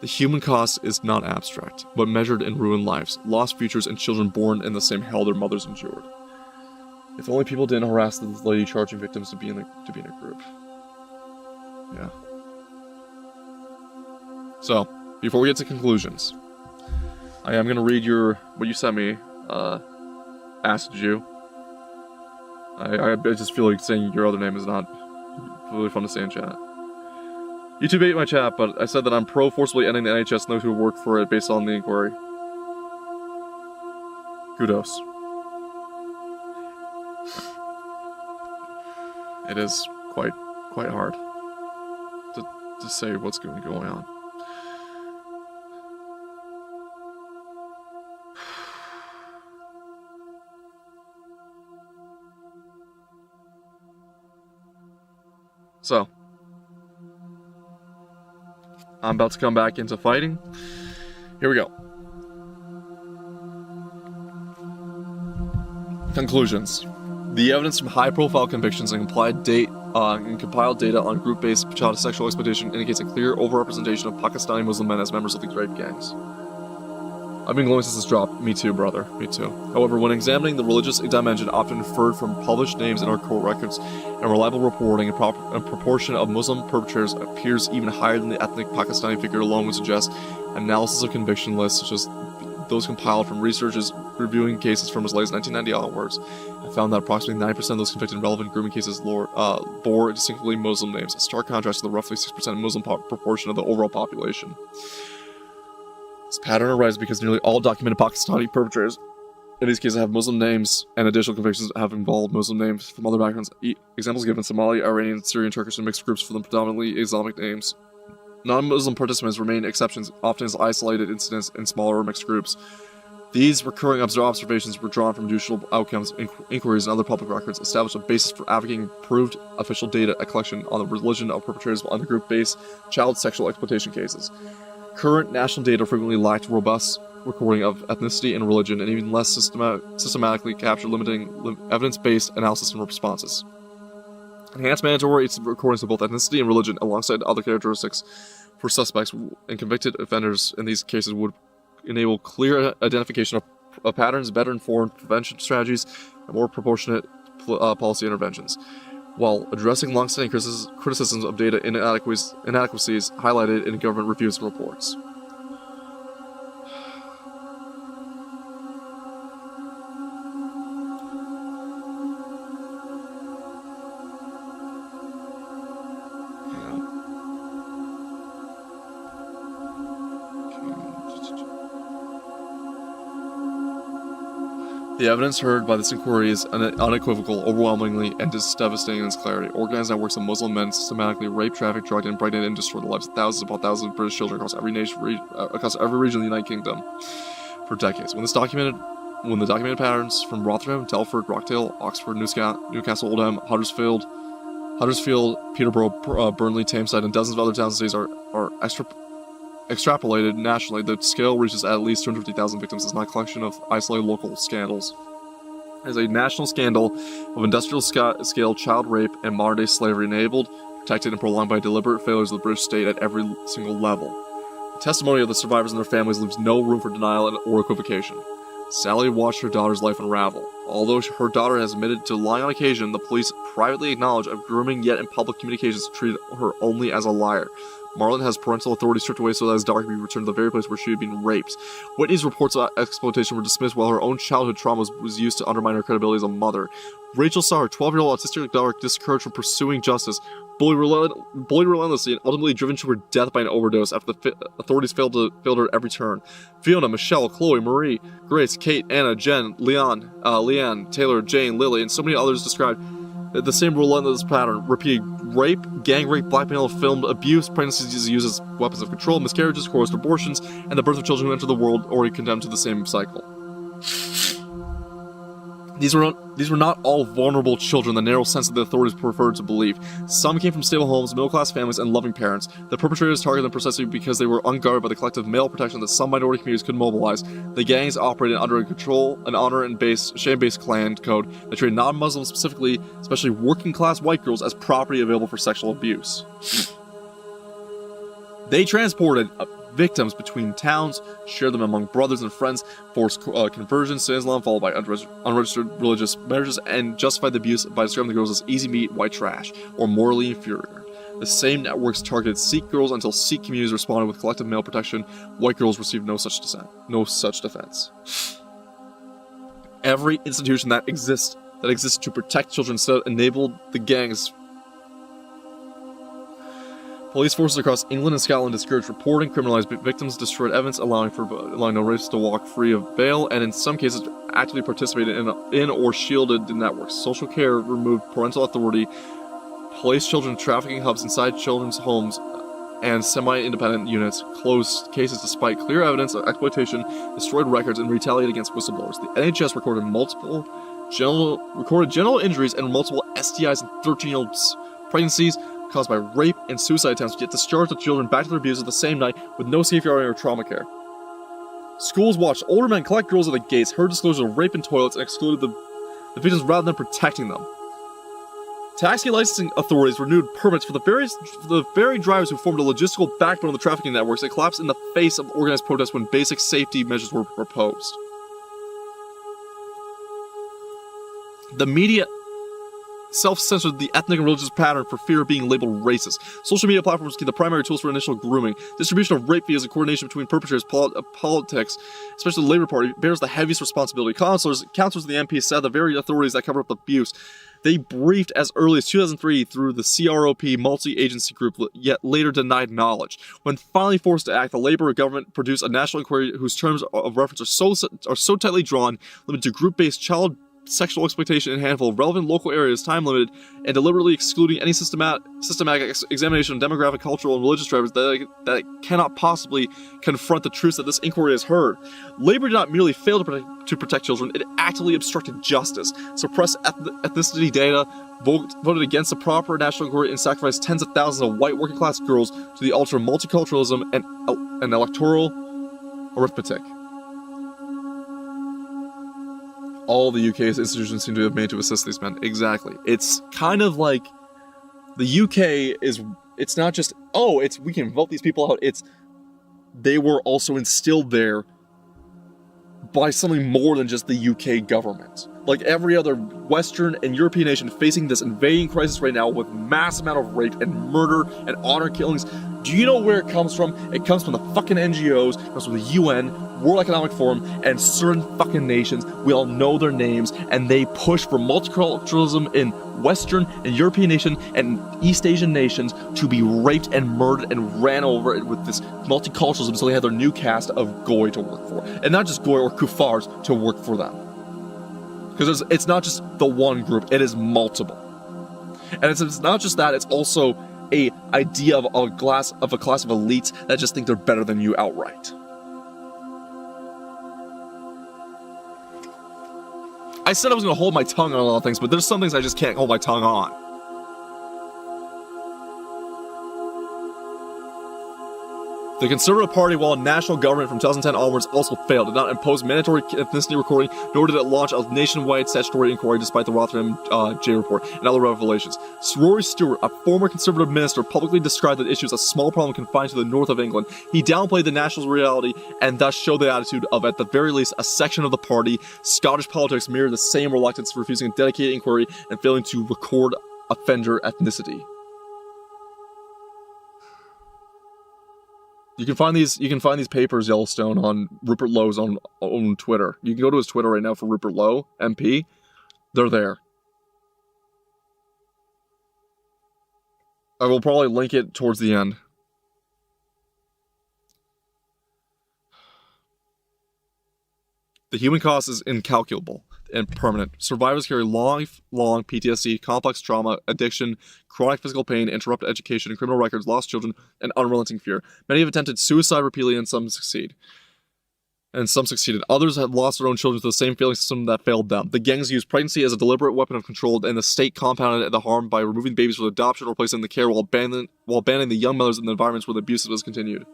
The human cost is not abstract, but measured in ruined lives, lost futures, and children born in the same hell their mothers endured. If only people didn't harass the lady charging victims to be in a group. Yeah. So, before we get to conclusions, I am gonna read what you sent me. Asked you. I just feel like saying your other name is not really fun to say in chat. YouTube ate my chat, but I said that I'm pro forcibly ending the NHS and those who work for it based on the inquiry. Kudos. It is quite hard to say what's going on. So, I'm about to come back into fighting. Here we go. Conclusions. The evidence from high-profile convictions and compiled data on group-based child sexual exploitation indicates a clear overrepresentation of Pakistani Muslim men as members of these rape gangs. I've been glowing since this dropped. Me too, brother. Me too. However, when examining the religious dimension often inferred from published names in our court records and reliable reporting, a proportion of Muslim perpetrators appears even higher than the ethnic Pakistani figure alone would suggest. Analysis of conviction lists, such as those compiled from researchers reviewing cases from as late as 1990 onwards, and found that approximately 9% of those convicted in relevant grooming cases bore distinctively Muslim names, a stark contrast to the roughly 6% Muslim proportion of the overall population. This pattern arises because nearly all documented Pakistani perpetrators in these cases have Muslim names, and additional convictions have involved Muslim names from other backgrounds. Examples given: Somali, Iranian, Syrian, Turkish, and mixed groups for the predominantly Islamic names. Non-Muslim participants remain exceptions, often as isolated incidents in smaller or mixed groups. These recurring observations were drawn from judicial outcomes, inquiries, and other public records, established a basis for advocating proved official data collection on the religion of perpetrators on the group-based child sexual exploitation cases. Current national data frequently lacked robust recording of ethnicity and religion, and even less systematically captured limiting evidence-based analysis and responses. Enhanced mandatory recordings of both ethnicity and religion, alongside other characteristics for suspects and convicted offenders in these cases, would enable clear identification of patterns, better informed prevention strategies, and more proportionate policy interventions, while addressing long-standing criticisms of data inadequacies highlighted in government reviews and reports. The evidence heard by this inquiry is unequivocal, overwhelmingly, and is devastating in its clarity. Organized networks of Muslim men systematically rape, traffic, drugged, impregnated, and destroyed the lives of thousands upon thousands of British children across every region of the United Kingdom for decades. When the documented patterns from Rotherham, Telford, Rockdale, Oxford, Newcastle, Oldham, Huddersfield, Peterborough, Burnley, Tameside, and dozens of other towns and cities are extrapolated nationally, the scale reaches at least 250,000 victims. It's not a collection of isolated local scandals. It is a national scandal of industrial scale child rape and modern day slavery, enabled, protected, and prolonged by deliberate failures of the British state at every single level. The testimony of the survivors and their families leaves no room for denial or equivocation. Sally watched her daughter's life unravel. Although her daughter has admitted to lying on occasion, the police privately acknowledge of grooming, yet in public communications treated her only as a liar. Marlon has parental authority stripped away so that his daughter could be returned to the very place where she had been raped. Whitney's reports of exploitation were dismissed while her own childhood trauma was used to undermine her credibility as a mother. Rachel saw her 12-year-old autistic daughter discouraged from pursuing justice, bullied relentlessly, and ultimately driven to her death by an overdose after the authorities failed her at every turn. Fiona, Michelle, Chloe, Marie, Grace, Kate, Anna, Jen, Leanne, Taylor, Jane, Lily, and so many others described the same relentless pattern: repeated rape, gang rape, blackmail, filmed abuse, pregnancies used as weapons of control, miscarriages, coerced abortions, and the birth of children who enter the world already condemned to the same cycle. These were not all vulnerable children in the narrow sense that the authorities preferred to believe. Some came from stable homes, middle-class families, and loving parents. The perpetrators targeted them precisely because they were unguarded by the collective male protection that some minority communities could mobilize. The gangs operated under an honor and shame-based clan code that treated non-Muslims, specifically, especially working-class white girls, as property available for sexual abuse. They transported victims between towns, shared them among brothers and friends, forced conversions to Islam followed by unregistered religious marriages, and justified the abuse by describing the girls as easy meat, white trash, or morally inferior. The same networks targeted Sikh girls until Sikh communities responded with collective male protection. White girls received no such defense. Every institution that exists to protect children instead enabled the gangs. Police forces across England and Scotland discouraged reporting, criminalized victims, destroyed evidence, allowing no rapists to walk free of bail, and in some cases actively participated in or shielded the networks. Social care removed parental authority, placed children in trafficking hubs inside children's homes, and semi-independent units closed cases despite clear evidence of exploitation, destroyed records, and retaliated against whistleblowers. The NHS recorded genital injuries and multiple STIs in 13-year-old pregnancies caused by rape and suicide attempts, yet discharged the children back to their abusers the same night with no safeguarding or trauma care. Schools watched older men collect girls at the gates, heard disclosures of rape in toilets, and excluded the victims rather than protecting them. Taxi licensing authorities renewed permits for the very drivers who formed a logistical backbone of the trafficking networks that collapsed in the face of organized protests when basic safety measures were proposed. The media self-censored the ethnic and religious pattern for fear of being labeled racist. Social media platforms became the primary tools for initial grooming. Distribution of rape videos and coordination between perpetrators. Politics, especially the Labour Party, bears the heaviest responsibility. Counselors and the MPs said the very authorities that cover up abuse. They briefed as early as 2003 through the CROP multi-agency group, yet later denied knowledge. When finally forced to act, the Labour government produced a national inquiry whose terms of reference are so tightly drawn, limited to group-based child sexual exploitation in a handful of relevant local areas, time-limited, and deliberately excluding any systematic examination of demographic, cultural, and religious drivers that cannot possibly confront the truths that this inquiry has heard. Labour did not merely fail to protect children, it actively obstructed justice, suppressed ethnicity data, voted against the proper national inquiry, and sacrificed tens of thousands of white working-class girls to the altar of multiculturalism and electoral arithmetic. All the UK's institutions seem to have made to assist these men. Exactly. It's kind of like the UK it's not just, we can vote these people out. They were also instilled there by something more than just the UK government. Like every other Western and European nation facing this invading crisis right now with mass amount of rape and murder and honor killings. Do you know where it comes from? It comes from the fucking NGOs, it comes from the UN, World Economic Forum, and certain fucking nations. We all know their names, and they push for multiculturalism in Western and European nations and East Asian nations to be raped and murdered and ran over with this multiculturalism, so they have their new cast of Goy to work for. And not just Goy or Kufars to work for them. Because it's not just the one group, it is multiple. And it's not just that, it's also a idea of a class of elites that just think they're better than you outright. I said I was going to hold my tongue on a lot of things, but there's some things I just can't hold my tongue on. The Conservative Party, while a national government from 2010 onwards, also failed. Did not impose mandatory ethnicity recording, nor did it launch a nationwide statutory inquiry despite the Rotherham J report and other revelations. Rory Stewart, a former Conservative minister, publicly described the issue as a small problem confined to the north of England. He downplayed the national reality and thus showed the attitude of, at the very least, a section of the party. Scottish politics mirrored the same reluctance, refusing a dedicated inquiry and failing to record offender ethnicity. You can find these papers, Yellowstone, on Rupert Lowe's own Twitter. You can go to his Twitter right now for Rupert Lowe, MP. They're there. I will probably link it towards the end. The human cost is incalculable and permanent. Survivors carry lifelong PTSD, complex trauma, addiction, chronic physical pain, interrupted education, criminal records, lost children, and unrelenting fear. Many have attempted suicide repeatedly, and some succeeded. Others have lost their own children to the same failing system that failed them. The gangs use pregnancy as a deliberate weapon of control, and the state compounded the harm by removing babies from adoption or placing them in the care while abandoning the young mothers in the environments where the abuse was continued.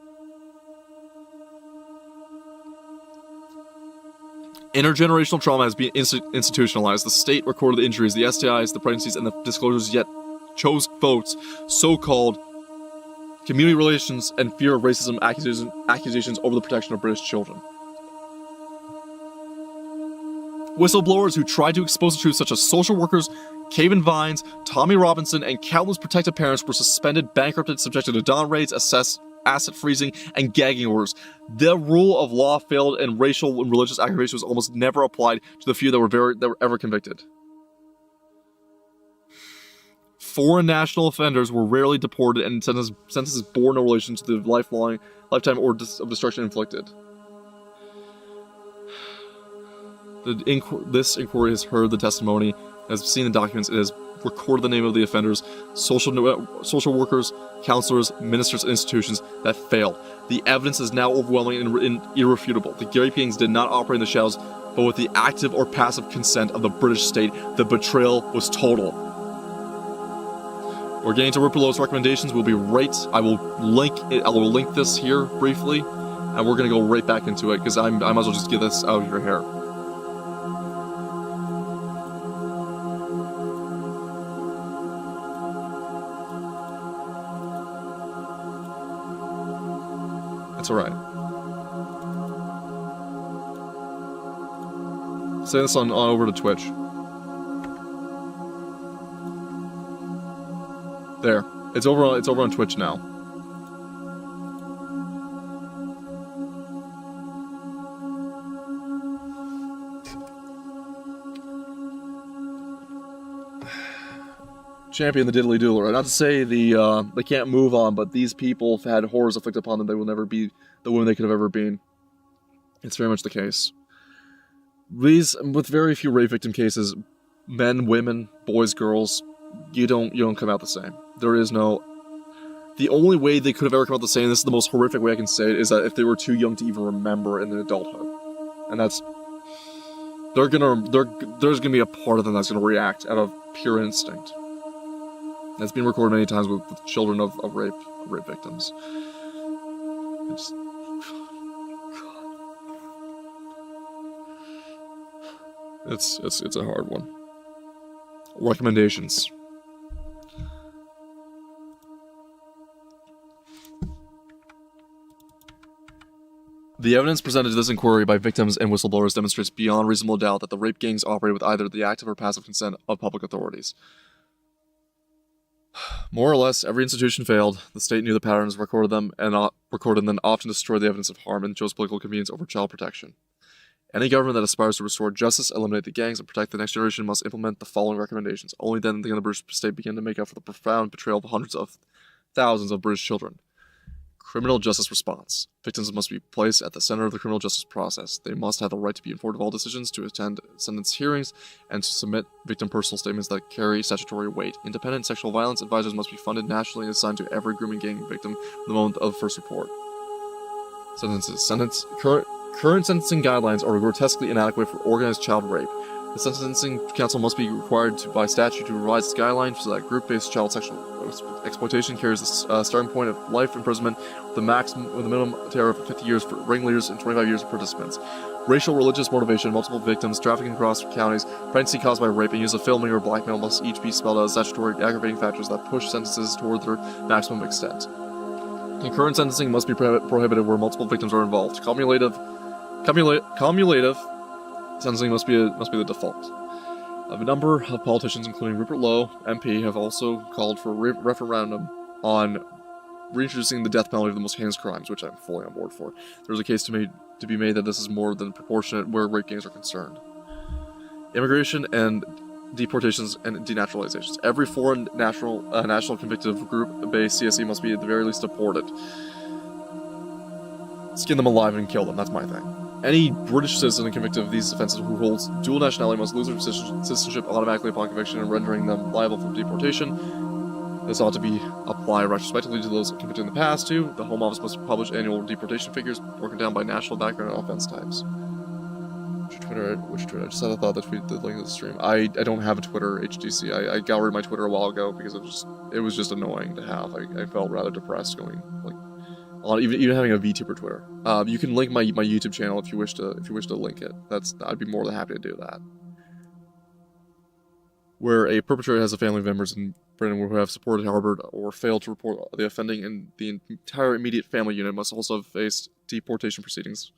Intergenerational trauma has been institutionalized. The state recorded the injuries, the STIs, the pregnancies, and the disclosures, yet chose votes, so-called community relations, and fear of racism accusations over the protection of British children. Whistleblowers who tried to expose the truth, such as social workers, Caven Vines, Tommy Robinson, and countless protective parents, were suspended, bankrupted, subjected to dawn raids, asset freezing, and gagging orders. The rule of law failed, and racial and religious aggravation was almost never applied to the few that were ever convicted. Foreign national offenders were rarely deported, and sentences bore no relation to the lifetime or of destruction inflicted. This inquiry has heard the testimony, has seen the documents, it has recorded the name of the offenders, social workers, counselors, ministers, and institutions that failed. The evidence is now overwhelming and irrefutable. The Gary Peings did not operate in the shadows, but with the active or passive consent of the British state. The betrayal was total. We're getting to Rupert Lowe's recommendations. We'll be right. I will link this here briefly, and we're gonna go right back into it because I might as well just get this out of your hair. It's alright. Say this on over to Twitch. There. It's over on Twitch now. Champion the diddly doodler. Not to say they can't move on, but these people have had horrors afflicted upon them. They will never be the women they could have ever been. It's very much the case. These, with very few rape victim cases, men, women, boys, girls, you don't come out the same. There is no. The only way they could have ever come out the same, this is the most horrific way I can say it, is that if they were too young to even remember in their adulthood, and that's. There's gonna be a part of them that's gonna react out of pure instinct. That's been recorded many times with children of rape victims. It's a hard one. Recommendations. The evidence presented to this inquiry by victims and whistleblowers demonstrates beyond reasonable doubt that the rape gangs operate with either the active or passive consent of public authorities. More or less, every institution failed. The state knew the patterns, recorded them, and then often destroyed the evidence of harm and chose political convenience over child protection. Any government that aspires to restore justice, eliminate the gangs, and protect the next generation must implement the following recommendations. Only then can the British state begin to make up for the profound betrayal of hundreds of thousands of British children. Criminal justice response. Victims must be placed at the center of the criminal justice process. They must have the right to be informed of all decisions, to attend sentence hearings, and to submit victim personal statements that carry statutory weight. Independent sexual violence advisors must be funded nationally and assigned to every grooming gang victim from the moment of first report. Sentences. Current sentencing guidelines are grotesquely inadequate for organized child rape. The Sentencing Council must be required by statute to revise its guidelines so that group-based child sexual exploitation carries the starting point of life imprisonment with a minimum terror of 50 years for ringleaders and 25 years for participants. Racial, religious motivation, multiple victims, trafficking across counties, pregnancy caused by rape, and use of filming or blackmail must each be spelled out as statutory aggravating factors that push sentences toward their maximum extent. Concurrent sentencing must be prohibited where multiple victims are involved. Cumulative sentencing must be the default. A number of politicians, including Rupert Lowe, MP, have also called for a referendum on reintroducing the death penalty for the most heinous crimes, which I'm fully on board for. There's a case to be made that this is more than proportionate where rape gangs are concerned. Immigration and deportations and denaturalizations. Every foreign national convicted of group-based CSE must be at the very least deported. Skin them alive and kill them, that's my thing. Any British citizen convicted of these offences who holds dual nationality must lose their citizenship automatically upon conviction and rendering them liable for deportation. This ought to be applied retrospectively to those convicted in the past too. The Home Office must publish annual deportation figures broken down by national background and offence types. Which Twitter? I just had a thought that tweeted the link to the stream. I don't have a Twitter HTC. I got rid of my Twitter a while ago because it was just annoying to have. I felt rather depressed going even having a VTuber Twitter. You can link my YouTube channel if you wish to link it. I'd be more than happy to do that. Where a perpetrator has a family members in Britain who have supported, harbored, or failed to report the offending, and the entire immediate family unit must also face deportation proceedings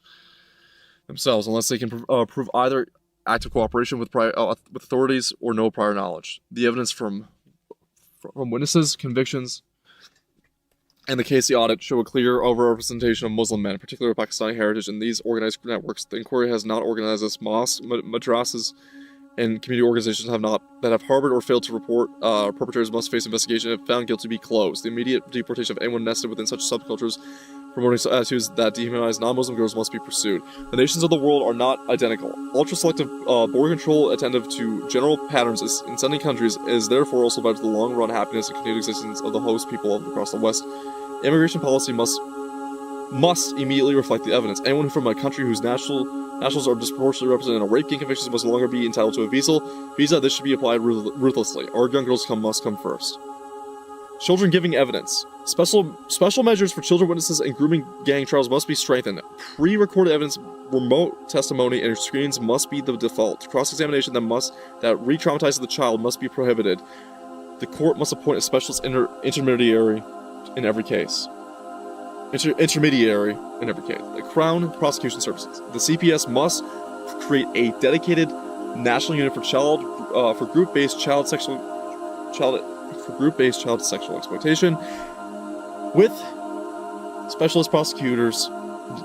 themselves, unless they can prove either active cooperation with authorities or no prior knowledge. The evidence from witnesses, convictions, and the KC audit show a clear overrepresentation of Muslim men, particularly of Pakistani heritage, in these organized networks. The inquiry has not organized as mosques, madrasas, and community organizations that have harbored or failed to report perpetrators must face investigation and if found guilty be closed. The immediate deportation of anyone nested within such subcultures promoting attitudes that dehumanize non-Muslim girls must be pursued. The nations of the world are not identical. Ultra-selective border control attentive to general patterns in sending countries is therefore also vital to the long-run happiness and continued existence of the host people across the West. Immigration policy must immediately reflect the evidence. Anyone from a country whose nationals are disproportionately represented in a rape gang conviction must no longer be entitled to a visa. This should be applied ruthlessly. Our young girls must come first. Children giving evidence. Special measures for children witnesses and grooming gang trials must be strengthened. Pre-recorded evidence, remote testimony, and screenings must be the default. Cross-examination that re-traumatizes the child must be prohibited. The court must appoint a specialist intermediary in every case. Intermediary in every case. The Crown Prosecution Services. The CPS must create a dedicated national unit for group-based child for group-based child sexual exploitation, with specialist prosecutors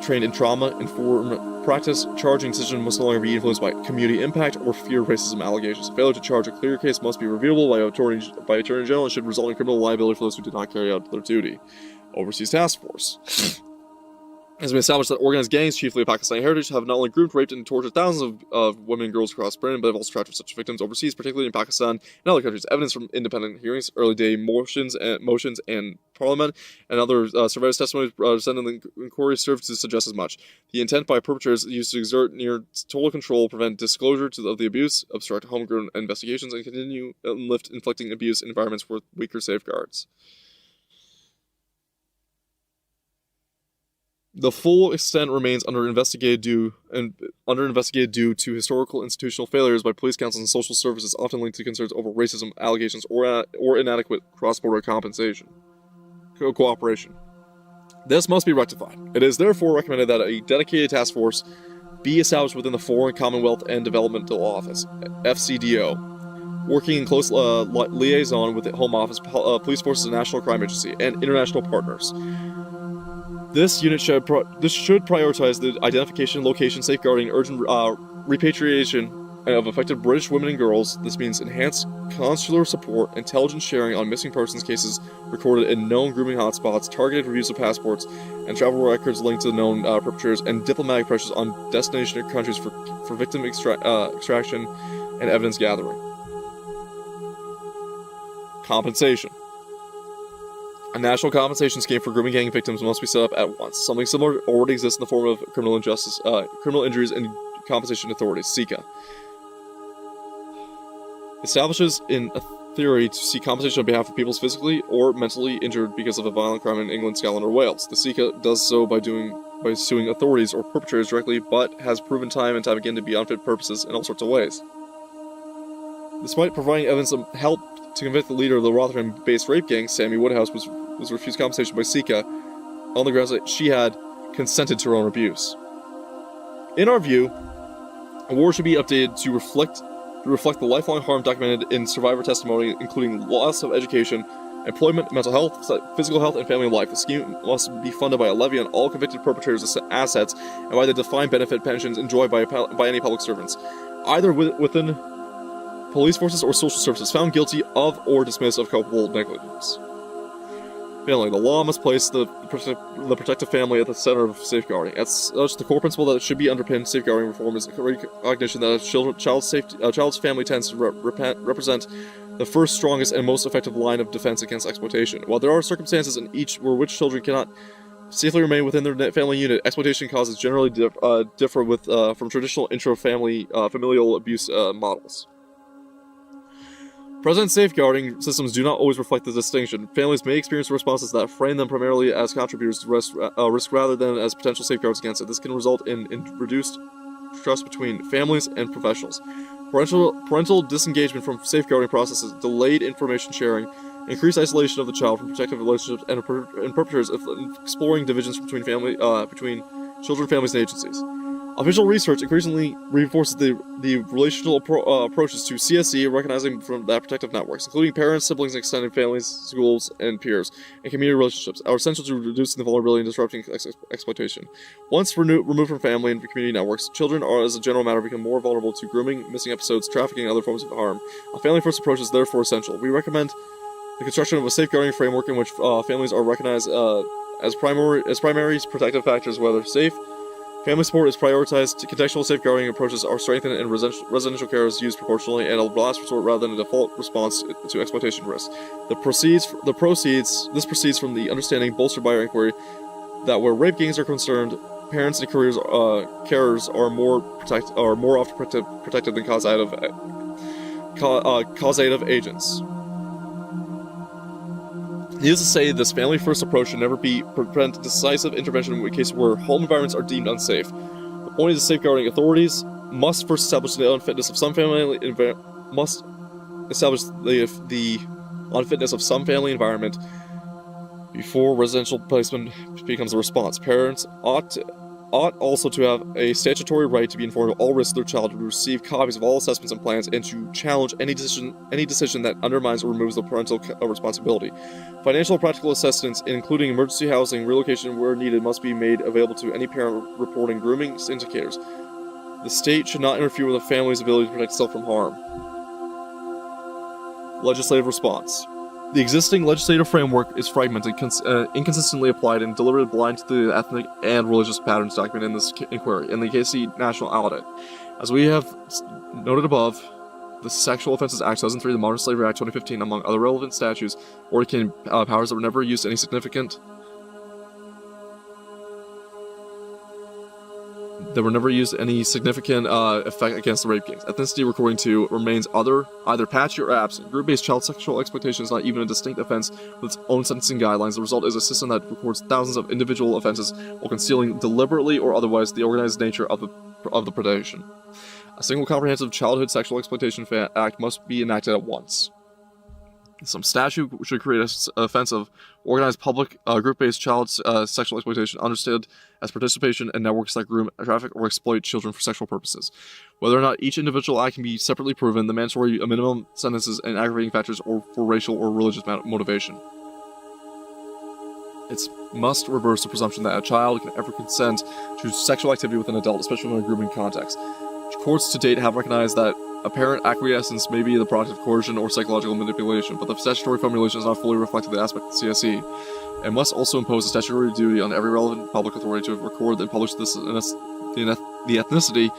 trained in trauma-informed practice. Charging decision must no longer be influenced by community impact or fear of racism allegations. Failure to charge a clear case must be reviewable by Attorney General and should result in criminal liability for those who did not carry out their duty. Overseas Task Force. It has been established that organized gangs, chiefly of Pakistani heritage, have not only groomed, raped, and tortured thousands of women and girls across Britain, but have also tracked such victims overseas, particularly in Pakistan and other countries. Evidence from independent hearings, early day motions and Parliament, and other survivors' testimonies presented in the inquiry serve to suggest as much. The intent by perpetrators is used to exert near total control, prevent disclosure of the abuse, obstruct homegrown investigations, and continue inflicting abuse in environments with weaker safeguards. The full extent remains under investigated due to historical institutional failures by police councils and social services, often linked to concerns over racism allegations or inadequate cross-border cooperation. This must be rectified. It is therefore recommended that a dedicated task force be established within the Foreign, Commonwealth and Developmental Office (FCDO), working in close liaison with the Home Office, police forces, and National Crime Agency, and international partners. This unit should prioritize the identification, location, safeguarding, urgent repatriation of affected British women and girls. This means enhanced consular support, intelligence sharing on missing persons cases recorded in known grooming hotspots, targeted reviews of passports and travel records linked to the known perpetrators, and diplomatic pressures on destination countries for victim extraction and evidence gathering. Compensation. A national compensation scheme for grooming gang victims must be set up at once. Something similar already exists in the form of criminal injuries and compensation authorities, (SICA). Establishes in a theory to seek compensation on behalf of people physically or mentally injured because of a violent crime in England, Scotland, or Wales. The SICA does so by suing authorities or perpetrators directly, but has proven time and time again to be unfit purposes in all sorts of ways. Despite providing evidence of help to convict the leader of the Rotherham-based rape gang, Sammy Woodhouse was refused compensation by SICA on the grounds that she had consented to her own abuse. In our view, awards should be updated to reflect the lifelong harm documented in survivor testimony, including loss of education, employment, mental health, physical health, and family life. The scheme must be funded by a levy on all convicted perpetrators' assets and by the defined benefit pensions enjoyed by any public servants, either within police forces or social services, found guilty of or dismissed of culpable negligence. Finally, the law must place the protective family at the center of safeguarding. As such, the core principle that should be underpinned safeguarding reform is the recognition that a child's family tends to represent the first, strongest, and most effective line of defense against exploitation. While there are circumstances in each where which children cannot safely remain within their family unit, exploitation causes generally differ from traditional familial abuse models. Present safeguarding systems do not always reflect the distinction. Families may experience responses that frame them primarily as contributors to risk rather than as potential safeguards against it. This can result in reduced trust between families and professionals. Parental disengagement from safeguarding processes, delayed information sharing, increased isolation of the child from protective relationships, and perpetrators exploring divisions between children, families, and agencies. Official research increasingly reinforces the relational approaches to CSE, recognizing from that protective networks, including parents, siblings, extended families, schools, and peers, and community relationships, are essential to reducing the vulnerability and disrupting exploitation. Once removed from family and community networks, children are, as a general matter, become more vulnerable to grooming, missing episodes, trafficking, and other forms of harm. A family-first approach is therefore essential. We recommend the construction of a safeguarding framework in which families are recognized as primary protective factors, whether safe. Family support is prioritized, contextual safeguarding approaches are strengthened, and residential care is used proportionally and a last resort rather than a default response to exploitation risk. This proceeds from the understanding, bolstered by our inquiry, that where rape gangs are concerned, parents and carers are more often protected than causative agents. Needless to say, this family-first approach should never prevent decisive intervention in cases where home environments are deemed unsafe. The point is that safeguarding authorities must first establish the unfitness of some family environment before residential placement becomes a response. Parents ought ought also to have a statutory right to be informed of all risks of their child, to receive copies of all assessments and plans, and to challenge any decision that undermines or removes the parental responsibility. Financial and practical assistance, including emergency housing, relocation where needed, must be made available to any parent reporting grooming indicators. The state should not interfere with a family's ability to protect itself from harm. Legislative response. The existing legislative framework is fragmented, inconsistently applied, and deliberately blind to the ethnic and religious patterns documented in this inquiry in the KC National Audit. As we have noted above, the Sexual Offences Act 2003, the Modern Slavery Act 2015, among other relevant statutes, ordained powers that were never used any significant effect against the rape gangs. Ethnicity, according to, remains either patchy or absent. Group-based child sexual exploitation is not even a distinct offense with its own sentencing guidelines. The result is a system that records thousands of individual offenses while concealing deliberately or otherwise the organized nature of the predation. A single comprehensive childhood sexual exploitation act must be enacted at once. Some statute should create an offense of organized public group-based child sexual exploitation, understood as participation in networks that groom, traffic, or exploit children for sexual purposes. Whether or not each individual act can be separately proven, the mandatory minimum sentences and aggravating factors or for racial or religious motivation. It must reverse the presumption that a child can ever consent to sexual activity with an adult, especially in a grooming context. Courts to date have recognized that apparent acquiescence may be the product of coercion or psychological manipulation, but the statutory formulation does not fully reflect the aspect of the CSE, and must also impose a statutory duty on every relevant public authority to record and publish the ethnicity,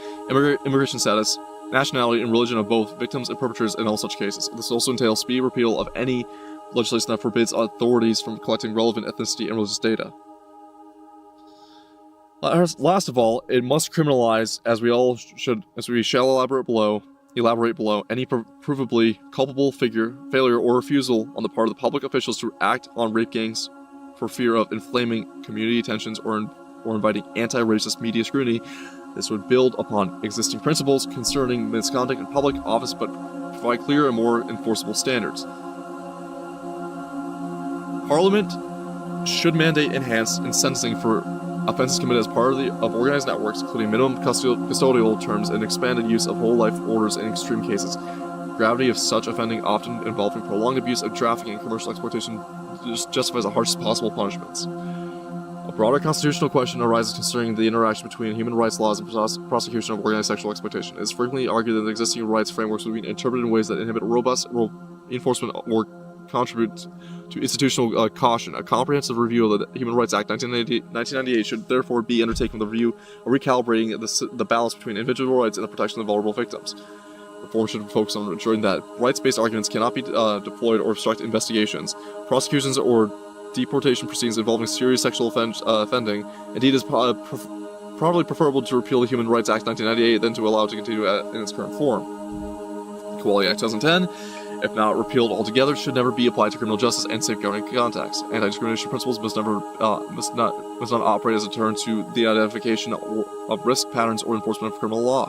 immigration status, nationality, and religion of both victims and perpetrators in all such cases. This also entails speedy repeal of any legislation that forbids authorities from collecting relevant ethnicity and religious data. Last of all, it must criminalize, as we shall elaborate below, any provably culpable failure or refusal on the part of the public officials to act on rape gangs for fear of inflaming community tensions or inviting anti-racist media scrutiny. This would build upon existing principles concerning misconduct in public office, but provide clearer and more enforceable standards. Parliament should mandate enhanced sentencing for offenses committed as part of organized networks, including minimum custodial terms and expanded use of whole life orders in extreme cases. Gravity of such offending, often involving prolonged abuse of trafficking and commercial exploitation, justifies the harshest possible punishments. A broader constitutional question arises concerning the interaction between human rights laws and prosecution of organized sexual exploitation. It is frequently argued that the existing rights frameworks would be interpreted in ways that inhibit robust enforcement or contribute to institutional caution. A comprehensive review of the Human Rights Act 1998 should therefore be undertaken with a view of recalibrating the balance between individual rights and the protection of vulnerable victims. Reform should focus on ensuring that rights-based arguments cannot be deployed or obstruct investigations, prosecutions, or deportation proceedings involving serious sexual offending. Indeed, it is probably preferable to repeal the Human Rights Act 1998 than to allow it to continue in its current form. Equality Act 2010, if not repealed altogether, should never be applied to criminal justice and safeguarding contexts. Anti-discrimination principles must not operate as a deterrent to the identification of risk patterns or enforcement of criminal law.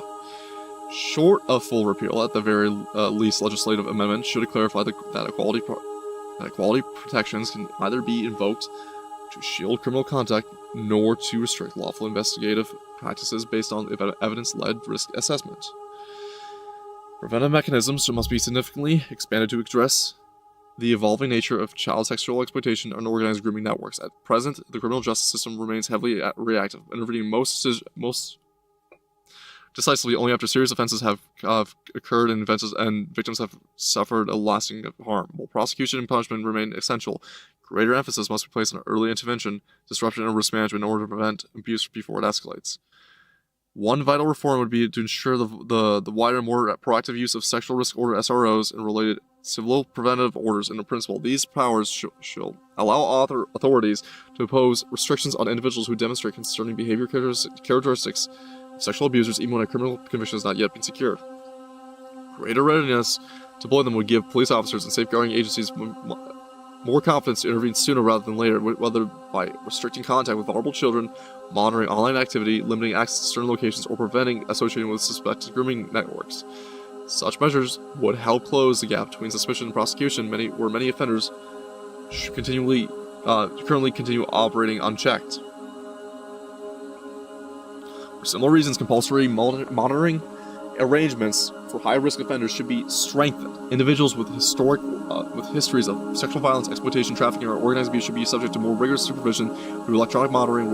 Short of full repeal, at the very least, legislative amendment should clarify that equality protections can neither be invoked to shield criminal conduct nor to restrict lawful investigative practices based on evidence-led risk assessment. Preventive mechanisms must be significantly expanded to address the evolving nature of child sexual exploitation and organized grooming networks. At present, the criminal justice system remains heavily reactive, intervening most decisively only after serious offenses have occurred and victims have suffered a lasting harm. While prosecution and punishment remain essential, greater emphasis must be placed on early intervention, disruption, and risk management in order to prevent abuse before it escalates. One vital reform would be to ensure the wider and more proactive use of sexual risk order SROs and related civil preventive orders in principle. These powers shall allow authorities to impose restrictions on individuals who demonstrate concerning behavior characteristics of sexual abusers even when a criminal conviction has not yet been secured. Greater readiness to deploy them would give police officers and safeguarding agencies more confidence to intervene sooner rather than later, whether by restricting contact with vulnerable children, monitoring online activity, limiting access to certain locations, or preventing associating with suspected grooming networks. Such measures would help close the gap between suspicion and prosecution, where many offenders currently continue operating unchecked. For similar reasons, compulsory monitoring arrangements for high-risk offenders should be strengthened. Individuals with histories of sexual violence, exploitation, trafficking, or organized abuse should be subject to more rigorous supervision through electronic monitoring,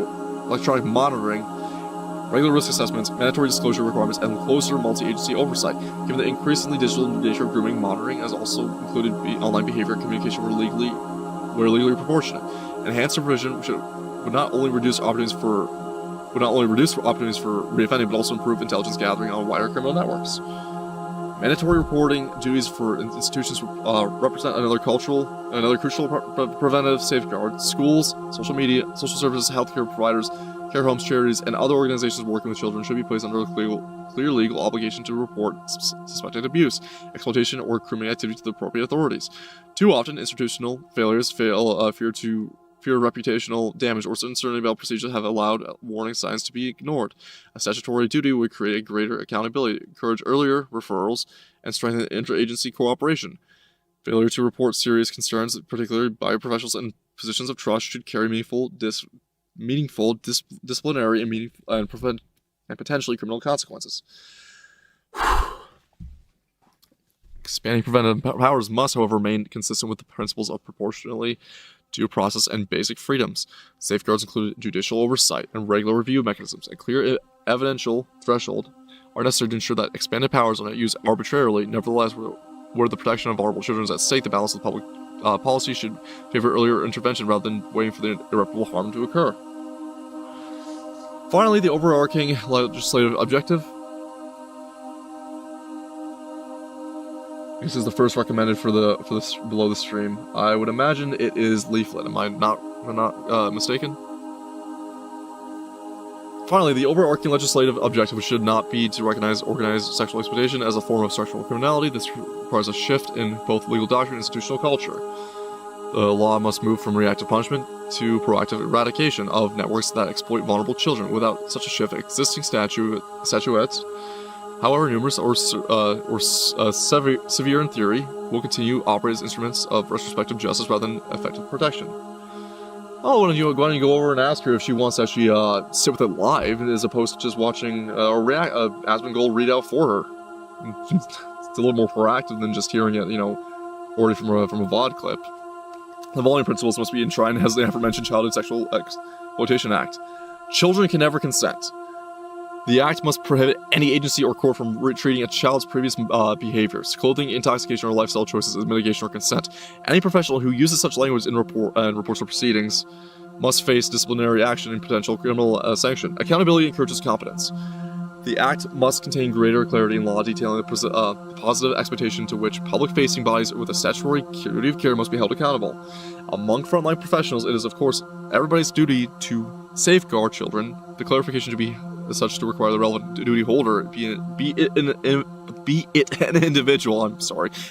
regular risk assessments, mandatory disclosure requirements, and closer multi-agency oversight. Given the increasingly digital nature of grooming, monitoring has also included online behavior and communication where legally proportionate. Enhanced supervision would not only reduce opportunities for reoffending, but also improve intelligence gathering on wider criminal networks. Mandatory reporting duties for institutions represent another crucial preventative safeguard. Schools, social media, social services, healthcare providers, care homes, charities, and other organizations working with children should be placed under a clear legal obligation to report suspected abuse, exploitation, or grooming activity to the appropriate authorities. Too often, institutional failures fear reputational damage or uncertainty about procedures have allowed warning signs to be ignored. A statutory duty would create a greater accountability, encourage earlier referrals, and strengthen interagency cooperation. Failure to report serious concerns, particularly by professionals in positions of trust, should carry meaningful disciplinary and potentially criminal consequences. Expanding preventive powers must, however, remain consistent with the principles of proportionality, due process, and basic freedoms. Safeguards include judicial oversight and regular review mechanisms. A clear evidential threshold are necessary to ensure that expanded powers are not used arbitrarily. Nevertheless, where the protection of vulnerable children is at stake, the balance of the public policy should favor earlier intervention rather than waiting for the irreparable harm to occur. Finally, the overarching legislative objective. This is the first recommended for this below the stream. I would imagine it is leaflet. Am I not mistaken? Finally, the overarching legislative objective should not be to recognize organized sexual exploitation as a form of sexual criminality. This requires a shift in both legal doctrine and institutional culture. The law must move from reactive punishment to proactive eradication of networks that exploit vulnerable children. Without such a shift, existing statutes, however numerous or severe in theory, will continue to operate as instruments of retrospective justice rather than effective protection. Oh, why don't you go over and ask her if she wants to actually sit with it live as opposed to just watching Asmongold read out for her. It's a little more proactive than just hearing it, already from a VOD clip. The following principles must be enshrined as the aforementioned Childhood Sexual Exploitation Act. Children can never consent. The Act must prohibit any agency or court from treating a child's previous behaviors, clothing, intoxication, or lifestyle choices as mitigation or consent. Any professional who uses such language in reports or proceedings must face disciplinary action and potential criminal sanction. Accountability encourages competence. The Act must contain greater clarity in law detailing the positive expectation to which public-facing bodies with a statutory duty of care must be held accountable. Among frontline professionals, it is, of course, everybody's duty to safeguard children. The clarification should be as such to require the relevant duty holder, be it an individual, an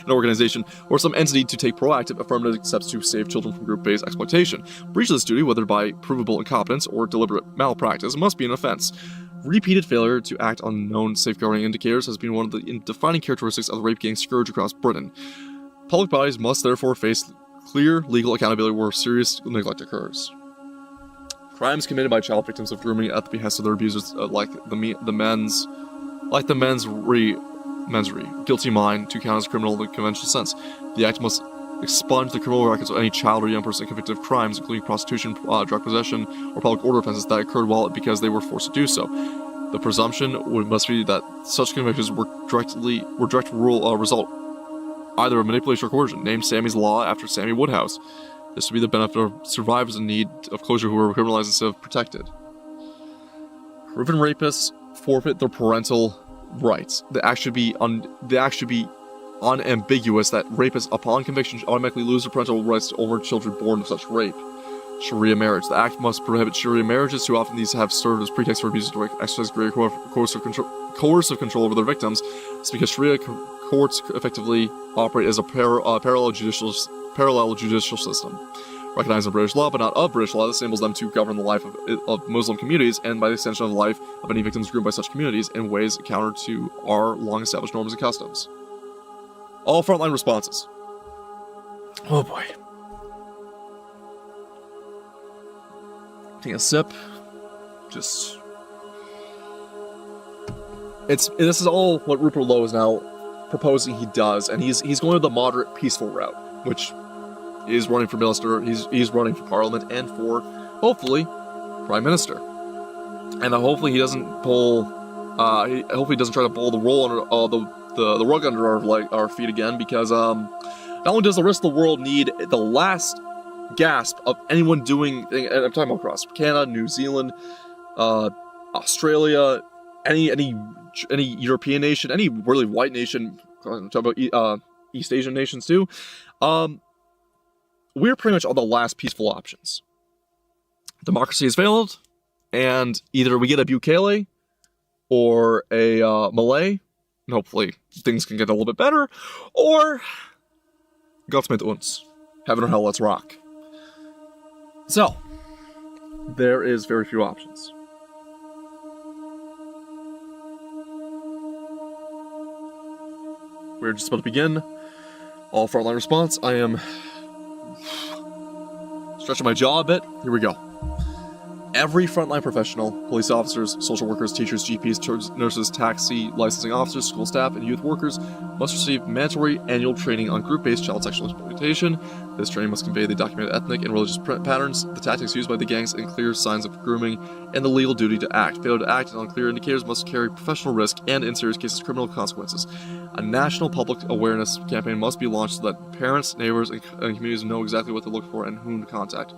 organization, or some entity, to take proactive affirmative steps to save children from group-based exploitation. Breach of this duty, whether by provable incompetence or deliberate malpractice, must be an offense. Repeated failure to act on known safeguarding indicators has been one of the defining characteristics of the rape gang scourge across Britain. Public bodies must therefore face clear legal accountability where serious neglect occurs. Crimes committed by child victims of grooming at the behest of their abusers, like the mens rea, guilty mind, to count as criminal in the conventional sense. The Act must expunge the criminal records of any child or young person convicted of crimes, including prostitution, drug possession, or public order offenses that occurred because they were forced to do so. The presumption must be that such convictions were direct result either of manipulation or coercion. Named Sammy's Law after Sammy Woodhouse. This would be the benefit of survivors in need of closure who were criminalized instead of protected. Proven rapists forfeit their parental rights. The act should be unambiguous that rapists, upon conviction, should automatically lose their parental rights over children born of such rape. Sharia marriage. The Act must prohibit Sharia marriages. Too often these have served as pretext for abusers to exercise greater coercive control over their victims. It's because Sharia courts effectively operate as a parallel judicial system. Recognized in British law, but not of British law, this enables them to govern the life of Muslim communities, and by the extension of the life of any victims groomed by such communities, in ways counter to our long-established norms and customs. All frontline responses. Oh boy. Taking a sip. Just this is all what Rupert Lowe is now proposing he does, and he's going to the moderate, peaceful route, which is running for minister. He's running for parliament and for hopefully prime minister, and hopefully he doesn't pull. Hopefully he doesn't try to pull the rug under our feet again, because not only does the rest of the world need the last gasp of anyone doing, and I'm talking about across Canada, New Zealand, Australia, any European nation, any really white nation, I'm talking about East Asian nations too, we're pretty much on the last peaceful options. Democracy has failed, and either we get a Bukele or a Malay, and hopefully things can get a little bit better, or Gott Mit Uns. Heaven or hell, let's rock. So, there is very few options. We're just about to begin. All frontline response. I am stretching my jaw a bit. Here we go. Every frontline professional, police officers, social workers, teachers, GPs, nurses, taxi licensing officers, school staff, and youth workers must receive mandatory annual training on group-based child sexual exploitation. This training must convey the documented ethnic and religious patterns, the tactics used by the gangs, and clear signs of grooming, and the legal duty to act. Failure to act and unclear indicators must carry professional risk and, in serious cases, criminal consequences. A national public awareness campaign must be launched so that parents, neighbors, and communities know exactly what to look for and whom to contact.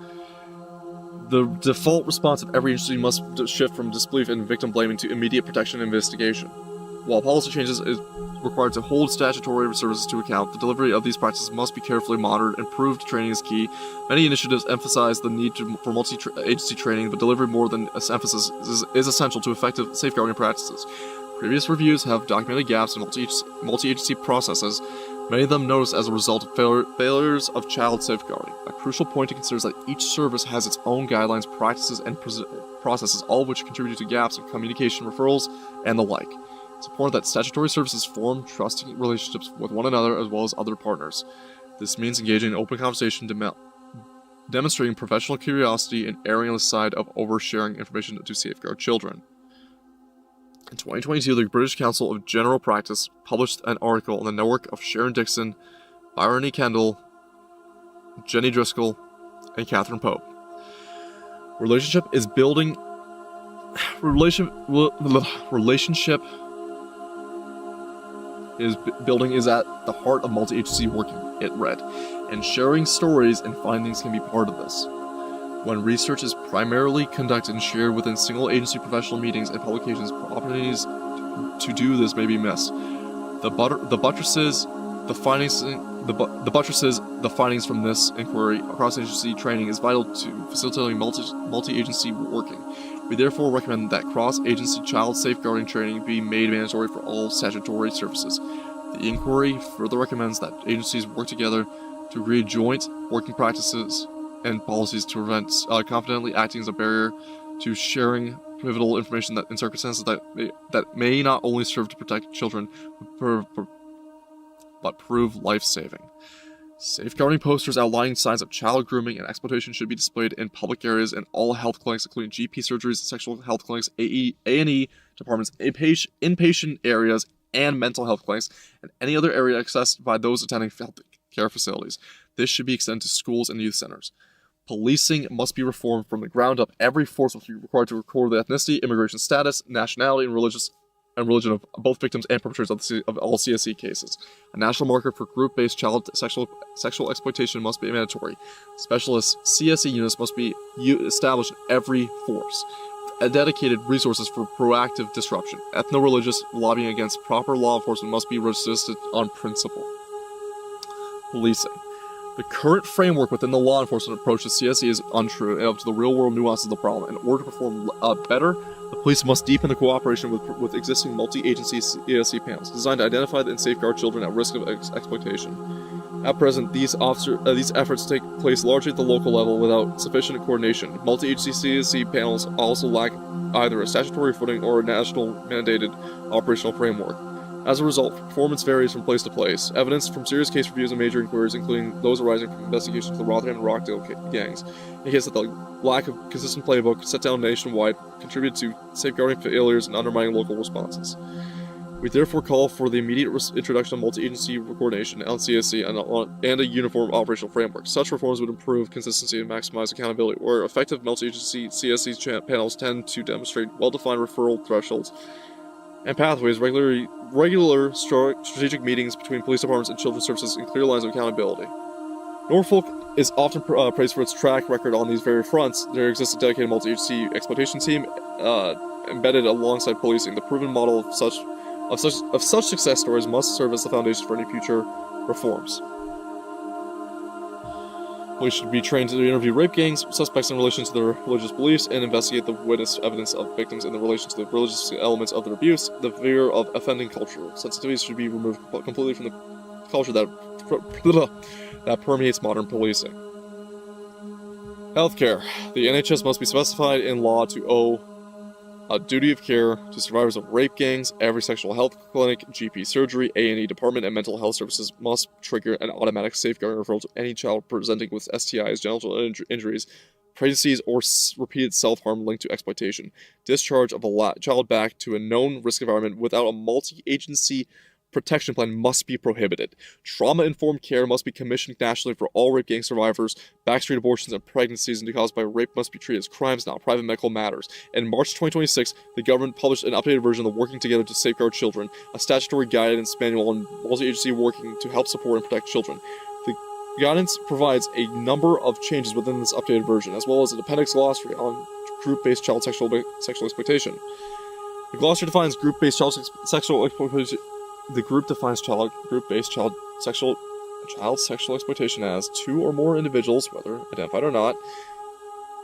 The default response of every agency must shift from disbelief and victim blaming to immediate protection and investigation. While policy changes is required to hold statutory services to account, the delivery of these practices must be carefully monitored, and improved training is key. Many initiatives emphasize the need for multi-agency training, but delivery more than emphasis is essential to effective safeguarding practices. Previous reviews have documented gaps in multi-agency processes, many of them noticed as a result of failures of child safeguarding. A crucial point to consider is that each service has its own guidelines, practices, and processes, all of which contribute to gaps in communication, referrals, and the like. It's important that statutory services form trusting relationships with one another as well as other partners. This means engaging in open conversation, demonstrating professional curiosity, and erring on the side of oversharing information to safeguard children. In 2022, the British Council of General Practice published an article on the network of Sharon Dixon, Byron E. Kendall, Jenny Driscoll, and Catherine Pope. Relationship is building. Relationship is at the heart of multi-agency working, it read, and sharing stories and findings can be part of this. When research is primarily conducted and shared within single-agency professional meetings and publications, opportunities to do this may be missed. The buttresses the findings from this inquiry across agency training is vital to facilitating multi-agency working. We therefore recommend that cross-agency child safeguarding training be made mandatory for all statutory services. The inquiry further recommends that agencies work together to agree joint working practices and policies to prevent confidently acting as a barrier to sharing pivotal information that in circumstances that may not only serve to protect children, but prove life-saving. Safeguarding posters outlining signs of child grooming and exploitation should be displayed in public areas and all health clinics, including GP surgeries, sexual health clinics, A&E departments, inpatient areas, and mental health clinics, and any other area accessed by those attending health care facilities. This should be extended to schools and youth centers. Policing must be reformed from the ground up. Every force will be required to record the ethnicity, immigration status, nationality, and religion of both victims and perpetrators of all CSE cases. A national marker for group-based child sexual exploitation must be mandatory. Specialist CSE units must be established in every force. Dedicated resources for proactive disruption. Ethno-religious lobbying against proper law enforcement must be resisted on principle. Policing. The current framework within the law enforcement approach to CSE is untrue and up to the real-world nuances of the problem. In order to perform better, the police must deepen the cooperation with existing multi-agency CSE panels designed to identify and safeguard children at risk of exploitation. At present, these efforts take place largely at the local level without sufficient coordination. Multi-agency CSE panels also lack either a statutory footing or a national mandated operational framework. As a result, performance varies from place to place. Evidence from serious case reviews and major inquiries, including those arising from investigations of the Rotherham and Rockdale gangs, indicates that the lack of consistent playbook set down nationwide contributed to safeguarding failures and undermining local responses. We therefore call for the immediate introduction of multi-agency coordination, LCSC, and a uniform operational framework. Such reforms would improve consistency and maximize accountability, where effective multi-agency CSC panels tend to demonstrate well-defined referral thresholds and pathways, regular strategic meetings between police departments and children's services, and clear lines of accountability. Norfolk is often praised for its track record on these very fronts. There exists a dedicated multi-agency exploitation team embedded alongside policing. The proven model of such success stories must serve as the foundation for any future reforms. Police should be trained to interview rape gangs, suspects in relation to their religious beliefs, and investigate the witness evidence of victims in relation to the religious elements of their abuse. The fear of offending cultural sensitivities should be removed completely from the culture that permeates modern policing. Healthcare. The NHS must be specified in law to owe a duty of care to survivors of rape gangs. Every sexual health clinic, GP surgery, A&E department, and mental health services must trigger an automatic safeguarding referral to any child presenting with STIs, genital injuries, pregnancies, or repeated self-harm linked to exploitation. Discharge of a child back to a known risk environment without a multi-agency protection plan must be prohibited. Trauma-informed care must be commissioned nationally for all rape gang survivors. Backstreet abortions and pregnancies caused by rape must be treated as crimes, not private medical matters. In March 2026, the government published an updated version of Working Together to Safeguard Children, a statutory guidance manual on multi-agency working to help support and protect children. The guidance provides a number of changes within this updated version, as well as an appendix glossary on group-based child sexual exploitation. The glossary defines group-based child sexual exploitation. The group defines group-based child sexual exploitation as two or more individuals, whether identified or not,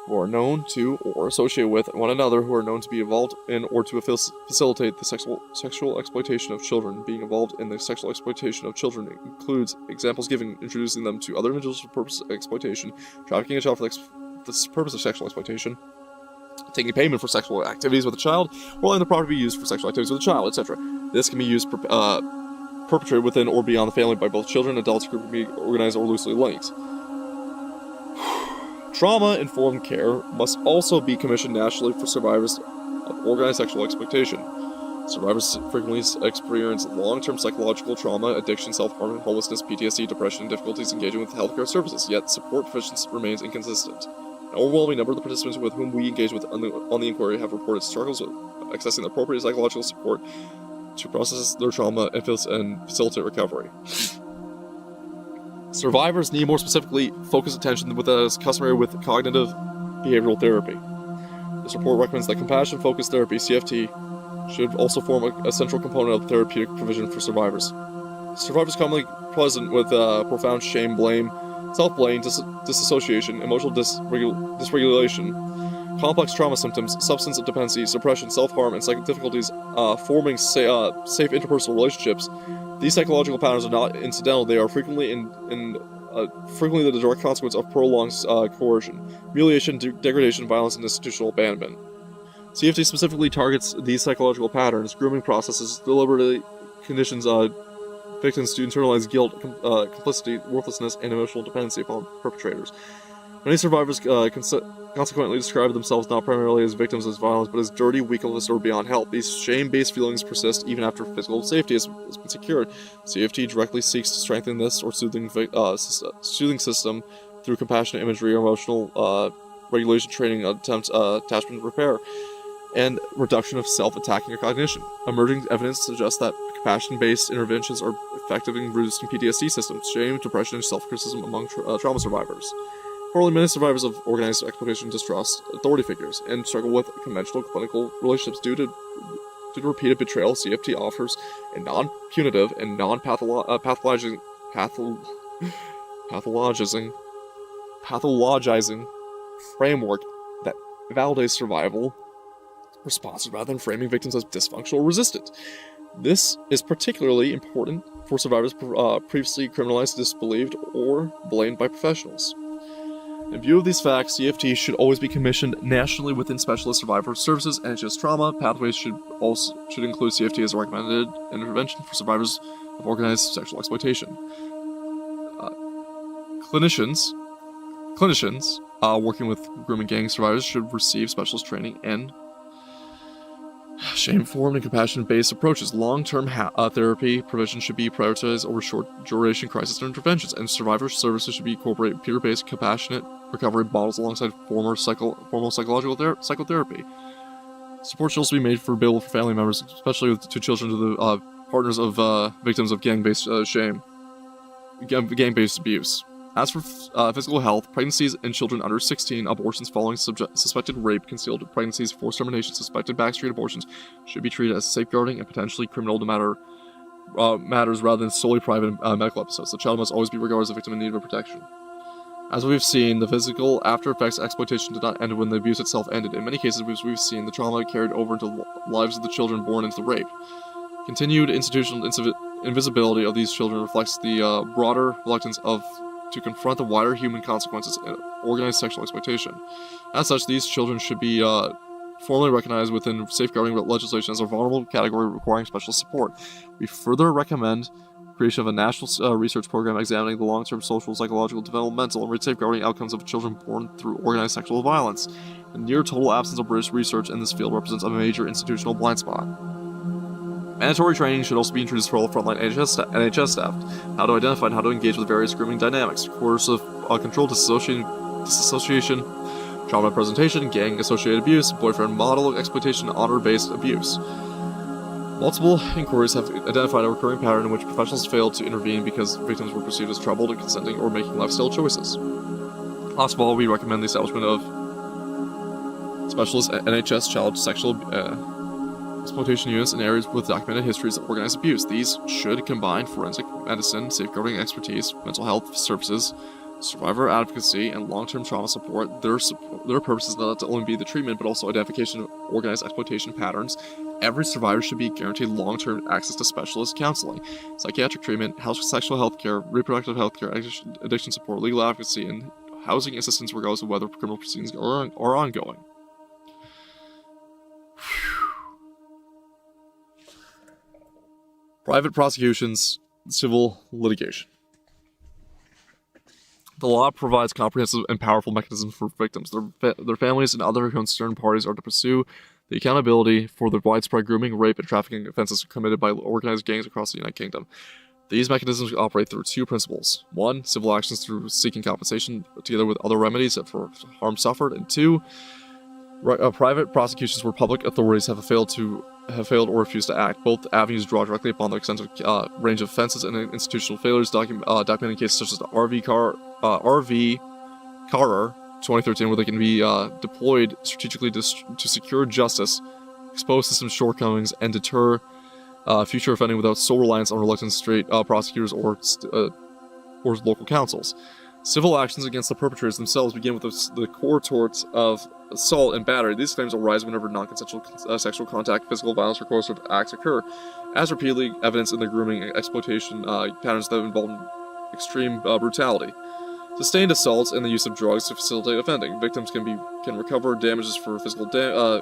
who are known to or associated with one another, who are known to be involved in or to facilitate the sexual exploitation of children. Being involved in the sexual exploitation of children includes examples given, introducing them to other individuals for the purpose of exploitation, trafficking a child for the purpose of sexual exploitation, taking payment for sexual activities with a child, or letting the property be used for sexual activities with a child, etc. This can be used perpetrated within or beyond the family by both children and adults who can be organized or loosely linked. Trauma-informed care must also be commissioned nationally for survivors of organized sexual exploitation. Survivors frequently experience long-term psychological trauma, addiction, self-harm, homelessness, PTSD, depression, and difficulties engaging with healthcare services, yet support proficiency remains inconsistent. An overwhelming number of the participants with whom we engage with on the inquiry have reported struggles with accessing the appropriate psychological support to process their trauma and facilitate recovery. Survivors need more specifically focused attention with as customary with cognitive behavioral therapy. This report recommends that compassion-focused therapy, CFT, should also form a central component of therapeutic provision for survivors. Survivors commonly present with profound shame, blame, self-blame, disassociation, emotional dysregulation, complex trauma symptoms, substance dependency, suppression, self-harm, and difficulties forming safe interpersonal relationships. These psychological patterns are not incidental. They are frequently frequently the direct consequence of prolonged coercion, humiliation, degradation, violence, and institutional abandonment. CFT specifically targets these psychological patterns. Grooming processes deliberately conditions victims to internalize guilt, complicity, worthlessness, and emotional dependency upon perpetrators. Many survivors consequently describe themselves not primarily as victims of violence, but as dirty, weakless, or beyond help. These shame-based feelings persist even after physical safety has been secured. CFT directly seeks to strengthen this or soothing system through compassionate imagery, emotional regulation training, attachment repair, and reduction of self-attacking or cognition. Emerging evidence suggests that compassion-based interventions are effective in reducing PTSD systems, shame, depression, and self-criticism among trauma survivors. Currently, many survivors of organized exploitation distrust authority figures and struggle with conventional clinical relationships due to repeated betrayal. CFT offers a non-punitive and non-pathologizing framework that validates survival responses rather than framing victims as dysfunctional or resistant. This is particularly important for survivors previously criminalized, disbelieved, or blamed by professionals. In view of these facts, CFT should always be commissioned nationally within specialist survivor services. NHS trauma pathways should include CFT as a recommended intervention for survivors of organized sexual exploitation. Clinicians working with grooming gang survivors should receive specialist training and Shame-informed and compassion-based approaches. Long-term therapy provision should be prioritized over short-duration crisis interventions, and survivor services should be incorporate peer-based, compassionate recovery models alongside formal psychological psychotherapy. Support should also be made available for family members, especially to children to the partners of victims of gang-based gang-based abuse. As for physical health, pregnancies in children under 16, abortions following suspected rape, concealed pregnancies, forced termination, suspected backstreet abortions should be treated as safeguarding and potentially criminal matters rather than solely private medical episodes. The child must always be regarded as a victim in need of protection. As we've seen, the physical after effects exploitation did not end when the abuse itself ended. In many cases, we've seen the trauma carried over into lives of the children born into the rape. Continued institutional invisibility of these children reflects the broader reluctance to confront the wider human consequences of organized sexual exploitation. As such, these children should be formally recognized within safeguarding legislation as a vulnerable category requiring special support. We further recommend creation of a national research program examining the long-term social, psychological, developmental, and safeguarding outcomes of children born through organized sexual violence. The near total absence of British research in this field represents a major institutional blind spot. Mandatory training should also be introduced for all frontline NHS staff. How to identify and how to engage with various grooming dynamics, coercive control, disassociation, trauma presentation, gang-associated abuse, boyfriend model exploitation, honor-based abuse. Multiple inquiries have identified a recurring pattern in which professionals failed to intervene because victims were perceived as troubled and consenting or making lifestyle choices. Last of all, we recommend the establishment of specialist NHS child sexual exploitation units in areas with documented histories of organized abuse. These should combine forensic medicine, safeguarding expertise, mental health services, survivor advocacy, and long-term trauma support. Their purpose is not to only be the treatment, but also identification of organized exploitation patterns. Every survivor should be guaranteed long-term access to specialist counseling, psychiatric treatment, sexual health care, reproductive health care, addiction support, legal advocacy, and housing assistance regardless of whether criminal proceedings are ongoing. Private prosecutions, civil litigation. The law provides comprehensive and powerful mechanisms for victims, their families, and other concerned parties are to pursue the accountability for the widespread grooming, rape, and trafficking offenses committed by organized gangs across the United Kingdom. These mechanisms operate through two principles. One, civil actions through seeking compensation together with other remedies for harm suffered, and two, private prosecutions where public authorities have failed or refused to act. Both avenues draw directly upon the extensive range of offenses and institutional failures, documenting cases such as the RV Carrer 2013, where they can be deployed strategically to secure justice, expose system shortcomings, and deter future offending without sole reliance on reluctant state prosecutors or local councils. Civil actions against the perpetrators themselves begin with the core torts of assault and battery. These claims arise whenever non-consensual sexual contact, physical violence, or coercive acts occur, as repeatedly evidenced in the grooming and exploitation patterns that involve extreme brutality. Sustained assaults and the use of drugs to facilitate offending. Victims can recover damages for physical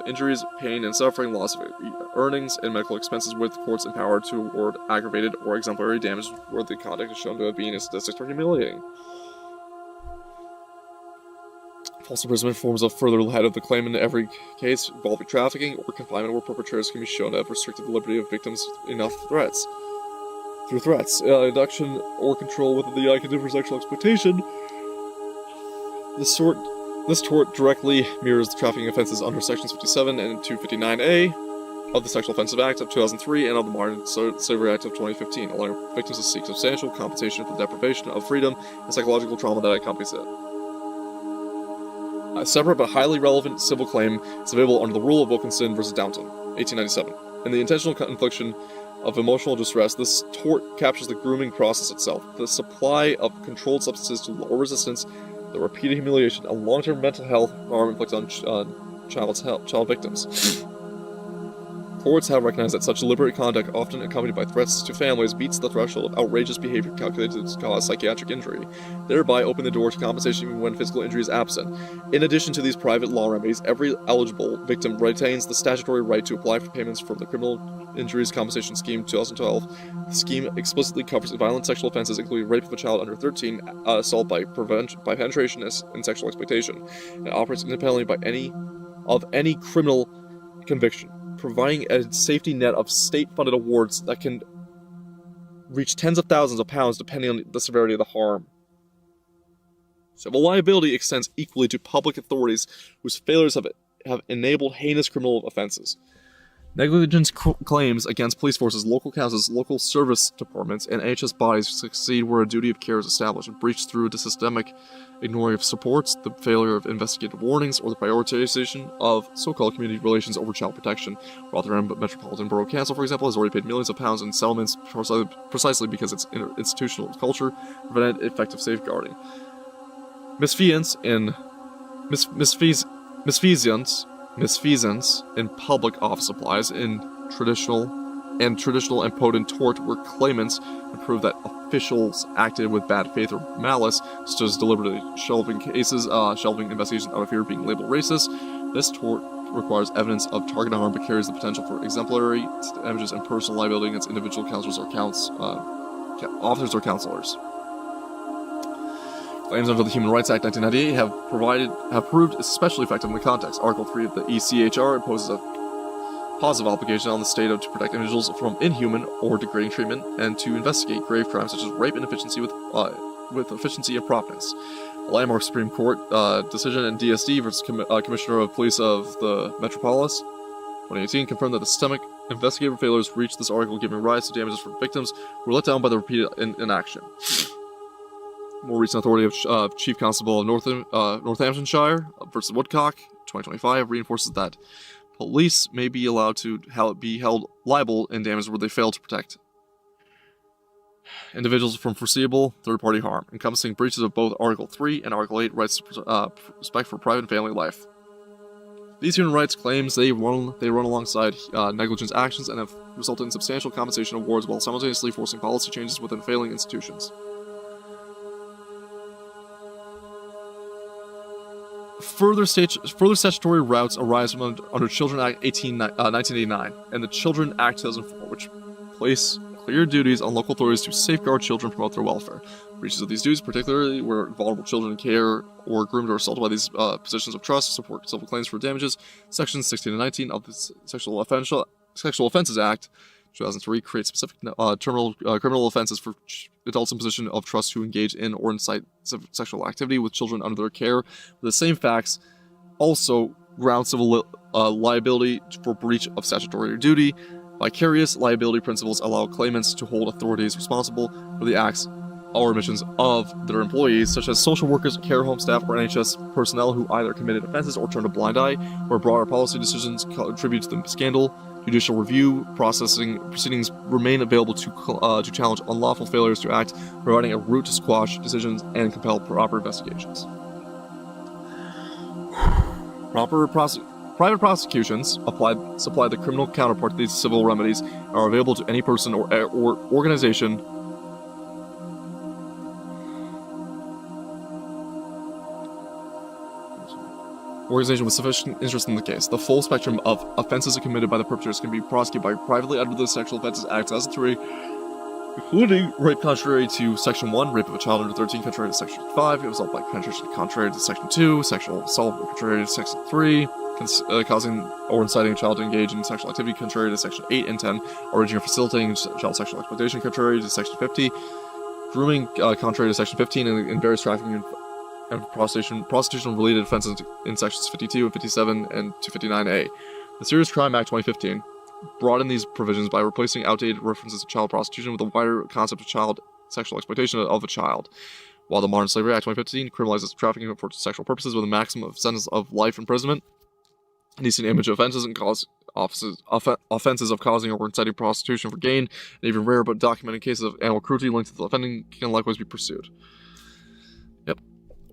injuries, pain and suffering, loss of earnings, and medical expenses, with courts empowered to award aggravated or exemplary damage where the conduct is shown to have been in statistics or humiliating. False imprisonment forms a further head of the claim in every case involving trafficking or confinement where perpetrators can be shown to have restricted the liberty of victims through threats, induction, or control within the condition for sexual exploitation. This tort directly mirrors the trafficking offenses under Sections 57 and 259A of the Sexual Offensive Act of 2003 and of the Modern Slavery Act of 2015, allowing victims to seek substantial compensation for the deprivation of freedom and psychological trauma that accompanies it. A separate but highly relevant civil claim is available under the rule of Wilkinson v. Downton, 1897. In the intentional infliction of emotional distress, this tort captures the grooming process itself, the supply of controlled substances to lower resistance, the repeated humiliation, and long-term mental health harm inflicted on child victims. Courts have recognized that such deliberate conduct, often accompanied by threats to families, beats the threshold of outrageous behavior calculated to cause psychiatric injury, thereby opening the door to compensation even when physical injury is absent. In addition to these private law remedies, every eligible victim retains the statutory right to apply for payments from the Criminal Injuries Compensation Scheme 2012. The scheme explicitly covers violent sexual offenses, including rape of a child under 13, assault by penetration, and sexual exploitation, and operates independently of any criminal conviction. providing a safety net of state-funded awards that can reach tens of thousands of pounds depending on the severity of the harm. Civil liability extends equally to public authorities whose failures have enabled heinous criminal offenses. Negligence claims against police forces, local councils, local service departments, and NHS bodies succeed where a duty of care is established and breached through the systemic ignoring of supports, the failure of investigative warnings, or the prioritization of so-called community relations over child protection. Rotherham Metropolitan Borough Council, for example, has already paid millions of pounds in settlements precisely because its institutional culture prevented effective safeguarding. Misfeasance in public office supplies in traditional and potent tort where claimants can prove that officials acted with bad faith or malice, such as deliberately shelving investigations out of fear of being labeled racist. This tort requires evidence of targeted harm but carries the potential for exemplary damages and personal liability against individual counselors or officers or counselors. Claims under the Human Rights Act 1998 have proved especially effective in the context. Article 3 of the ECHR imposes a positive obligation on the state to protect individuals from inhuman or degrading treatment and to investigate grave crimes such as rape and efficiency with efficiency and promptness. A landmark Supreme Court decision in DSD versus Commissioner of Police of the Metropolis 2018 confirmed that the systemic investigative failures reached this article, giving rise to damages for victims who were let down by the repeated inaction. More recent authority of Chief Constable of Northamptonshire versus Woodcock, 2025, reinforces that police may be allowed to be held liable in damages where they fail to protect individuals from foreseeable third-party harm, encompassing breaches of both Article 3 and Article 8 rights to respect for private and family life. These human rights claims they run alongside negligence actions and have resulted in substantial compensation awards while simultaneously forcing policy changes within failing institutions. Further statutory routes arise from under Children Act 1989 and the Children Act 2004, which place clear duties on local authorities to safeguard children and promote their welfare. Breaches of these duties, particularly where vulnerable children in care or groomed or assaulted by these positions of trust, support civil claims for damages. Sections 16 and 19 of the Sexual Offenses Act 2003 create specific criminal offenses for adults in position of trust who engage in or incite sexual activity with children under their care. The same facts also ground civil liability for breach of statutory duty. Vicarious liability principles allow claimants to hold authorities responsible for the acts or omissions of their employees, such as social workers, care home staff, or NHS personnel who either committed offenses or turned a blind eye, or broader policy decisions contribute to the scandal. Judicial review proceedings remain available to challenge unlawful failures to act, providing a route to squash decisions and compel proper investigations. Private prosecutions supply the criminal counterpart to these civil remedies and are available to any person or organization with sufficient interest in the case. The full spectrum of offenses committed by the perpetrators can be prosecuted privately under the Sexual Offenses Act 2003, including rape contrary to Section 1, rape of a child under 13 contrary to Section 5, assault by penetration contrary to Section 2, sexual assault contrary to Section 3, causing or inciting a child to engage in sexual activity contrary to Section 8 and 10, arranging or facilitating child sexual exploitation contrary to Section 50, grooming contrary to Section 15, and various trafficking and prostitution-related offenses in Sections 52 and 57 and 259A. The Serious Crime Act 2015 broadened these provisions by replacing outdated references to child prostitution with a wider concept of child sexual exploitation of a child, while the Modern Slavery Act 2015 criminalizes trafficking for sexual purposes with a maximum sentence of life imprisonment. Indecent image offenses and offenses of causing or inciting prostitution for gain, and even rare but documented cases of animal cruelty linked to the offending can likewise be pursued.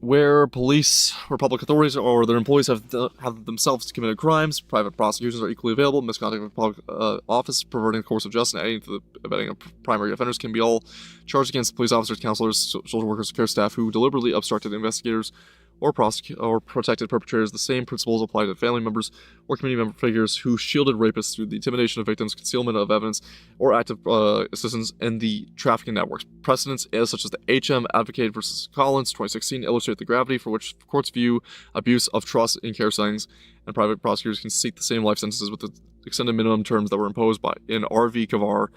Where public authorities or their employees have themselves committed crimes, private prosecutions are equally available. Misconduct of public office, perverting the course of justice, and aiding to the abetting of primary offenders can be all charged against police officers, counselors, social workers, care staff who deliberately obstructed investigators or protected perpetrators. The same principles apply to family members or community member figures who shielded rapists through the intimidation of victims, concealment of evidence, or active assistance in the trafficking networks. Precedents such as the HM Advocate versus Collins 2016 illustrate the gravity for which courts view abuse of trust in care settings, and private prosecutors can seek the same life sentences with the extended minimum terms that were imposed in RV Karar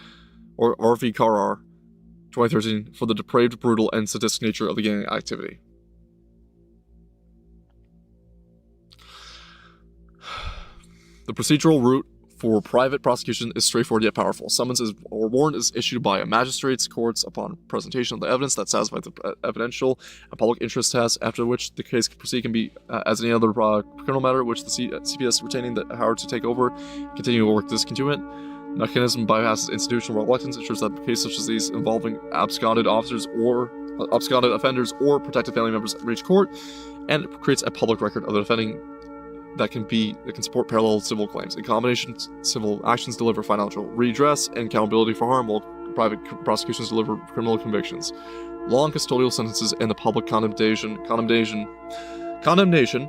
2013 for the depraved, brutal, and sadistic nature of the gang activity. The procedural route for private prosecution is straightforward yet powerful. Summons or warrant is issued by a magistrate's courts upon presentation of the evidence that satisfies the evidential and public interest test, after which the case can proceed can be as any other criminal matter, which the CPS retaining the power to take over, continue to work discontinuement. Mechanism bypasses institutional reluctance, ensures that cases such as these involving absconded offenders or protected family members reach court, and it creates a public record of the defending that can support parallel civil claims. In combination, civil actions deliver financial redress and accountability for harm, while private prosecutions deliver criminal convictions. Long custodial sentences and the public condemnation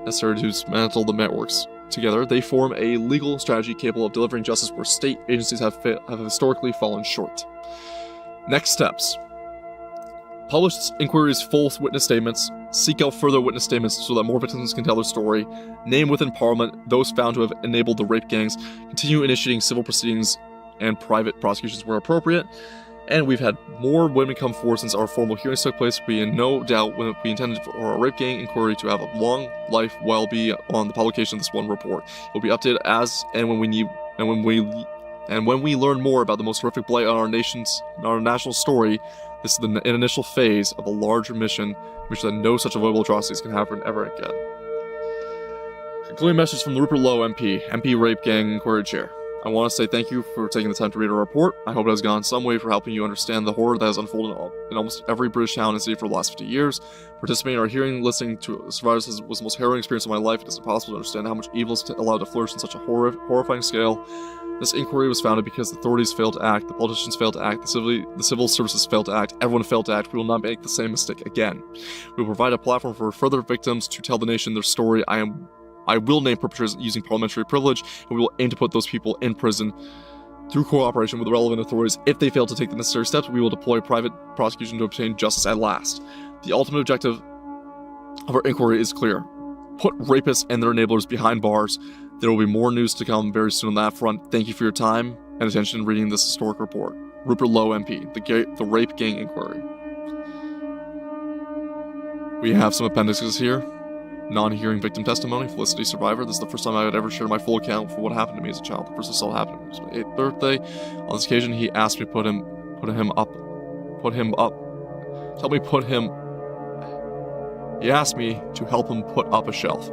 necessary to dismantle the networks. Together, they form a legal strategy capable of delivering justice where state agencies have historically fallen short. Next steps. Publish inquiries' full witness statements. Seek out further witness statements so that more victims can tell their story. Name within Parliament those found to have enabled the rape gangs. Continue initiating civil proceedings and private prosecutions where appropriate. And we've had more women come forward since our formal hearings took place. We in no doubt when we intended for our rape gang inquiry to have a long life while be on the publication of this one report. It will be updated as and when we need and when we learn more about the most horrific blight on our national story. This is an initial phase of a larger mission, which that no such avoidable atrocities can happen ever again. Concluding message from Rupert Lowe, MP Rape Gang Inquiry Chair. I want to say thank you for taking the time to read our report. I hope it has gone some way for helping you understand the horror that has unfolded in almost every British town and city for the last 50 years. Participating in our hearing, listening to survivors was the most harrowing experience of my life. It is impossible to understand how much evil is allowed to flourish on such a horrifying scale. This inquiry was founded because the authorities failed to act, the politicians failed to act, the civil services failed to act, everyone failed to act. We will not make the same mistake again. We will provide a platform for further victims to tell the nation their story. I will name perpetrators using parliamentary privilege, and we will aim to put those people in prison through cooperation with the relevant authorities. If they fail to take the necessary steps, we will deploy private prosecution to obtain justice at last. The ultimate objective of our inquiry is clear. Put rapists and their enablers behind bars. There will be more news to come very soon on that front. Thank you for your time and attention in reading this historic report. Rupert Lowe, MP, the Rape Gang Inquiry. We have some appendices here. Non-hearing victim testimony, Felicity survivor. This is the first time I had ever shared my full account for what happened to me as a child. The first I saw it happen was my 8th birthday. On this occasion, he asked me to put him up. He asked me to help him put up a shelf.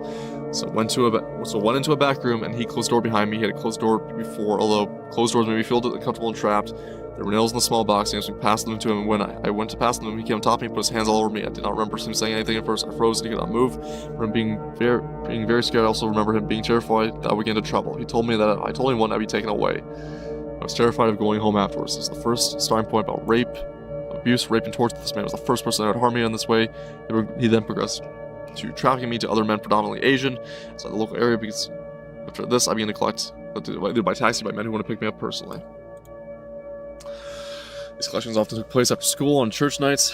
So went into a back room, and he closed the door behind me. He had a closed door before, although closed doors made me feel uncomfortable and trapped. There were nails in the small box. He asked me to pass them to him, and when I went to pass them, he came on top of me, put his hands all over me. I did not remember him saying anything at first. I froze and he could not move. I remember being very scared. I also remember him being terrified that I would get into trouble. He told me that I told anyone I'd be taken away. I was terrified of going home afterwards. This is the first starting point about rape, abuse, rape, and torture. This man was the first person that would harm me in this way. He then progressed to trafficking me to other men, predominantly Asian, inside the local area, because after this, I began to collect, either by taxi, by men who want to pick me up personally. These collections often took place after school, on church nights,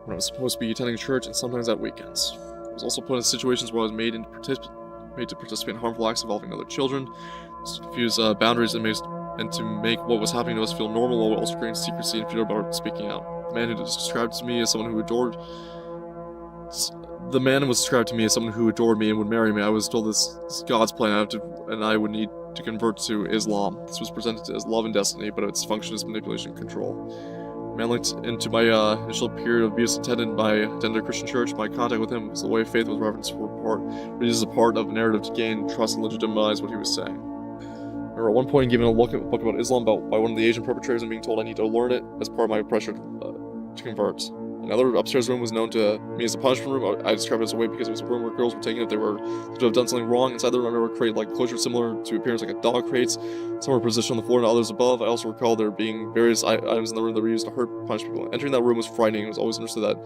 when I was supposed to be attending church, and sometimes at weekends. I was also put in situations where I was made to participate in harmful acts involving other children, to confuse boundaries and to make what was happening to us feel normal, while also creating secrecy and fear about speaking out. The man was described to me as someone who adored me and would marry me. I was told this is God's plan, and I would need to convert to Islam. This was presented as love and destiny, but its function is manipulation and control. The man linked into my initial period of abuse attended a Christian church. My contact with him was the way of faith with reverence for it is a part of a narrative to gain trust and legitimize what he was saying. I remember at one point given a book about Islam by one of the Asian perpetrators and being told I need to learn it as part of my pressure to convert. Another upstairs room was known to me as a punishment room. I described it as a way because it was a room where girls were taken if they were to have done something wrong. Inside the room, I remember crate like closure similar to appearance like a dog crates. Some were positioned on the floor and others above. I also recall there being various items in the room that were used to hurt, punish people. Entering that room was frightening. I was always understood that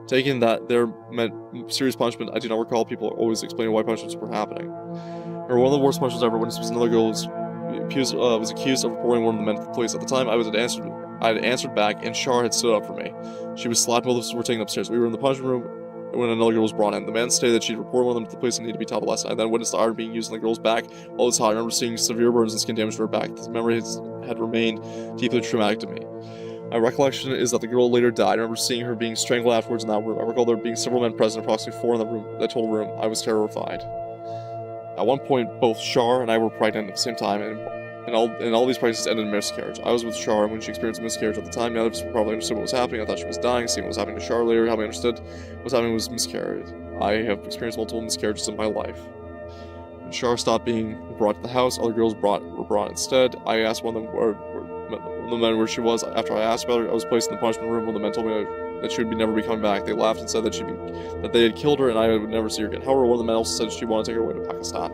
taking that there meant serious punishment. I do not recall people always explaining why punishments were happening. Or one of the worst punishments I ever witnessed was another girl was accused of reporting one of the men to the police. At the time, I had answered back, and Shar had stood up for me. She was slapped while this were taken upstairs. We were in the punishment room. when another girl was brought in. The man stated that she'd reported one of them to the police and needed to be taught a lesson. I then witnessed the iron being used on the girl's back while it was hot. I remember seeing severe burns and skin damage to her back. This memory had remained deeply traumatic to me. My recollection is that the girl later died. I remember seeing her being strangled afterwards in that room. I recall there being several men present, approximately 4 in that total room. I was terrified. At one point, both Shar and I were pregnant at the same time, and all these pregnancies ended in miscarriage. I was with Shar when she experienced a miscarriage at the time. Now I probably understood what was happening. I thought she was dying. Seeing what was happening to Shar later, how I understood what was happening was miscarriage. I have experienced multiple miscarriages in my life. When Shar stopped being brought to the house, other girls were brought instead. I asked one of the men where she was. After I asked about her, I was placed in the punishment room. One of the men told me that she would never be coming back. They laughed and said that they had killed her and I would never see her again. However, one of the men also said she wanted to take her away to Pakistan.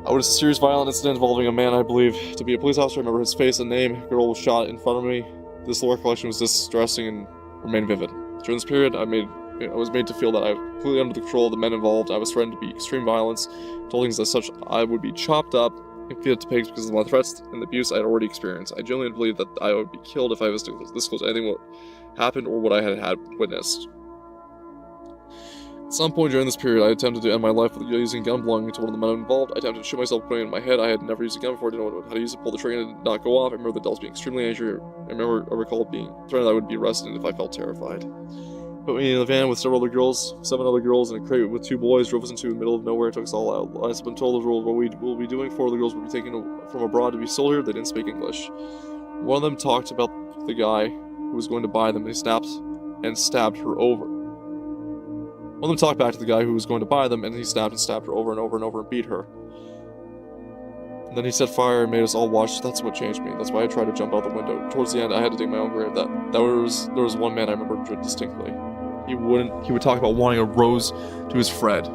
I witnessed a serious violent incident involving a man I believe to be a police officer. I remember his face and name. A girl was shot in front of me. This recollection was distressing and remained vivid. During this period, I was made to feel that I was completely under the control of the men involved. I was threatened to be extreme violence, told things as such I would be chopped up and fed to pigs because of my threats and the abuse I had already experienced. I genuinely believed that I would be killed if I was to disclose anything what happened or what I had witnessed. At some point during this period, I attempted to end my life with using a gun belonging to one of the men involved. I attempted to shoot myself putting it in my head. I had never used a gun before, didn't know how to use it, pulled the trigger and it did not go off. I remember the adults being extremely angry. I recall being threatened I would be arrested if I felt terrified. Put me in a van with seven other girls, and a crate with 2 boys, drove us into the middle of nowhere, took us all out. I have been told the rules what we will be doing. 4 of the girls will be taken from abroad to be sold here. They didn't speak English. One of them talked about the guy who was going to buy them, and he snapped and stabbed her over. One of them talked back to the guy who was going to buy them, and he snapped and stabbed her over and over and over and beat her. And then he set fire and made us all watch. That's what changed me. That's why I tried to jump out the window. Towards the end, I had to dig my own grave. There was one man I remember distinctly. He would talk about wanting a rose to his Fred. He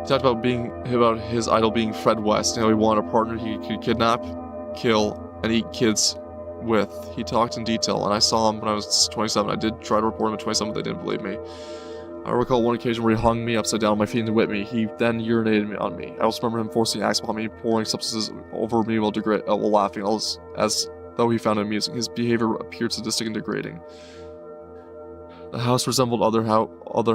talked about his idol being Fred West, and how he wanted a partner he could kidnap, kill, and eat kids with. He talked in detail, and I saw him when I was 27. I did try to report him at 27, but they didn't believe me. I recall one occasion where he hung me upside down on my feet and whipped me. He then urinated on me. I also remember him forcing acts upon me, pouring substances over me while laughing, as though he found it amusing. His behavior appeared sadistic and degrading. The house resembled other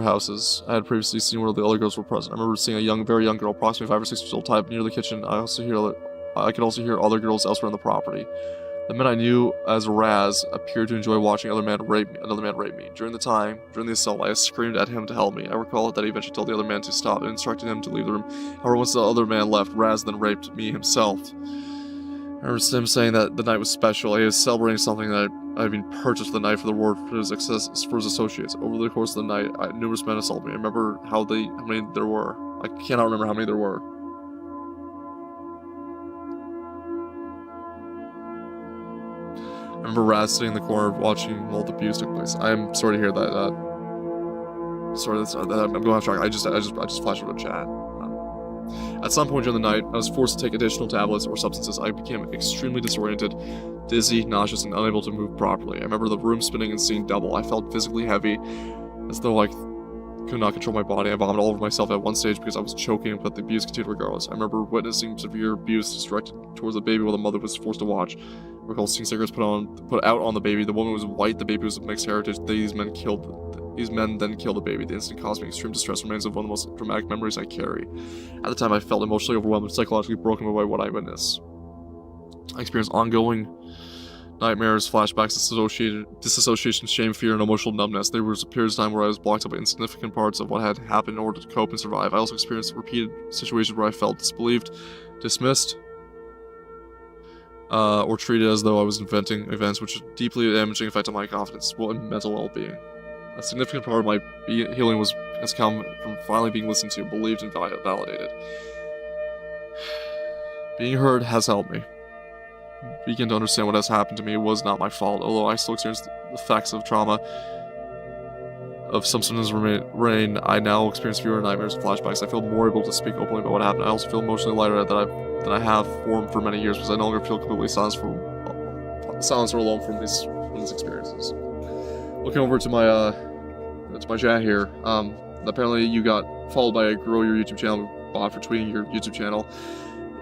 houses I had previously seen where the other girls were present. I remember seeing a very young girl, approximately 5 or 6 years old, tied up near the kitchen. I could also hear other girls elsewhere on the property. The men I knew as Raz appeared to enjoy watching another man rape me. During the assault, I screamed at him to help me. I recall that he eventually told the other man to stop and instructed him to leave the room. However, once the other man left, Raz then raped me himself. I remember him saying that the night was special. He was celebrating something that I had been purchased the night for the reward for his associates. Over the course of the night, numerous men assaulted me. I remember how many there were. I cannot remember how many there were. I remember Raz sitting in the corner watching while the abuse took place. I am sorry to hear that. I'm going off track. I just flashed over the chat. At some point during the night, I was forced to take additional tablets or substances. I became extremely disoriented, dizzy, nauseous, and unable to move properly. I remember the room spinning and seeing double. I felt physically heavy, as though I could not control my body. I vomited all over myself at one stage because I was choking, but the abuse continued regardless. I remember witnessing severe abuse directed towards the baby while the mother was forced to watch. I recall seeing cigarettes put out on the baby. The woman was white, the baby was of mixed heritage. These men then killed the baby. The incident caused me extreme distress and remains one of the most traumatic memories I carry. At the time, I felt emotionally overwhelmed and psychologically broken by what I witnessed. I experienced ongoing nightmares, flashbacks, disassociation, shame, fear, and emotional numbness. There was a period of time where I was blocked up by insignificant parts of what had happened in order to cope and survive. I also experienced repeated situations where I felt disbelieved, dismissed, or treated as though I was inventing events which had deeply damaging effect on my confidence and mental well-being. A significant part of my healing has come from finally being listened to, believed, and validated. Being heard has helped me begin to understand what has happened to me. It was not my fault, although I still experience the effects of trauma of some symptoms remain. I now experience fewer nightmares and flashbacks. I feel more able to speak openly about what happened. I also feel emotionally lighter than I have for many years because I no longer feel completely silenced or alone from these experiences. Looking over to my chat here, apparently you got followed by a Grow Your YouTube Channel bot for tweeting your YouTube channel.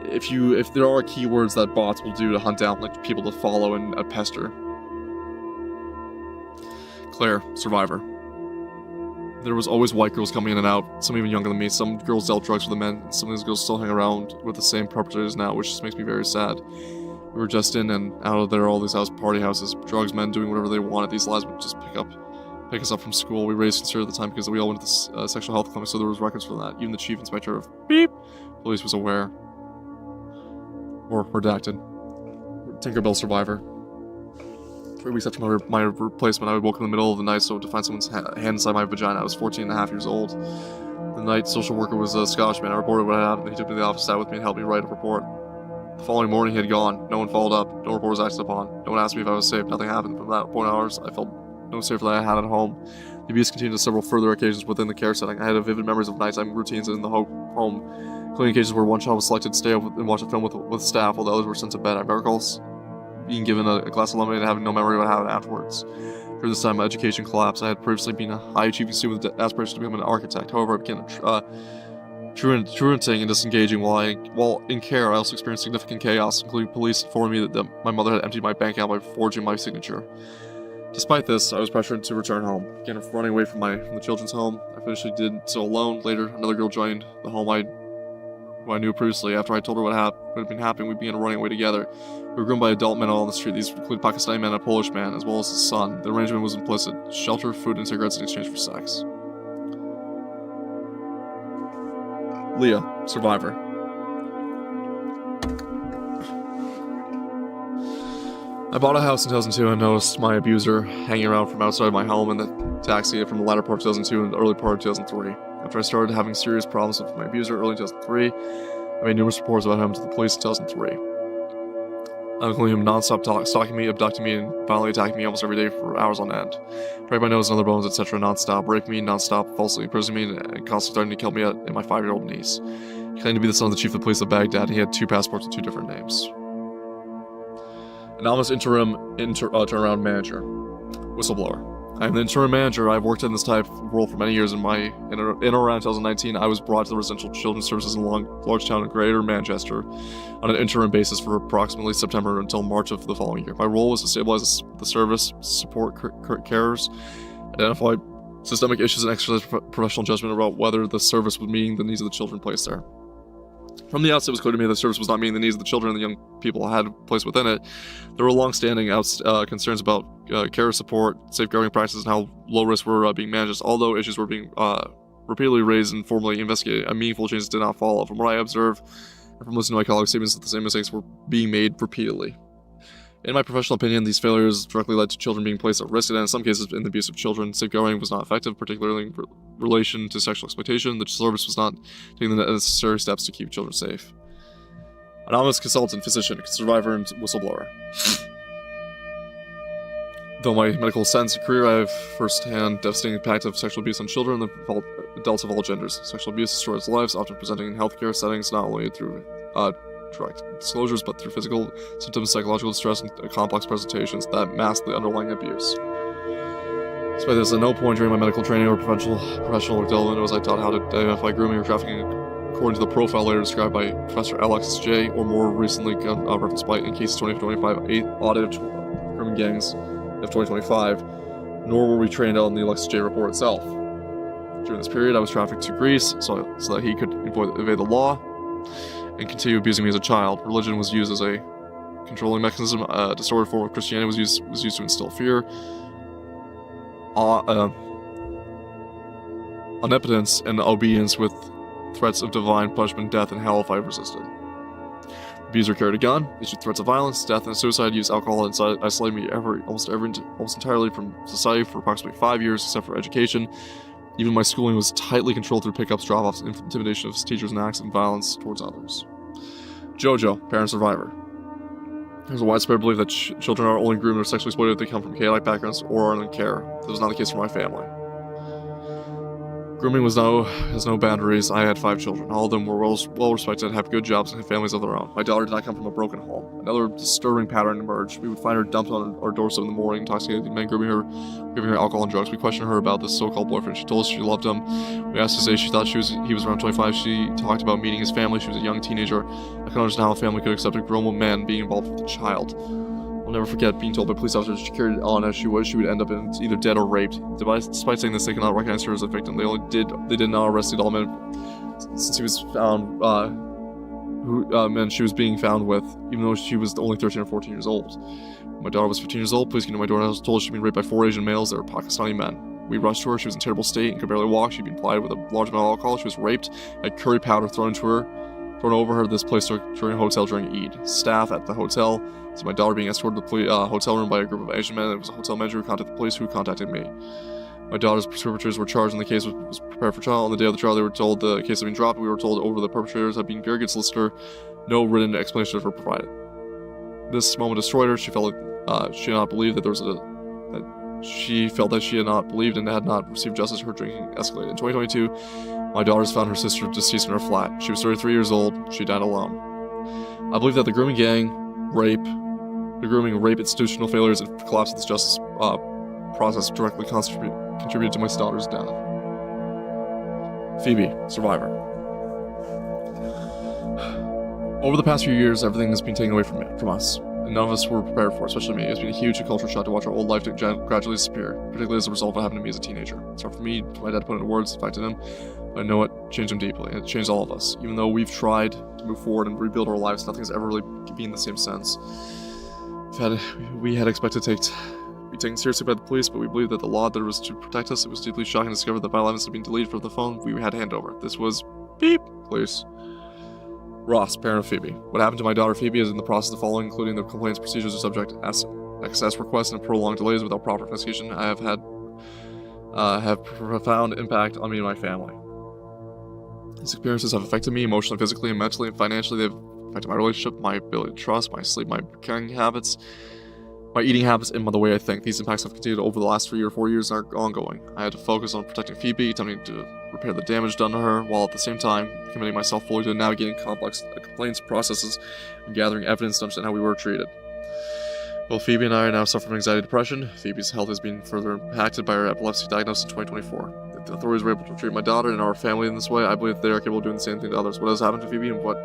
If there are keywords that bots will do to hunt down people to follow and pester. Claire, Survivor. There was always white girls coming in and out, some even younger than me. Some girls dealt drugs with the men, and some of these girls still hang around with the same perpetrators now, which just makes me very sad. We were just in and out of there, all these party houses, drugs, men doing whatever they wanted. These lies would just pick us up from school. We raised concern at the time because we all went to the sexual health clinic, so there was records for that. Even the chief inspector of police was aware. Or redacted. Tinkerbell survivor. 3 weeks after my replacement, I would woke in the middle of the night so to find someone's hand inside my vagina. I was 14 and a half years old. The night social worker was a Scottish man. I reported what had happened. He took me to the office, sat with me, and helped me write a report. The following morning, he had gone. No one followed up. No report was acted upon. No one asked me if I was safe. Nothing happened. From that point hours, I felt no safer than I had at home. The abuse continued on several further occasions within the care setting. I had vivid memories of nighttime routines in the home, including occasions where one child was selected to stay up and watch a film with staff while the others were sent to bed. I remember being given a glass of lemonade and having no memory of what happened afterwards. During this time, my education collapsed. I had previously been a high-achieving student with aspirations to become an architect. However, I began truanting and disengaging while in care. I also experienced significant chaos, including police informing me that my mother had emptied my bank account by forging my signature. Despite this, I was pressured to return home. Again, running away from the children's home. I eventually did so alone. Later, another girl joined the home who I knew previously. After I told her what had been happening, we began running away together. We were groomed by adult men all on the street. These include a Pakistani man and a Polish man, as well as his son. The arrangement was implicit: shelter, food, and cigarettes in exchange for sex. Leah, survivor. I bought a house in 2002 and noticed my abuser hanging around from outside my home in the taxi from the latter part of 2002 and the early part of 2003. After I started having serious problems with my abuser early in 2003, I made numerous reports about him to the police in 2003. Including him non-stop stalking me, abducting me, and violently attacking me almost every day for hours on end. Break my nose and other bones, etc. non-stop. Rape me non-stop, falsely imprisoning me, and constantly threatening to kill me and my 5-year-old niece. He claimed to be the son of the chief of the police of Baghdad. He had 2 passports with 2 different names. Anonymous turnaround manager. Whistleblower. I am the interim manager. I've worked in this type of role for many years. In around 2019, I was brought to the residential children's services in Lordstown and Greater Manchester on an interim basis for approximately September until March of the following year. My role was to stabilize the service, support carers, identify systemic issues, and exercise professional judgment about whether the service was meeting the needs of the children placed there. From the outset, it was clear to me that the service was not meeting the needs of the children and the young people I had placed within it. There were long-standing concerns about care support, safeguarding practices, and how low risks were being managed. Although issues were being repeatedly raised and formally investigated, meaningful changes did not follow. From what I observed, and from listening to my colleagues' statements, that the same mistakes were being made repeatedly. In my professional opinion, these failures directly led to children being placed at risk, and in some cases, in the abuse of children, safeguarding was not effective, particularly in relation to sexual exploitation. The service was not taking the necessary steps to keep children safe. Anonymous consultant, physician, survivor, and whistleblower. Though my medical science career, I have first-hand devastating impact of sexual abuse on children and adults of all genders. Sexual abuse destroys lives, often presenting in healthcare settings, not only through direct disclosures, but through physical symptoms, psychological distress, and complex presentations that mask the underlying abuse. Despite this, at no point during my medical training or professional development was I taught how to identify grooming or trafficking according to the profile later described by Professor Alex J., or more recently referenced by in Cases 2025, 8 audit of grooming gangs of 2025, nor were we trained out in the Alex J. report itself. During this period, I was trafficked to Greece so that he could evade the law and continue abusing me as a child. Religion was used as a controlling mechanism. A distorted form of Christianity was used to instill fear. Omnipotence and obedience with threats of divine punishment, death, and hell if I resisted. The abuser carried a gun, issued threats of violence, death, and suicide, used alcohol, and isolated me almost entirely from society for approximately 5 years, except for education. Even my schooling was tightly controlled through pickups, drop-offs, and intimidation of teachers, and acts of violence towards others. JoJo, parent survivor. There's a widespread belief that children are only groomed or sexually exploited if they come from chaotic backgrounds or are in care. This was not the case for my family. Grooming has no boundaries. I had 5 children. All of them were well respected, have good jobs, and have families of their own. My daughter did not come from a broken home. Another disturbing pattern emerged. We would find her dumped on our doorstep in the morning, intoxicated men giving her alcohol and drugs. We questioned her about this so-called boyfriend. She told us she loved him. We asked to say she thought he was around 25. She talked about meeting his family. She was a young teenager. I couldn't understand how a family could accept a grown man being involved with a child. I'll never forget being told by police officers she carried on as she was, she would end up in either dead or raped. Despite saying this, they could not recognize her as a victim. They did not arrest the adult man since he was found, men she was being found with, even though she was only 13 or 14 years old. When my daughter was 15 years old, police came to my door and I was told she'd been raped by 4 Asian males that were Pakistani men. We rushed to her. She was in a terrible state and could barely walk. She'd been plied with a large amount of alcohol. She was raped, had curry powder thrown over her at this place during a hotel during Eid. Staff at the hotel saw my daughter being escorted to the hotel room by a group of Asian men. It was a hotel manager who contacted the police, who contacted me. My daughter's perpetrators were charged and the case was prepared for trial. On the day of the trial, they were told the case had been dropped. We were told over the perpetrators had been very good solicitor. No written explanations were provided. This moment destroyed her. She felt like she had not believed she felt that she had not believed and had not received justice. Her drinking escalated. In 2022, my daughters found her sister deceased in her flat. She was 33 years old. She died alone. I believe that the grooming rape institutional failures and collapse of this justice process directly contributed to my daughter's death. Phoebe, survivor. Over the past few years, everything has been taken away from us, and none of us were prepared for it, especially me. It's been a huge cultural shock to watch our old life gradually disappear, particularly as a result of what happened to me as a teenager. It's hard for me, my dad, to put into words, it affected him, but I know it changed him deeply, and it changed all of us. Even though we've tried to move forward and rebuild our lives, nothing's ever really been the same sense. We had expected to be taken seriously by the police, but we believed that the law that was to protect us. It was deeply shocking to discover that violence had been deleted from the phone we had to hand over. This was beep, police. Ross, parent of Phoebe. What happened to my daughter Phoebe is in the process of following, including the complaints procedures are subject to access requests and prolonged delays without proper investigation. I have had profound impact on me and my family. These experiences have affected me emotionally, physically, and mentally, and financially. They've affected my relationship, my ability to trust, my sleep, my caring habits, my eating habits, and the way I think. These impacts have continued over the last 3 or 4 years and are ongoing. I had to focus on protecting Phoebe, attempting to repair the damage done to her, while at the same time committing myself fully to navigating complex complaints processes and gathering evidence to understand how we were treated. Both Phoebe and I are now suffering from anxiety and depression. Phoebe's health has been further impacted by her epilepsy diagnosis in 2024. If the authorities were able to treat my daughter and our family in this way, I believe they are capable of doing the same thing to others. What has happened to Phoebe and what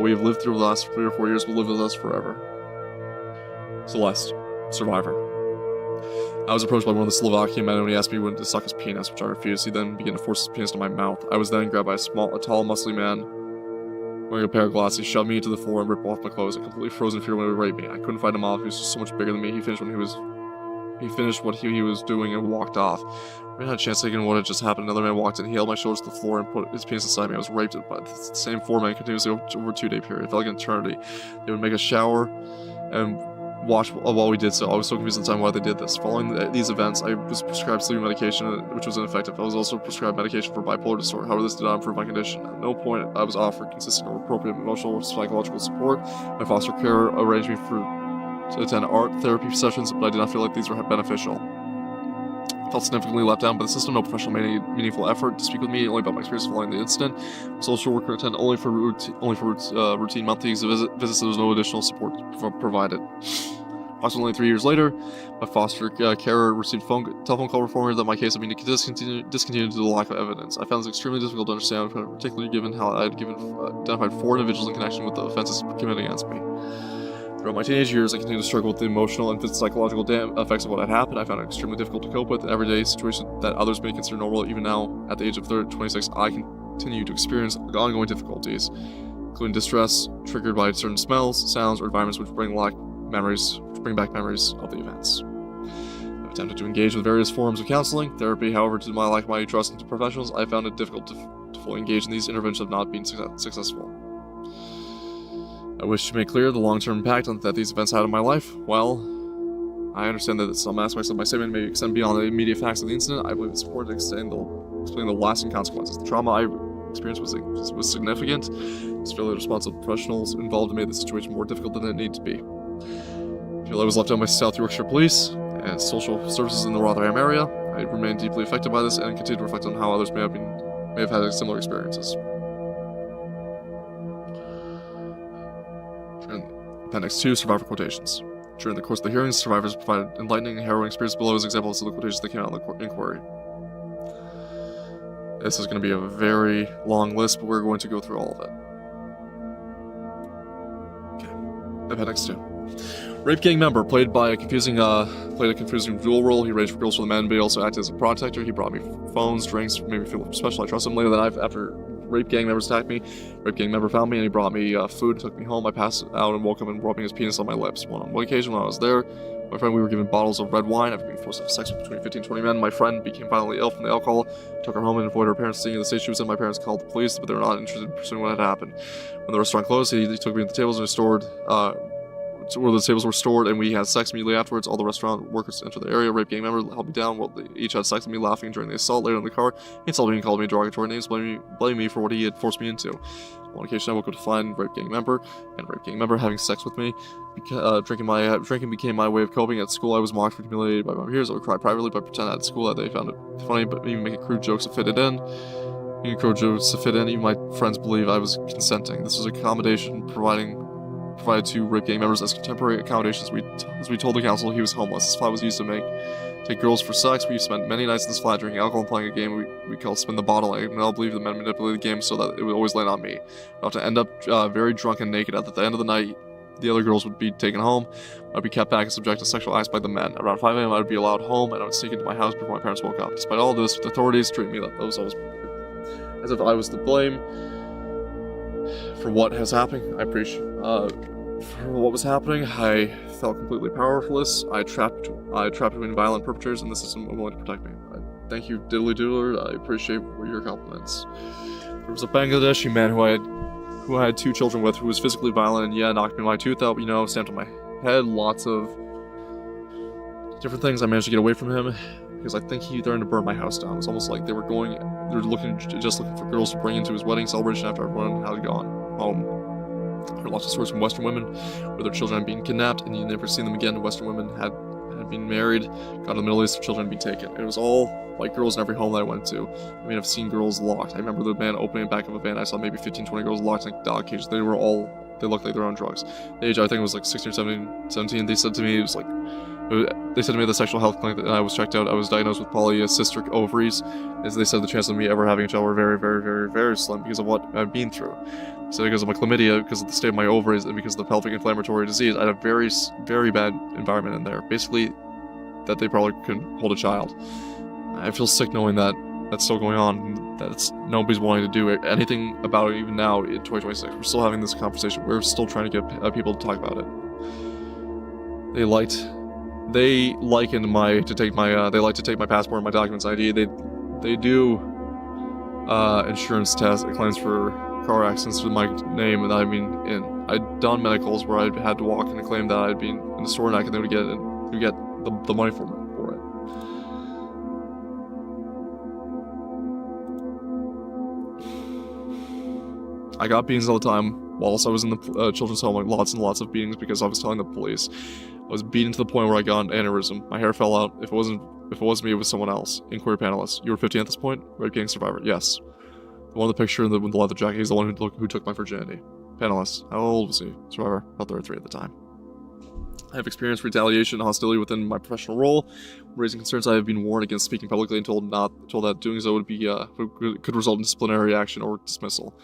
we have lived through the last 3 or 4 years will live with us forever. Celeste, survivor. I was approached by one of the Slovakian men when he asked me when to suck his penis, which I refused. He then began to force his penis into my mouth. I was then grabbed by a tall, muscly man wearing a pair of glasses. He shoved me to the floor and ripped off my clothes. I completely froze in fear when he would rape me. I couldn't fight him off. He was just so much bigger than me. He finished what he was doing and walked off. I had a chance to take in what had just happened. Another man walked in. He held my shoulders to the floor and put his penis inside me. I was raped by the same 4 men continuously over a 2-day period. It felt like an eternity. They would make a shower and watch while we did so. I was so confused at the time why they did this. Following these events, I was prescribed sleeping medication, which was ineffective. I was also prescribed medication for bipolar disorder. However, this did not improve my condition. At no point I was offered consistent or appropriate emotional or psychological support. My foster care arranged me to attend art therapy sessions, but I did not feel like these were beneficial. I felt significantly let down by the system. No professional made any meaningful effort to speak with me only about my experience following the incident. Social worker attended only for routine monthly visits. There was no additional support provided. Approximately 3 years later, my foster carer received telephone call informing her that my case had been discontinued due to the lack of evidence. I found this extremely difficult to understand, particularly given how I had identified 4 individuals in connection with the offenses committed against me. Throughout my teenage years, I continued to struggle with the emotional and psychological effects of what had happened. I found it extremely difficult to cope with in everyday situations that others may consider normal. Even now, at the age of 26, I continue to experience ongoing difficulties, including distress triggered by certain smells, sounds, or environments which bring back memories of the events. I've attempted to engage with various forms of counseling, therapy. However, to my lack of trust into professionals, I found it difficult to fully engage in these interventions have not been successful. I wish to make clear the long-term impact that these events had on my life. While I understand that some aspects of my statement may extend beyond the immediate facts of the incident, I believe it's important to explain the lasting consequences. The trauma I experienced was significant. This failure to responsible professionals involved made the situation more difficult than it needed to be. I feel I was left out by South Yorkshire Police and social services in the Rotherham area. I remain deeply affected by this and continue to reflect on how others may have had similar experiences. Appendix 2, Survivor Quotations. During the course of the hearings, survivors provided enlightening and harrowing experiences below as examples of the quotations that came out in the inquiry. This is going to be a very long list, but we're going to go through all of it. Okay. Appendix 2. Rape gang member, played a confusing dual role. He arranged for girls for the men, but he also acted as a protector. He brought me phones, drinks, made me feel special. I trusted him. Later that night, after rape gang members attacked me, rape gang member found me and he brought me food, took me home. I passed out and woke up and rubbing his penis on my lips. On one occasion when I was there, my friend, we were given bottles of red wine after being forced to have sex with between 15 and 20 men. My friend became violently ill from the alcohol, took her home and avoided her parents seeing the state she was in. My parents called the police, but they were not interested in pursuing what had happened. When the restaurant closed, he took me to the tables and restored where the tables were stored, and we had sex immediately afterwards. All the restaurant workers entered the area. Rape gang member held me down while they each had sex with me, laughing during the assault. Later in the car, he insulted me and called me derogatory names, blaming me for what he had forced me into. On one occasion, I woke up to find rape gang member having sex with me. Drinking became my way of coping. At school, I was mocked and humiliated by my peers. I would cry privately, but pretend at school that they found it funny, but even making crude jokes to fit it in. Even my friends believe I was consenting. This was accommodation provided to rape gang members as contemporary accommodations. As we told the council, he was homeless. This flat was used to take girls for sex. We spent many nights in this flat drinking alcohol and playing a game we called Spin the Bottle. I now believe the men manipulated the game so that it would always land on me. I'd have to end up very drunk and naked. At the end of the night, the other girls would be taken home. I'd be kept back and subject to sexual acts by the men. Around 5 a.m. I would be allowed home, and I would sneak into my house before my parents woke up. Despite all this, the authorities treated me like as if I was to blame for what has happened. For what was happening, I felt completely powerless. I trapped between violent perpetrators, and the system was willing to protect me. Thank you, Diddly Doodler. I appreciate your compliments. There was a Bangladeshi man who I had 2 children with, who was physically violent, and knocked me my tooth out, stamped on my head, lots of different things. I managed to get away from him because I think he threatened to burn my house down. It was almost like they were looking for girls to bring into his wedding celebration after everyone had gone home. I heard lots of stories from Western women where their children had been kidnapped and you never seen them again. Western women had been married, got to the Middle East, their children had been taken. It was all like girls in every home that I went to. I mean, I've seen girls locked. I remember the man opening the back of a van. I saw maybe 15, 20 girls locked in like dog cages. They looked like they were on drugs. The age, I think it was like 16 or 17. They said to me, they said to me at the sexual health clinic that I was checked out, I was diagnosed with polycystic ovaries. As they said, the chances of me ever having a child were very, very, very, very slim because of what I've been through. So because of my chlamydia, because of the state of my ovaries, and because of the pelvic inflammatory disease, I had a very, very bad environment in there. Basically, that they probably couldn't hold a child. I feel sick knowing that that's still going on, that nobody's wanting to do anything about it even now in 2026. We're still having this conversation. We're still trying to get people to talk about it. They like to take my passport and my documents ID. They do insurance claims for car accidents with my name and that I've been in. I'd done medicals where I had to walk in and claim that I'd been in the store and they would get the money for it. I got beatings all the time whilst I was in the children's home, like lots and lots of beatings because I was telling the police. I was beaten to the point where I got an aneurysm. My hair fell out. If it wasn't me, it was someone else. Inquiry panelist. You were 15 at this point? Rape gang survivor. Yes. The one in the picture with the leather jacket. He's the one who took my virginity. Panelist. How old was he? Survivor. About 33 at the time. I have experienced retaliation and hostility within my professional role. Raising concerns, I have been warned against speaking publicly and told that doing so could result in disciplinary action or dismissal.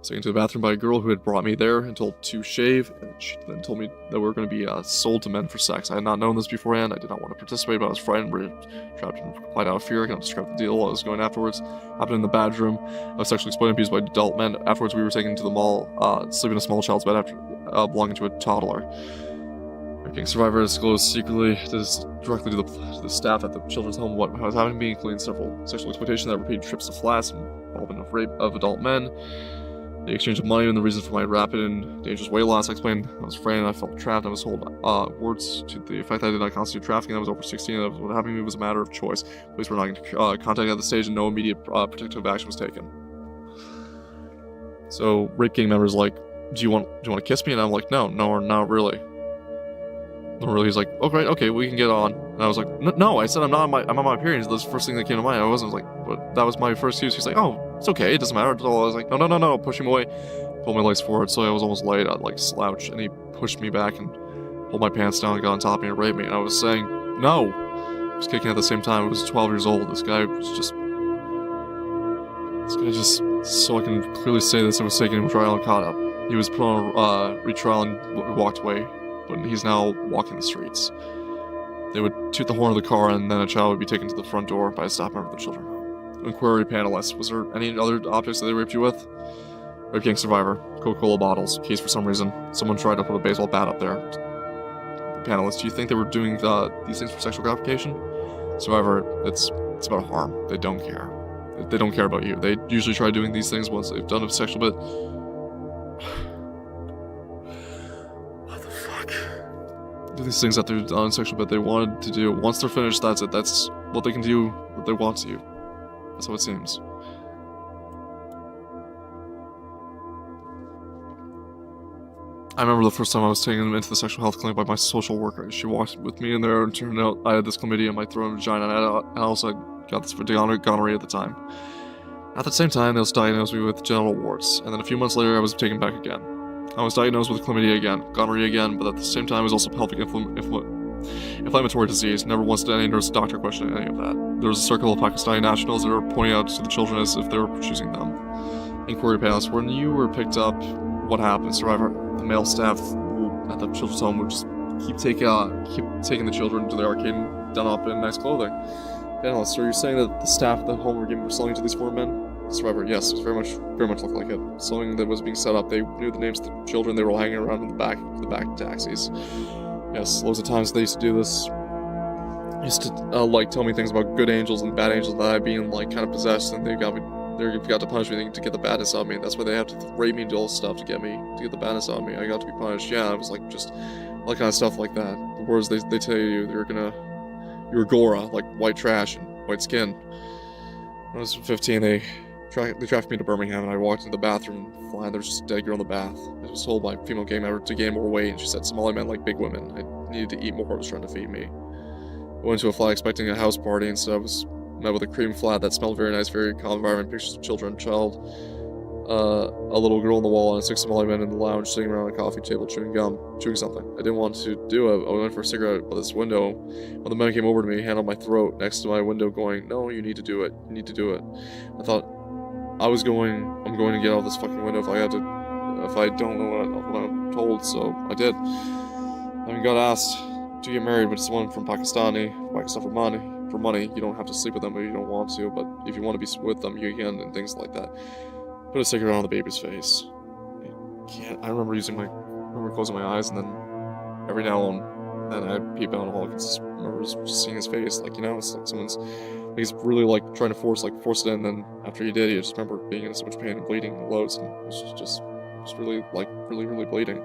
Taken to the bathroom by a girl who had brought me there and told to shave, and she then told me that we were going to be sold to men for sex. I had not known this beforehand. I did not want to participate, but I was frightened, trapped and complied out of fear. I cannot describe the deal I was going afterwards. Happened in the bedroom. I was sexually exploited and abused by adult men. Afterwards, we were taken to the mall, sleeping in a small child's bed after belonging to a toddler. King Survivor disclosed secretly directly to the staff at the children's home what was happening to me, including several sexual exploitation that repeated trips to flats, involvement of rape of adult men. The exchange of money and the reason for my rapid and dangerous weight loss. I explained I was frightened, I felt trapped, I was told words to the effect that I did not constitute trafficking, I was over 16, and what happened to me was a matter of choice. Police were not going to contact at the stage, and no immediate protective action was taken. So, rape gang members like, do you want to kiss me? And I'm like, no, not really. Not really. He's like, okay, we can get on. And I was like, no, I said I'm on my period. That's the first thing that came to mind. I was like, but that was my first excuse. He's like, oh, it's okay, it doesn't matter at all. I was like, no, push him away. Pulled my legs forward, so I was almost late. I'd like slouch, and he pushed me back and pulled my pants down and got on top of me and raped me. And I was saying, no. I was kicking at the same time. I was 12 years old. This guy just, so I can clearly say this, it was taken to trial and caught up. He was put on retrial and walked away but he's now walking the streets. They would toot the horn of the car, and then a child would be taken to the front door by a staff member of the children. Inquiry panelist, was there any other objects that they raped you with? Rape gang survivor, Coca-Cola bottles, case for some reason. Someone tried to put a baseball bat up there. Panelist, do you think they were doing these things for sexual gratification? Survivor, it's about harm. They don't care. They don't care about you. They usually try doing these things once they've done a sexual bit. What the fuck? Do these things that they've done a sexual bit they wanted to do. Once they're finished, that's it. That's what they can do, what they want to. That's how it seems. I remember the first time I was taken into the sexual health clinic by my social worker. She walked with me in there and turned out I had this chlamydia in my throat and vagina, and I also got this for gonorrhea at the time. At the same time, they also diagnosed me with genital warts, and then a few months later I was taken back again. I was diagnosed with chlamydia again, gonorrhea again, but at the same time it was also pelvic inflammatory disease. Never once did any nurse or doctor question any of that. There was a circle of Pakistani nationals that were pointing out to the children as if they were choosing them. Inquiry panelist, when you were picked up, what happened? Survivor, the male staff at the children's home would just keep taking the children to the arcade and done up in nice clothing. Panelist, so you're saying that the staff at the home were selling to these four men? Survivor, yes, it very much looked like it. Something that was being set up. They knew the names of the children. They were all hanging around in the back taxis. Yes, loads of times they used to do this. Used to like tell me things about good angels and bad angels, that I'd been like kind of possessed, and they got to punish me to get the badness out of me. That's why they have to rape me and do all this stuff to get the badness out of me. I got to be punished. Yeah, it was like just all kind of stuff like that. The words they tell you, you're Gora, like white trash and white skin. When I was 15, they trafficked me to Birmingham, and I walked into the bathroom and there was just a dead girl in the bath. I was told by a female gang member to gain more weight, and she said Somali men like big women. I needed to eat more. I was trying to feed me. I went to a flat expecting a house party, and so I was met with a cream flat that smelled very nice, very calm environment, pictures of children, a little girl on the wall, and 6 Somali men in the lounge sitting around a coffee table chewing something. I didn't want to do it. I went for a cigarette by this window. When the men came over to me, hand on my throat next to my window going, no, you need to do it. You need to do it. I thought, I'm going to get out of this fucking window if I don't know what I'm told, so I did. I mean, got asked to get married with someone from Pakistan for money. For money, you don't have to sleep with them if you don't want to, but if you want to be with them, you can, and things like that. Put a cigarette on the baby's face. I remember closing my eyes, and then every now and then I peep out, and all I can just remember just seeing his face, like, it's like he's really like trying to force it in, and then after he did, I just remember being in so much pain and bleeding and loads, and it was just really bleeding.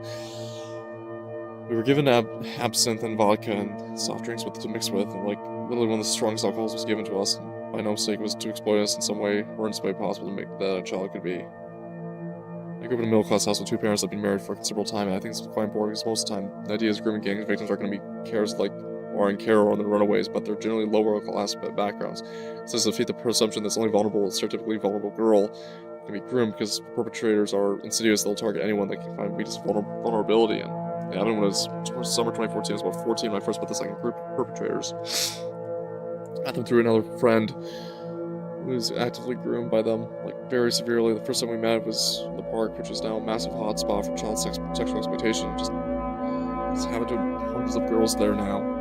We were given absinthe and vodka and soft drinks to mix with, and like literally one of the strongest alcohols was given to us, and my namesake was to exploit us in some way or in some way possible to make that a child could be. I grew up in a middle-class house with 2 parents that had been married for a considerable time, and I think it's quite important because most of the time the idea is grooming gang victims are going to be in care or on the runaways, but they're generally lower class backgrounds. So this defeats the presumption that's only stereotypically vulnerable girl can be groomed, because perpetrators are insidious. They'll target anyone that can find weakness vulnerability. And it happened when it was summer 2014. I was about 14 when I first met the second group of perpetrators. Met them through another friend who was actively groomed by them, like very severely. The first time we met was in the park, which is now a massive hotspot for child sexual exploitation. Just happened to hundreds of girls there now.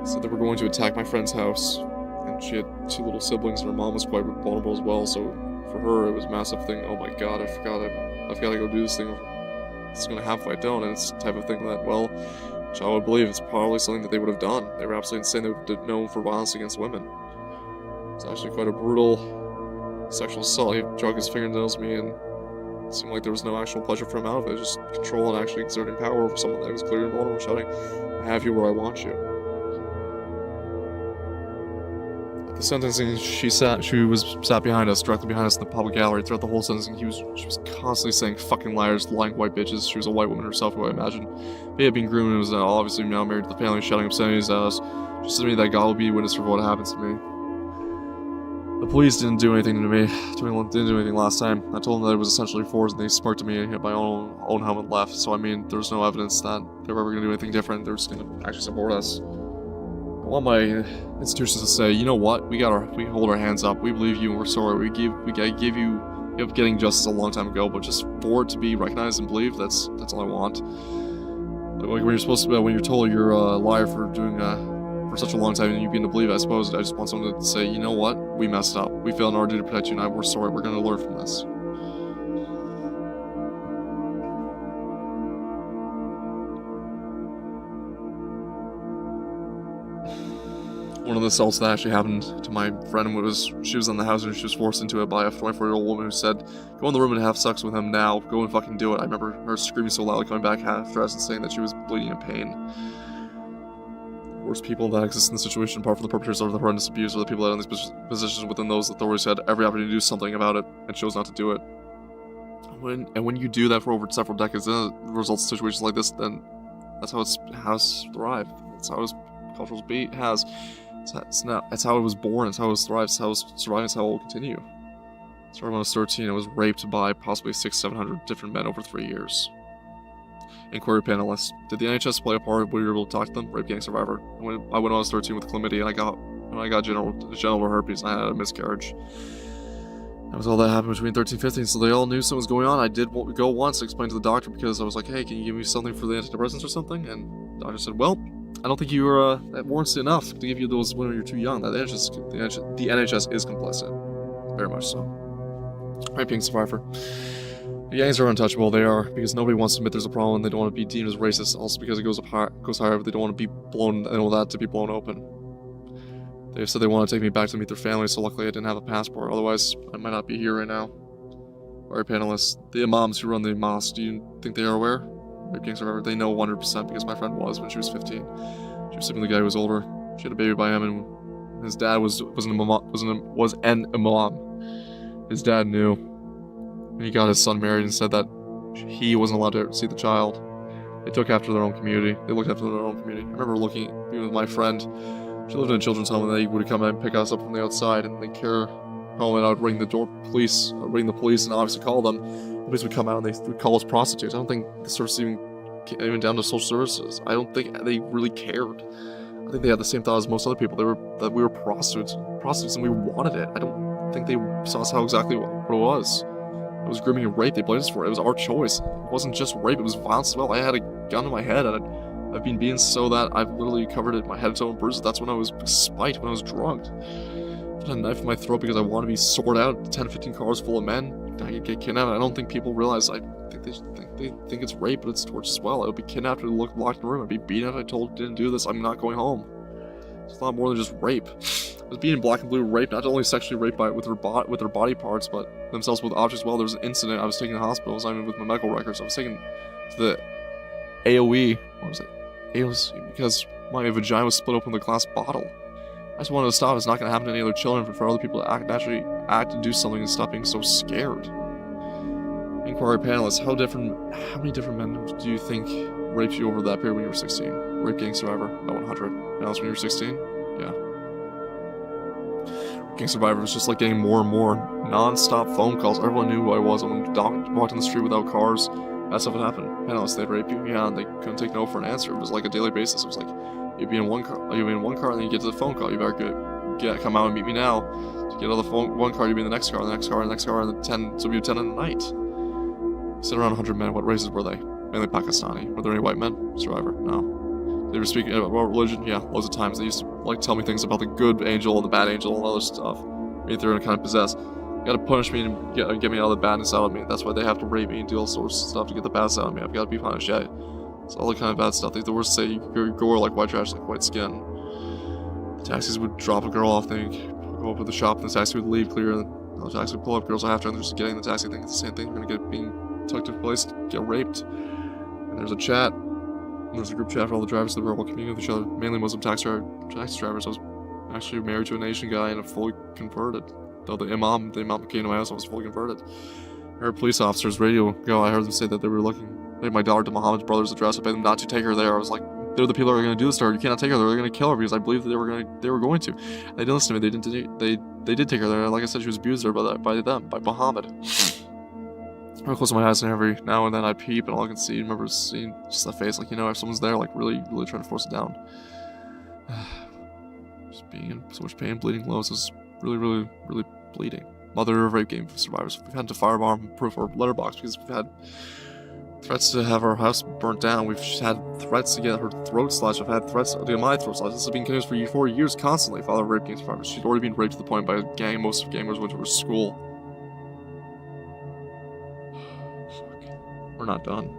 Said they were going to attack my friend's house, and she had 2 little siblings, and her mom was quite vulnerable as well. So for her, it was a massive thing. Oh my god, I've got to go do this thing. It's going to happen if I don't. And it's the type of thing that, well, which I would believe it's probably something that they would have done. They were absolutely insane. They were known for violence against women. It's actually quite a brutal sexual assault. He dragged his fingernails at me, and it seemed like there was no actual pleasure for him out of it. Just control and actually exerting power over someone that was clearly vulnerable, shouting, I have you where I want you. At the sentencing, she was sat behind us, directly behind us in the public gallery. Throughout the whole sentencing, she was constantly saying fucking liars, lying white bitches. She was a white woman herself, who I imagine may have been groomed and was obviously now married to the family, shouting obscenities at us. She said to me that God will be witness for what happens to me. The police didn't do anything to me. Didn't do anything last time. I told them that it was essentially forced, and they smirked at me and hit my own helmet left. So I mean, there's no evidence that they were ever going to do anything different. They're just going to actually support us. I want my institutions to say, you know what? We hold our hands up. We believe you, and we're sorry. We give you up getting justice a long time ago, but just for it to be recognized and believed, that's all I want. Like when you're supposed to, when you're told you're a liar for doing for such a long time and you begin to believe, I suppose I just want someone to say, you know what, we messed up. We failed in our duty to protect you, and we're sorry. We're going to learn from this. One of the assaults that actually happened to my friend was she was in the house and she was forced into it by a 24-year-old woman who said, go in the room and have sex with him now. Go and fucking do it. I remember her screaming so loudly coming back half dressed and saying that she was bleeding in pain. Worst people that exist in the situation, apart from the perpetrators of the horrendous abuse, are the people that are in these positions within those authorities had every opportunity to do something about it and chose not to do it. When you do that for over several decades, then it results in situations like this, then that's how it's thrived. That's how its cultural beat has. It's how it was born, it's how it thrives, it's how it's surviving, it's how it will continue. Started when I was 13, I was raped by possibly 600-700 different men over 3 years. Inquiry panelists. Did the NHS play a part where you were able to talk to them? Rape gang survivor. I went when I was 13 with chlamydia and I got genital herpes and I had a miscarriage. That was all that happened between 13 and 15, so they all knew something was going on. I did go once to explain to the doctor because I was like, hey, can you give me something for the antidepressants or something? And the doctor said, well, I don't think you were that warrants enough to give you those when you're too young. The NHS is complicit. Very much so. Rape gang survivor. The gangs are untouchable. They are, because nobody wants to admit there's a problem. They don't want to be deemed as racist. Also because it goes higher, but they don't want to be blown. They don't want that to be blown open. They said they want to take me back to meet their family, so luckily I didn't have a passport. Otherwise, I might not be here right now. Alright, panelists. The imams who run the mosque, do you think they are aware? Rape gang survivor. They know 100% because my friend was when she was 15. She was sleeping with a guy who was older. She had a baby by him, and his dad was an imam. His dad knew. And he got his son married and said that he wasn't allowed to see the child. They took after their own community. They looked after their own community. I remember being with my friend. She lived in a children's home, and they would come and pick us up from the outside, and they'd carry her home, and I would ring the police, and obviously call them. The police would come out, and they would call us prostitutes. I don't think the service even down to social services. I don't think they really cared. I think they had the same thought as most other people. That we were prostitutes, and we wanted it. I don't think they saw us how exactly what it was. It was grooming and rape. They blamed us for it. It was our choice. It wasn't just rape. It was violence as well. I had a gun to my head, and I've been beaten so that I've literally covered it. My head to toe in bruises. That's when I was spiked. When I was drugged. I had a knife in my throat because I want to be sorted out. 10, 15 cars full of men. I could get kidnapped. I don't think people realize. I think they think it's rape, but it's torture as well. I would be kidnapped and locked in the room. I'd be beaten if I didn't do this. I'm not going home. It's a lot more than just rape. I was being black and blue raped, not only sexually raped with their body parts, but themselves with objects as well. There was an incident. I was taken to the hospital. I was not even with my medical records. I was taken to the AOE. What was it? It was because my vagina was split open with a glass bottle. I just wanted to stop. It's not going to happen to any other children, but for other people to naturally act and do something and stop being so scared. Inquiry panelists, how many different men do you think raped you over that period when you were 16? Rape gang survivor, about 100. And that was when you were 16? Yeah. Rape gang survivor was just like getting more and more non-stop phone calls. Everyone knew who I was. When I walked in the street without cars, that stuff would happen. Panelists, they'd rape you, yeah, and they couldn't take no for an answer. It was like a daily basis. It was like, you'd be in one car, and then you get to the phone call. You better come out and meet me now. To get out of the one car, you'd be in the next car, and the next car, and the next car, and the 10, so it'd be 10 in the night. Sit around 100 men. What races were they? Mainly Pakistani. Were there any white men? Survivor? No. They were speaking about religion? Yeah, loads of times. They used to like tell me things about the good angel and the bad angel and other stuff. Maybe they're kind of possessed. You gotta punish me and get me all the badness out of me. That's why they have to rape me and do all sorts of stuff to get the badness out of me. I've gotta be punished, yeah. It's all the kind of bad stuff. The worst say you gore like white trash, like white skin. The taxis would drop a girl off, then go up to the shop, and the taxi would leave clear, and the taxi would pull up girls after, and they're just getting the taxi. Think it's the same thing. You're gonna being tucked to a place, get raped. And there's a chat. And there's a group chat for all the drivers that were all communicating with each other. Mainly Muslim taxi drivers. I was actually married to an Asian guy and fully converted. Though the imam came to my house, I was fully converted. I heard police officers radio go. I heard them say that they were taking my daughter to Muhammad's brother's address. I begged them not to take her there. I was like, they're the people that are going to do this to her. You cannot take her there. They're going to kill her because I believe that they were going to. And they didn't listen to me. They did take her there. Like I said, she was abused there by Muhammad. I close my eyes and every now and then I peep, and all I can see, I remember seeing just that face, like, if someone's there, like, really, really trying to force it down. Just being in so much pain, bleeding low, so it's really, really, really bleeding. Mother of rape game survivors. We've had to firebomb proof or letterbox because we've had Threats to have our house burnt down. We've had threats to get her throat slashed. I've had threats to get my throat slashed. This has been continuous for 4 years constantly. Father of rape gang survivors. She'd already been raped to the point by a gang. Most of gamers went to her school. Fuck. We're not done.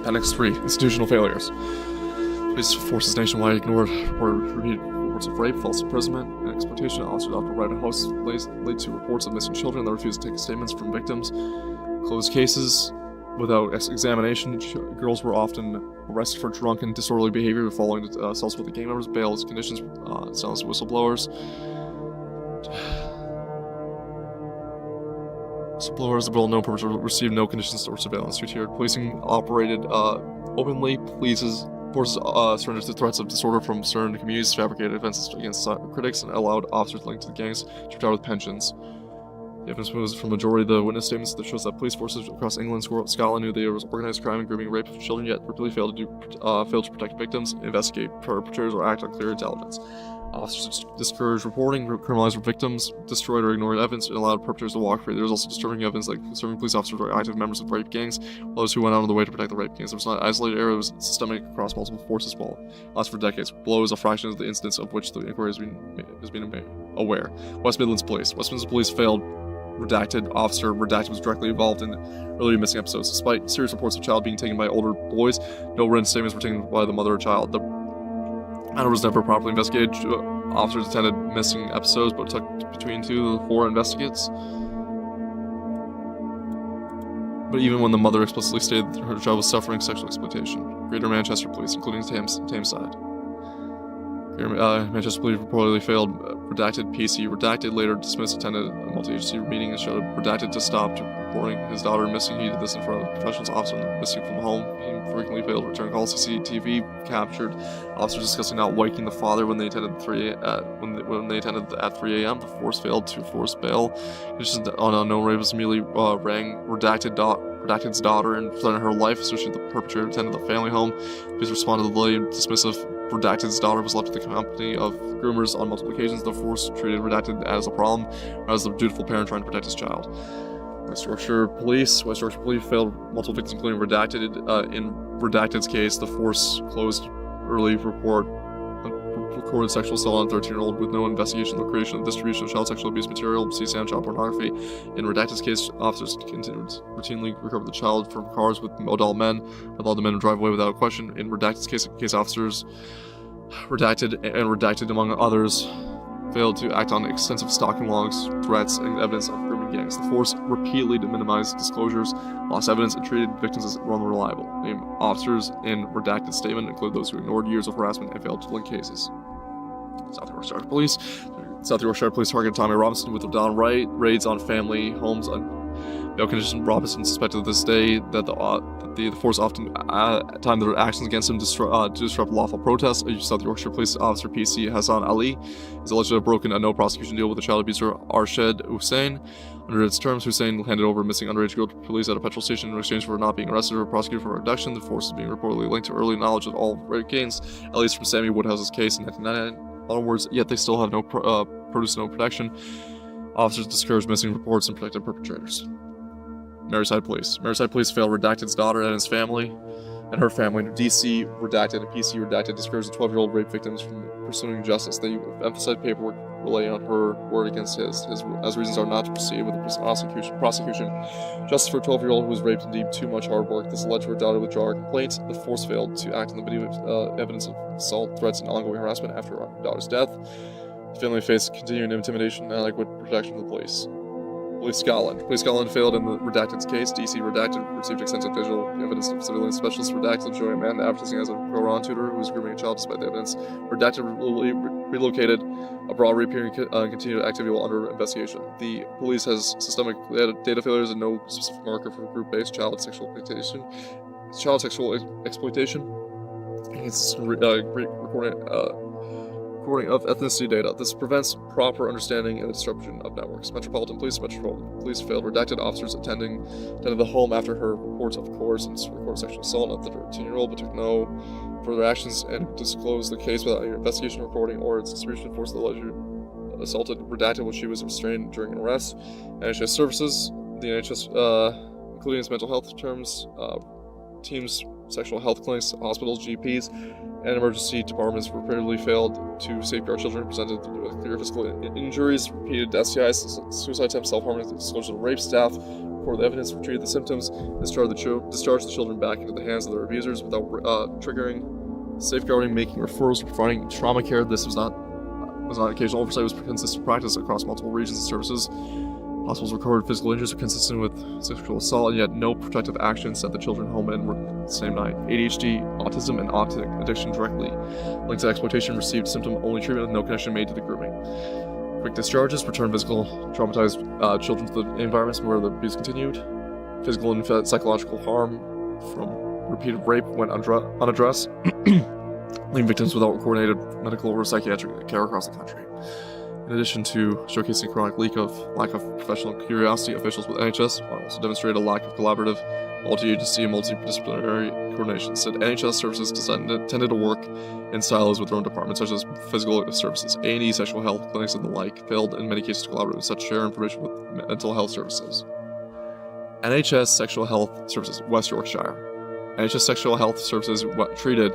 Appendix 3. Institutional failures. Police forces nationwide ignored repeated reports of rape, false imprisonment, and exploitation. Officers often arrived at houses late to reports of missing children that refused to take statements from victims. Closed cases without examination. Girls were often arrested for drunken, disorderly behavior following assaults with the gang members. Bail conditions, silenced whistleblowers. Whistleblowers, the well-known perpetrators received no conditions or surveillance. Two-tiered policing operated openly. Police's forces surrendered to threats of disorder from certain communities, fabricated events against critics, and allowed officers linked to the gangs to retire with pensions. The evidence was from the majority of the witness statements that shows that police forces across England and Scotland knew there was organized crime and grooming rape of children, yet repeatedly failed to protect victims, investigate perpetrators, or act on clear intelligence. Officers discouraged reporting, criminalized victims, destroyed or ignored evidence, and allowed perpetrators to walk free. There was also disturbing evidence that serving police officers were active members of rape gangs, while those who went out of the way to protect the rape gangs. There was not an isolated area, it was systemic across multiple forces, while lasted for decades. Below is a fraction of the incidents of which the inquiry has been aware. West Midlands Police. West Midlands Police failed. Redacted officer. Redacted was directly involved in earlier missing episodes. Despite serious reports of child being taken by older boys, no written statements were taken by the mother or child. The matter was never properly investigated. Officers attended missing episodes, but it took between 2 to 4 investigates. But even when the mother explicitly stated that her child was suffering sexual exploitation. Greater Manchester Police, including Tameside. Manchester Police reportedly failed. Redacted PC. Redacted later dismissed. Attended a multi-agency meeting and showed redacted to stop reporting his daughter missing. He did this in front of professionals. Officer missing from home. He frequently failed to return calls. CCTV captured officers discussing not waking the father when they attended when they attended at 3 a.m. The force failed to force bail. Conditions on unknown rapist immediately rang Redacted's daughter and threatened her life, especially the perpetrator attended the family home. Police responded to the delay and dismissive. Redacted's daughter was left to the company of groomers on multiple occasions. The force treated Redacted as a problem, as the dutiful parent trying to protect his child. West Yorkshire Police failed multiple victims, including Redacted. In Redacted's case, the force closed early recorded sexual assault on a 13-year-old with no investigation, the creation and distribution of child sexual abuse material, CSAM, child pornography. In Redacted's case, officers continued to routinely recover the child from cars with adult men, allowed the men to drive away without question. In Redacted's case officers, Redacted among others, failed to act on extensive stalking logs, threats, and evidence of grooming gangs. The force repeatedly minimized disclosures, lost evidence, and treated victims as unreliable. Named officers in Redacted statement include those who ignored years of harassment and failed to link cases. South Yorkshire Police. South Yorkshire Police targeted Tommy Robinson with downright raids on family homes on bail conditions. Robinson suspected to this day that the force often timed their actions against him to disrupt lawful protests. A South Yorkshire Police officer PC Hassan Ali is alleged to have broken a no prosecution deal with the child abuser Arshad Hussein. Under its terms, Hussein handed over a missing underage girl to police at a petrol station in exchange for not being arrested or prosecuted for abduction. The force is being reportedly linked to early knowledge of all rape gangs, at least from Sammy Woodhouse's case in 1999. In other words, yet they still have produced no protection. Officers discouraged missing reports and protected perpetrators. Merseyside Police. Merseyside Police failed Redacted's daughter and his family, and her family. DC Redacted and PC Redacted discouraged the 12-year-old rape victims from pursuing justice. They emphasized paperwork relying on her word against his as reasons are not to proceed with the prosecution. Justice for a 12-year-old who was raped and deemed too much hard work. This led to her daughter withdraw her complaint. The force failed to act on the video evidence of assault, threats, and ongoing harassment after her daughter's death. The family faced continuing intimidation and inadequate protection from the police. Police Scotland. Police Scotland failed in the Redacted's case. DC Redacted received extensive digital evidence of civilian specialist Redacted showing a man advertising as a Quran tutor who was grooming a child despite the evidence. Redacted relocated abroad, reappearing continued activity while under investigation. The police has systemic data failures and no specific marker for group-based child sexual exploitation. It's recording of ethnicity data. This prevents proper understanding and the disruption of networks. Metropolitan Police failed. Redacted officers attended the home after her reports of coercion and recorded sexual assault of the 13-year-old, but took no further actions and disclosed the case without either investigation, recording, or its distribution. Forced the alleged assaulted Redacted when she was restrained during an arrest. NHS Services. the NHS, including its mental health terms, teams, sexual health clinics, hospitals, GPs, and emergency departments repeatedly failed to safeguard children presented with clear physical injuries, repeated STIs, suicide attempts, self-harm, disclosure of rape. Staff reported the evidence, treated the symptoms, discharged the children back into the hands of their abusers without triggering, safeguarding, making referrals, providing trauma care. This was not occasional oversight, was consistent practice across multiple regions and services. Hospitals recorded physical injuries were consistent with sexual assault, and yet no protective action sent the children home and were the same night. ADHD, autism, and autistic addiction directly linked to exploitation received symptom-only treatment with no connection made to the grooming. Quick discharges returned physical traumatized children to the environments where the abuse continued. Physical and psychological harm from repeated rape went unaddressed, leaving victims without coordinated medical or psychiatric care across the country. In addition to showcasing chronic lack of professional curiosity, officials with NHS also demonstrated a lack of collaborative, multi-agency, and multidisciplinary coordination. Said NHS services tended to work in silos with their own departments, such as physical services, A&E, sexual health clinics, and the like, failed in many cases to collaborate with such share information with mental health services. NHS Sexual Health Services, West Yorkshire. NHS Sexual Health Services treated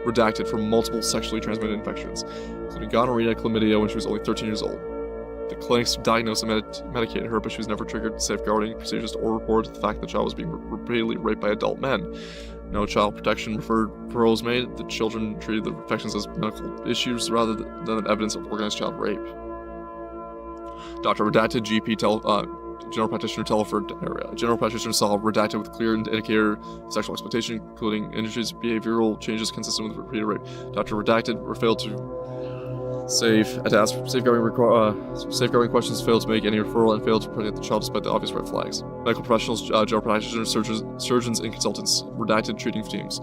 redacted for multiple sexually transmitted infections, including gonorrhea, chlamydia, when she was only 13 years old. The clinics diagnosed and medicated her, but she was never triggered safeguarding procedures or reported the fact that the child was being repeatedly raped by adult men. No child protection referrals made. The children treated the infections as medical issues rather than evidence of organized child rape. Dr. Redacted, GP, General Practitioner, Telford area. General Practitioner saw redacted with clear indicator of sexual exploitation, including injuries, behavioral changes consistent with repeated rape. Dr. Redacted failed to safeguarding questions, failed to make any referral, and failed to protect the child despite the obvious red flags. Medical professionals, general practitioners, surgeons, and consultants redacted treating teams.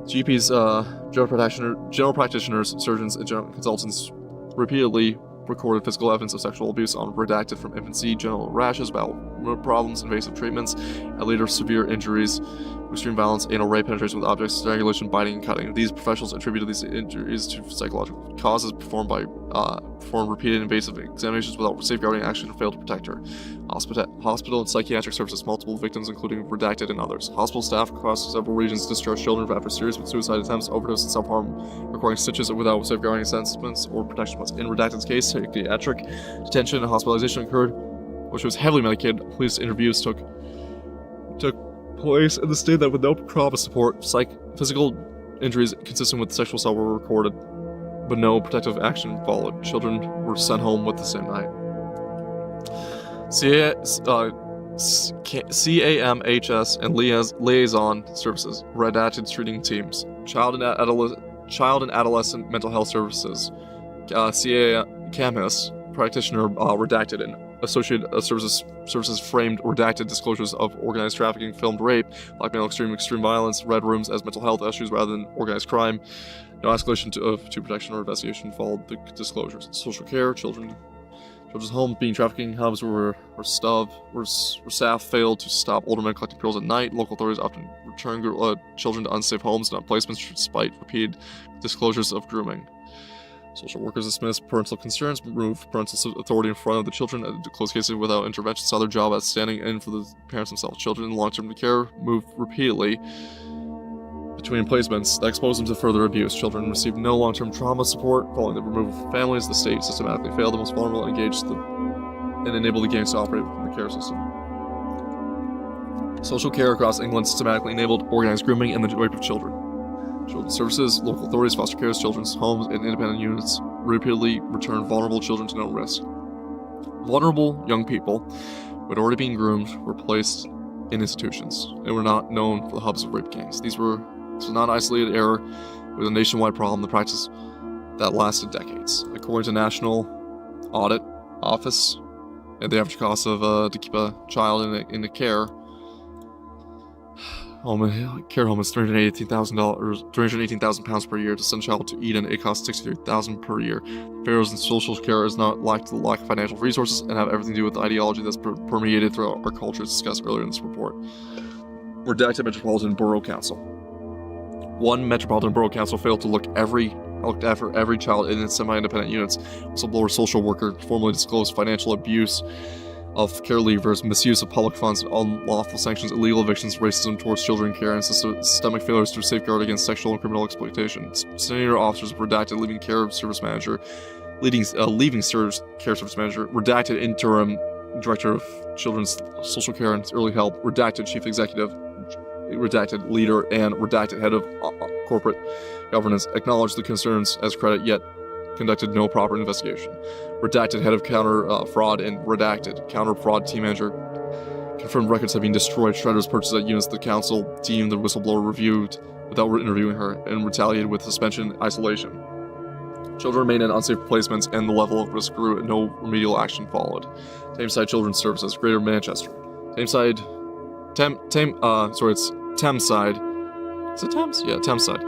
GPs, general practitioners, surgeons, and consultants repeatedly recorded physical evidence of sexual abuse on redacted from infancy, genital rashes, bowel problems, invasive treatments, and later severe injuries, extreme violence, anal rape, penetration with objects, strangulation, biting, and cutting. These professionals attributed these injuries to psychological causes, performed repeated invasive examinations without safeguarding action, and failed to protect her. Hospital and psychiatric services, multiple victims, including redacted and others. Hospital staff across several regions discharged children after serious suicide attempts, overdose, and self-harm, requiring stitches without safeguarding assessments or protection. In Redacted's case, psychiatric detention and hospitalization occurred, which was heavily medicated. Police interviews took place in the state that with no trauma support, physical injuries consistent with sexual assault were recorded, but no protective action followed. Children were sent home with the same night. CAMHS and liaison services, redacted treating teams. Child and adolescent mental health services. CAMHS practitioner redacted and associated services framed redacted disclosures of organized trafficking, filmed rape, blackmail, extreme violence, red rooms as mental health issues rather than organized crime. No escalation to protection or investigation followed the disclosures. Social care, children's home, being trafficking hubs where staff failed to stop older men collecting pills at night. Local authorities often return children to unsafe homes, not placements, despite repeated disclosures of grooming. Social workers dismissed parental concerns, removed parental authority in front of the children, and closed cases without intervention, saw their job as standing in for the parents themselves. Children in long-term care moved repeatedly between placements that exposed them to further abuse. Children received no long-term trauma support. Following the removal from families, the state systematically failed the most vulnerable and engaged and enabled the gangs to operate within the care system. Social care across England systematically enabled organized grooming and the rape of children. Children's services, local authorities, foster care, children's homes, and independent units repeatedly returned vulnerable children to no risk. Vulnerable young people who had already been groomed were placed in institutions and were not known for the hubs of rape gangs. This was not an isolated error. It was a nationwide problem, the practice that lasted decades. According to National Audit Office, the average cost to keep a child in a care home is £318,000 per year. To send a child to Eden, it costs $63,000 per year. Failures in social care is not lack of financial resources and have everything to do with the ideology that's permeated throughout our culture, as discussed earlier in this report. Redacted Metropolitan Borough Council. One Metropolitan Borough Council failed to look after every child in its semi-independent units. Whistleblower social worker formally disclosed financial abuse of care leavers, misuse of public funds, unlawful sanctions, illegal evictions, racism towards children care, and systemic failures to safeguard against sexual and criminal exploitation. Senior officers redacted, leaving care service manager, leaving care service manager, redacted interim director of children's social care and early help, redacted chief executive, redacted leader, and redacted head of corporate governance, acknowledged the concerns as credit, yet conducted no proper investigation. Redacted head of counter fraud and redacted counter fraud team manager. Confirmed records have been destroyed. Shredders purchased at units the council deemed the whistleblower reviewed without interviewing her and retaliated with suspension and isolation. Children remained in unsafe placements and the level of risk grew and no remedial action followed. Tameside Children's Services, Greater Manchester. Tameside. It's Thameside. Is it Thames? Yeah, Thameside.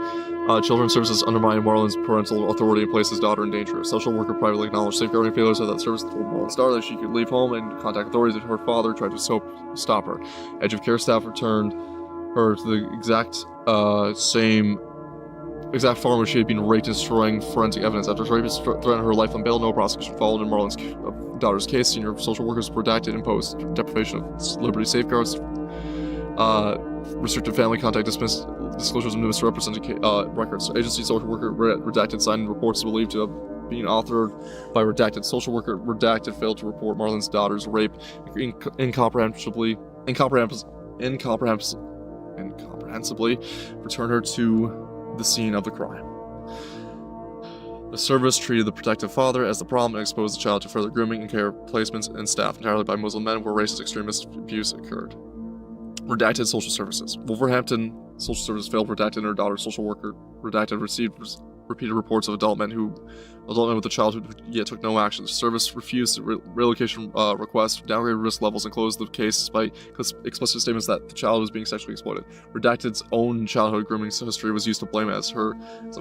Children's Services undermined Marlon's parental authority and placed his daughter in danger. A social worker privately acknowledged safeguarding failures of that service, told Marlon's daughter that she could leave home and contact authorities if her father tried to stop her. Edge of care staff returned her to the exact farm where she had been raped, destroying forensic evidence. After rapist threatened her life on bail, no prosecution followed in Marlon's daughter's case. Senior social workers redacted, imposed deprivation of liberty safeguards, restricted family contact, dismissed disclosures of misrepresented records. Agency social worker redacted, signed reports believed to have been authored by redacted. Social worker redacted, failed to report Marlon's daughter's rape, incomprehensibly return her to the scene of the crime. The service treated the protective father as the problem and exposed the child to further grooming and care placements and staffed entirely by Muslim men where racist extremist abuse occurred. Redacted social services. Wolverhampton social services failed redacted and her daughter's social worker redacted received repeated reports of adult men with a child who yet took no action. The service refused relocation requests, downgraded risk levels, and closed the case despite explicit statements that the child was being sexually exploited. Redacted's own childhood grooming history was used to blame as a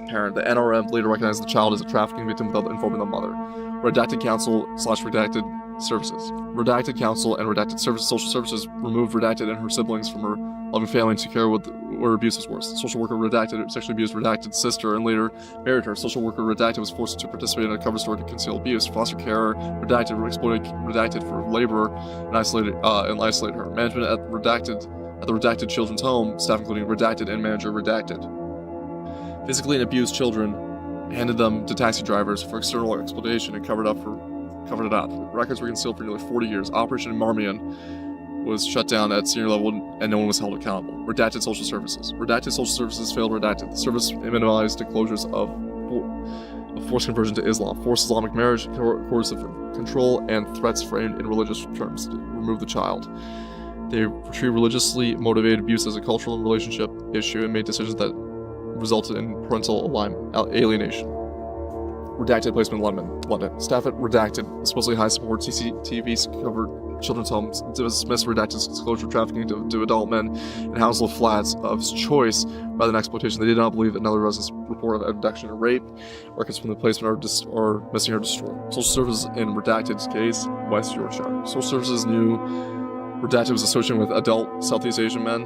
parent. The NRM later recognized the child as a trafficking victim without informing the mother. Redacted counsel/redacted services. Redacted counsel and redacted social services removed redacted and her siblings from her loving family to care where abuse was worse. Social worker redacted sexually abused redacted sister and later married her. Social worker redacted was forced to participate in a cover story to conceal abuse. Foster carer redacted exploited redacted for labor and isolate her. Management at the redacted children's home, staff including redacted and manager redacted. Physically and abused children, handed them to taxi drivers for external exploitation and covered it up. Records were concealed for nearly 40 years. Operation Marmion was shut down at senior level and no one was held accountable. Redacted social services. Redacted social services failed redacted. The service minimized disclosures of forced conversion to Islam, forced Islamic marriage, coercive control, and threats framed in religious terms to remove the child. They treated religiously motivated abuse as a cultural and relationship issue and made decisions that resulted in parental alienation. Redacted placement in London. Staff at redacted, supposedly high support CCTV covered children's homes, dismissed redacted disclosure trafficking to adult men in household flats of his choice rather than exploitation. They did not believe that another resident's report of abduction or rape. Records from the placement are missing or destroyed. Social services in redacted's case, West Yorkshire. Social services knew redacted was associated with adult Southeast Asian men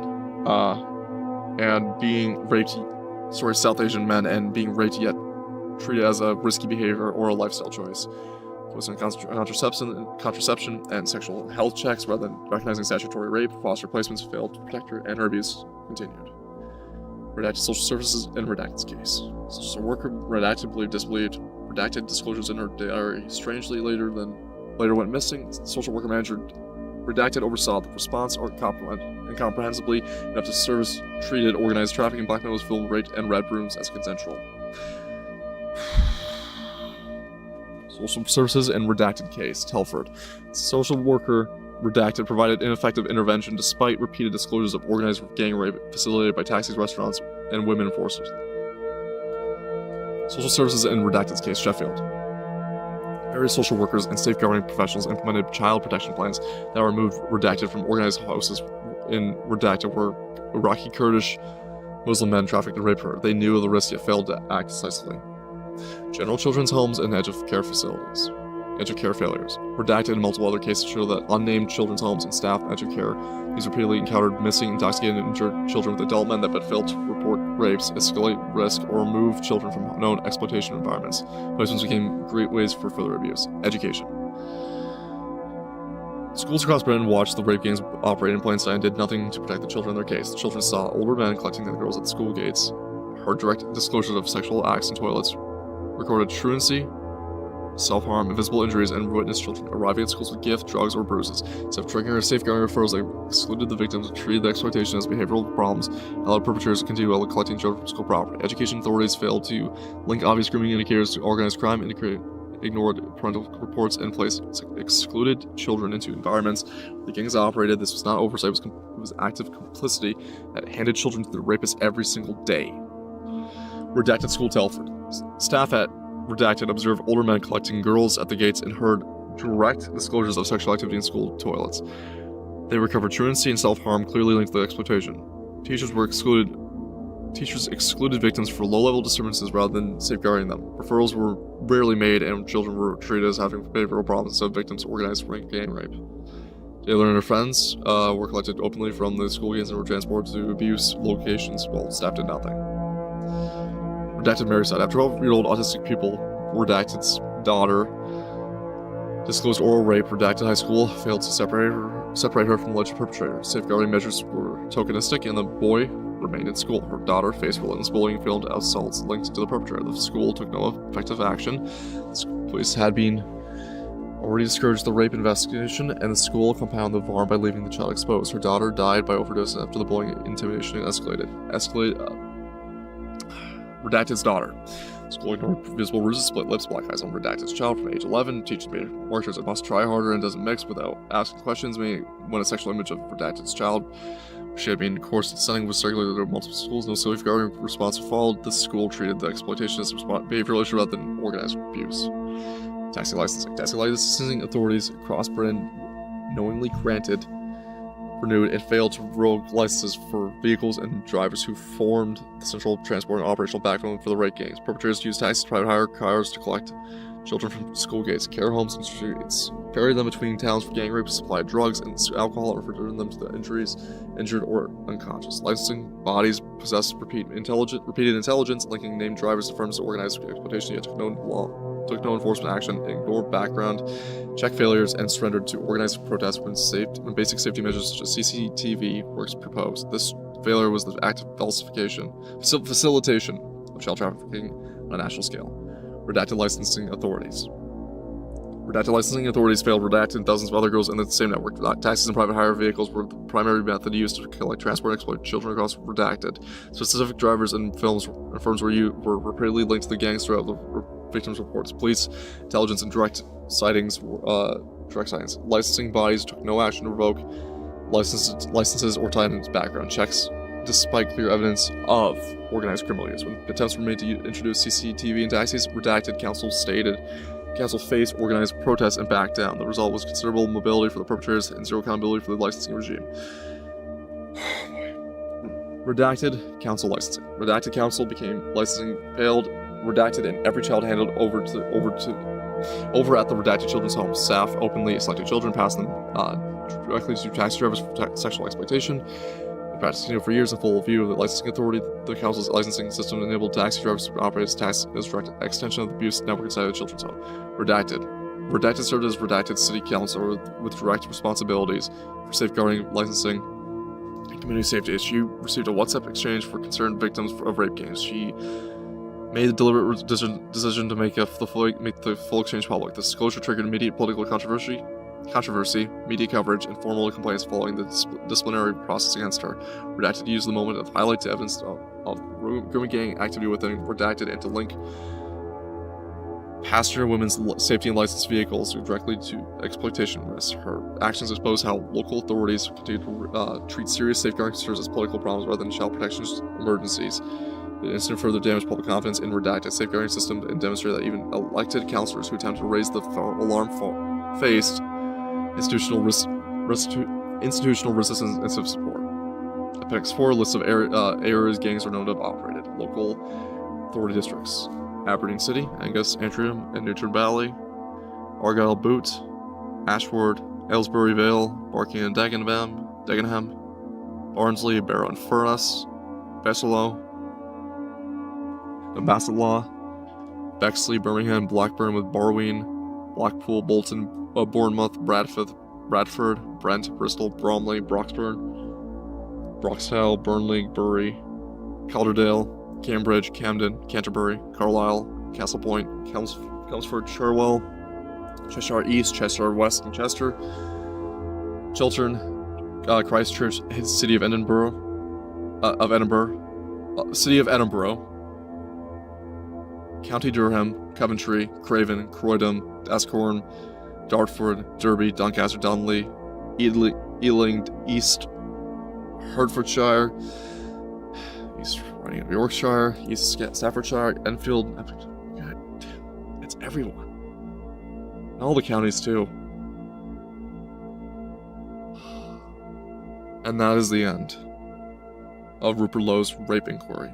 and being raped. South Asian men and being raped yet treated as a risky behavior or a lifestyle choice. Was in contraception and sexual health checks rather than recognizing statutory rape. Foster placements failed to protect her, and her abuse continued. Redacted social services in redacted's case. Social worker redacted disbelieved redacted disclosures in her diary. Strangely, later went missing. Social worker manager redacted oversaw the response or incomprehensibly enough to service treated organized trafficking. Blackmail was filled, raped, and red rooms as consensual. Social services and redacted case. Telford. Social worker redacted provided ineffective intervention despite repeated disclosures of organized gang rape facilitated by taxis, restaurants, and women enforcers. Social services in redacted's case. Sheffield. Various social workers and safeguarding professionals implemented child protection plans that removed redacted from organized houses in redacted where Iraqi Kurdish Muslim men trafficked and raped her. They knew of the risk yet failed to act decisively. General children's homes and edge of care facilities. Edge of care failures. Redacted and multiple other cases show that unnamed children's homes and staff edge of care. These repeatedly encountered missing, intoxicated, and injured children with adult men that but failed to report rapes, escalate risk, or remove children from known exploitation environments. Placements became great ways for further abuse. Education. Schools across Britain watched the rape gangs operate in plain sight and did nothing to protect the children in their case. The children saw older men collecting the girls at the school gates, heard direct disclosures of sexual acts in toilets, recorded truancy, self-harm, invisible injuries, and witnessed children arriving at schools with gifts, drugs, or bruises. Instead of triggering or safeguarding referrals, they excluded the victims and treated the exploitation as behavioral problems and allowed perpetrators to continue while collecting children from school property. Education authorities failed to link obvious grooming indicators to organized crime, ignored parental reports in place, excluded children into environments the gangs operated. This was not oversight, it was active complicity that handed children to the rapists every single day. Redacted school Telford. Staff at Redacted observed older men collecting girls at the gates and heard direct disclosures of sexual activity in school toilets. They recovered truancy and self-harm clearly linked to the exploitation. Teachers excluded victims for low-level disturbances rather than safeguarding them. Referrals were rarely made and children were treated as having behavioral problems instead of victims organized gang rape. Taylor and her friends were collected openly from the school gates and were transported to abuse locations while staff did nothing. Redacted Mary side. After 12-year-old autistic pupil, Redacted's daughter, disclosed oral rape, Redacted High School failed to separate her from the alleged perpetrator. Safeguarding measures were tokenistic, and the boy remained in school. Her daughter faced relentless bullying, failed assaults linked to the perpetrator. The school took no effective action. The police had been already discouraged the rape investigation, and the school compounded the harm by leaving the child exposed. Her daughter died by overdose after the bullying intimidation escalated. Redacted's daughter. School ignored visible bruises, split lips, black eyes on Redacted's child from age 11. Teachers made markers that must try harder and doesn't mix without asking questions, when a sexual image of Redacted's child she had been coerced sending was circulated to multiple schools. No safeguarding response followed. The school treated the exploitation as a behavioral issue rather than organized abuse. Taxi licensing. Taxi licensing authorities across Britain knowingly renewed and failed to revoke licenses for vehicles and drivers who formed the central transport and operational backbone for the rape gangs. Perpetrators used taxis, private hire cars to collect children from school gates, care homes, and streets, carried them between towns for gang rape, supplied drugs and alcohol, or return them to the injured or unconscious. Licensing bodies possessed repeated intelligence, linking named drivers to firms to organize exploitation, yet took no enforcement action, ignored background check failures, and surrendered to organized protests when basic safety measures such as CCTV were proposed. This failure was the act of facilitation of child trafficking on a national scale. Redacted licensing authorities. Redacted licensing authorities failed Redacted and thousands of other girls in the same network. Taxis and private hire vehicles were the primary method used to collect, transport, and exploit children across Redacted. Specific drivers and firms were repeatedly linked to the gangs throughout the victims' reports. Police intelligence and direct sightings. Licensing bodies took no action to revoke licenses or tie into background checks, despite clear evidence of organized criminal use. When attempts were made to introduce CCTV in taxis, Redacted Council faced organized protests and backed down. The result was considerable mobility for the perpetrators and zero accountability for the licensing regime. Redacted Council licensing. Redacted Council became licensing failed. Redacted and every child handled over at the Redacted children's home. Staff openly selected children, passed them directly to taxi drivers for sexual exploitation. Practicing for years in full view of the licensing authority, the council's licensing system enabled taxi drivers to operate as taxis as direct extension of the abuse network inside the children's home. Redacted served as Redacted city councilor with direct responsibilities for safeguarding licensing and community safety. She received a WhatsApp exchange for concerned victims of rape gangs. She made the deliberate decision to make the full exchange public. This disclosure triggered immediate political controversy, media coverage, and formal complaints following the disciplinary process against her. Redacted used the moment to highlight the evidence of grooming gang activity within Redacted and to link passenger women's safety and licensed vehicles directly to exploitation risks. Her actions expose how local authorities continue to treat serious safeguarding concerns as political problems rather than child protection emergencies. The incident further damaged public confidence in Redacted safeguarding system and demonstrated that even elected councillors who attempted to raise the alarm faced institutional resistance and support. Appendix 4, list of areas gangs are known to have operated. Local authority districts: Aberdeen City, Angus, Antrim, and Newton Valley, Argyll, Boot, Ashford, Aylesbury Vale, Barking and Dagenham, Barnsley, Barrow and Furness, Basalow, Bexley, Birmingham, Blackburn with Barween, Blackpool, Bolton, Bournemouth, Bradford, Bradford, Brent, Bristol, Bromley, Broxburn, Broxdale, Burnley, Bury, Calderdale, Cambridge, Camden, Canterbury, Carlisle, Castlepoint, Chelmsford, Cherwell, Cheshire East, Cheshire West, and Chester, Chiltern, Christchurch, City of Edinburgh, City of Edinburgh, County Durham, Coventry, Craven, Croydon, Ascorn, Dartford, Derby, Doncaster, Donnelly, Ealing, East Hertfordshire, East Yorkshire, East Staffordshire, Enfield. God, it's everyone. And all the counties too. And that is the end of Rupert Lowe's rape inquiry.